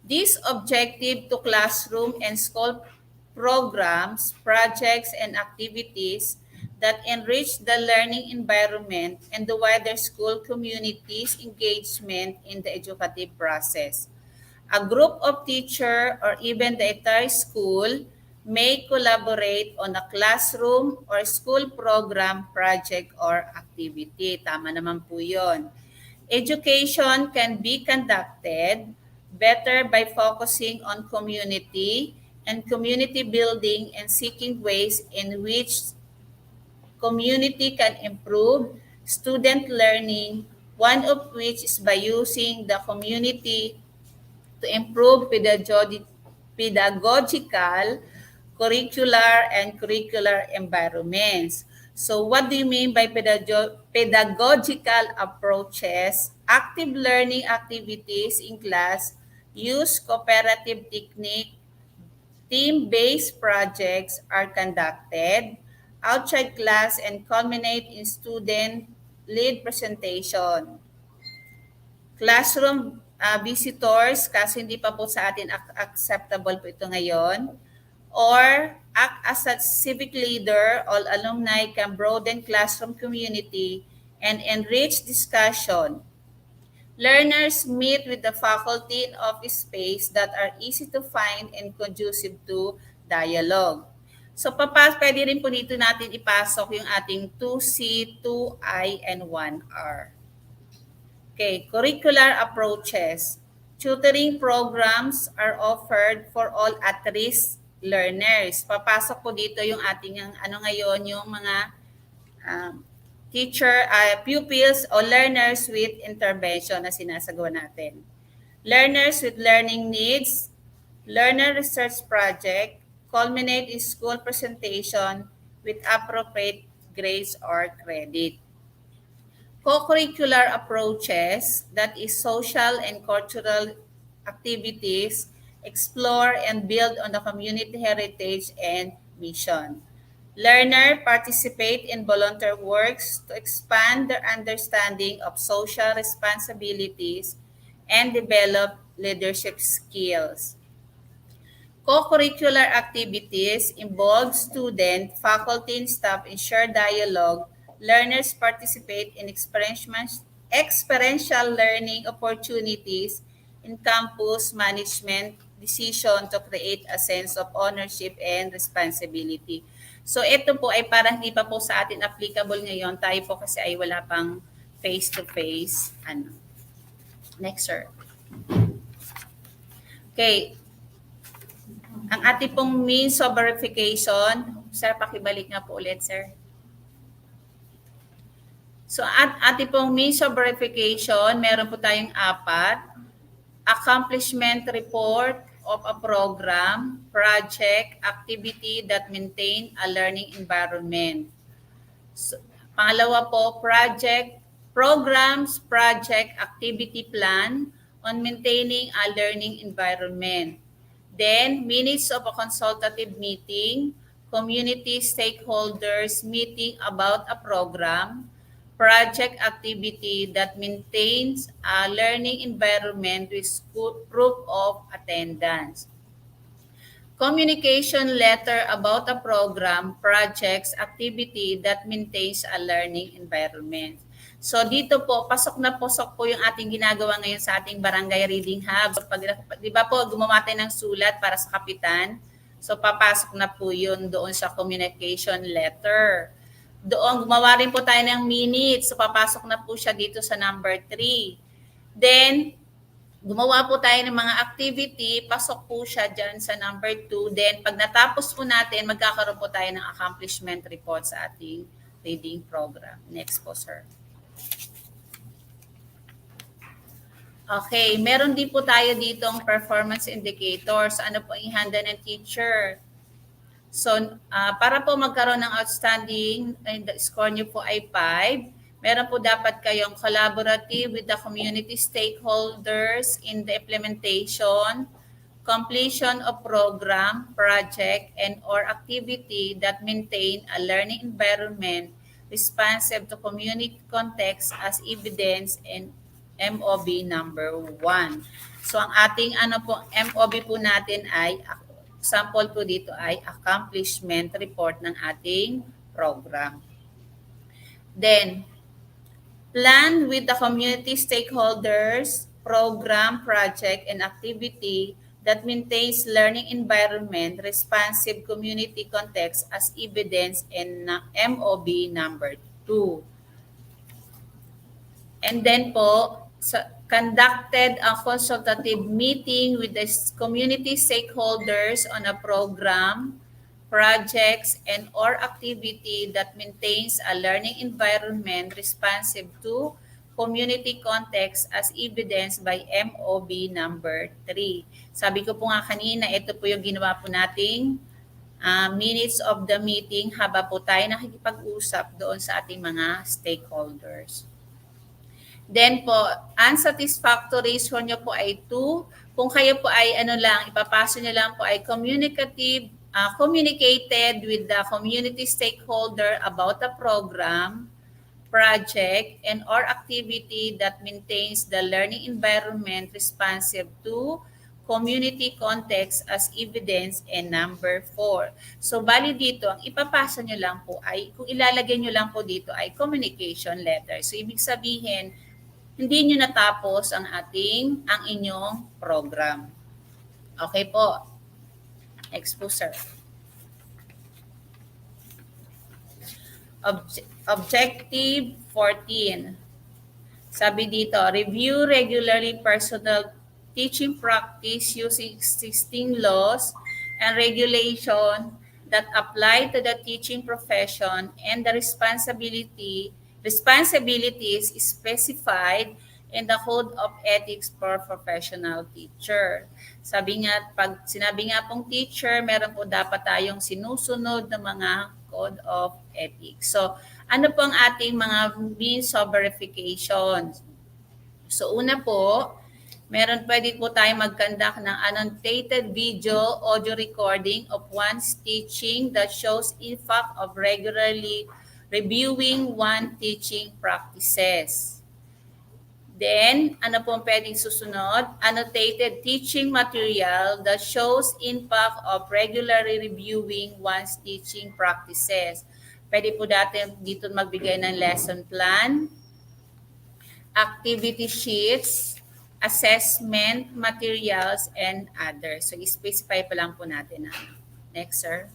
This objective to classroom and school programs, projects, and activities that enrich the learning environment and the wider school community's engagement in the educative process. A group of teachers or even the entire school may collaborate on a classroom or school program, project, or activity. Tama naman po yun. Education can be conducted better by focusing on community and community building and seeking ways in which community can improve student learning, one of which is by using the community to improve pedagogical, curricular, and curricular environments. So what do you mean by pedagogical approaches? Active learning activities in class, use cooperative technique, team-based projects are conducted outside class and culminate in student-led presentation. Classroom visitors, kasi hindi pa po sa atin acceptable po ito ngayon, or act as a civic leader, all alumni can broaden classroom community and enrich discussion. Learners meet with the faculty in office space that are easy to find and conducive to dialogue. So pwede rin po dito natin ipasok yung ating 2C, 2I, and 1R. Okay, curricular approaches. Tutoring programs are offered for all at-risk learners. Papasok po dito yung ating ano ngayon, yung mga pupils o learners with intervention na sinasagawa natin. Learners with learning needs, learner research project, culminate in school presentation with appropriate grades or credit. Co-curricular approaches, that is social and cultural activities, explore and build on the community heritage and mission. Learner participate in volunteer works to expand their understanding of social responsibilities and develop leadership skills. Co-curricular activities involve student, faculty, and staff in shared dialogue. Learners participate in experiential learning opportunities in campus management decision to create a sense of ownership and responsibility. So ito po ay parang hindi pa po sa atin applicable ngayon. Tayo po kasi ay wala pang face-to-face. Next, sir. Okay. Ang ating pong means of verification, sir, pakibalik nga po ulit, sir. So, ating pong means of verification, meron po tayong 4. Accomplishment report of a program, project, activity that maintain a learning environment. So, pangalawa po, programs, project, activity plan on maintaining a learning environment. Then, minutes of a consultative meeting, community stakeholders meeting about a program, project activity that maintains a learning environment with proof of attendance. Communication letter about a program, projects, activity that maintains a learning environment. So dito po, pasok na pasok po yung ating ginagawa ngayon sa ating Barangay Reading Hub. Di ba po, gumawa tayo ng sulat para sa kapitan? So papasok na po yun doon sa communication letter. Doon, gumawa rin po tayo ng minutes. So papasok na po siya dito sa number 3. Then, gumawa po tayo ng mga activity, pasok po siya dyan sa number 2. Then, pag natapos po natin, magkakaroon po tayo ng accomplishment report sa ating reading program. Next po, sir. Okay, meron din po tayo ditong performance indicators. Ano po ihanda ng teacher? So, para po magkaroon ng outstanding, the score nyo po ay 5. Meron po dapat kayong collaborative with the community stakeholders in the implementation, completion of program, project, and or activity that maintain a learning environment responsive to community context as evidence in MOB number 1. So ang ating MOB po natin ay, sample po dito ay accomplishment report ng ating program. Then, plan with the community stakeholders, program, project, and activity that maintains learning environment, responsive community context as evidence in MOB number 2. And then po, conducted a consultative meeting with the community stakeholders on a program, projects, and or activity that maintains a learning environment responsive to community context as evidenced by MOB number 3. Sabi ko po nga kanina, ito po yung ginawa po nating minutes of the meeting habang po tayo nakikipag-usap doon sa ating mga stakeholders. Then po, unsatisfactory score nyo po ay 2. Kung kayo po ay ipapasa nyo lang po ay communicated with the community stakeholder about the program, project, and or activity that maintains the learning environment responsive to community context as evidence and number 4. So, bali dito, ang ipapasa nyo lang po ay, kung ilalagay nyo lang po dito ay communication letter. So, ibig sabihin, hindi nyo natapos ang inyong program. Okay po. Next po, sir. Objective 14. Sabi dito, review regularly personal teaching practice using existing laws and regulation that apply to the teaching profession and the responsibilities specified in the Code of Ethics for Professional Teacher. Sabi nga, pag sinabi nga pong teacher, meron po dapat tayong sinusunod na mga Code of Ethics. So, ano po ang ating mga means of verification? So, una po, pwede po tayo mag-conduct ng annotated video audio recording of one's teaching that shows impact of regularly reviewing one teaching practices. Then, ano po ang pwedeng susunod? Annotated teaching material that shows impact of regularly reviewing one's teaching practices. Pwede po dito magbigay ng lesson plan, activity sheets, assessment materials, and others. So, i-specify pa lang po natin. Next, sir.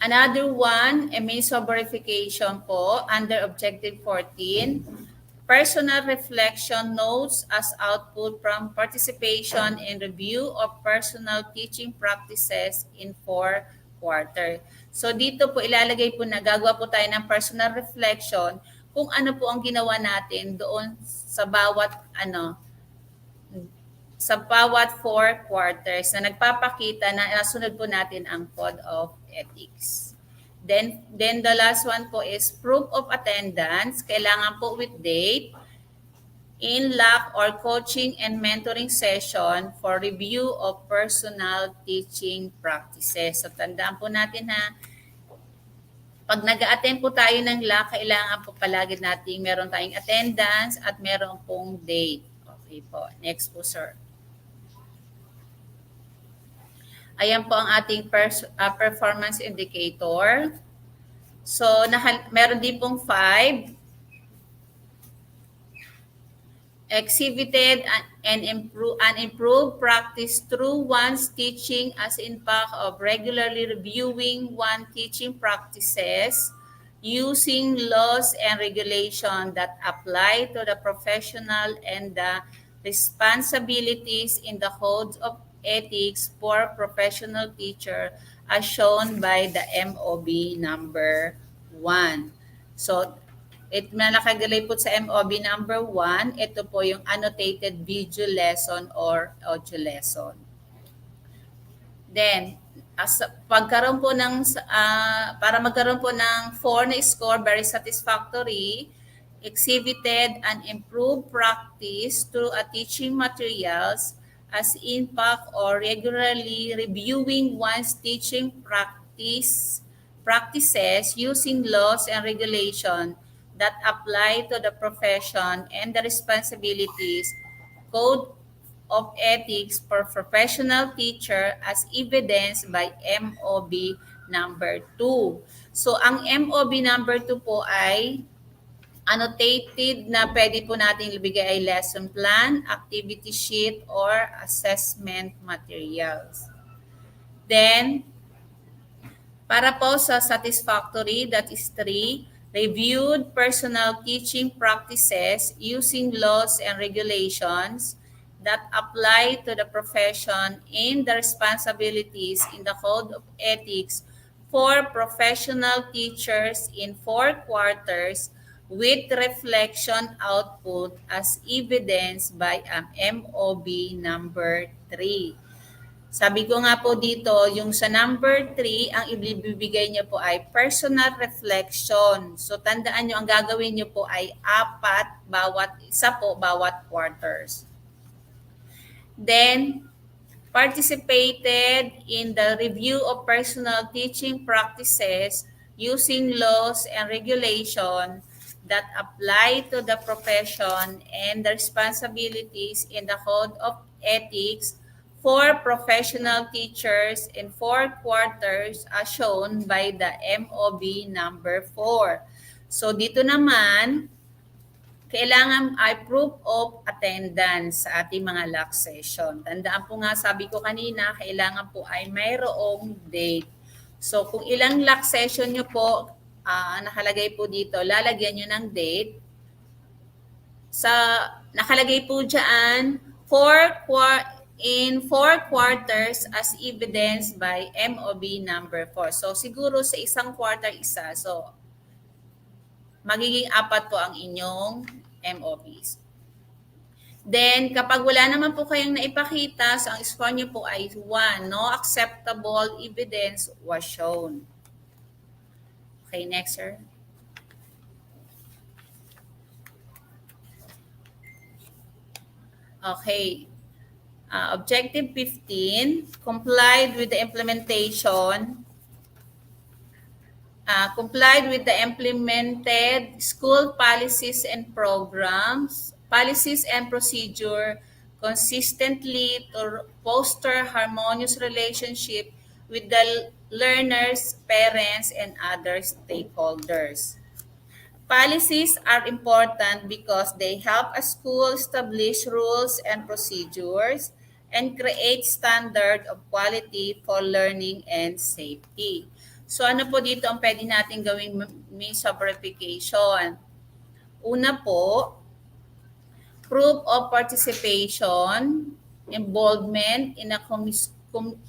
Another one, a means of verification po under Objective 14, personal reflection notes as output from participation in review of personal teaching practices in 4 quarter. So dito po ilalagay po na gagawa po tayo ng personal reflection kung ano po ang ginawa natin doon sa bawat 4 quarters na nagpapakita na nasunod po natin ang Code of Ethics. Then the last one po is proof of attendance. Kailangan po with date in LAC or coaching and mentoring session for review of personal teaching practices. So tandaan po natin pag nag-a-attend po tayo ng LAC, kailangan po palagi natin meron tayong attendance at meron pong date. Okay po. Next po, sir. Ayan po ang ating performance indicator. So, meron din pong 5. Exhibited and improved practice through one's teaching as impact of regularly reviewing one teaching practices using laws and regulation that apply to the professional and the responsibilities in the Code of Ethics for Professional Teacher as shown by the MOB number 1. So, nakagalay po sa MOB number 1, ito po yung annotated video lesson or audio lesson. Then, para magkaroon po ng 4 na score, very satisfactory, exhibited and improved practice through a teaching materials as impact or regularly reviewing one's teaching practices using laws and regulation that apply to the profession and the responsibilities, Code of Ethics for Professional Teacher as evidenced by MOB number 2. So, ang MOB number 2 po ay annotated na pwede po natin ibigay ay lesson plan, activity sheet, or assessment materials. Then, para po sa satisfactory, that is 3, reviewed personal teaching practices using laws and regulations that apply to the profession and the responsibilities in the Code of Ethics for professional teachers in 4 quarters with reflection output as evidenced by ang MOB number 3. Sabi ko nga po dito, yung sa number 3, ang ibibigay niyo po ay personal reflection. So tandaan niyo, ang gagawin niyo po ay 4 bawat quarters. Then, participated in the review of personal teaching practices using laws and regulation that apply to the profession and the responsibilities in the Code of Ethics for professional teachers in 4 quarters as shown by the MOB number 4. So dito naman, kailangan ay proof of attendance sa ating mga LAC session. Tandaan po nga, sabi ko kanina, kailangan po ay mayroong date. So kung ilang LAC session nyo po, nakalagay po dito, lalagyan nyo ng date. Sa nakalagay po diyan, in 4 quarters as evidenced by MOB number 4. So siguro sa isang quarter isa. So magiging 4 po ang inyong MOBs. Then, kapag wala naman po kayong naipakita, so ang score niyo po ay 1. No acceptable evidence was shown. Okay, next, sir. Okay. Objective 15, complied with the implemented school policies and programs, policies and procedure consistently to foster harmonious relationship with the learners, parents, and other stakeholders. Policies are important because they help a school establish rules and procedures and create standard of quality for learning and safety. So ano po dito ang pwede natin gawing means of verification? Una po, proof of participation, involvement in a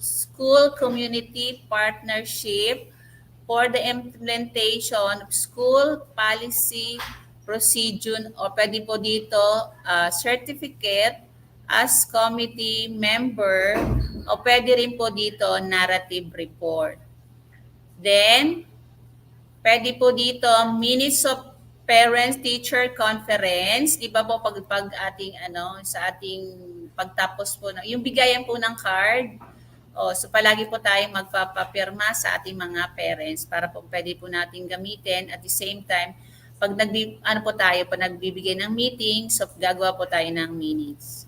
school community partnership for the implementation of school policy procedure o pwede po dito certificate as committee member o pwede rin po dito narrative report. Then, pwede po dito minutes of parents-teacher conference. Di ba po pag ating sa ating pagtapos po yung bigayan po ng card. So palagi po tayong magpapapirma sa ating mga parents para po pwede po natin gamitin at the same time pag nagbibigay ng meeting, so gagawa po tayo ng minutes.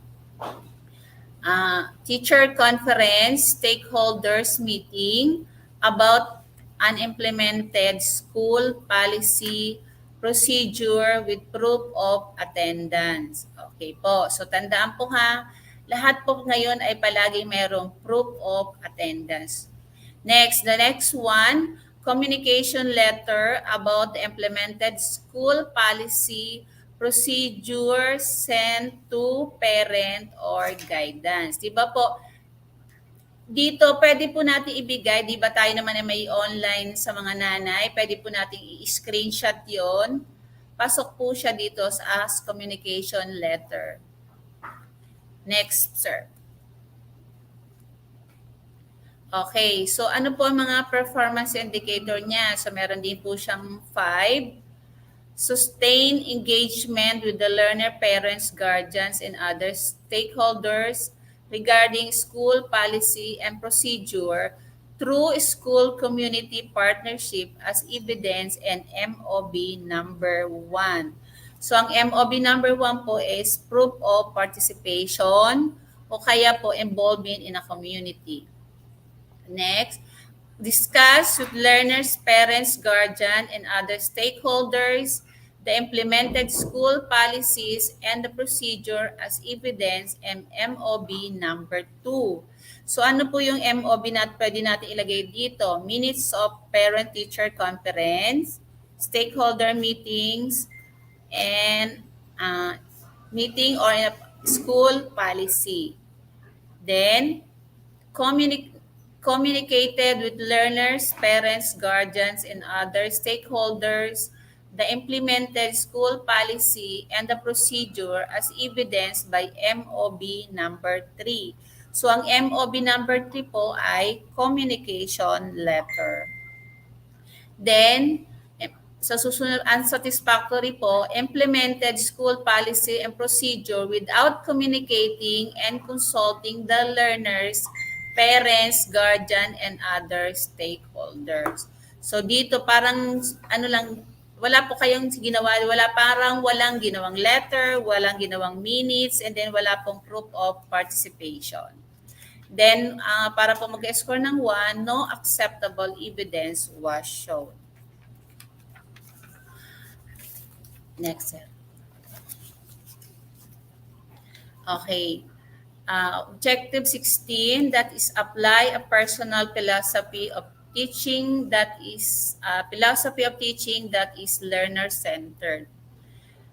Teacher conference, stakeholders meeting about unimplemented school policy procedure with proof of attendance. Okay po. So tandaan po ha, lahat po ngayon ay palagi mayroong proof of attendance. Next, the next one, communication letter about the implemented school policy procedure sent to parent or guidance. Di ba po, dito pwede po natin ibigay, di ba tayo naman ay may online sa mga nanay, pwede po natin i-screenshot yon. Pasok po siya dito as communication letter. Next, sir. Okay, so ano po ang mga performance indicator niya? So meron din po siyang 5. Sustain engagement with the learner, parents, guardians, and other stakeholders regarding school policy and procedure through school community partnership as evidence and MOB number 1. So ang MOB number 1 po is proof of participation o kaya po involvement in a community. Next, discuss with learners, parents, guardian, and other stakeholders the implemented school policies and the procedure as evidence and MOB number 2. So ano po yung MOB na pwede natin ilagay dito? Minutes of parent-teacher conference, stakeholder meetings, and meeting or in a school policy. Then, communicated with learners, parents, guardians, and other stakeholders the implemented school policy and the procedure as evidenced by MOB number 3. So, ang MOB number 3 po ay communication letter. Then, sa susunod, unsatisfactory po, implemented school policy and procedure without communicating and consulting the learners, parents, guardian, and other stakeholders. So dito parang wala po kayong ginawa, walang ginawang letter, walang ginawang minutes, and then wala pong proof of participation. Then, para po mag-score ng 1, no acceptable evidence was shown. Next, sir. Okay. Objective 16, that is apply a personal philosophy of teaching that is learner-centered.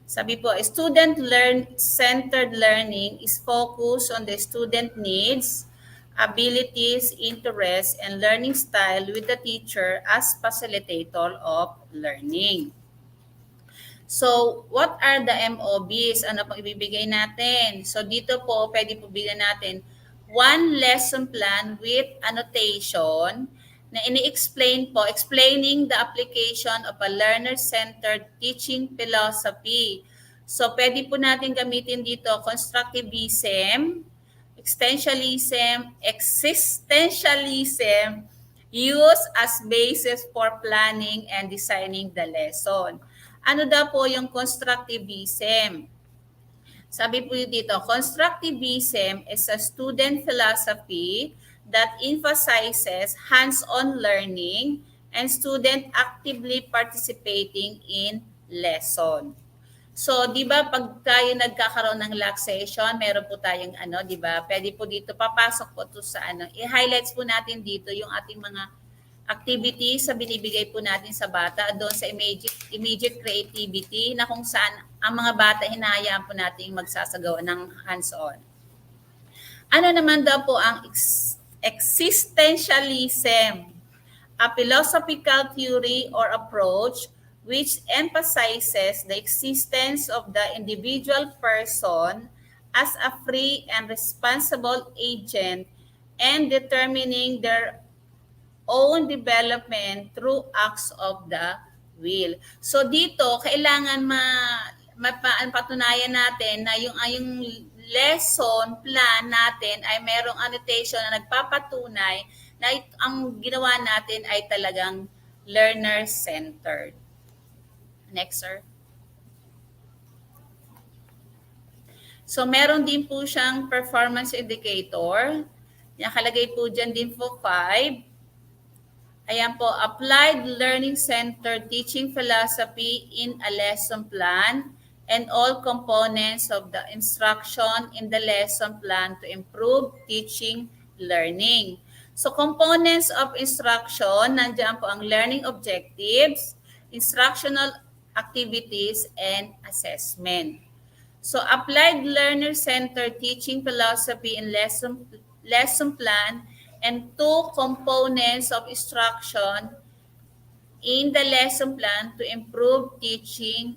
Sabi po, student-centered learning is focused on the student needs, abilities, interests, and learning style with the teacher as facilitator of learning. So, what are the MOBs? Ano pang ibibigay natin? So, dito po, pwede po bigyan natin one lesson plan with annotation na ini-explain po, explaining the application of a learner-centered teaching philosophy. So, pwede po natin gamitin dito constructivism, existentialism, used as basis for planning and designing the lesson. Ano daw po yung constructivism? Sabi po dito, constructivism is a student philosophy that emphasizes hands-on learning and student actively participating in lesson. So, di ba pag tayo nagkakaroon ng lock session, meron po tayong di ba? Pwede po dito, papasok po to sa i-highlights po natin dito yung ating mga activities sa binibigay po natin sa bata doon sa immediate creativity na kung saan ang mga bata hinahayaan po natin magsasagawa ng hands-on. Ano naman daw po ang existentialism? A philosophical theory or approach which emphasizes the existence of the individual person as a free and responsible agent and determining their own development through acts of the will. So dito, kailangan mapatunayan natin na yung lesson plan natin ay merong annotation na nagpapatunay na ang ginawa natin ay talagang learner-centered. Next, sir. So meron din po siyang performance indicator. Nakalagay po dyan din po 5. Ayan po, applied learning-centered teaching philosophy in a lesson plan and all components of the instruction in the lesson plan to improve teaching learning. So components of instruction, nandiyan po ang learning objectives, instructional activities, and assessment. So applied learner-centered teaching philosophy in lesson plan and 2 components of instruction in the lesson plan to improve teaching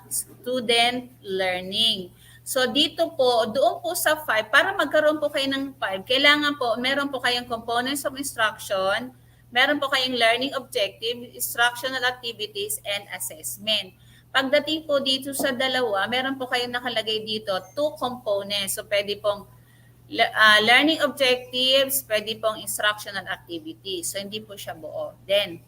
student learning. So dito po, doon po sa 5, para magkaroon po kayo ng 5, kailangan po, meron po kayong components of instruction, meron po kayong learning objective, instructional activities, and assessment. Pagdating po dito sa 2, meron po kayong nakalagay dito 2 components. So pwede pong learning objectives, pwede pong instructional activities. So, hindi po siya buo. Then,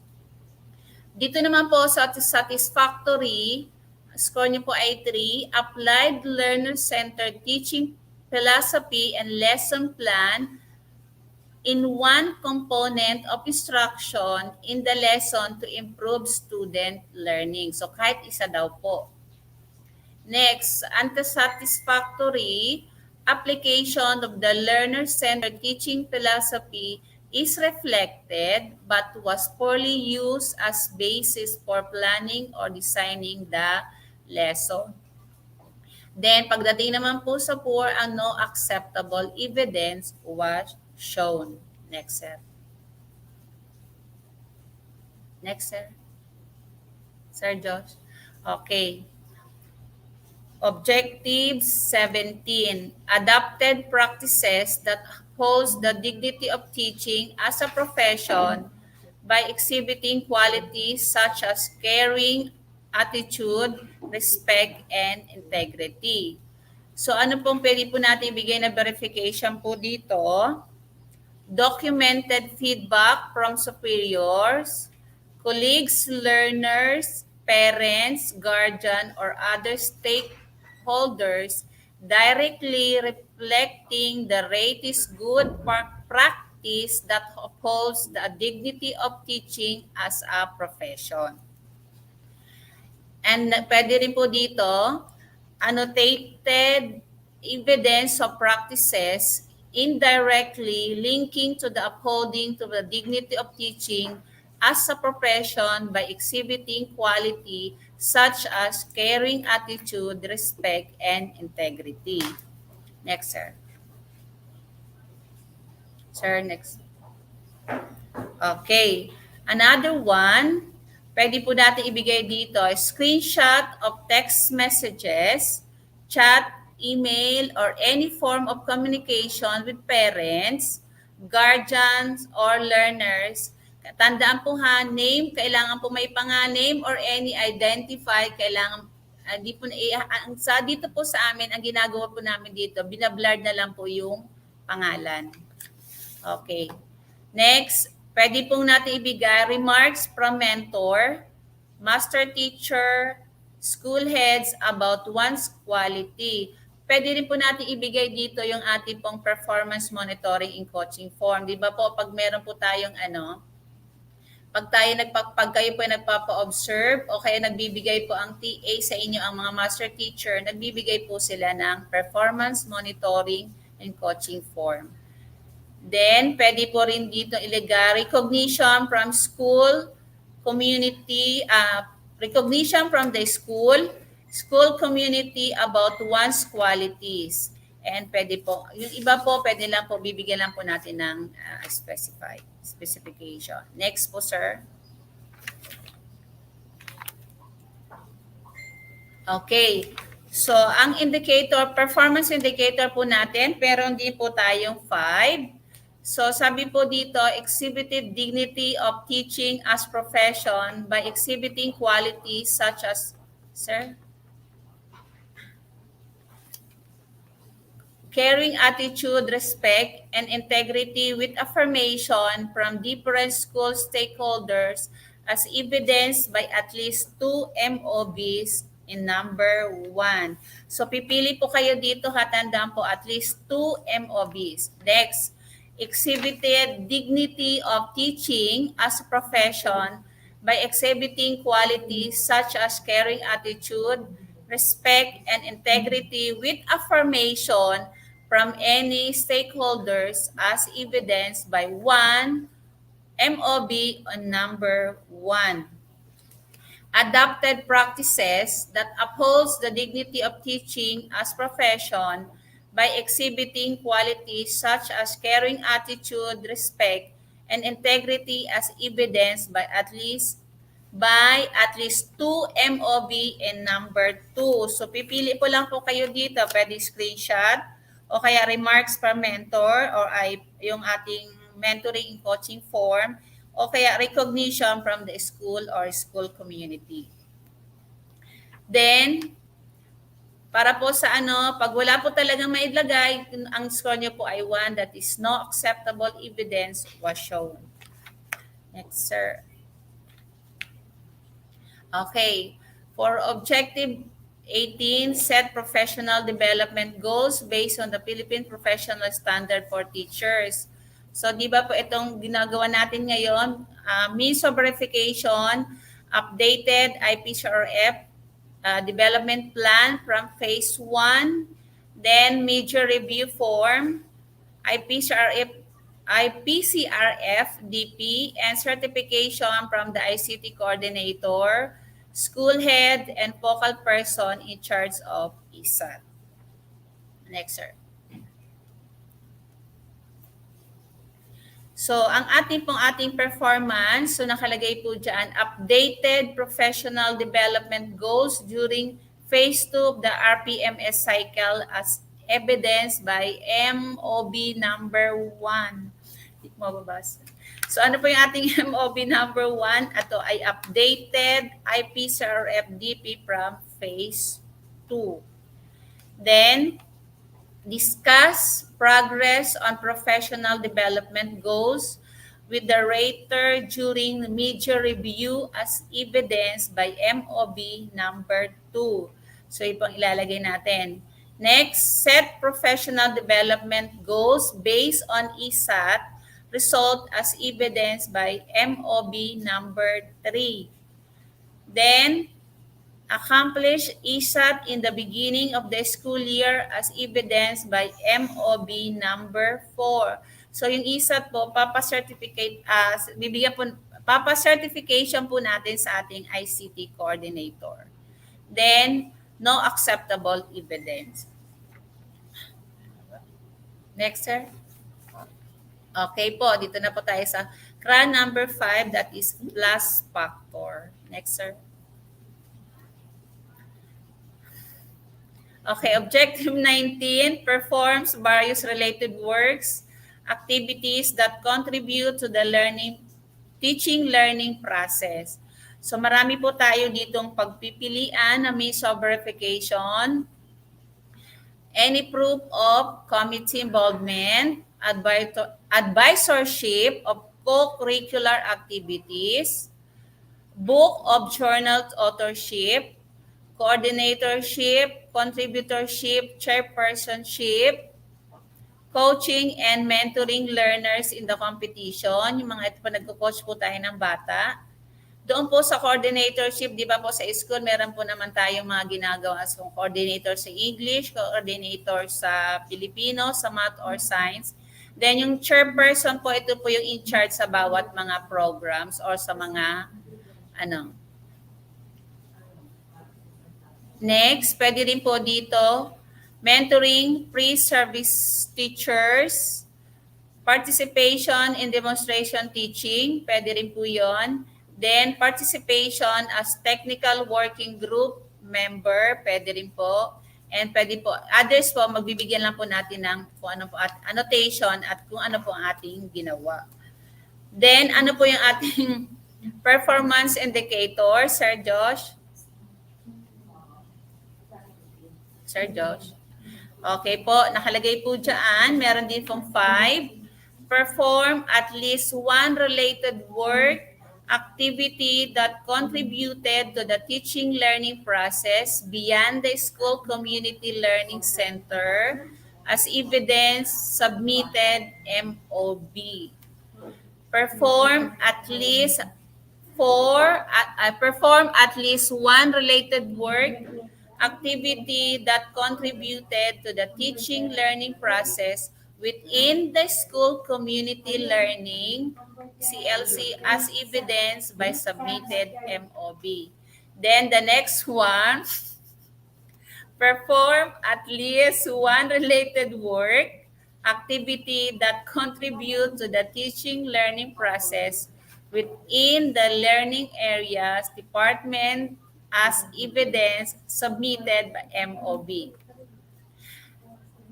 dito naman po sa satisfactory, score niyo po ay 3, applied learner-centered teaching philosophy and lesson plan in 1 component of instruction in the lesson to improve student learning. So, kahit isa daw po. Next, unsatisfactory, application of the learner-centered teaching philosophy is reflected but was poorly used as basis for planning or designing the lesson. Then, pagdating naman po sa 4, ang no acceptable evidence was shown. Next, sir. Next, sir. Sir Josh. Okay. Objectives 17. Adapted practices that uphold the dignity of teaching as a profession by exhibiting qualities such as caring, attitude, respect, and integrity. So ano pong pwede po natin ibigay na verification po dito? Documented feedback from superiors, colleagues, learners, parents, guardian, or other stakeholders directly reflecting the latest good practice that upholds the dignity of teaching as a profession. And pwede rin po dito, annotated evidence of practices indirectly linking to the upholding to the dignity of teaching as a profession by exhibiting quality such as caring attitude, respect, and integrity. Next, sir. Sir, next. Okay. Another one, pwede po natin ibigay dito, screenshot of text messages, chat, email, or any form of communication with parents, guardians, or learners. Tandaan po ha, name, kailangan po may name or any identify, kailangan di po ang sa dito po sa amin ang ginagawa po namin dito, binablurred na lang po yung pangalan. Okay. Next, pwede pong natin ibigay remarks from mentor, master teacher, school heads about one's quality. Pwede rin po natin ibigay dito yung ating pong performance monitoring in coaching form. Di ba po, pag meron po tayong pag kayo po ay nagpapa-observe o kaya nagbibigay po ang TA sa inyo, ang mga master teacher, nagbibigay po sila ng performance monitoring and coaching form. Then, pwede po rin dito ilagay recognition from school, community, recognition from the school community about one's qualities. And pwede po, yung iba po, pwede lang po, bibigyan lang po natin ng specification. Next po, sir. Okay. So, ang indicator, performance indicator po natin, pero hindi po tayong 5. So, sabi po dito, exhibited dignity of teaching as profession by exhibiting qualities such as, sir? Caring attitude, respect, and integrity with affirmation from different school stakeholders as evidenced by at least 2 MOBs in number 1. So, pipili po kayo dito, tandaan po, at least 2 MOBs. Next, exhibited dignity of teaching as a profession by exhibiting qualities such as caring attitude, respect, and integrity with affirmation from any stakeholders as evidenced by 1 MOB on number 1. Adopted practices that upholds the dignity of teaching as profession by exhibiting qualities such as caring attitude, respect, and integrity as evidenced by at least 2 MOB and number 2. So pipili po lang po kayo dito, pwede screenshot o kaya remarks from mentor or ay yung ating mentoring and coaching form o kaya recognition from the school or school community. Then, para po sa pag wala po talagang mailagay, ang score nyo po ay 1, that is no acceptable evidence was shown. Next, sir. Okay. For objective 18, set professional development goals based on the Philippine Professional Standard for Teachers. So, di ba po itong ginagawa natin ngayon, means of verification, updated IPCRF, development plan from phase 1, then major review form, IPCRF DP, and certification from the ICT coordinator, school head, and focal person in charge of ESAT. Next, sir. So, ang ating performance, so nakalagay po dyan, updated professional development goals during phase 2 of the RPMS cycle as evidenced by MOB number 1. Hindi ko mababasa. So, ano po yung ating MOB number 1? Ito ay updated IPCRF-DP from phase 2. Then, discuss progress on professional development goals with the rater during major review as evidenced by MOB number 2. So, ipang ilalagay natin. Next, set professional development goals based on ESAT result as evidenced by MOB number 3. Then, accomplish ESAT in the beginning of the school year as evidenced by MOB number 4. So, yung ESAT po, papacertificate, bibigyan po, Papa-certification po natin sa ating ICT coordinator. Then, no acceptable evidence. Next, sir. Okay po, dito na po tayo sa CRA number 5, that is plus factor. Next, sir. Okay, objective 19 performs various related works, activities that contribute to the teaching-learning process. So marami po tayo ditong pagpipilian na means of verification, any proof of committee involvement, advisorship of co-curricular activities, book of journal authorship, coordinatorship, contributorship, chairpersonship, coaching and mentoring learners in the competition. Yung mga ito po, nagko-coach po tayo ng bata. Doon po sa coordinatorship, di ba po sa school, meron po naman tayong mga ginagawa as coordinator sa English, coordinator sa Filipino, sa math or science. Then yung chairperson po, ito po yung in charge sa bawat mga programs or sa mga Next, pwede rin po dito, mentoring pre-service teachers, participation in demonstration teaching, pwede rin po yun. Then, participation as technical working group member, pwede rin po. And pwede po, others po, magbibigyan lang po natin ng kung ano po annotation at kung ano po ang ating ginawa. Then, ano po yung ating performance indicator, Sir Josh? Sir Josh? Okay po, nakalagay po dyan. Meron din pong 5. Perform at least one related work, activity that contributed to the teaching learning process beyond the school community learning center as evidence submitted MOB. Perform at least one related work, activity that contributed to the teaching learning process within the school community learning CLC as evidence by submitted MOB. Then the next one, perform at least one related work, activity that contribute to the teaching learning process within the learning areas department as evidence submitted by MOB.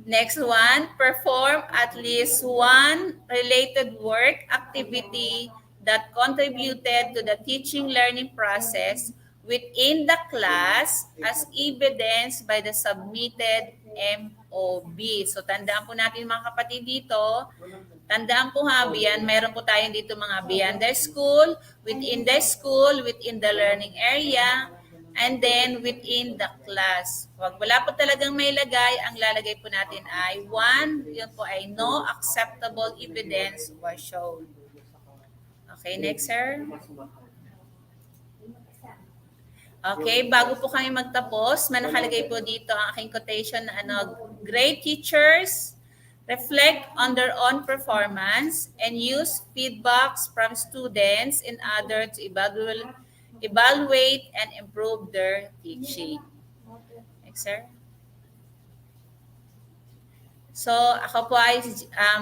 Next one, perform at least one related work, activity that contributed to the teaching learning process within the class as evidence by the submitted MOB. So tandaan po natin mga kapatid dito, tandaan po ha, meron po tayo dito mga beyond the school, within the learning area, and then within the class. Wag wala po talagang may lagay, ang lalagay po natin ay 1, yun po ay no acceptable evidence was shown. Okay, next sir. Okay, bago po kami magtapos, nakalagay po dito ang aking quotation na great teachers reflect on their own performance and use feedbacks from students and others to evaluate and improve their teaching. Next, sir. So, ako po ay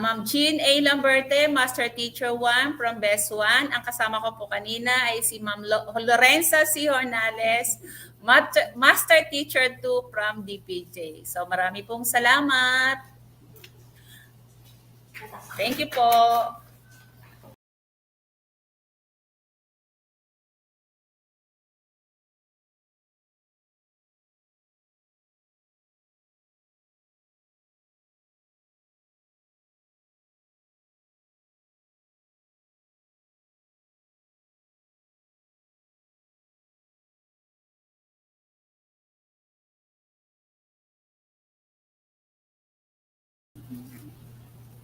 Ma'am Jean A. Lamberte, Master Teacher 1 from BES 1. Ang kasama ko po kanina ay si Ma'am Lorenza C. Hornales, Master Teacher 2 from DPJ. So, marami pong salamat. Thank you po.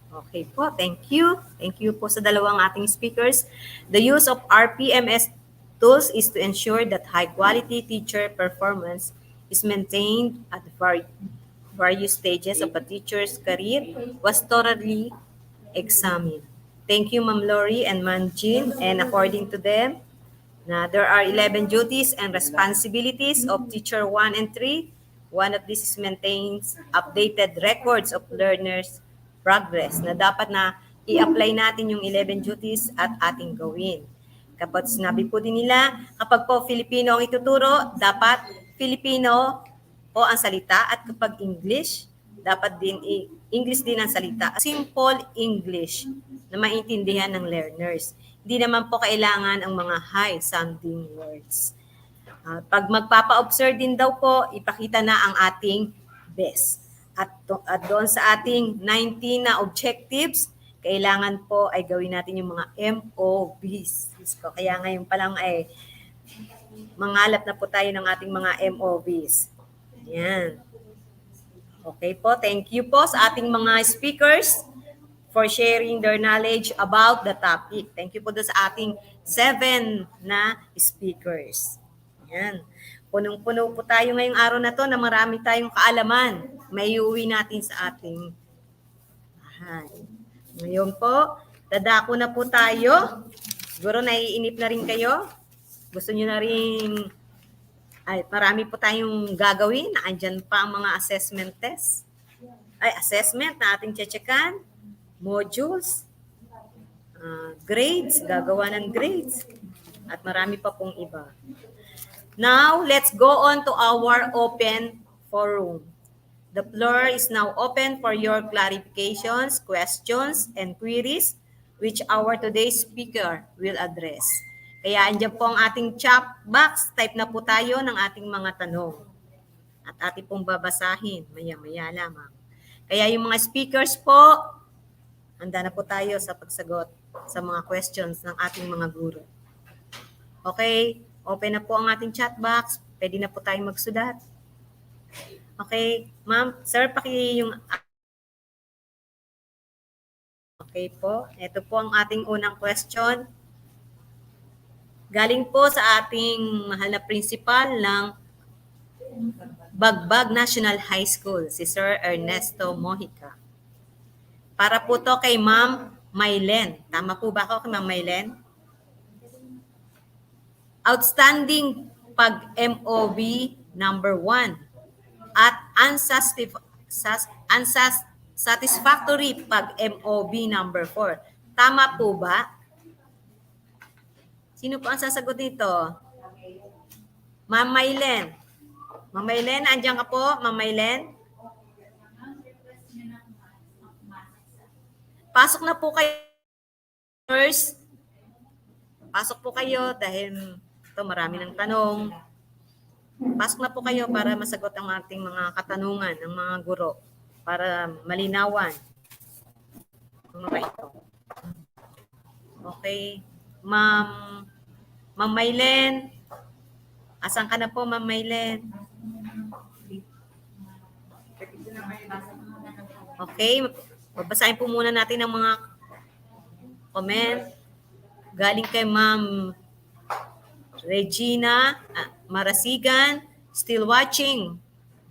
Okay po, thank you. Thank you po sa dalawang ating speakers. The use of RPMS tools is to ensure that high-quality teacher performance is maintained at various stages of a teacher's career was thoroughly examined. Thank you, Ma'am Lori and Ma'am Jean. And according to them, there are 11 duties and responsibilities of teacher 1 and 3. One of these is maintains updated records of learners' progress na dapat na i-apply natin yung 11 duties at ating gawin. Kapag sinabi po din nila, kapag po Filipino ang ituturo, dapat Filipino po ang salita at kapag English, dapat din English din ang salita. Simple English na maintindihan ng learners. Hindi naman po kailangan ang mga high-sounding words. Pag magpapa-observe din daw po, ipakita na ang ating best. At doon sa ating 19 na objectives, kailangan po ay gawin natin yung mga MOVs. Kaya ngayon pa lang ay mangalap na po tayo ng ating mga MOVs. Yan. Okay po, thank you po sa ating mga speakers for sharing their knowledge about the topic. Thank you po doon sa ating 7 na speakers. Yan. Punong-puno po tayo ngayong araw na to na marami tayong kaalaman. May iuwi natin sa ating bahay. Ngayon po, dadako na po tayo. Siguro naiinip na rin kayo. Gusto nyo na rin, ay marami po tayong gagawin. Andyan pa ang mga assessment test. Ay, assessment na ating checkan. Modules, grades, gagawa ng grades, at marami pa pong iba. Now, let's go on to our open forum. The floor is now open for your clarifications, questions, and queries which our today's speaker will address. Kaya andyan po ang ating chat box. Type na po tayo ng ating mga tanong. At ating pong babasahin maya-maya lamang. Kaya yung mga speakers po, handa na po tayo sa pagsagot sa mga questions ng ating mga guro. Okay, open na po ang ating chat box. Pwede na po tayong magsulat. Okay, ma'am, sir, yung... Okay po, ito po ang ating unang question. Galing po sa ating mahal na principal ng Bagbag National High School, si Sir Ernesto Mojica. Para po to kay Ma'am Maylen. Tama po ba ako kay Ma'am Maylen? Outstanding pag MOV number 1 at unsatisfactory pag MOV number 4. Tama po ba? Sino po ang sasagot dito? Ma'am Maylen. Ma'am Maylen, andyan ka po, Ma'am Maylen? Pasok na po kayo first. Pasok po kayo dahil ito marami ng tanong. Pasok na po kayo para masagot ang ating mga katanungan ng mga guro para malinawan ang mga ito. Okay. Ma'am Maylen. Asan ka na po, Ma'am Maylen? Okay. Babasahin po muna natin ang mga comment. Galing kay Ma'am Regina Marasigan, still watching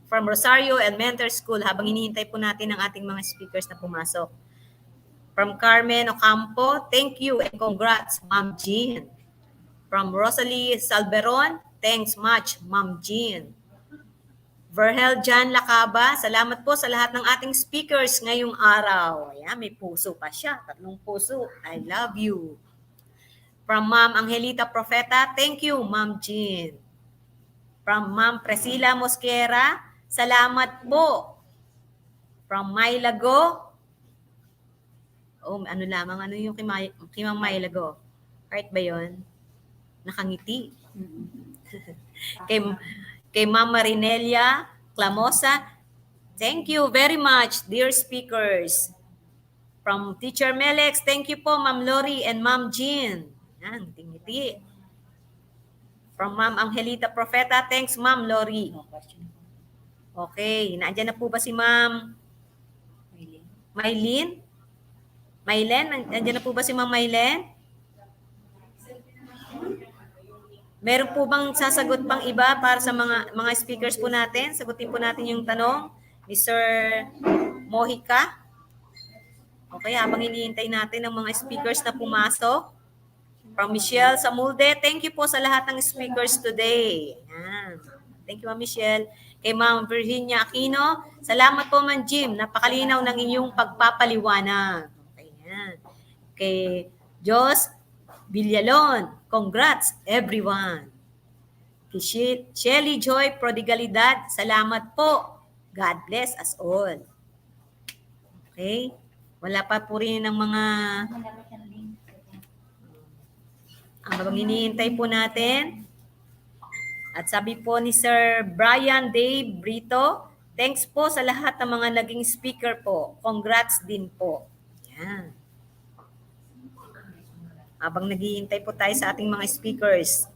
from Rosario Elementary School habang hinihintay po natin ang ating mga speakers na pumasok. From Carmen Ocampo, thank you and congrats, Ma'am Jean. From Rosalie Salveron, thanks much, Ma'am Jean. Verhel Jan Lacaba, salamat po sa lahat ng ating speakers ngayong araw. Ayan, may puso pa siya. 3 puso. I love you. From Ma'am Angelita Profeta, thank you, Ma'am Jean. From Ma'am Priscilla Mosquera, salamat po. From Mylago, ano lamang, ano yung kay Ma'am Mylago? Heart ba yun? Nakangiti. Kay Ma'am Marinelia Clamosa, thank you very much, dear speakers. From Teacher Melex, thank you po, Ma'am Lori and Ma'am Jean. Yan, tingiti. From Ma'am Angelita Profeta, thanks, Ma'am Lori. Okay, nandiyan na po ba si Ma'am Maylin? Nandiyan na po ba si Ma'am Maylin? Meron po bang sasagot pang iba para sa mga speakers po natin? Sagutin po natin yung tanong ni Sir Mojica. Okay, habang iniintay natin ang mga speakers na pumasok, from Michelle Samulde, thank you po sa lahat ng speakers today. Ayan. Thank you, Ma'am Michelle. Kay Ma'am Virginia Aquino, salamat po, Ma'am Jim. Napakalinaw ng inyong pagpapaliwanag. Ayan. Kay Jos Villalon, congrats everyone. Kay Shelly Joy Prodigalidad, salamat po. God bless us all. Okay? Wala pa po rin ng mga habang hinihintay po natin. At sabi po ni Sir Brian Dave Brito, thanks po sa lahat ng mga naging speaker po. Congrats din po. Yan. Habang naghihintay po tayo sa ating mga speakers.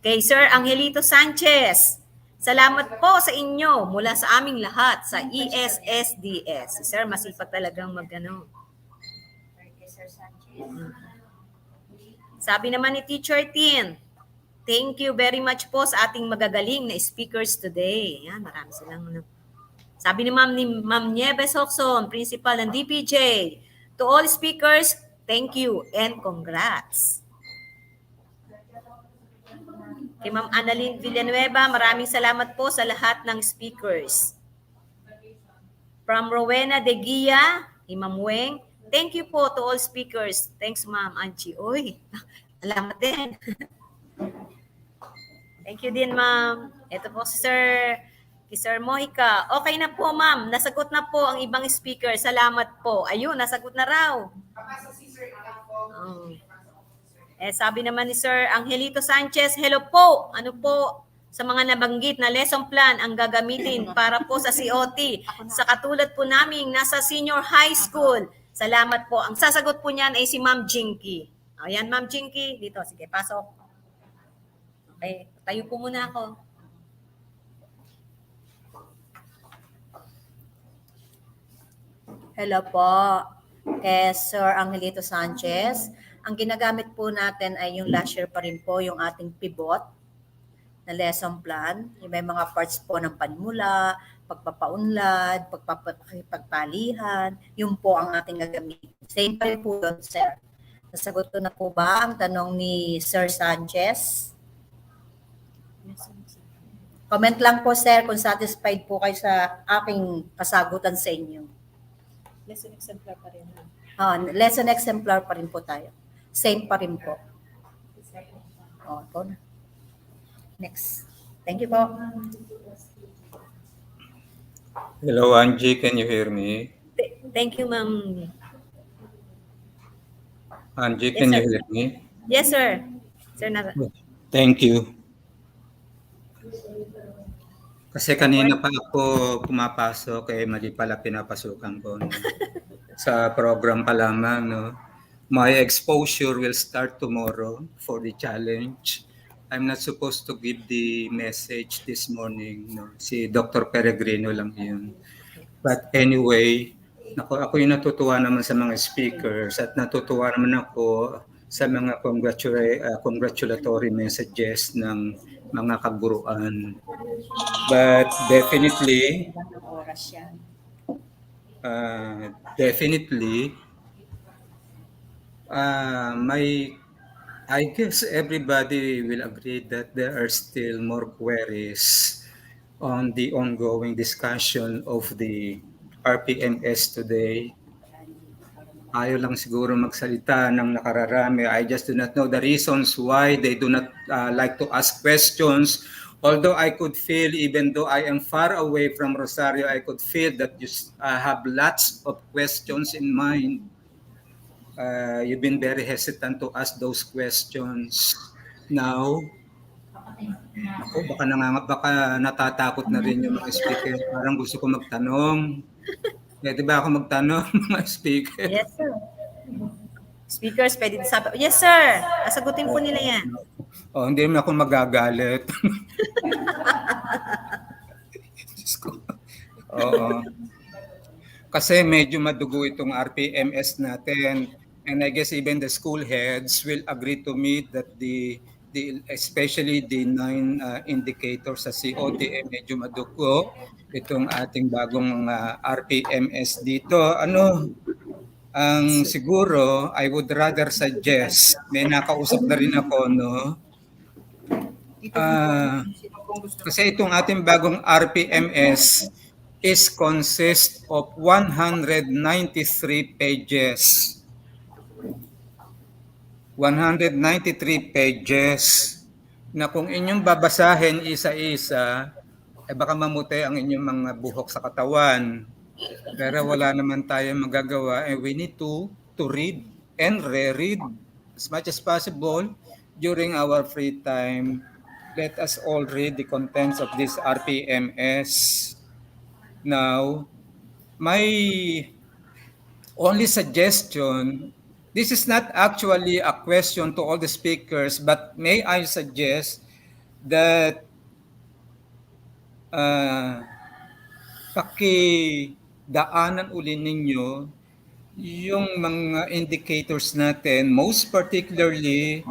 Kay Sir Angelito Sanchez, salamat po sa inyo mula sa aming lahat sa ESSDS. Si Sir masipag talagang magano. Sabi naman ni Teacher Tin, thank you very much po sa ating magagaling na speakers today. Yan, marami silang Sabi ni Ma'am Nieves Hoxon, Principal ng DPJ, to all speakers, thank you and congrats. Kay Ma'am Annalyn Villanueva, maraming salamat po sa lahat ng speakers. From Rowena De Guia, Ma'am Weng, thank you po to all speakers. Thanks, Ma'am Anchi. Uy, alamat din. Thank you din, Ma'am. Ito po si Sir Mohica. Okay na po, Ma'am. Nasagot na po ang ibang speaker. Salamat po. Ayun, nasagot na raw. Oh. Sabi naman ni Sir Angelito Sanchez, hello po. Ano po sa mga nabanggit na lesson plan ang gagamitin para po sa COT? Sa katulad po naming nasa senior high school. Salamat po. Ang sasagot po niyan ay si Ma'am Jinky. Ayan, Ma'am Jinky. Dito, sige, pasok. Okay, tayo po muna ako.
Hello po, kay Sir Angelito Sanchez. Ang ginagamit po natin ay yung last year pa rin po, yung ating pivot na lesson plan. Yung may mga parts po ng panimula, pagpapaunlad, pagpalihan. Yun po ang ating gagamitin. Same pa rin po yun, sir. Nasagot ko na po ba ang tanong ni Sir Sanchez? Comment lang po, sir, kung satisfied po kayo sa aking kasagutan sa inyo.
Lesson exemplar pa rin.
Lesson exemplar pa rin po tayo. Same pa rin po. Ito na. Next. Thank you po.
Hello, Angie. Can you hear me?
Thank you, Ma'am.
Angie,
Yes,
can you
sir.
hear me?
Yes, sir. Sir,
Thank you. Kasi kanina pa ako pumapasok, mali pala pinapasukan ko. No? Sa program pa lamang, no? My exposure will start tomorrow for the challenge. I'm not supposed to give the message this morning. No? Si Dr. Peregrino lang yun. But anyway, ako yung natutuwa naman sa mga speakers at natutuwa naman ako sa mga congratulatory messages ng mga kaguruan. But definitely, I guess everybody will agree that there are still more queries on the ongoing discussion of the RPMS today. Ayaw lang siguro magsalita ng nakararami. I just do not know the reasons why they do not like to ask questions. Although I could feel, even though I am far away from Rosario, I could feel that you have lots of questions in mind. You've been very hesitant to ask those questions. Now, baka natatakot na rin yung mga speaker. Parang gusto ko magtanong. Pwede ba ako magtanong, mga speaker?
Yes, sir. Speakers, pwede sabi. Yes, sir. Sagutin po nila yan.
Hindi mo ako magagalit. Oo. Kasi medyo madugo itong RPMS natin. And I guess even the school heads will agree to me that the especially the 9 indicators sa COD, medyo madugo itong ating bagong RPMS dito. Ang siguro, I would rather suggest, may nakausap na rin ako, no? Kasi itong ating bagong RPMS is consist of 193 pages. 193 pages na kung inyong babasahin isa-isa, baka mamutay ang inyong mga buhok sa katawan. Pero wala naman tayong magagawa. We need to read and reread as much as possible during our free time. Let us all read the contents of this RPMS. Now, my only suggestion, this is not actually a question to all the speakers, but may I suggest that pakidaanan uli ninyo yung mga indicators natin, most particularly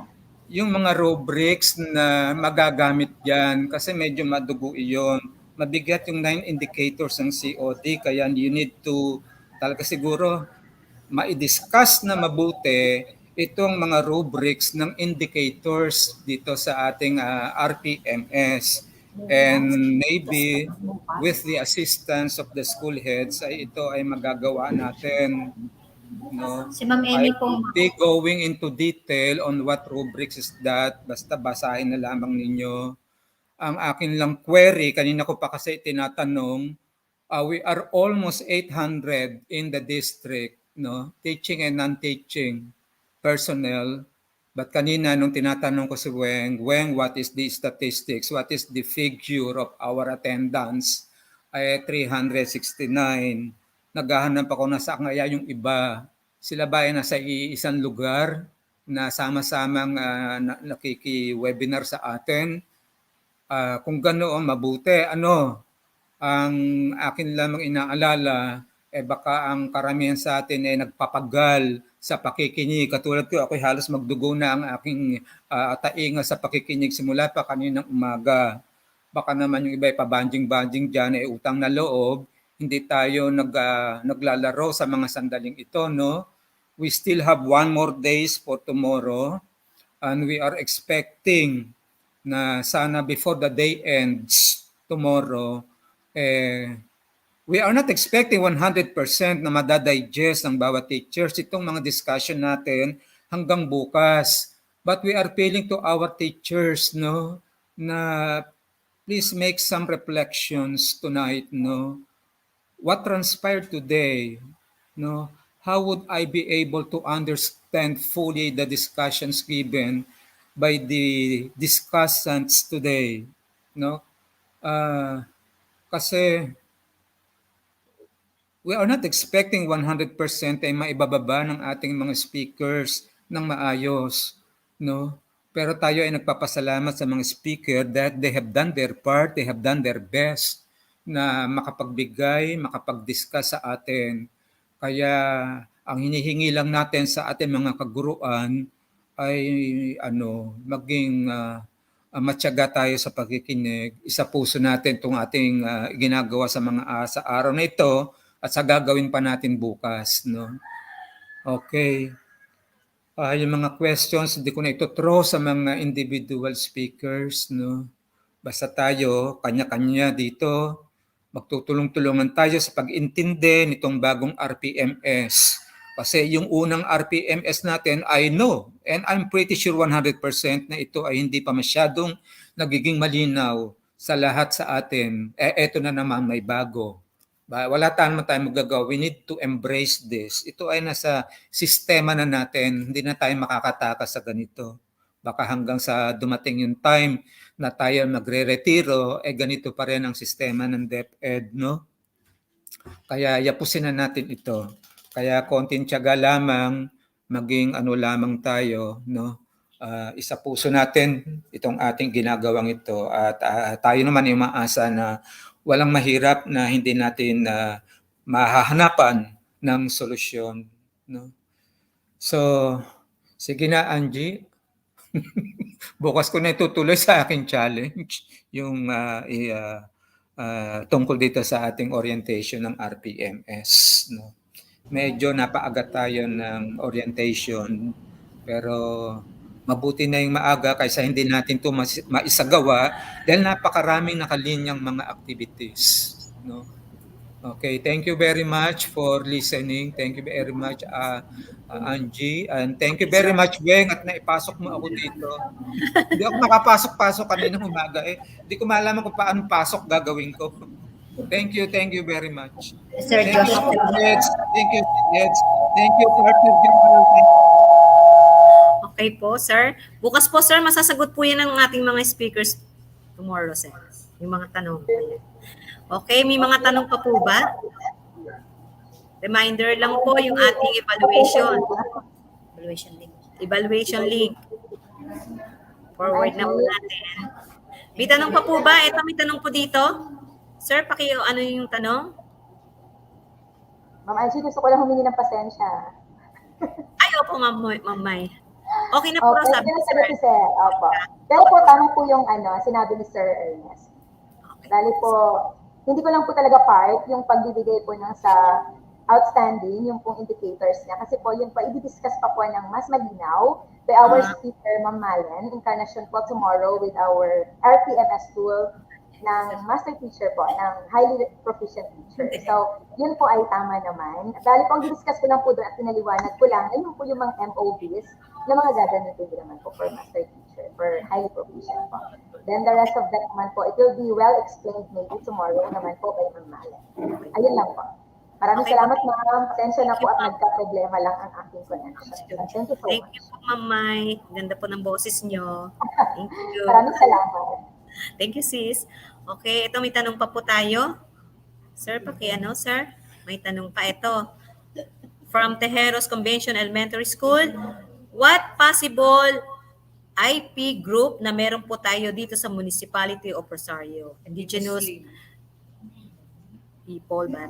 yung mga rubrics na magagamit dyan kasi medyo madugo iyon. Mabigat yung 9 indicators ng COD kaya you need to talaga siguro ma-discuss na mabuti itong mga rubrics ng indicators dito sa ating RPMS. And maybe with the assistance of the school heads ay ito ay magagawa natin. No?
Si Ma'am
I
Amy po.
won't be going into detail on what rubrics is that. Basta basahin na lamang ninyo. Ang akin lang query, kanina ko pa kasi tinatanong, we are almost 800 in the district, no? Teaching and non-teaching personnel. But kanina nung tinatanong ko si Weng, what is the statistics? What is the figure of our attendance? Ay 369. Naghahanap ako na saan kaya yung iba. Sila ba ay nasa isang lugar na sama-samang nakiki-webinar sa atin? Kung ganoon, mabuti. Ang akin lamang inaalala, baka ang karamihan sa atin ay nagpapagal sa pakikinig. Katulad ko, ako'y halos magdugo na ang aking tainga sa pakikinig simula pa kaninang umaga. Baka naman yung iba ay pabanjing-banjing dyan, ay utang na loob. Hindi tayo naglalaro sa mga sandaling ito, no? We still have 1 more days for tomorrow and we are expecting na sana before the day ends tomorrow, we are not expecting 100% na madadigest ng bawat teachers itong mga discussion natin hanggang bukas. But we are appealing to our teachers, no, na please make some reflections tonight, no. What transpired today, no? How would I be able to understand fully the discussions given by the discussants today, no? Kasi we are not expecting 100% ay maibababa ng ating mga speakers ng maayos, no? Pero tayo ay nagpapasalamat sa mga speaker that they have done their part, they have done their best na makapagbigay, makapag-discuss sa atin. Kaya ang hinihingi lang natin sa ating mga kaguruan ay maging matyaga tayo sa pagkikinig. Isa puso natin itong ating ginagawa sa mga sa araw na ito at sa gagawin pa natin bukas, no? Okay. Yung mga questions, hindi ko na ito throw sa mga individual speakers, no? Basta tayo, kanya-kanya dito, magtutulong-tulungan tayo sa pag-intindi nitong bagong RPMS. Kasi yung unang RPMS natin, I know, and I'm pretty sure 100% na ito ay hindi pa masyadong nagiging malinaw sa lahat sa atin. Eto na naman, may bago. Wala tayong magagawa. We need to embrace this. Ito ay nasa sistema na natin. Hindi na tayo makakatakas sa ganito. Baka hanggang sa dumating yung time na tayo magre-retiro, ganito pa rin ang sistema ng DepEd, no? Kaya yapusin na natin ito. Kaya konting tiyaga lamang, maging lamang tayo, no? Isa puso natin itong ating ginagawang ito at tayo naman ay umaasa na walang mahirap na hindi natin mahahanapan ng solusyon, no? So, sige na Angie. Bukas ko na itutuloy sa aking challenge, yung tungkol dito sa ating orientation ng RPMS. No? Medyo napaaga tayo ng orientation, pero mabuti na yung maaga kaysa hindi natin ito maisagawa dahil napakaraming nakalinyang mga activities. No? Okay, thank you very much for listening. Thank you very much, Angie. And thank you very much, Weng, at naipasok mo ako dito. Hindi ako makapasok-pasok kaninang umaga eh. Hindi ko malaman kung paano pasok gagawin ko. Thank you very much.
Sir
Thank
Josh.
you, Eds. Thank you, Eds. Thank you, partner General.
Okay po, sir. Bukas po, sir, masasagot po yan ng ating mga speakers tomorrow, sir. Yung mga tanong. Ayan. Okay, may mga tanong pa po ba? Reminder lang po yung ating evaluation. Evaluation link. Forward na po natin. May tanong pa po ba? Ito, may tanong po dito. Sir, ano yung tanong?
Ma'am Angie, gusto ko lang humingi ng pasensya.
Ay, opo, Ma'am May. Okay na po, sabi
ni Sir. Opo. Pero po, tama po yung sinabi ni Sir Ernest. Dali po, hindi ko lang po talaga part yung pagbibigay po ng sa outstanding, yung pong indicators niya. Kasi po, yun po, i-discuss pa po ng mas malinaw by our speaker, Ma'am Malen, Encarnacion po tomorrow with our RPMS tool ng master teacher po, ng highly proficient teacher. So, yun po ay tama naman. Dahil po, ang discuss ko lang po doon at pinaliwanag ko lang, ayun po yung mga MOVs na mga gagamitin din naman po for master teacher, for highly proficient po. Then the rest of that naman po, it will be well explained maybe tomorrow naman po kay Ma'am Malen. Ayun lang po. Maraming salamat, ma'am. Pasensya na po at nagka-problema lang ang aking connection. Thank you so much.
Thank you po, Ma'am May. Ganda po ng boses nyo. Thank you.
Maraming salamat.
Thank you, sis. Okay, ito may tanong pa po tayo. Sir, sir? May tanong pa ito. From Tejeros Convention Elementary School, what possible IP group na meron po tayo dito sa Municipality of Rosario? Indigenous people ba?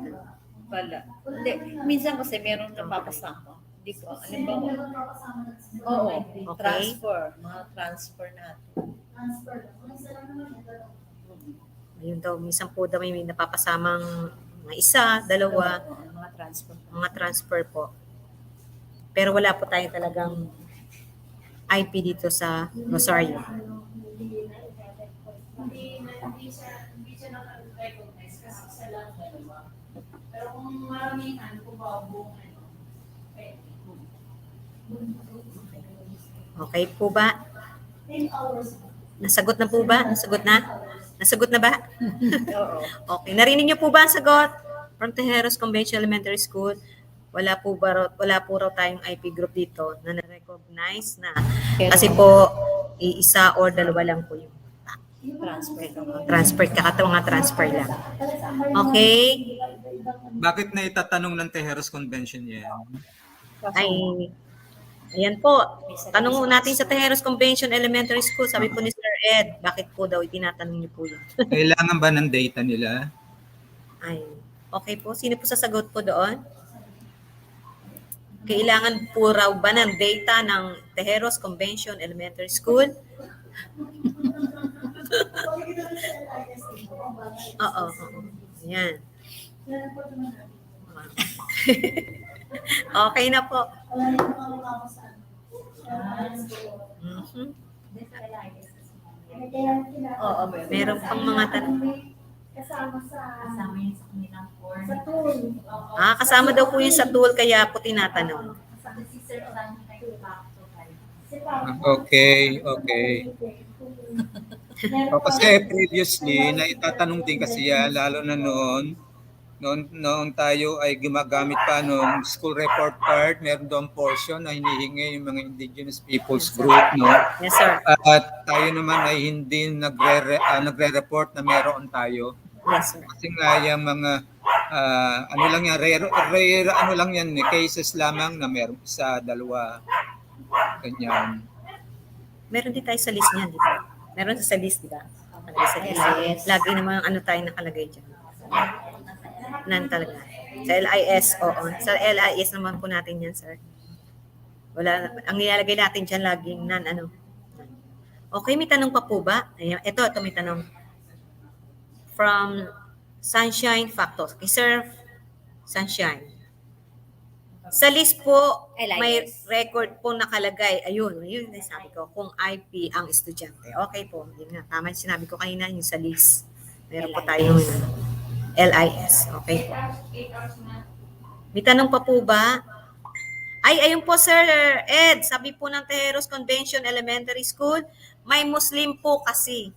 Wala. Hindi. Minsan kasi meron napapasama. Hindi ko. Halimbawa. Oo.
Okay.
Transfer. Mga transfer natin.
Ayun daw, minsan po daw may napapasamang mga isa, dalawa.
Mga transfer.
Mga transfer po. Pero wala po tayo talagang IP dito sa Rosario.
Hindi siya naka-recognize kasi isa lang dalawa. Pero kung maramihan, kung buong
Okay po ba?
10 hours.
Nasagot na po ba? Nasagot na? Nasagot na ba?
Oo.
Okay. Narinig niyo po ba ang sagot? From Tejeros Convention Elementary School, wala po raw tayong IP group dito na na-recognize na. Kasi po, isa or dalawa lang po yung transfer. Mga transfer lang. Okay?
Bakit na itatanong ng Tejeros Convention yan?
Ayan po. Tanong natin sa Tejeros Convention Elementary School, sabi po ni Sir Ed, bakit po daw itinatanong niyo po yun?
Kailangan ba ng data nila?
Okay po. Sino po sasagot po doon? Kailangan po raw ba ng data ng Tejeros Convention Elementary School? Oo. Yan. Okay na po. Mm-hmm. Oo, meron pang mga tanong.
Kasama yun sa kanilang form. Sa tool.
Kasama daw po yun sa tool, kaya po tinatanong.
Okay. Kasi previously, naitatanong din kasi yan, lalo na noon tayo ay gumagamit pa nung school report card, meron doon portion na hinihingi yung mga indigenous peoples group, no?
Yes, sir.
At tayo naman ay hindi nagre-report na meron tayo.
Yes, sir.
Kasi nga yung mga rare cases lamang na meron isa, dalawa, ganyan.
Meron din tayo sa list niyan, di ba? Meron sa list, di ba? Sa list.
Yes.
Lagi naman ano tayo nakalagay dyan. Nan talaga. Sa LIS, oo. Sa LIS naman po natin yan, sir. Wala, ang nilalagay natin dyan laging nan. Okay, may tanong pa po ba? Ayan, ito may tanong. From Sunshine Factors. Kay Sir Sunshine. Sa list po, may record po nakalagay. Ayun, yun yung sabi ko, kung IP ang estudyante. Okay po, yun nga. Tama yung sinabi ko kanina, yung sa list. Meron po tayong LIS. Okay po. May tanong pa po ba? Ay, ayun po Sir Ed, sabi po ng Tejeros Convention Elementary School, may Muslim po kasi.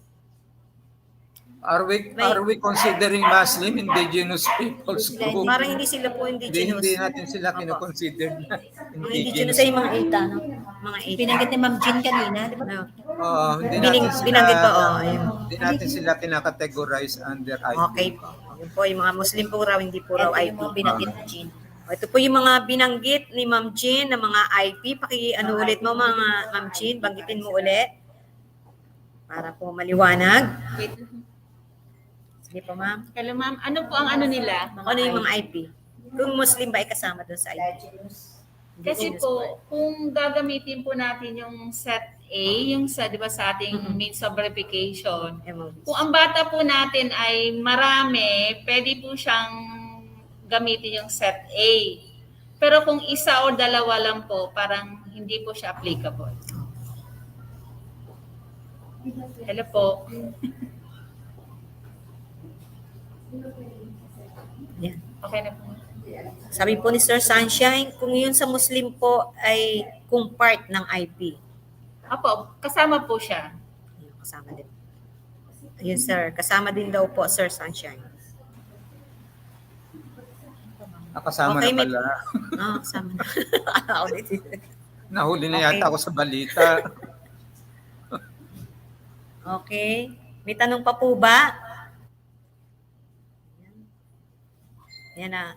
Are we considering Muslim indigenous peoples group?
Parang hindi sila po indigenous.
Hindi natin sila kinoconsider na
Mga indigenous ay mga ETA, no? Mga ETA.
Pinanggit ni Ma'am Jean kanina, di ba?
No.
Hindi natin sila,
binanggit pa, ayun.
Hindi natin sila kinakategorize under IP.
Okay po. Yun po, yung mga Muslim po raw, hindi po raw IP.
Ito yung mga binanggit ni Jean.
Ito po yung mga binanggit ni Ma'am Jean na mga IP. Paki-ano ulit mo mga Ma'am Jean, banggitin mo ulit. Para po maliwanag.
Wait.
Sige po, ma'am.
Hello, ma'am. Ano po ang ano nila?
Ano yung mga IP? Kung Muslim ba ay kasama doon sa IP?
Kasi po, kung gagamitin po natin yung set A, yung sa, di ba, sa ating means of verification, kung ang bata po natin ay marami, pwede po siyang gamitin yung set A. Pero kung isa o dalawa lang po, parang hindi po siya applicable. Hello po.
Yan.
Okay na po.
Sabi po ni Sir Sunshine, kung yun sa Muslim po ay kung part ng IP.
Apo, kasama po siya.
Ayun, kasama din. Ayun sir, kasama din daw po Sir Sunshine.
Nakasama
Okay,
na pala.
Kasama na.
Nahuli na yata ako sa balita.
Okay. May tanong pa po ba? Yan na.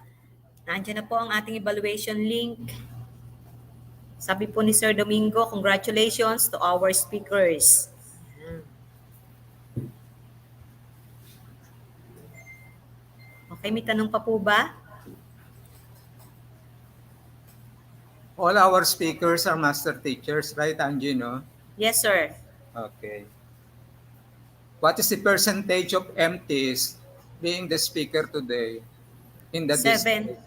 Nandiyan na po ang ating evaluation link. Sabi po ni Sir Domingo, congratulations to our speakers. Okay, may tanong pa po ba?
All our speakers are master teachers, right, Angie, no?
Yes, sir.
Okay. What is the percentage of MTs being the speaker today in the
7.
district?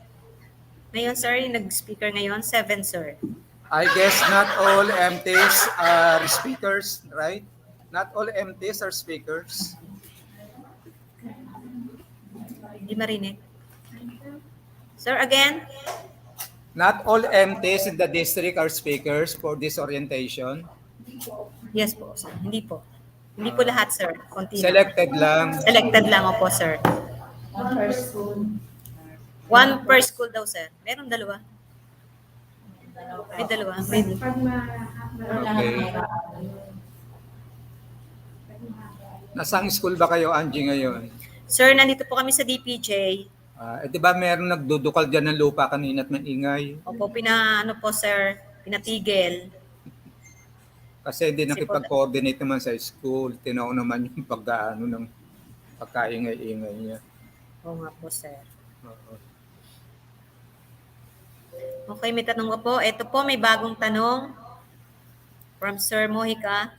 Ngayon, sir, yung nag-speaker ngayon, 7, sir.
I guess not all MTs are speakers, right? Not all MTs are speakers.
Hindi marinig. Sir, again?
Not all MTs in the district are speakers for this orientation.
Yes po, sir. Hindi po. Hindi po lahat, sir. Konti
Selected lang.
Selected lang po, sir. One per school daw, sir. Meron dalawa. May dalawa.
Okay. Nasang school ba kayo, Angie, ngayon?
Sir, nandito po kami sa DPJ.
Di ba meron nagdudukal dyan ng lupa kanina at maingay?
Opo, po, sir, pinatigil.
Kasi hindi nakipag-coordinate naman sa school. Tinaw naman yung pag-ano ng pagkaingay-ingay niya.
Oo nga po, sir.
Oo.
Okay, may tanong ko po. Ito po, may bagong tanong from Sir Mojica.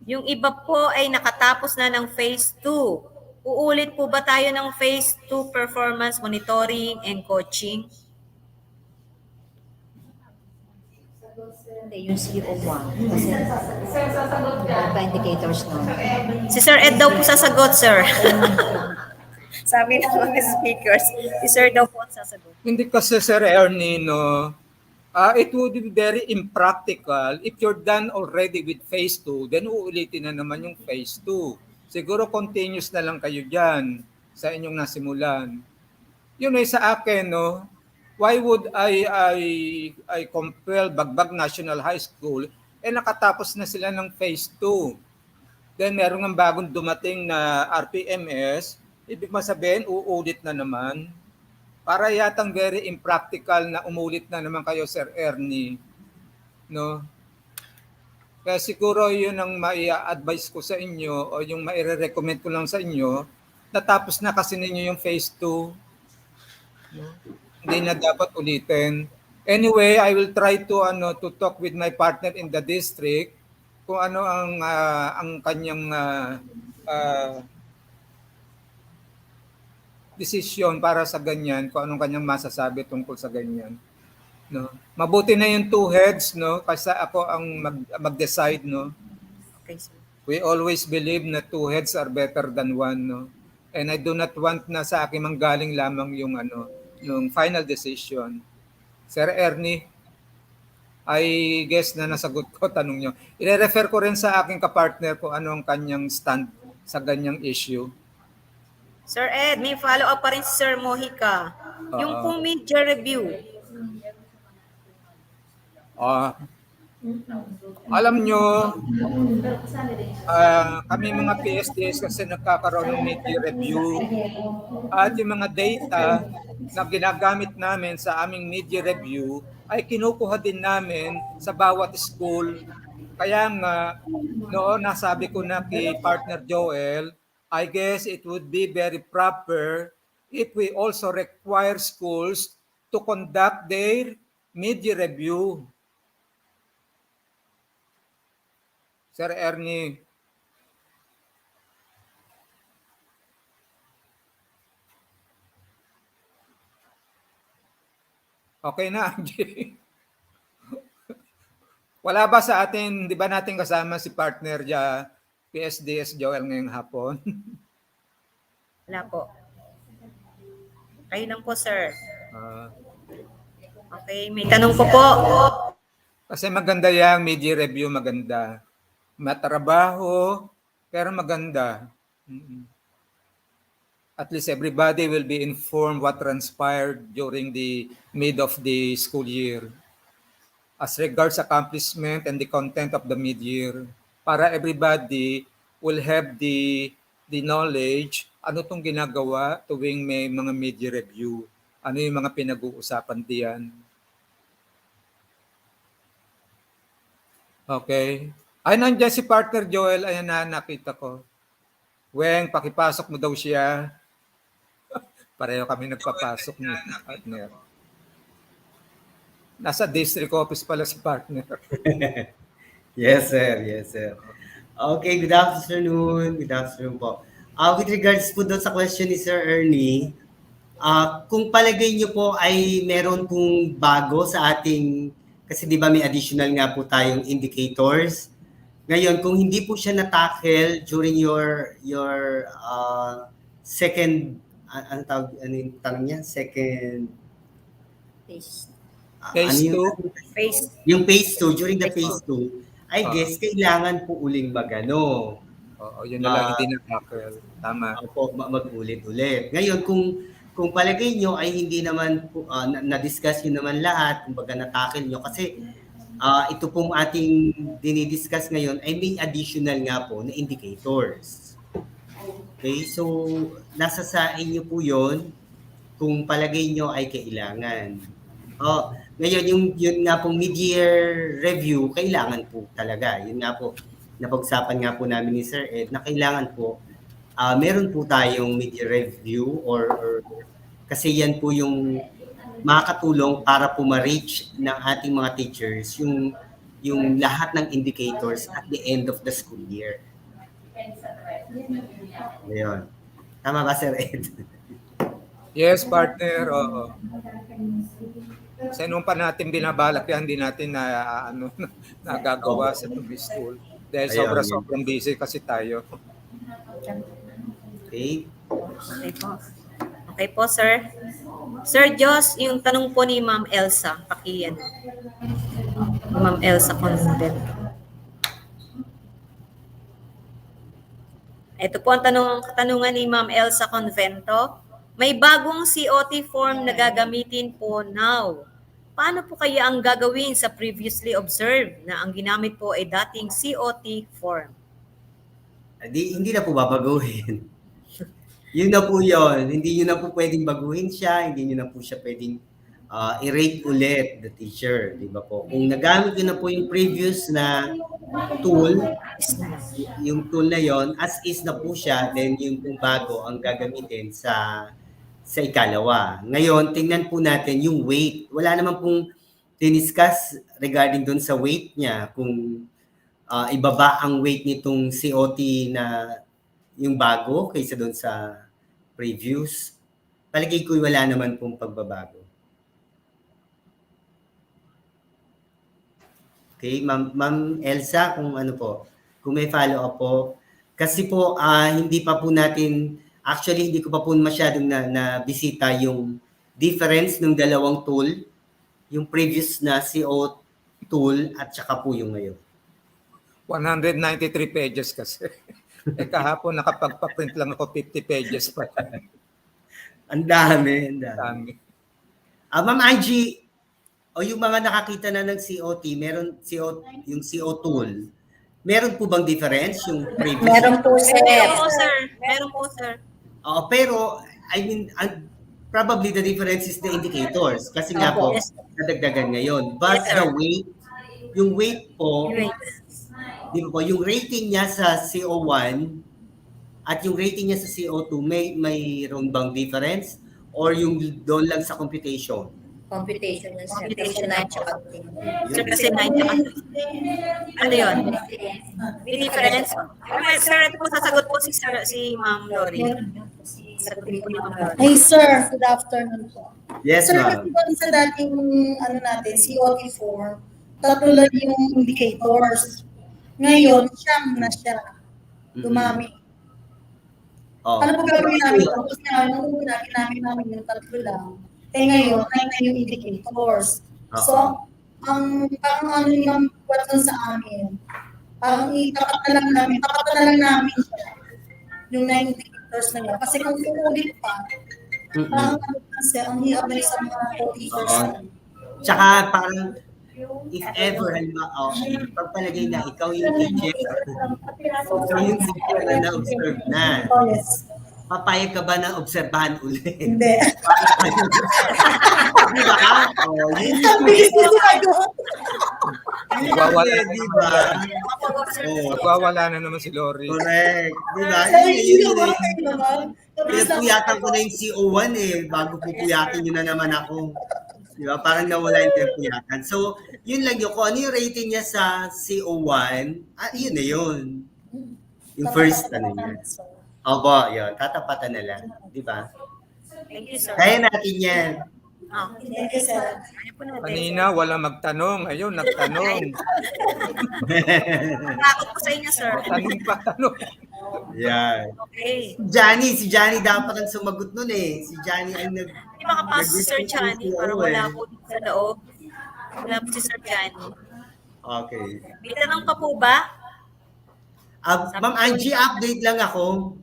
Yung iba po ay nakatapos na ng phase 2. Uulit po ba tayo ng phase 2 performance monitoring and coaching?
Hindi, yung CO1. Kasi pa indicators no.
Si Sir Ed daw po sasagot, sir. Sabi ng mga speakers, si Sir daw po ang sasagot.
Hindi kasi, Sir Ernie, no, it would be very impractical if you're done already with phase 2, then uulitin na naman yung phase 2. Siguro continuous na lang kayo dyan sa inyong nasimulan. Yun ay sa akin, no, why would I compel Bagbag National High School, nakatapos na sila ng phase 2. Then meron ng bagong dumating na RPMS, ibig sabihin, uulit na naman. Para yatang very impractical na umulit na naman kayo, Sir Ernie. No? Kaya siguro yun ang mai-advise ko sa inyo o yung mai-recommend ko lang sa inyo, natapos na kasi ninyo yung phase 2. No? Hindi na dapat ulitin. Anyway, I will try to talk with my partner in the district kung ano ang kanyang desisyon para sa ganyan, kung anong kanyang masasabi tungkol sa ganyan. No? Mabuti na yung two heads, no? Kasi ako ang mag-decide, no?
Okay, sir.
We always believe na two heads are better than one, no? And I do not want na sa akin manggaling lamang yung yung final decision. Sir Ernie, I guess na nasagot ko tanong nyo. I-refer ko rin sa aking kapartner kung ano ang kanyang stand sa ganyang issue.
Sir Ed, may follow-up pa rin si Sir Mojica. Yung pong media review.
Alam nyo, kami mga PSDs kasi nagkakaroon ng media review at yung mga data na ginagamit namin sa aming media review ay kinukuha din namin sa bawat school. Kaya nga, noon nasabi ko na kay partner Joel, I guess it would be very proper if we also require schools to conduct their media review. Sir Ernie. Okay na, Angie. Wala ba sa atin, di ba natin kasama si partner PSDS Joel ngayong hapon?
Wala po. Kayo lang po, sir. Okay, may tanong po po.
Kasi maganda yung media review, maganda. Matrabaho, pero maganda. At least everybody will be informed what transpired during the mid of the school year. As regards accomplishment and the content of the mid-year, para everybody will have the knowledge, ano itong ginagawa tuwing may mga mid-year review, ano yung mga pinag-uusapan diyan. Okay. Ay, nandiyan si partner Joel, ayan na, nakita ko. Weng, pakipasok mo daw siya. Pareho kami nagpapasok ni partner. Nasa district office pala si partner.
Yes, sir. Yes, sir. Okay, good afternoon. Good afternoon po. With regards po doon sa question ni Sir Ernie, kung palagay niyo po ay meron pong bago sa ating, kasi di ba may additional nga po tayong indicators. Ngayon, kung hindi po siya na-tackle during your second, ano yung tanong niya? Second...
Phase 2?
Yung phase 2, during the phase 2, I guess kailangan po uling magano.
Oo, yun na lang hindi na-tackle. Tama.
Opo, mag-ulit-ulit. Ngayon, kung palagay nyo ay hindi naman po, na-discuss nyo naman lahat, kumbaga na-tackle nyo, kasi ito pong ating dinidiscuss ngayon ay may additional nga po na indicators. Okay, so nasa sa inyo po yun kung palagay nyo ay kailangan. Ngayon, yun nga pong mid-year review, kailangan po talaga. Yun nga po, napag-usapan nga po namin ni Sir Ed na kailangan po, meron po tayong mid-year review or kasi yan po yung makakatulong para po ma-reach ng ating mga teachers yung lahat ng indicators at the end of the school year. Ayun. Tama ba, Sir Ed?
Yes, partner. Oo. Kasi nung pa natin binabalak yan, hindi natin nagagawa sa Tubi School. Dahil sobrang busy kasi tayo.
Okay.
Okay po. Okay po, sir. Sir Jos, yung tanong po ni Ma'am Elsa, pakiyan. Ma'am Elsa Convent. Ito po ang katanungan ni Ma'am Elsa Convento. May bagong COT form na gagamitin po now. Paano po kaya ang gagawin sa previously observed na ang ginamit po ay dating COT form?
Hindi na po babaguhin. Yun na po yun. Hindi nyo na po pwedeng baguhin siya. Hindi nyo na po siya pwedeng i-rate ulit the teacher. Di ba po? Kung nagamit nyo na po yung previous na tool, yung tool na yon as is na po siya, then yung pong bago ang gagamitin sa ikalawa. Ngayon, tingnan po natin yung weight. Wala naman pong diniscuss regarding dun sa weight niya. Kung ibaba ang weight nitong COT na yung bago kaysa doon sa previous? Palagay ko wala naman pong pagbabago. Okay, Ma'am Elsa, kung ano po, kung may follow-up po. Kasi po, hindi pa po natin, actually hindi ko pa po masyadong na bisita yung difference ng dalawang tool, yung previous na CO tool at saka po yung ngayon.
193 pages kasi. Kahapon nakapagpa-print lang ako 50 pages pa.
Ang dami. Ma'am Angie, yung mga nakakita na ng COT, meron yung CO tool. Meron po bang difference yung previous?
Meron po, sir.
Meron po, sir.
Pero, I mean, probably the difference is the indicators. Kasi nga po, nadagdagan ngayon. But the weight, yung weight po, di ba po, yung rating niya sa CO1 at yung rating niya sa CO2, mayroon bang difference? Or yung doon lang sa computation?
Computation ng sir. Kasi 9 tsaka 10.
Sir, kasi 9 tsaka 10. Ano yun? May difference? Sir, ito po sasagot po si Ma'am Lori. Sagutin po ni Ma'am Lori.
Hey sir, good afternoon po.
Yes,
sir,
ma'am.
kasi sa dating natin, COT4, tatlo lang yung indicators. Ngayon, siyam na siya. Dumami. Ano po gagawin namin? Tapos nga, nung ginamit namin yung tatlo lang. Ngayon, 9 na yung indicators. So, ang ano yung question sa amin, parang itapat na lang namin siya. Yung 9 indicators na yan. Kasi kung uulit pa, parang kasi ang hirap na sa mga teachers.
Tsaka parang, if ever, pagpalagay na ikaw yung teacher, ikaw yung teacher na na-observe na. Papayag ka ba na obserbahan ulit?
Hindi.
Di ba?
Magwawala na naman si Lori.
Correct. Di ba? Pinapuyatan ko na yung CO1 bago pupuyatin yun na naman ako. Di ba? Parang nawala yung pinapuyatan. So, yun lang yun. Kung ano yung rating niya sa CO1, yun na yun. Yung first ano niya. Opo, yun. Tatapatan na lang. Di ba?
Thank you, sir.
Kaya natin yan.
Thank you, sir.
Kanina, wala magtanong. Ayun, nagtanong.
Takot ko sa inyo, sir.
Tanong.
Yan.
Okay.
Si Johnny dapat ang sumagot nun Si Johnny ang
Hindi makapasok si Sir Johnny. Parang wala po dito sa loob. Wala po si Sir Johnny.
Okay.
May tanong pa po ba?
Ma'am Angie, update lang ako.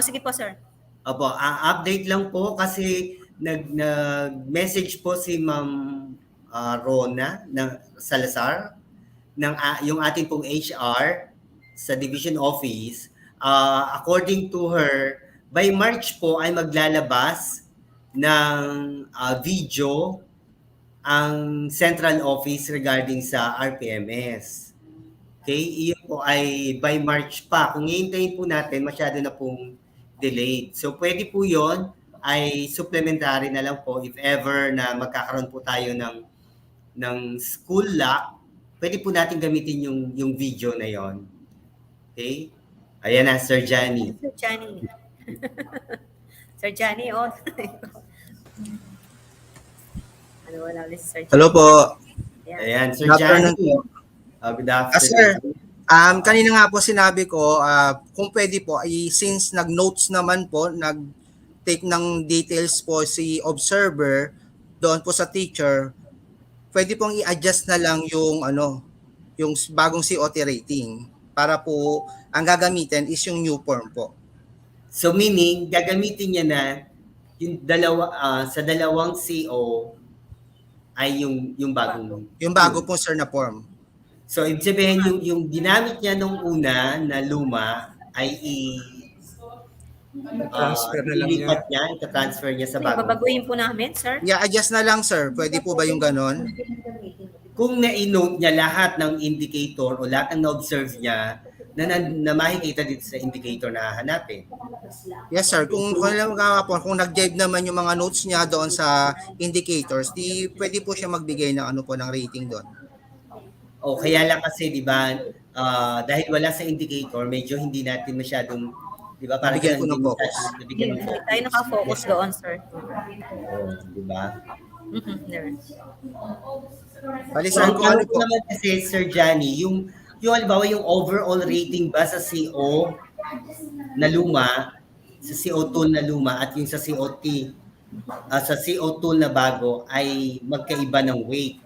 Sige po, sir.
Opo, update lang po kasi nag-message po si Ma'am Rona ng Salazar ng yung ating pong HR sa division office. According to her, by March po ay maglalabas ng video ang central office regarding sa RPMS. Okay, iyon po ay by March pa. Kung hihintayin po natin, masyado na pong delayed. So pwede po yon ay supplementary na lang po if ever na magkakaroon po tayo ng school lock, pwede po natin gamitin yung video na yon. Okay? Ayan na, Sir Johnny.
Sir Johnny. Sir Johnny, wala ulit si Sir Johnny.
Hello po.
Ayan, Sir Johnny. Good afternoon.
Sir, kanina nga po sinabi ko, kung pwede po, since nag-notes naman po, nag-take ng details po si observer doon po sa teacher, pwede pong i-adjust na lang yung bagong COT rating para po ang gagamitin is yung new form po.
So meaning, gagamitin niya na yung sa dalawang CO ay yung bagong
yung bago po sir na form.
So ibig sabihin yung ginamit niya nung una na luma ay
transfer na lang
niya, transfer niya sa bagong.
Babaguhin po namin, sir?
I-adjust na lang sir. Pwede po ba yung ganon?
Kung na-note niya lahat ng indicator o lahat ng na-observe niya na makikita dito sa indicator na hahanapin.
Yes sir, kung nag-jive naman yung mga notes niya doon sa indicators, pwede po siya magbigay ng ng rating doon.
Kaya lang kasi 'di ba, dahil wala sa indicator, medyo hindi natin masyadong, di ba, parang
Nabigyan
gano'n,
po
hindi
ng focus.
masyadong nabigyan ng
Hindi tayo
focus.
nakafocus
Yes, sir.
doon, sir.
Oo, di ba?
There.
Bali
So,
sir,
ang
kung ano
tanong ko
po,
naman kasi, Sir Johnny, yung halimbawa yung overall rating ba sa CO na luma, sa CO tool na luma at yung sa COT, sa CO tool na bago ay magkaiba ng weight?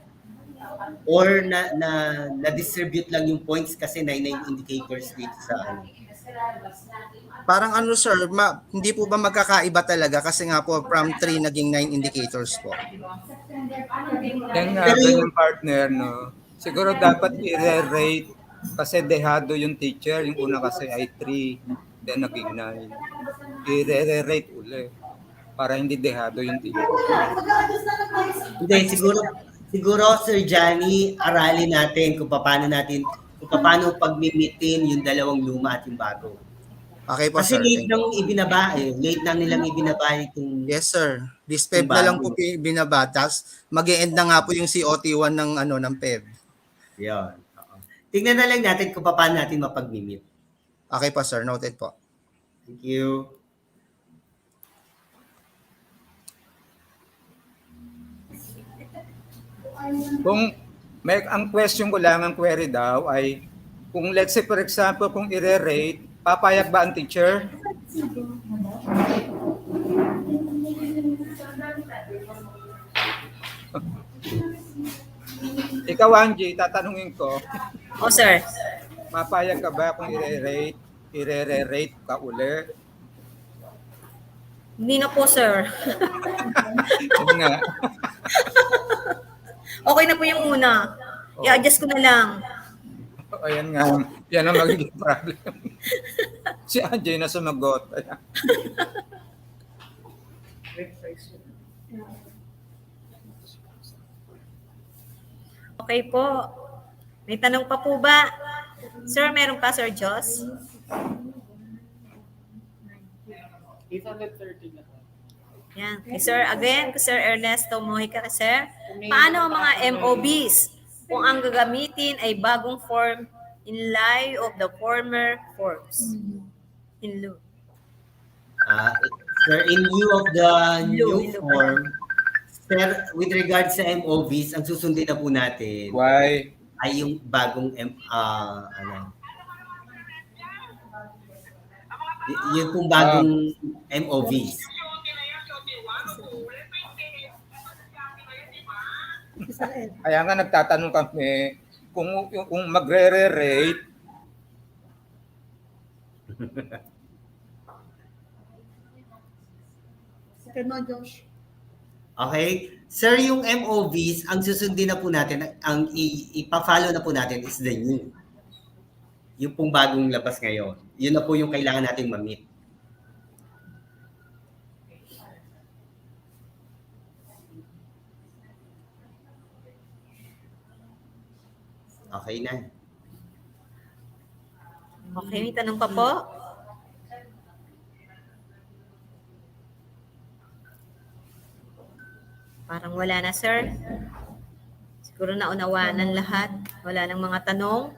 Or na-distribute lang yung points kasi 99 indicators dito sa ano?
parang ano sir, hindi po ba magkakaiba talaga kasi nga po from 3 naging 9 indicators po.
Yan nga,
Pero yung
ganyan partner, no? Siguro dapat i-rate kasi dehado yung teacher. Yung una kasi ay 3, then naging 9. I-rate uli para hindi dehado yung teacher.
Hindi, siguro Sir Johnny, aralin natin kung paano pagmimitin yung dalawang luma at yung bago.
Okay po
Kasi
sir,
late
thank you.
nang ibinaba late na nilang ibinaba itong
Yes sir, this
yung
PEB na lang
bago.
po binabatas, mag-e-end na nga po yung COT1 ng ano ng PEB.
Yan. Tingnan na lang natin kung paano natin mapag-mimit.
Okay po sir, noted po.
Thank you.
Kung ang question ko lang, ang query daw ay kung let's say for example, kung i-rate, papayag ba ang teacher? Ikaw, Angie, tatanungin ko.
Oh, sir.
Papayag ka ba kung i-re-rate ka uli?
Hindi na po, sir.
Yun nga.
Okay na po yung una. I-adjust ko na lang.
Ayan nga. Yan ang magiging problem. Si Angie na sumagot.
Okay po. May tanong pa po ba? Sir, meron pa, Sir Joss?
830 na.
Yan. Kay Sir, again, kay Sir Ernesto Mojica, sir. Paano ang mga MOBs kung ang gagamitin ay bagong form in lieu of the former forms? In lieu.
Sir, in lieu of the new form, sir, with regards sa MOVs, ang susundin na po natin ay yung bagong yung pong bagong MOVs.
Kaya nga nagtatanong kami kung magre-rate.
Okay? Sir, yung MOVs, ang susundin na po natin, ang ipa-follow na po natin is the new. Yung pong bagong labas ngayon. Yun na po yung kailangan nating ma-meet. Okay na.
Okay, may tanong pa po? Parang wala na, sir. Siguro naunawaan ng lahat. Wala nang mga tanong.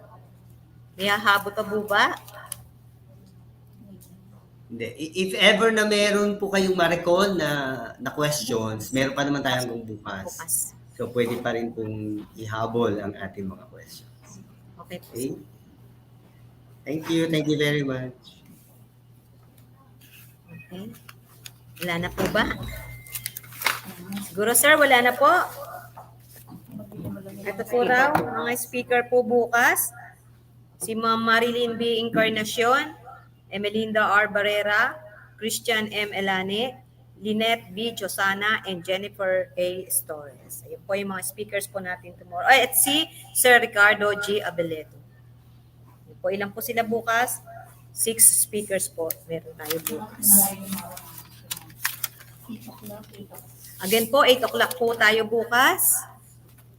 May hahabot-abo ba?
Hindi. If ever na meron po kayong ma-recall na questions, meron pa naman tayo hanggang bukas. So, pwede pa rin pong ihabol ang ating mga questions.
Okay.
Thank you. Thank you very much.
Okay. Wala na po ba? Siguro, sir, wala na po. Ito po raw, mga speaker po bukas. Si Ma'am Marilyn B. Encarnacion, Emelinda R. Barrera, Christian M. Elane, Lynette B. Chosana, and Jennifer A. Torres. Ayun po yung mga speakers po natin tomorrow. At si Sir Ricardo G. Abeleto. Ayun po, ilan po sila bukas? 6 speakers po. Meron tayo bukas. Again po, 8 o'clock po tayo bukas.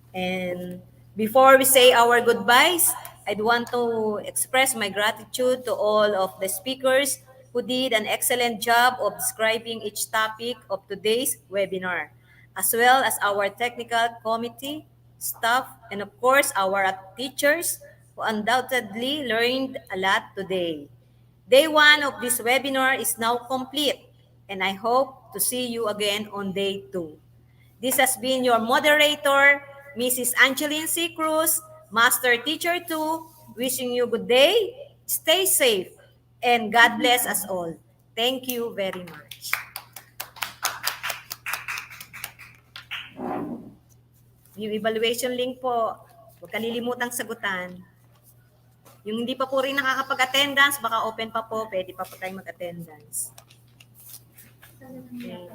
And before we say our goodbyes, I'd want to express my gratitude to all of the speakers who did an excellent job of describing each topic of today's webinar, as well as our technical committee, staff, and of course, our teachers who undoubtedly learned a lot today. Day 1 of this webinar is now complete, and I hope to see you again on day 2. This has been your moderator, Mrs. Angeline C. Cruz, Master Teacher 2, wishing you good day, stay safe, and God bless us all. Thank you very much. Yung evaluation link po, huwag kalilimutang sagutan. Yung hindi pa po rin nakakapag-attendance, baka open pa po, pwede pa po tayong mag-attendance. Okay.